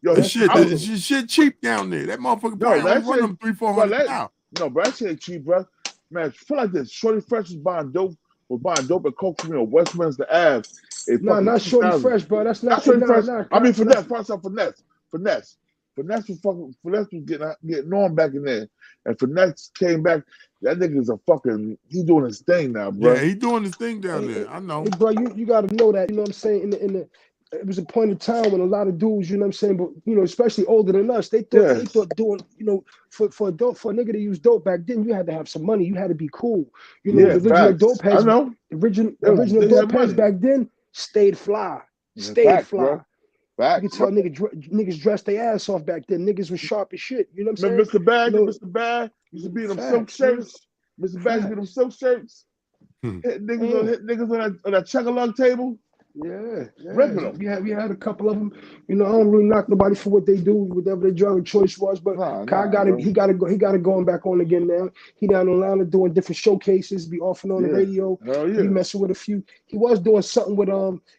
Yo, shit cheap down there. That motherfucker probably run them $300-400 now. No, bro, that shit ain't cheap, bro. Man, I feel like this. Shorty Fresh was buying dope and coke from me on Westminster Ave. No, not Shorty Fresh, bro. That's not Shorty Fresh. I mean, Finesse. Finesse was getting on back in there, and Finesse came back. That nigga's he doing his thing now, bro. Yeah, he doing his thing down there. I know, bro. You got to know that. You know what I'm saying? It was a point of time when a lot of dudes, you know what I'm saying, but especially older than us, they thought doing, for a nigga to use dope back then, you had to have some money. You had to be cool. The original dope heads, original dope heads back then stayed fly. Bro. Back, you can tell niggas dressed their ass off back then. Niggas was sharp as shit. You know what I'm saying? Mr. Bag used to be in them silk shirts. Mr. Bag used to be in them silk shirts. Hit niggas on that chug-a-lug table. Yeah. Ripping them. We had a couple of them. I don't really knock nobody for what they do, whatever their drug choice was. But he got it going back on again now. He down in Atlanta doing different showcases, be off and on the radio. He messing with a few. He was doing something with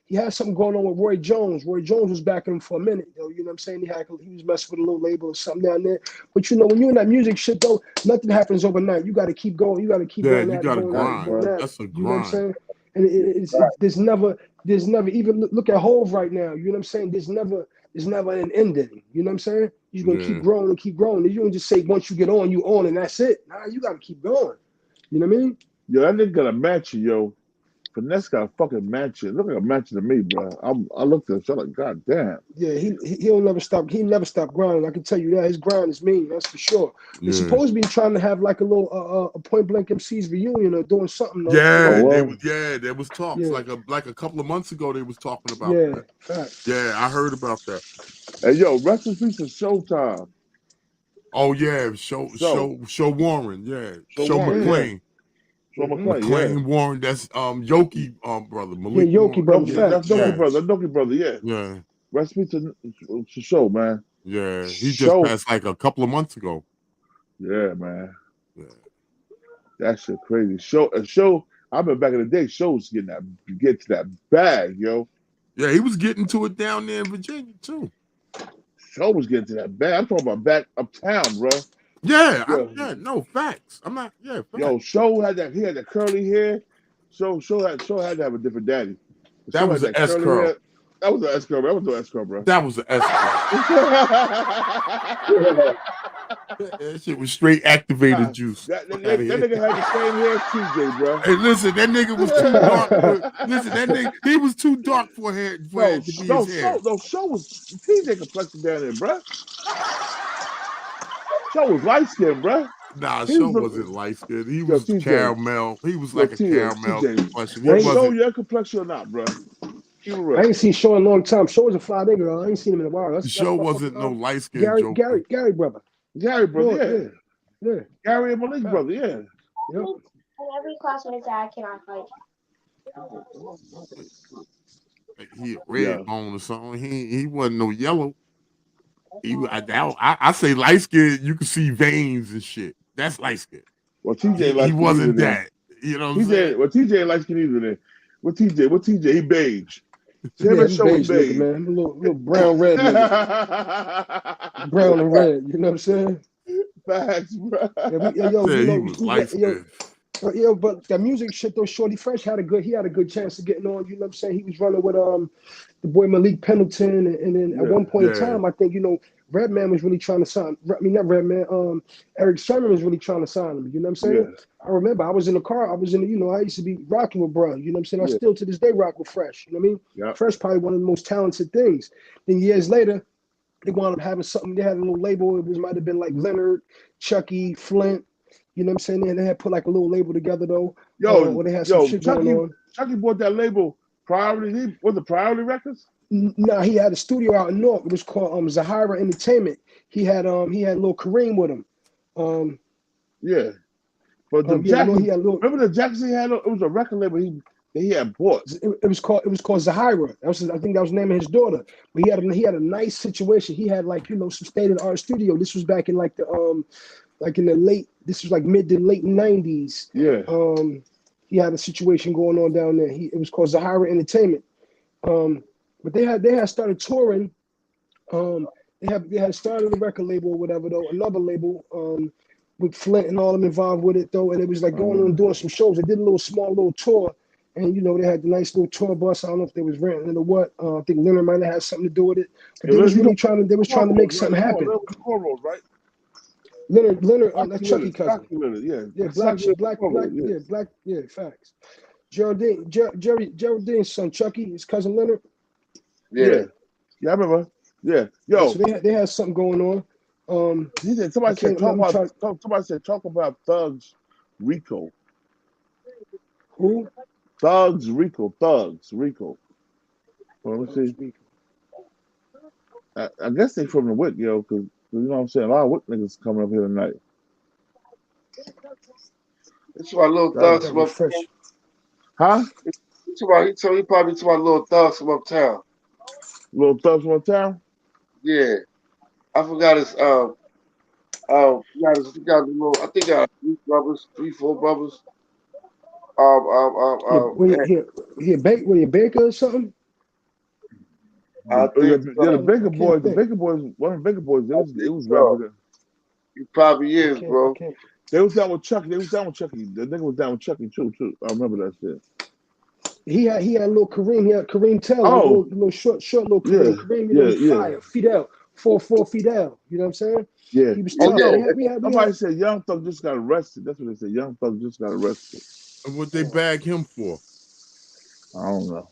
he had something going on with Roy Jones. Roy Jones was backing him for a minute, though. You know what I'm saying? He was messing with a little label or something down there. But when you're in that music shit though, nothing happens overnight. You got to keep going. You got to keep going. You got to grind. That's a grind. You know what I'm saying? And there's never even look at Hove right now. You know what I'm saying? There's never an ending. You know what I'm saying? You're gonna keep growing and keep growing. You don't just say once you get on, you on and that's it. Nah, you gotta keep going. You know what I mean? Yo, that nigga got a mansion, yo. Finesse got a fucking mansion. Look like a mansion to me, bro. I looked at it, I'm like, God damn. Yeah, he'll never stop. He never stop grinding. I can tell you that his grind is mean. That's for sure. They're supposed to be trying to have like a little a Point Blank MCs reunion or doing something. There was talks like a couple of months ago. They was talking about that. Facts. Yeah, I heard about that. Hey, yo, rest in peace to Showtime. Oh yeah, Show Warren. Yeah, Show McClain. McClain Warren. That's Yoki brother. Malik yeah, Yoki brother. That's Yoki brother. Yoki brother. Yeah. Yeah. Recipe to show, man. Yeah, he just passed like a couple of months ago. Yeah, man. Yeah. That shit crazy. Show. I remember back in the day, shows get to that bag, yo. Yeah, he was getting to it down there in Virginia too. Show was getting to that bag. I'm talking about back uptown, bro. Yeah, no facts. I'm not. Yeah, facts. Yo, Show had that. He had the curly hair. Show had to have a different daddy. That was an S curl. That was an S curl. That was no S curl, bro. That was an S curl. That shit was straight activated juice. That nigga had the same hair as TJ, bro. Hey, listen, that nigga was too dark. Listen, that nigga, he was too dark for hair. To be his hair. Show was TJ complexion down there, bro. Show was light skinned, bro. Nah, Show wasn't light skinned. He was caramel. He was like a caramel complexion. Show your complexion or not, bro? I ain't seen Show in a long time. Show was a fly nigga. I ain't seen him in a while. Show wasn't no light skinned. Gary brother. Gary brother, yeah. Gary and Malik brother, yeah. And every classmate that I cannot fight. He a red bone or something. He wasn't no yellow. I say light skin. You can see veins and shit. That's light skin. Well, TJ, he wasn't that. You know what I'm saying? Well, TJ light skin either. Then what TJ? He beige. Yeah, he beige, nigga, man. A little brown red nigga. Brown and red. You know what I'm saying? Facts, bro. Yo, but that music shit though, Shorty Fresh had a good chance of getting on. You know what I'm saying? He was running with the boy Malik Pendleton, and then at one point in time, I think Redman was really trying to sign. I mean, not Redman. Eric Sherman was really trying to sign him. You know what I'm saying? Yeah. I remember I was in the car. I was in the, I used to be rocking with bro. You know what I'm saying? I still to this day rock with Fresh. You know what I mean? Yeah. Fresh probably one of the most talented things. Then years later, they wound up having something. They had a little label. It might have been like Leonard, Chucky, Flint. You know what I'm saying? And they had put like a little label together though. Where they had some shit going on. Chucky bought that label. Priority. Was it Priority Records? No, he had a studio out in North. It was called Zahira Entertainment. He had Lil Kareem with him. Yeah. But the remember the Jackson he had? It was a record label he had bought. It was called Zahira. I think that was the name of his daughter. But he had a nice situation. He had like some state of the art studio. This was back in like the this was like mid to late 90s. Yeah. He had a situation going on down there. It was called Zahira Entertainment. But they had started touring. They had started a record label or whatever though, another label with Flint and all them involved with it though, and it was like going on and doing some shows. They did a small little tour, and they had the nice little tour bus. I don't know if they was renting it or what. I think Leonard might have had something to do with it. But they was really trying to make something happen. Right? Leonard, that's Chucky cousin. Black, facts. Geraldine's son Chucky, his cousin Leonard. Yeah, I remember. Yeah, yo. So they had something going on. Somebody said talk about Thugs Rico. Who? Thugs Rico. Well, let me see. I guess they from the Wick, yo, because you know what I'm saying. A lot of Wick niggas coming up here tonight. It's my little thugs from uptown. Huh? He probably to my little thugs from uptown. Little thugs from uptown? Yeah. I forgot his he got a little, I think got 4 brothers. He a baker or something? The Baker Boys, one of the Baker Boys, it was rapping. He probably is, bro. They was down with Chucky. The nigga was down with Chucky too. I remember that shit. He had a little Kareem. He had Kareem Taylor, little short little Kareem. Kareem, fire, Fidel, 4-4 Fidel. You know what I'm saying? Yeah. He was Somebody said Young Thug just got arrested. That's what they said. Young Thug just got arrested. And what they bag him for? I don't know.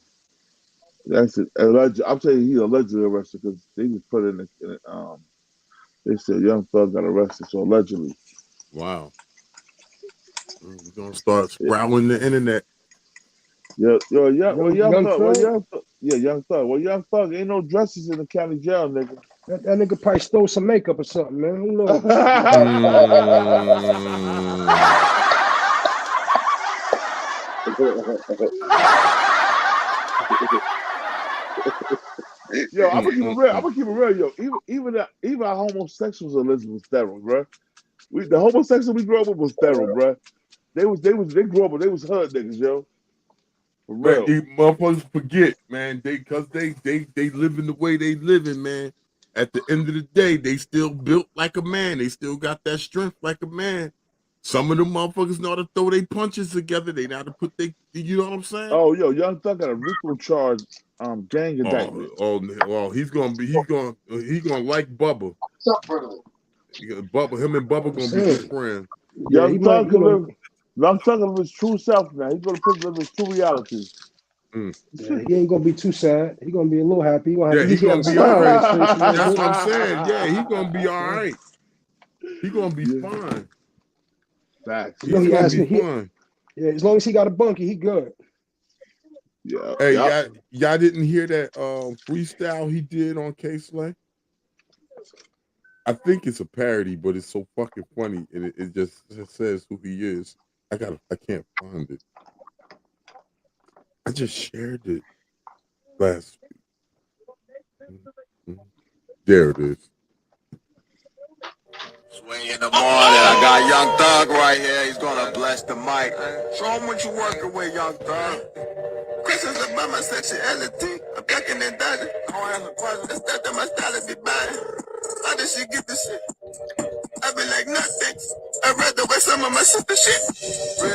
That's it. I'll tell you, he's allegedly arrested because they just put in they said Young Thug got arrested, so allegedly. Wow. We're gonna start sprouling the internet. Young Thug. Young Thug. Ain't no dresses in the county jail, nigga. That nigga probably stole some makeup or something, man. Who knows? Yo, I'm gonna keep it real. I'm gonna keep it real, yo. Even our homosexuals are listening with sterile, bro. The homosexuals we grew up with was sterile, bro. They grew up, but they was hood niggas, yo. For real. Man, these motherfuckers forget, man. They living the way they living, man. At the end of the day, they still built like a man. They still got that strength like a man. Some of them motherfuckers know how to throw their punches together. They know how to put you know what I'm saying? Oh, yo, Young Thug got a RICO charge, gang indictment. He's gonna like Bubba. Him and Bubba gonna be good friends. Young Thug can live his true self now. He's gonna live his true reality. Yeah, he ain't gonna be too sad. He's gonna be a little happy. He's gonna be all right. That's what I'm saying. Yeah, he's gonna be all right. He's gonna be fine. Facts. He's gonna be fine. Yeah, as long as he got a bunkie, he good. Yeah. Hey, y'all didn't hear that freestyle he did on K-Slay? I think it's a parody, but it's so fucking funny, and it just says who he is. I can't find it. I just shared it last week. There it is. Swing in the morning. I got Young Thug right here. He's gonna bless the mic. Show him what you working with, Young Thug. Questions about my sexuality. I'm ducking and dodging. I don't answer questions. It's that my style is be bad. How did she get this shit? I be like nothing. I'd rather wear some of my sister shit. So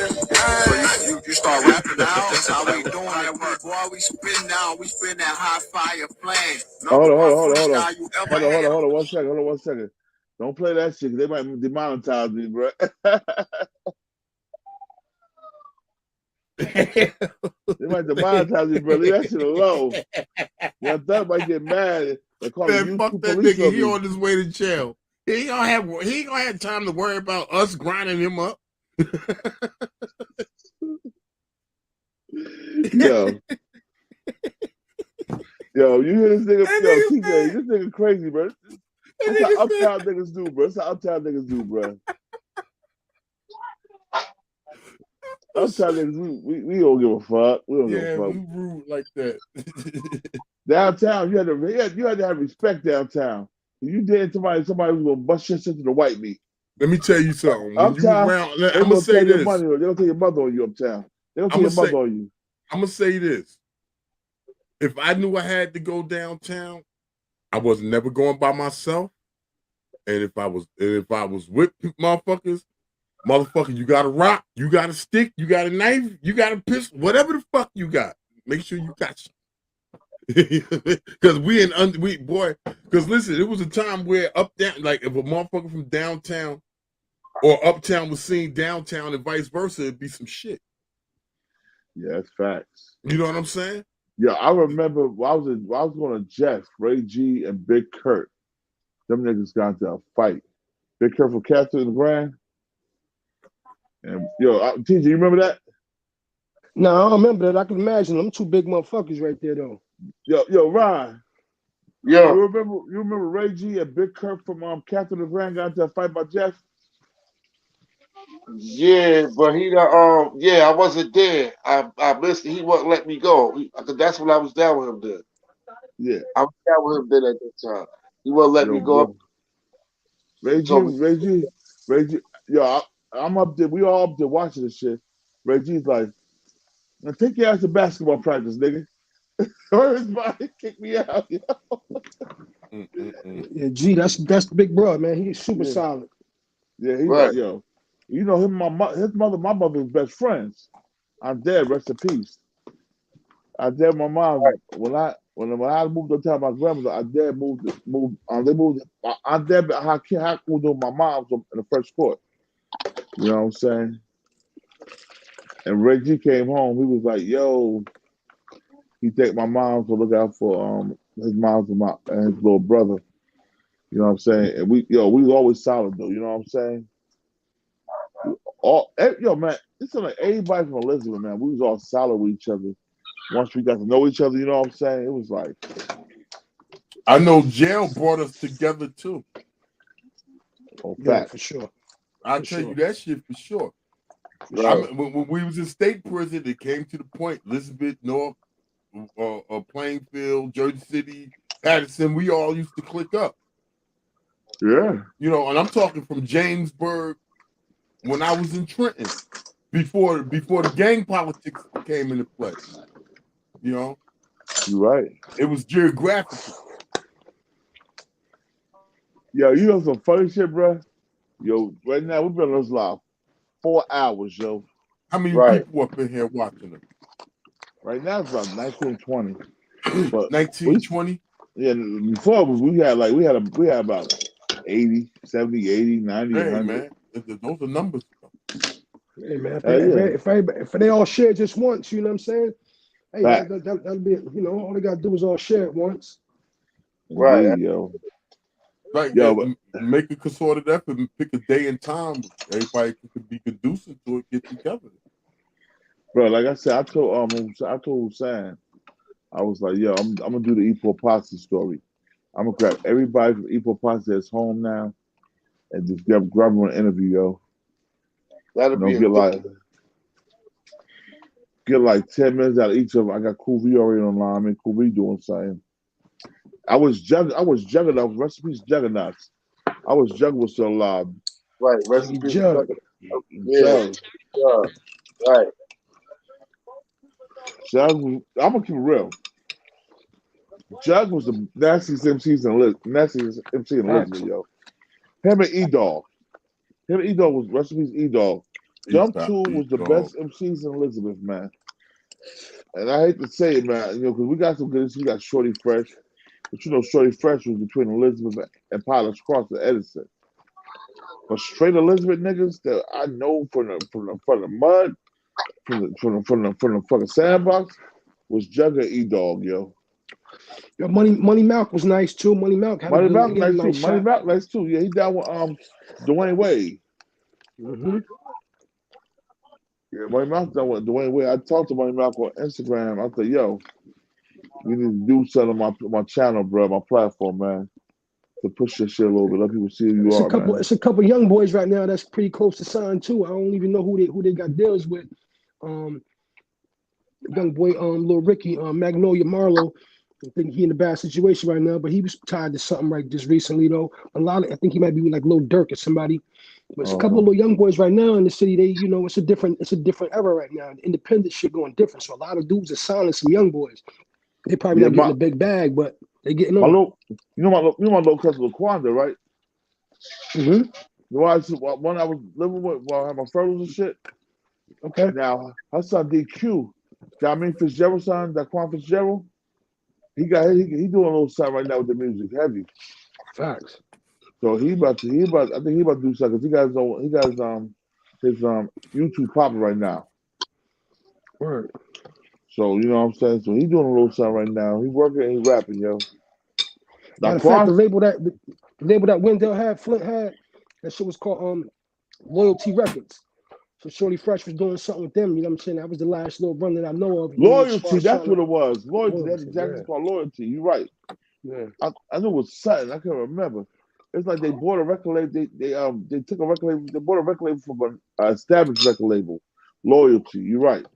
you start rapping now. That's how we doing it. Boy, we spin now. We spin that hot fire flame. Hold on. 1 second. Don't play that shit. They might demonetize me, bro. They might demonetize me, bro. Leave that shit alone. Young Thug might get mad. Man, fuck that nigga. He on his way to jail. He ain't gonna have time to worry about us grinding him up. Yo, you hear this nigga? Yo, TJ, this nigga crazy, bro. That's how uptown niggas do, bro. Uptown niggas, we don't give a fuck. We don't give a fuck. We rude like that. Downtown, you had to have respect downtown. If you did somebody was gonna bust your shit to the white meat. Let me tell you something. When Uptown, you around, I'm gonna say this. They're gonna take your mother on you uptown. They're gonna take your mother on you. I'm gonna say this. If I knew I had to go downtown, I was never going by myself. And if I was with motherfuckers, you got a rock, you got a stick, you got a knife, you got a pistol, whatever the fuck you got. Make sure you got some. Because because listen, it was a time where like if a motherfucker from downtown or uptown was seen downtown and vice versa, it'd be some shit. Yeah, that's facts. You know what I'm saying? Yeah, I remember I was going to Jeff, Ray G, and Big Kurt. Them niggas got into a fight. Big Kurt from Castle in the Grand. And yo, TJ, you remember that? No, I don't remember that. I can imagine them two big motherfuckers right there, though. Yo, Ryan. Yeah. You remember Ray G and Big Kurt from Castle in the Grand got into a fight by Jeff? Yeah, but I wasn't there. I missed it. He wouldn't let me go. That's when I was down with him then. Yeah. I was down with him then at that time. He wouldn't let me go. Ray G. Yo, I'm up there. We all up there watching this shit. Ray G's like, now take your ass to basketball practice, nigga. Or his body kick me out. Yo. Yeah, G, that's the big bro, man. He's super solid. Yeah, he's right. Like, yo. You know him, his mother, my mother was best friends. I'm dead, rest in peace. I dad my mom when I moved up to my grandmother, I dad moved. They moved. I dad how cool do my mom in the first court. You know what I'm saying? And Reggie came home. He was like, "Yo," he take my mom to look out for his mom and his little brother. You know what I'm saying? And we was always solid though. You know what I'm saying? Man, it's like everybody from Elizabeth, man. We was all solid with each other. Once we got to know each other, you know what I'm saying? It was like, I know jail brought us together too. Oh, yeah, for sure. I'll tell you that shit for sure. When we was in state prison, it came to the point, Elizabeth, North, Plainfield, Jersey City, Patterson, we all used to click up. Yeah. You know, and I'm talking from Jamesburg when I was in Trenton, before the gang politics came into play. You know? You're right. It was geographical. Yo, you know some funny shit, bro? Yo, right now we've been on this live 4 hours, yo. How many people up in here watching it? Right now it's about 19, 20. But 19, 20? Yeah, before we had about 80, 70, 80, 90, hey, 100. Man, those are numbers. Hey man, if they all share just once, you know what I'm saying? Hey, that'll be, you know, all they gotta do is all share it once. Right, indeed, yo. Right, yo, make a concerted effort and pick a day and time everybody could be conducive to it, get together. Bro, like I said, I told Hussein, I was like, yo, I'm gonna do the E4 Posse story. I'm gonna grab everybody from E4 Posse that's home now and just grab them on an interview, yo. That'll be get like 10 minutes out of each of them. I got Cool V already online. I mean, Cool V doing something. I was Juggernaut. Rest in peace, Juggernauts. I was Jugger was still alive. Right, rest in peace. Jug. Right. Jug, I'm gonna keep it real. Jug was the nastiest MC in Elizabeth, yo. Him and E-Dog. Was rest in peace, E-Dog. Them two was the best MCs in Elizabeth, man. And I hate to say it, man, you know, because we got some good. We got Shorty Fresh, but you know, Shorty Fresh was between Elizabeth and Pilots Cross and Edison. But straight Elizabeth niggas that I know from the mud, from the fucking sandbox, was Jugger E-Dog, yo. Yo, Money Malk was nice too. Money Malk had Money a Malk nice nice too. Money Malk nice too. Yeah, he down with Dwayne Wade. Mm-hmm. Yeah, Money Malk down with Dwayne Wade. I talked to Money Malk on Instagram. I said, yo, we need to do something on my channel, bro, my platform, man, to push this shit a little bit. Let people see who you are, man. It's a couple young boys right now that's pretty close to sign too. I don't even know who they got deals with. Young boy, Lil Ricky, Magnolia Marlowe. I think he in a bad situation right now, but he was tied to something right just recently though. I think he might be with like Lil Durk or somebody. But it's a couple of little young boys right now in the city. They, you know, it's a different era right now. Independent shit going different. So a lot of dudes are signing some young boys. They probably not getting a big bag, but they getting on. You know my little cousin Laquanda, right? Mm-hmm. When I was living with, while I had my furloughs and shit. Okay. Now her son DQ, Jamin Fitzgerald's son, Daquan Fitzgerald. He doing a little something right now with the music, heavy. Facts. So I think he about to do something. He got his YouTube popping right now. Word. So you know what I'm saying. So he doing a little something right now. He working and he rapping, yo. Matter of fact, the label that Wendell had, Flint had, that shit was called Loyalty Records. So Shorty Fresh was doing something with them. You know what I'm saying? That was the last little run that I know of. Loyalty, that's what it was. Loyalty, that's exactly called Loyalty. You're right. Yeah. I knew it was something. I can't remember. It's like they bought a record label. They took a record label. They bought a record label from an established record label. Loyalty. You're right.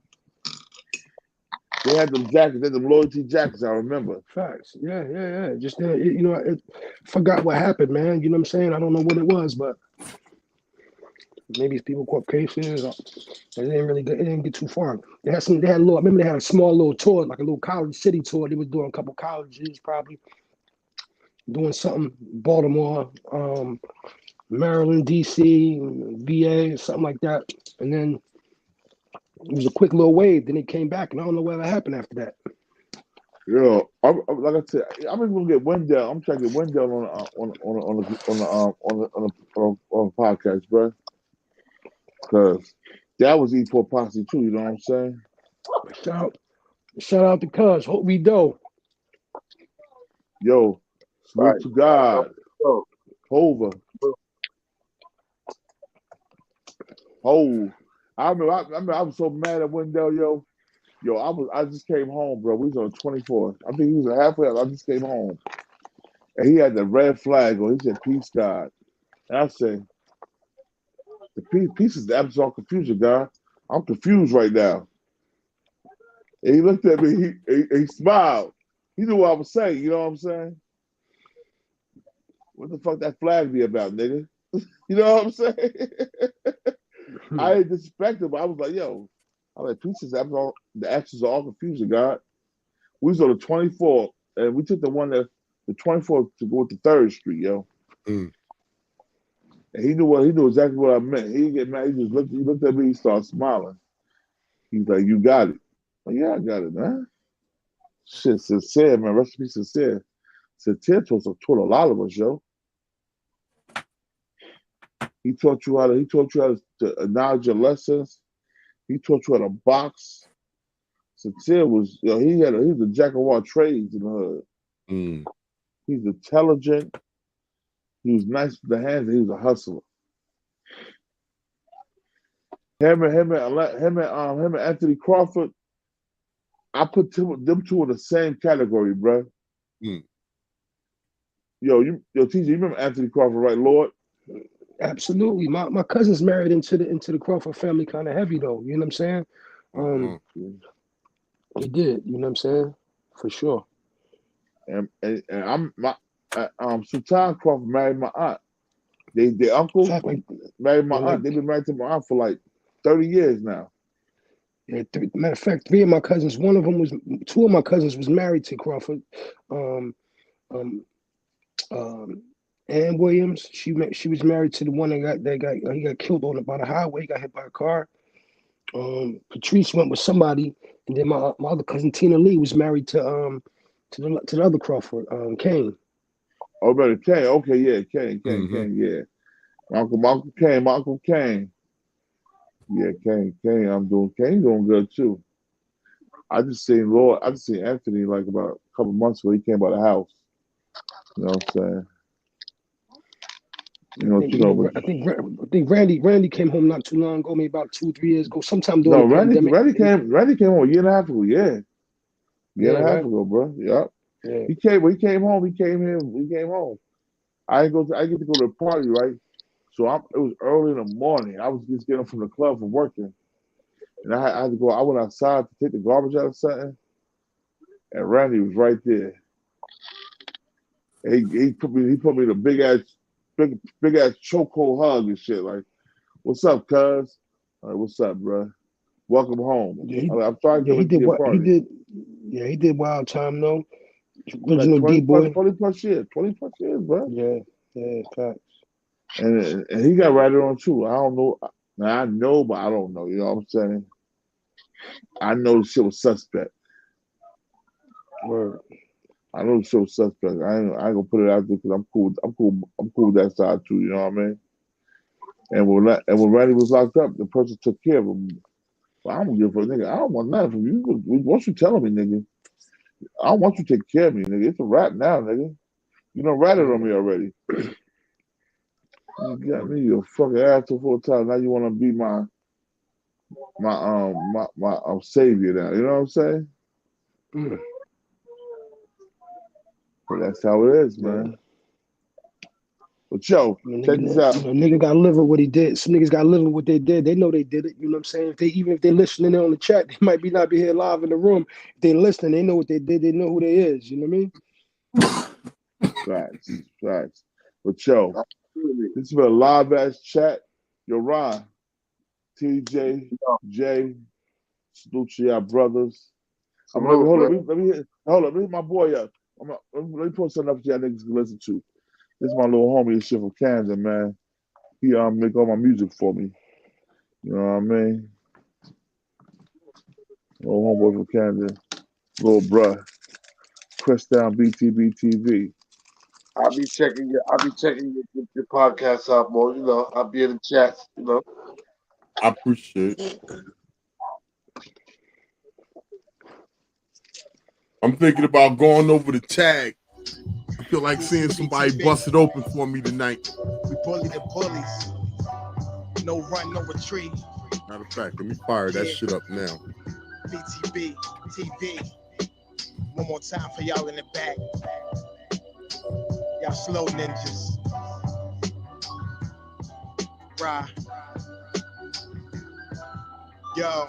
They had them jackets. They had them Loyalty jackets. I remember. Facts. Yeah. Just you know, I forgot what happened, man. You know what I'm saying? I don't know what it was, but maybe it's people caught cases. It didn't get too far. They had a little. I remember they had a small little tour, like a little college city tour. They was doing a couple colleges, probably doing something. Baltimore, Maryland, DC, VA, something like that. And then it was a quick little wave. Then it came back, and I don't know what happened after that. Yeah, like I said, I'm gonna get Wendell. I'm trying to get Wendell on the podcast, bro. Cause that was E4 Posse too. You know what I'm saying? Shout out to Cuz. Hope we do. Yo, salute to God. Hova. I remember I was so mad at Wendell, yo. I just came home, bro. We was on the 24th. I think he was halfway. I just came home, and he had the red flag on. He said, "Peace, God." And I said, "The peace is the absolute confusion, God. I'm confused right now. And he looked at me, he smiled. He knew what I was saying, you know what I'm saying? What the fuck that flag be about, nigga? You know what I'm saying? I didn't disrespect him, but I was like, yo, I'm like, pieces, the actions are all confusing, God. We was on the 24th, and we took the 24th to go to 3rd Street, yo. Mm. And he knew exactly what I meant. He didn't get mad. He looked at me, he started smiling. He's like, you got it. I'm like, yeah, I got it, man. Shit, sincere, man. Rest in peace, sincere. Sincere taught a lot of us, yo. He taught you how to acknowledge your lessons. He taught you how to box. Sincere was, you know, he was a jack of all trades in the hood. Mm. He's intelligent. He was nice with the hands, and he was a hustler. Him and Anthony Crawford, I put them two in the same category, bro. Mm. Yo, TJ, you remember Anthony Crawford, right, Lord? Absolutely. My cousin's married into the Crawford family kind of heavy though. You know what I'm saying? He did. You know what I'm saying? For sure. And Sultan Crawford married my aunt. Their uncle married my aunt. They've been married to my aunt for like 30 years now. Yeah, matter of fact, two of my cousins was married to Crawford. Ann Williams, she was married to the one he got killed by the highway, got hit by a car. Patrice went with somebody, and then my other cousin Tina Lee was married to the other Crawford, Kane. Oh, brother Kane. Okay, yeah, Kane, yeah. My Uncle Kane. Yeah, Kane. Kane doing good too. I just seen Anthony like about a couple months ago. He came by the house. You know what I'm saying? I think Randy came home not too long ago, maybe about 2-3 years ago. Sometime during the Randy pandemic. Randy came home a year and a half ago. Yeah, year and a half ago, bro. Yep. Yeah. He came home. He came home. I get to go to the party, right? So it was early in the morning. I was just getting from the club from working, and I had to go. I went outside to take the garbage out of something, and Randy was right there. He put me in a big ass chokehold hug and shit. Like, what's up, cuz? Like, what's up, bro? Welcome home. Yeah, I'm sorry to get your party. He did Wild Time though. Original like 20 plus years, bro. Yeah, facts. And he got ratted on too. I don't know. Now I know, but I don't know. You know what I'm saying? I know the shit was suspect. Word. I know the shit was suspect. I ain't gonna put it out there because I'm cool. I'm cool with that side too. You know what I mean? And when Randy was locked up, the person took care of him. Well, I don't give a fuck, nigga. I don't want nothing from you. Once you telling me, nigga, I don't want you to take care of me, nigga. It's a rap now, nigga. You done ratted on me already. You got me your fucking asshole full time. Now you want to be my savior now. You know what I'm saying? But that's how it is, man. But yo, check this out. Nigga got to live with what he did. Some niggas got to live with what they did. They know they did it. You know what I'm saying? If they listening on the chat, they might not be here live in the room. If they listening, they know what they did. They know who they is. You know what I mean? Facts. But yo, this has been a live ass chat. Yo, Ron, TJ, Jay, salute to y'all brothers. Hold up. Let me hit my boy up. Let me put something up to y'all niggas to listen to. This is my little homie and shit from Kansas, man. He make all my music for me. You know what I mean? Little homeboy from Kansas. Little bruh. Chris down BTBTV. I'll be checking your podcast out more. You know, I'll be in the chat. You know, I appreciate it. I'm thinking about going over the tag. I feel like seeing somebody bust it open for me tonight. We bully the bullies. No run, no retreat. Matter of fact, let me fire that shit up now. BTB TV. One more time for y'all in the back. Y'all slow ninjas. Rah. Yo,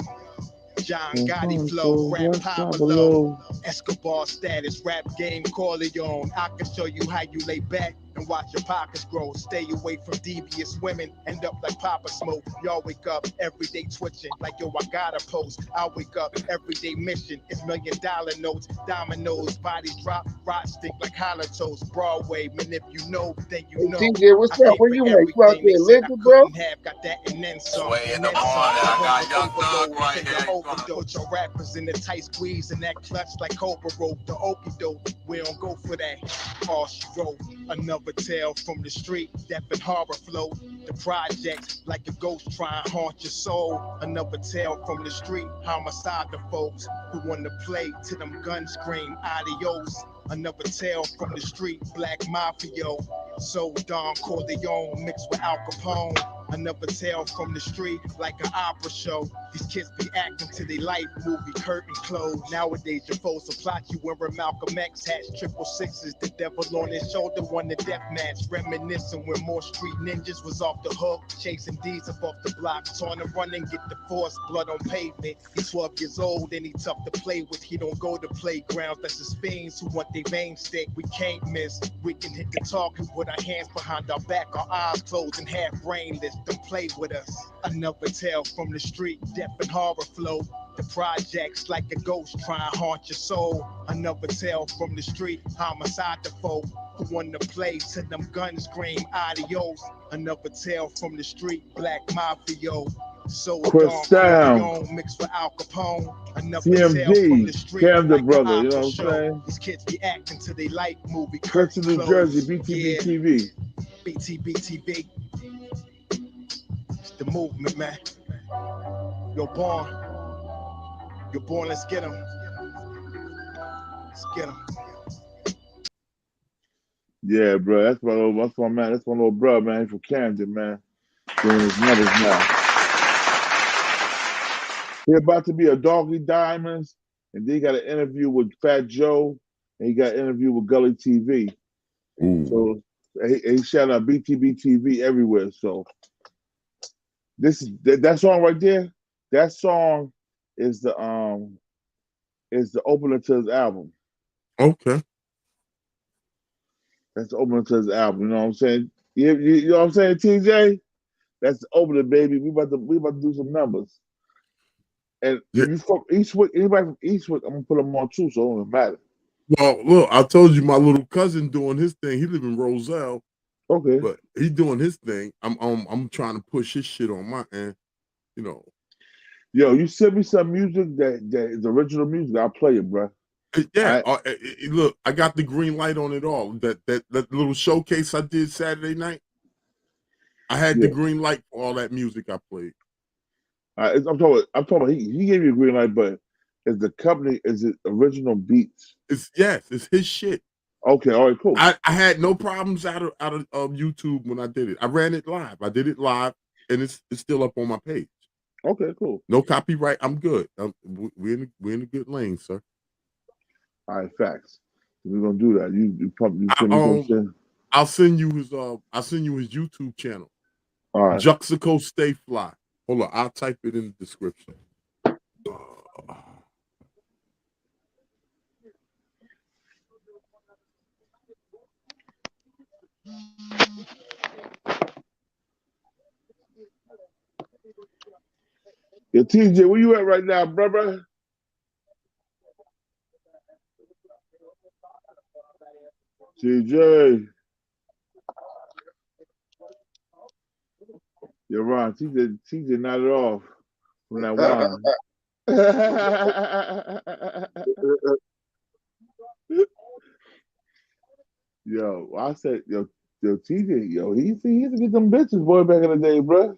John Gotti flow, rap Pablo, Escobar status, rap game Corleone. I can show you how you lay back and watch your pockets grow. Stay away from devious women, end up like Papa Smoke. Y'all wake up every day twitching like yo, I gotta post. I wake up every day mission. It's $1 million notes, dominoes, bodies drop, rot stink like holocaust. Broadway, man, if you know, then you know. TJ, what's up? Where you at? You out there living, bro? Got that and then some. Sway in the morning, I got Young Thug right here. Put your rappers in the tight squeeze and that clutch like Cobra rope. The okie doke, we don't go for that. All she wrote, another tale from the street, death and horror flow. The projects like a ghost trying to haunt your soul. Another tale from the street, homicide the folks who want to play till them guns scream adios. Another tale from the street, black mafia. So Don Corleone mixed with Al Capone. Another tale from the street, like an opera show. These kids be acting till they life movie curtain closed. Nowadays your foes will plot you wearing Malcolm X hats, 666, the devil on his shoulder won the death match. Reminiscing when more street ninjas was off the hook, chasing D's up off the block, trying to run and get the force, blood on pavement. He's 12 years old and he tough to play with. He don't go to playgrounds, that's his fiends who want their veins stick. We can't miss. We can hit the talk and put our hands behind our back, our eyes closed and half brainless. Don't play with us. Another tale from the street, death and horror flow. The projects like a ghost trying to haunt your soul. Another tale from the street, homicide the folk who want to play till them guns scream adios. Another tale from the street, black mafia. So Chris down. Mixed with Al Capone. Another tale from the street, Camden like brother, you know what I'm saying? These kids be acting till they like movie. Chris in New Jersey, BTBTV. BTBTV. It's the movement, man. You're born. You're born, let's get him. Let's get him. Yeah, bro, that's my man. That's my little brother, man, from Camden, man. Doing his numbers now. He about to be a Doggy Diamonds, and then he got an interview with Fat Joe, and he got an interview with Gully TV. Ooh. So he shout out BTBTV everywhere. So that song right there. That song is the opener to his album. Okay. That's the opener to his album. You know what I'm saying? You know what I'm saying, TJ? That's the opener, baby. We about to do some numbers. And if you from Eastwick, anybody from Eastwick, I'm gonna put them on too, so it don't matter. Well, look, I told you my little cousin doing his thing. He live in Roselle. Okay. But he doing his thing. I'm trying to push his shit on my end, you know. Yo, you send me some music that is original music, I'll play it, bro. Yeah, look, I got the green light on it all. That little showcase I did Saturday night, I had the green light for all that music I played. I'm talking about he gave you a green light, but is it original beats? It's his shit. Okay, all right, cool. I had no problems out of YouTube when I did it. I ran it live. I did it live, and it's still up on my page. Okay, cool. No copyright. I'm good. We're in a good lane, sir. All right, facts. We're gonna do that. I'll send you his YouTube channel. All right. Juxico Stay Fly. Hold on, I'll type it in the description. Yo, TJ, where you at right now, brother? TJ. You're Ron. TJ nodded off from that wine. Yo, I said, yo, TJ, yo, he used to get them bitches, boy, back in the day, bro.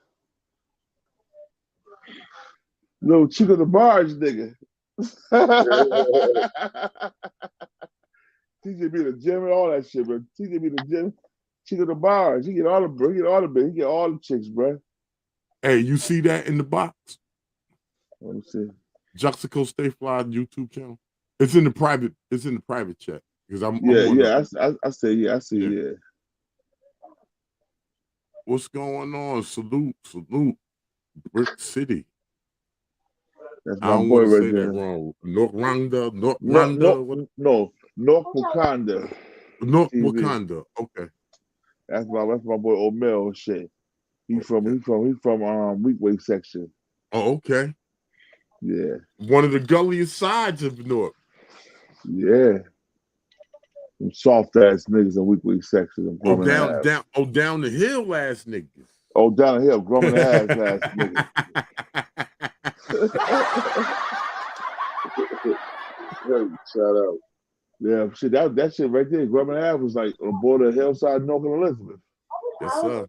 Little Chico the Barge nigga. TJ be in the gym and all that shit, bro. TJ be in the gym. Chico the Barge. He get all the chicks, bro. Hey, you see that in the box? Let me see. Juxico Stay Fly YouTube channel. It's in the private chat. Because I see. Yeah. What's going on? Salute. Brick City. That's I my don't boy want to right say there. that wrong. North Rwanda, North No, Rwanda, North Wakanda. North TV. Wakanda. Okay. That's my boy Omel and shit. He's from Weekway section. Oh, okay. Yeah. One of the gulliest sides of North. Yeah. Some soft ass niggas in Weekway section. Down the hill ass niggas. Oh, down the hill, grumming ass niggas. Shout out. Yeah, shit, that shit right there, Grumming Ave was like on the border of Hillside, North and Elizabeth. Yes, sir.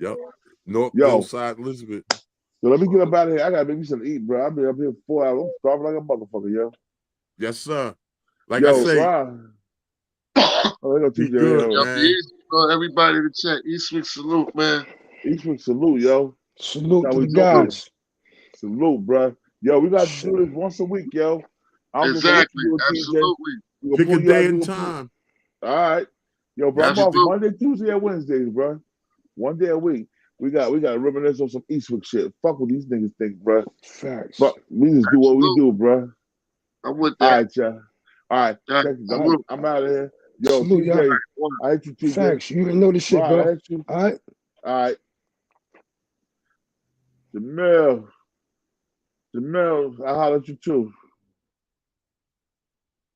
Yep. North Yo. Hillside, Elizabeth. So let me get up out of here. I gotta make me something to eat, bro. I've been up here for 4 hours. I'm starving like a motherfucker, yo. Yes, sir. Like I say, be good, yo. man. Everybody to check. Eastwick salute, man. Eastwick salute, yo. Salute to the guys. Salute, bro. Yo, we gotta do this once a week, yo. Exactly. Absolutely. Pick a day and time. All right. Yo, bro, I'm off Monday, Tuesday, and Wednesdays, bro. One day a week. We got to reminisce on some Eastwick shit. Fuck what these niggas think, bro. Facts. But we just do what we do, bro. I'm with that. All right, y'all. All right. I'm out of here. Yo, salute, TJ. I hate you, TJ. Facts. You didn't know this shit, bro. I hate you. All right. All right. Jamel, I'll holler at you too.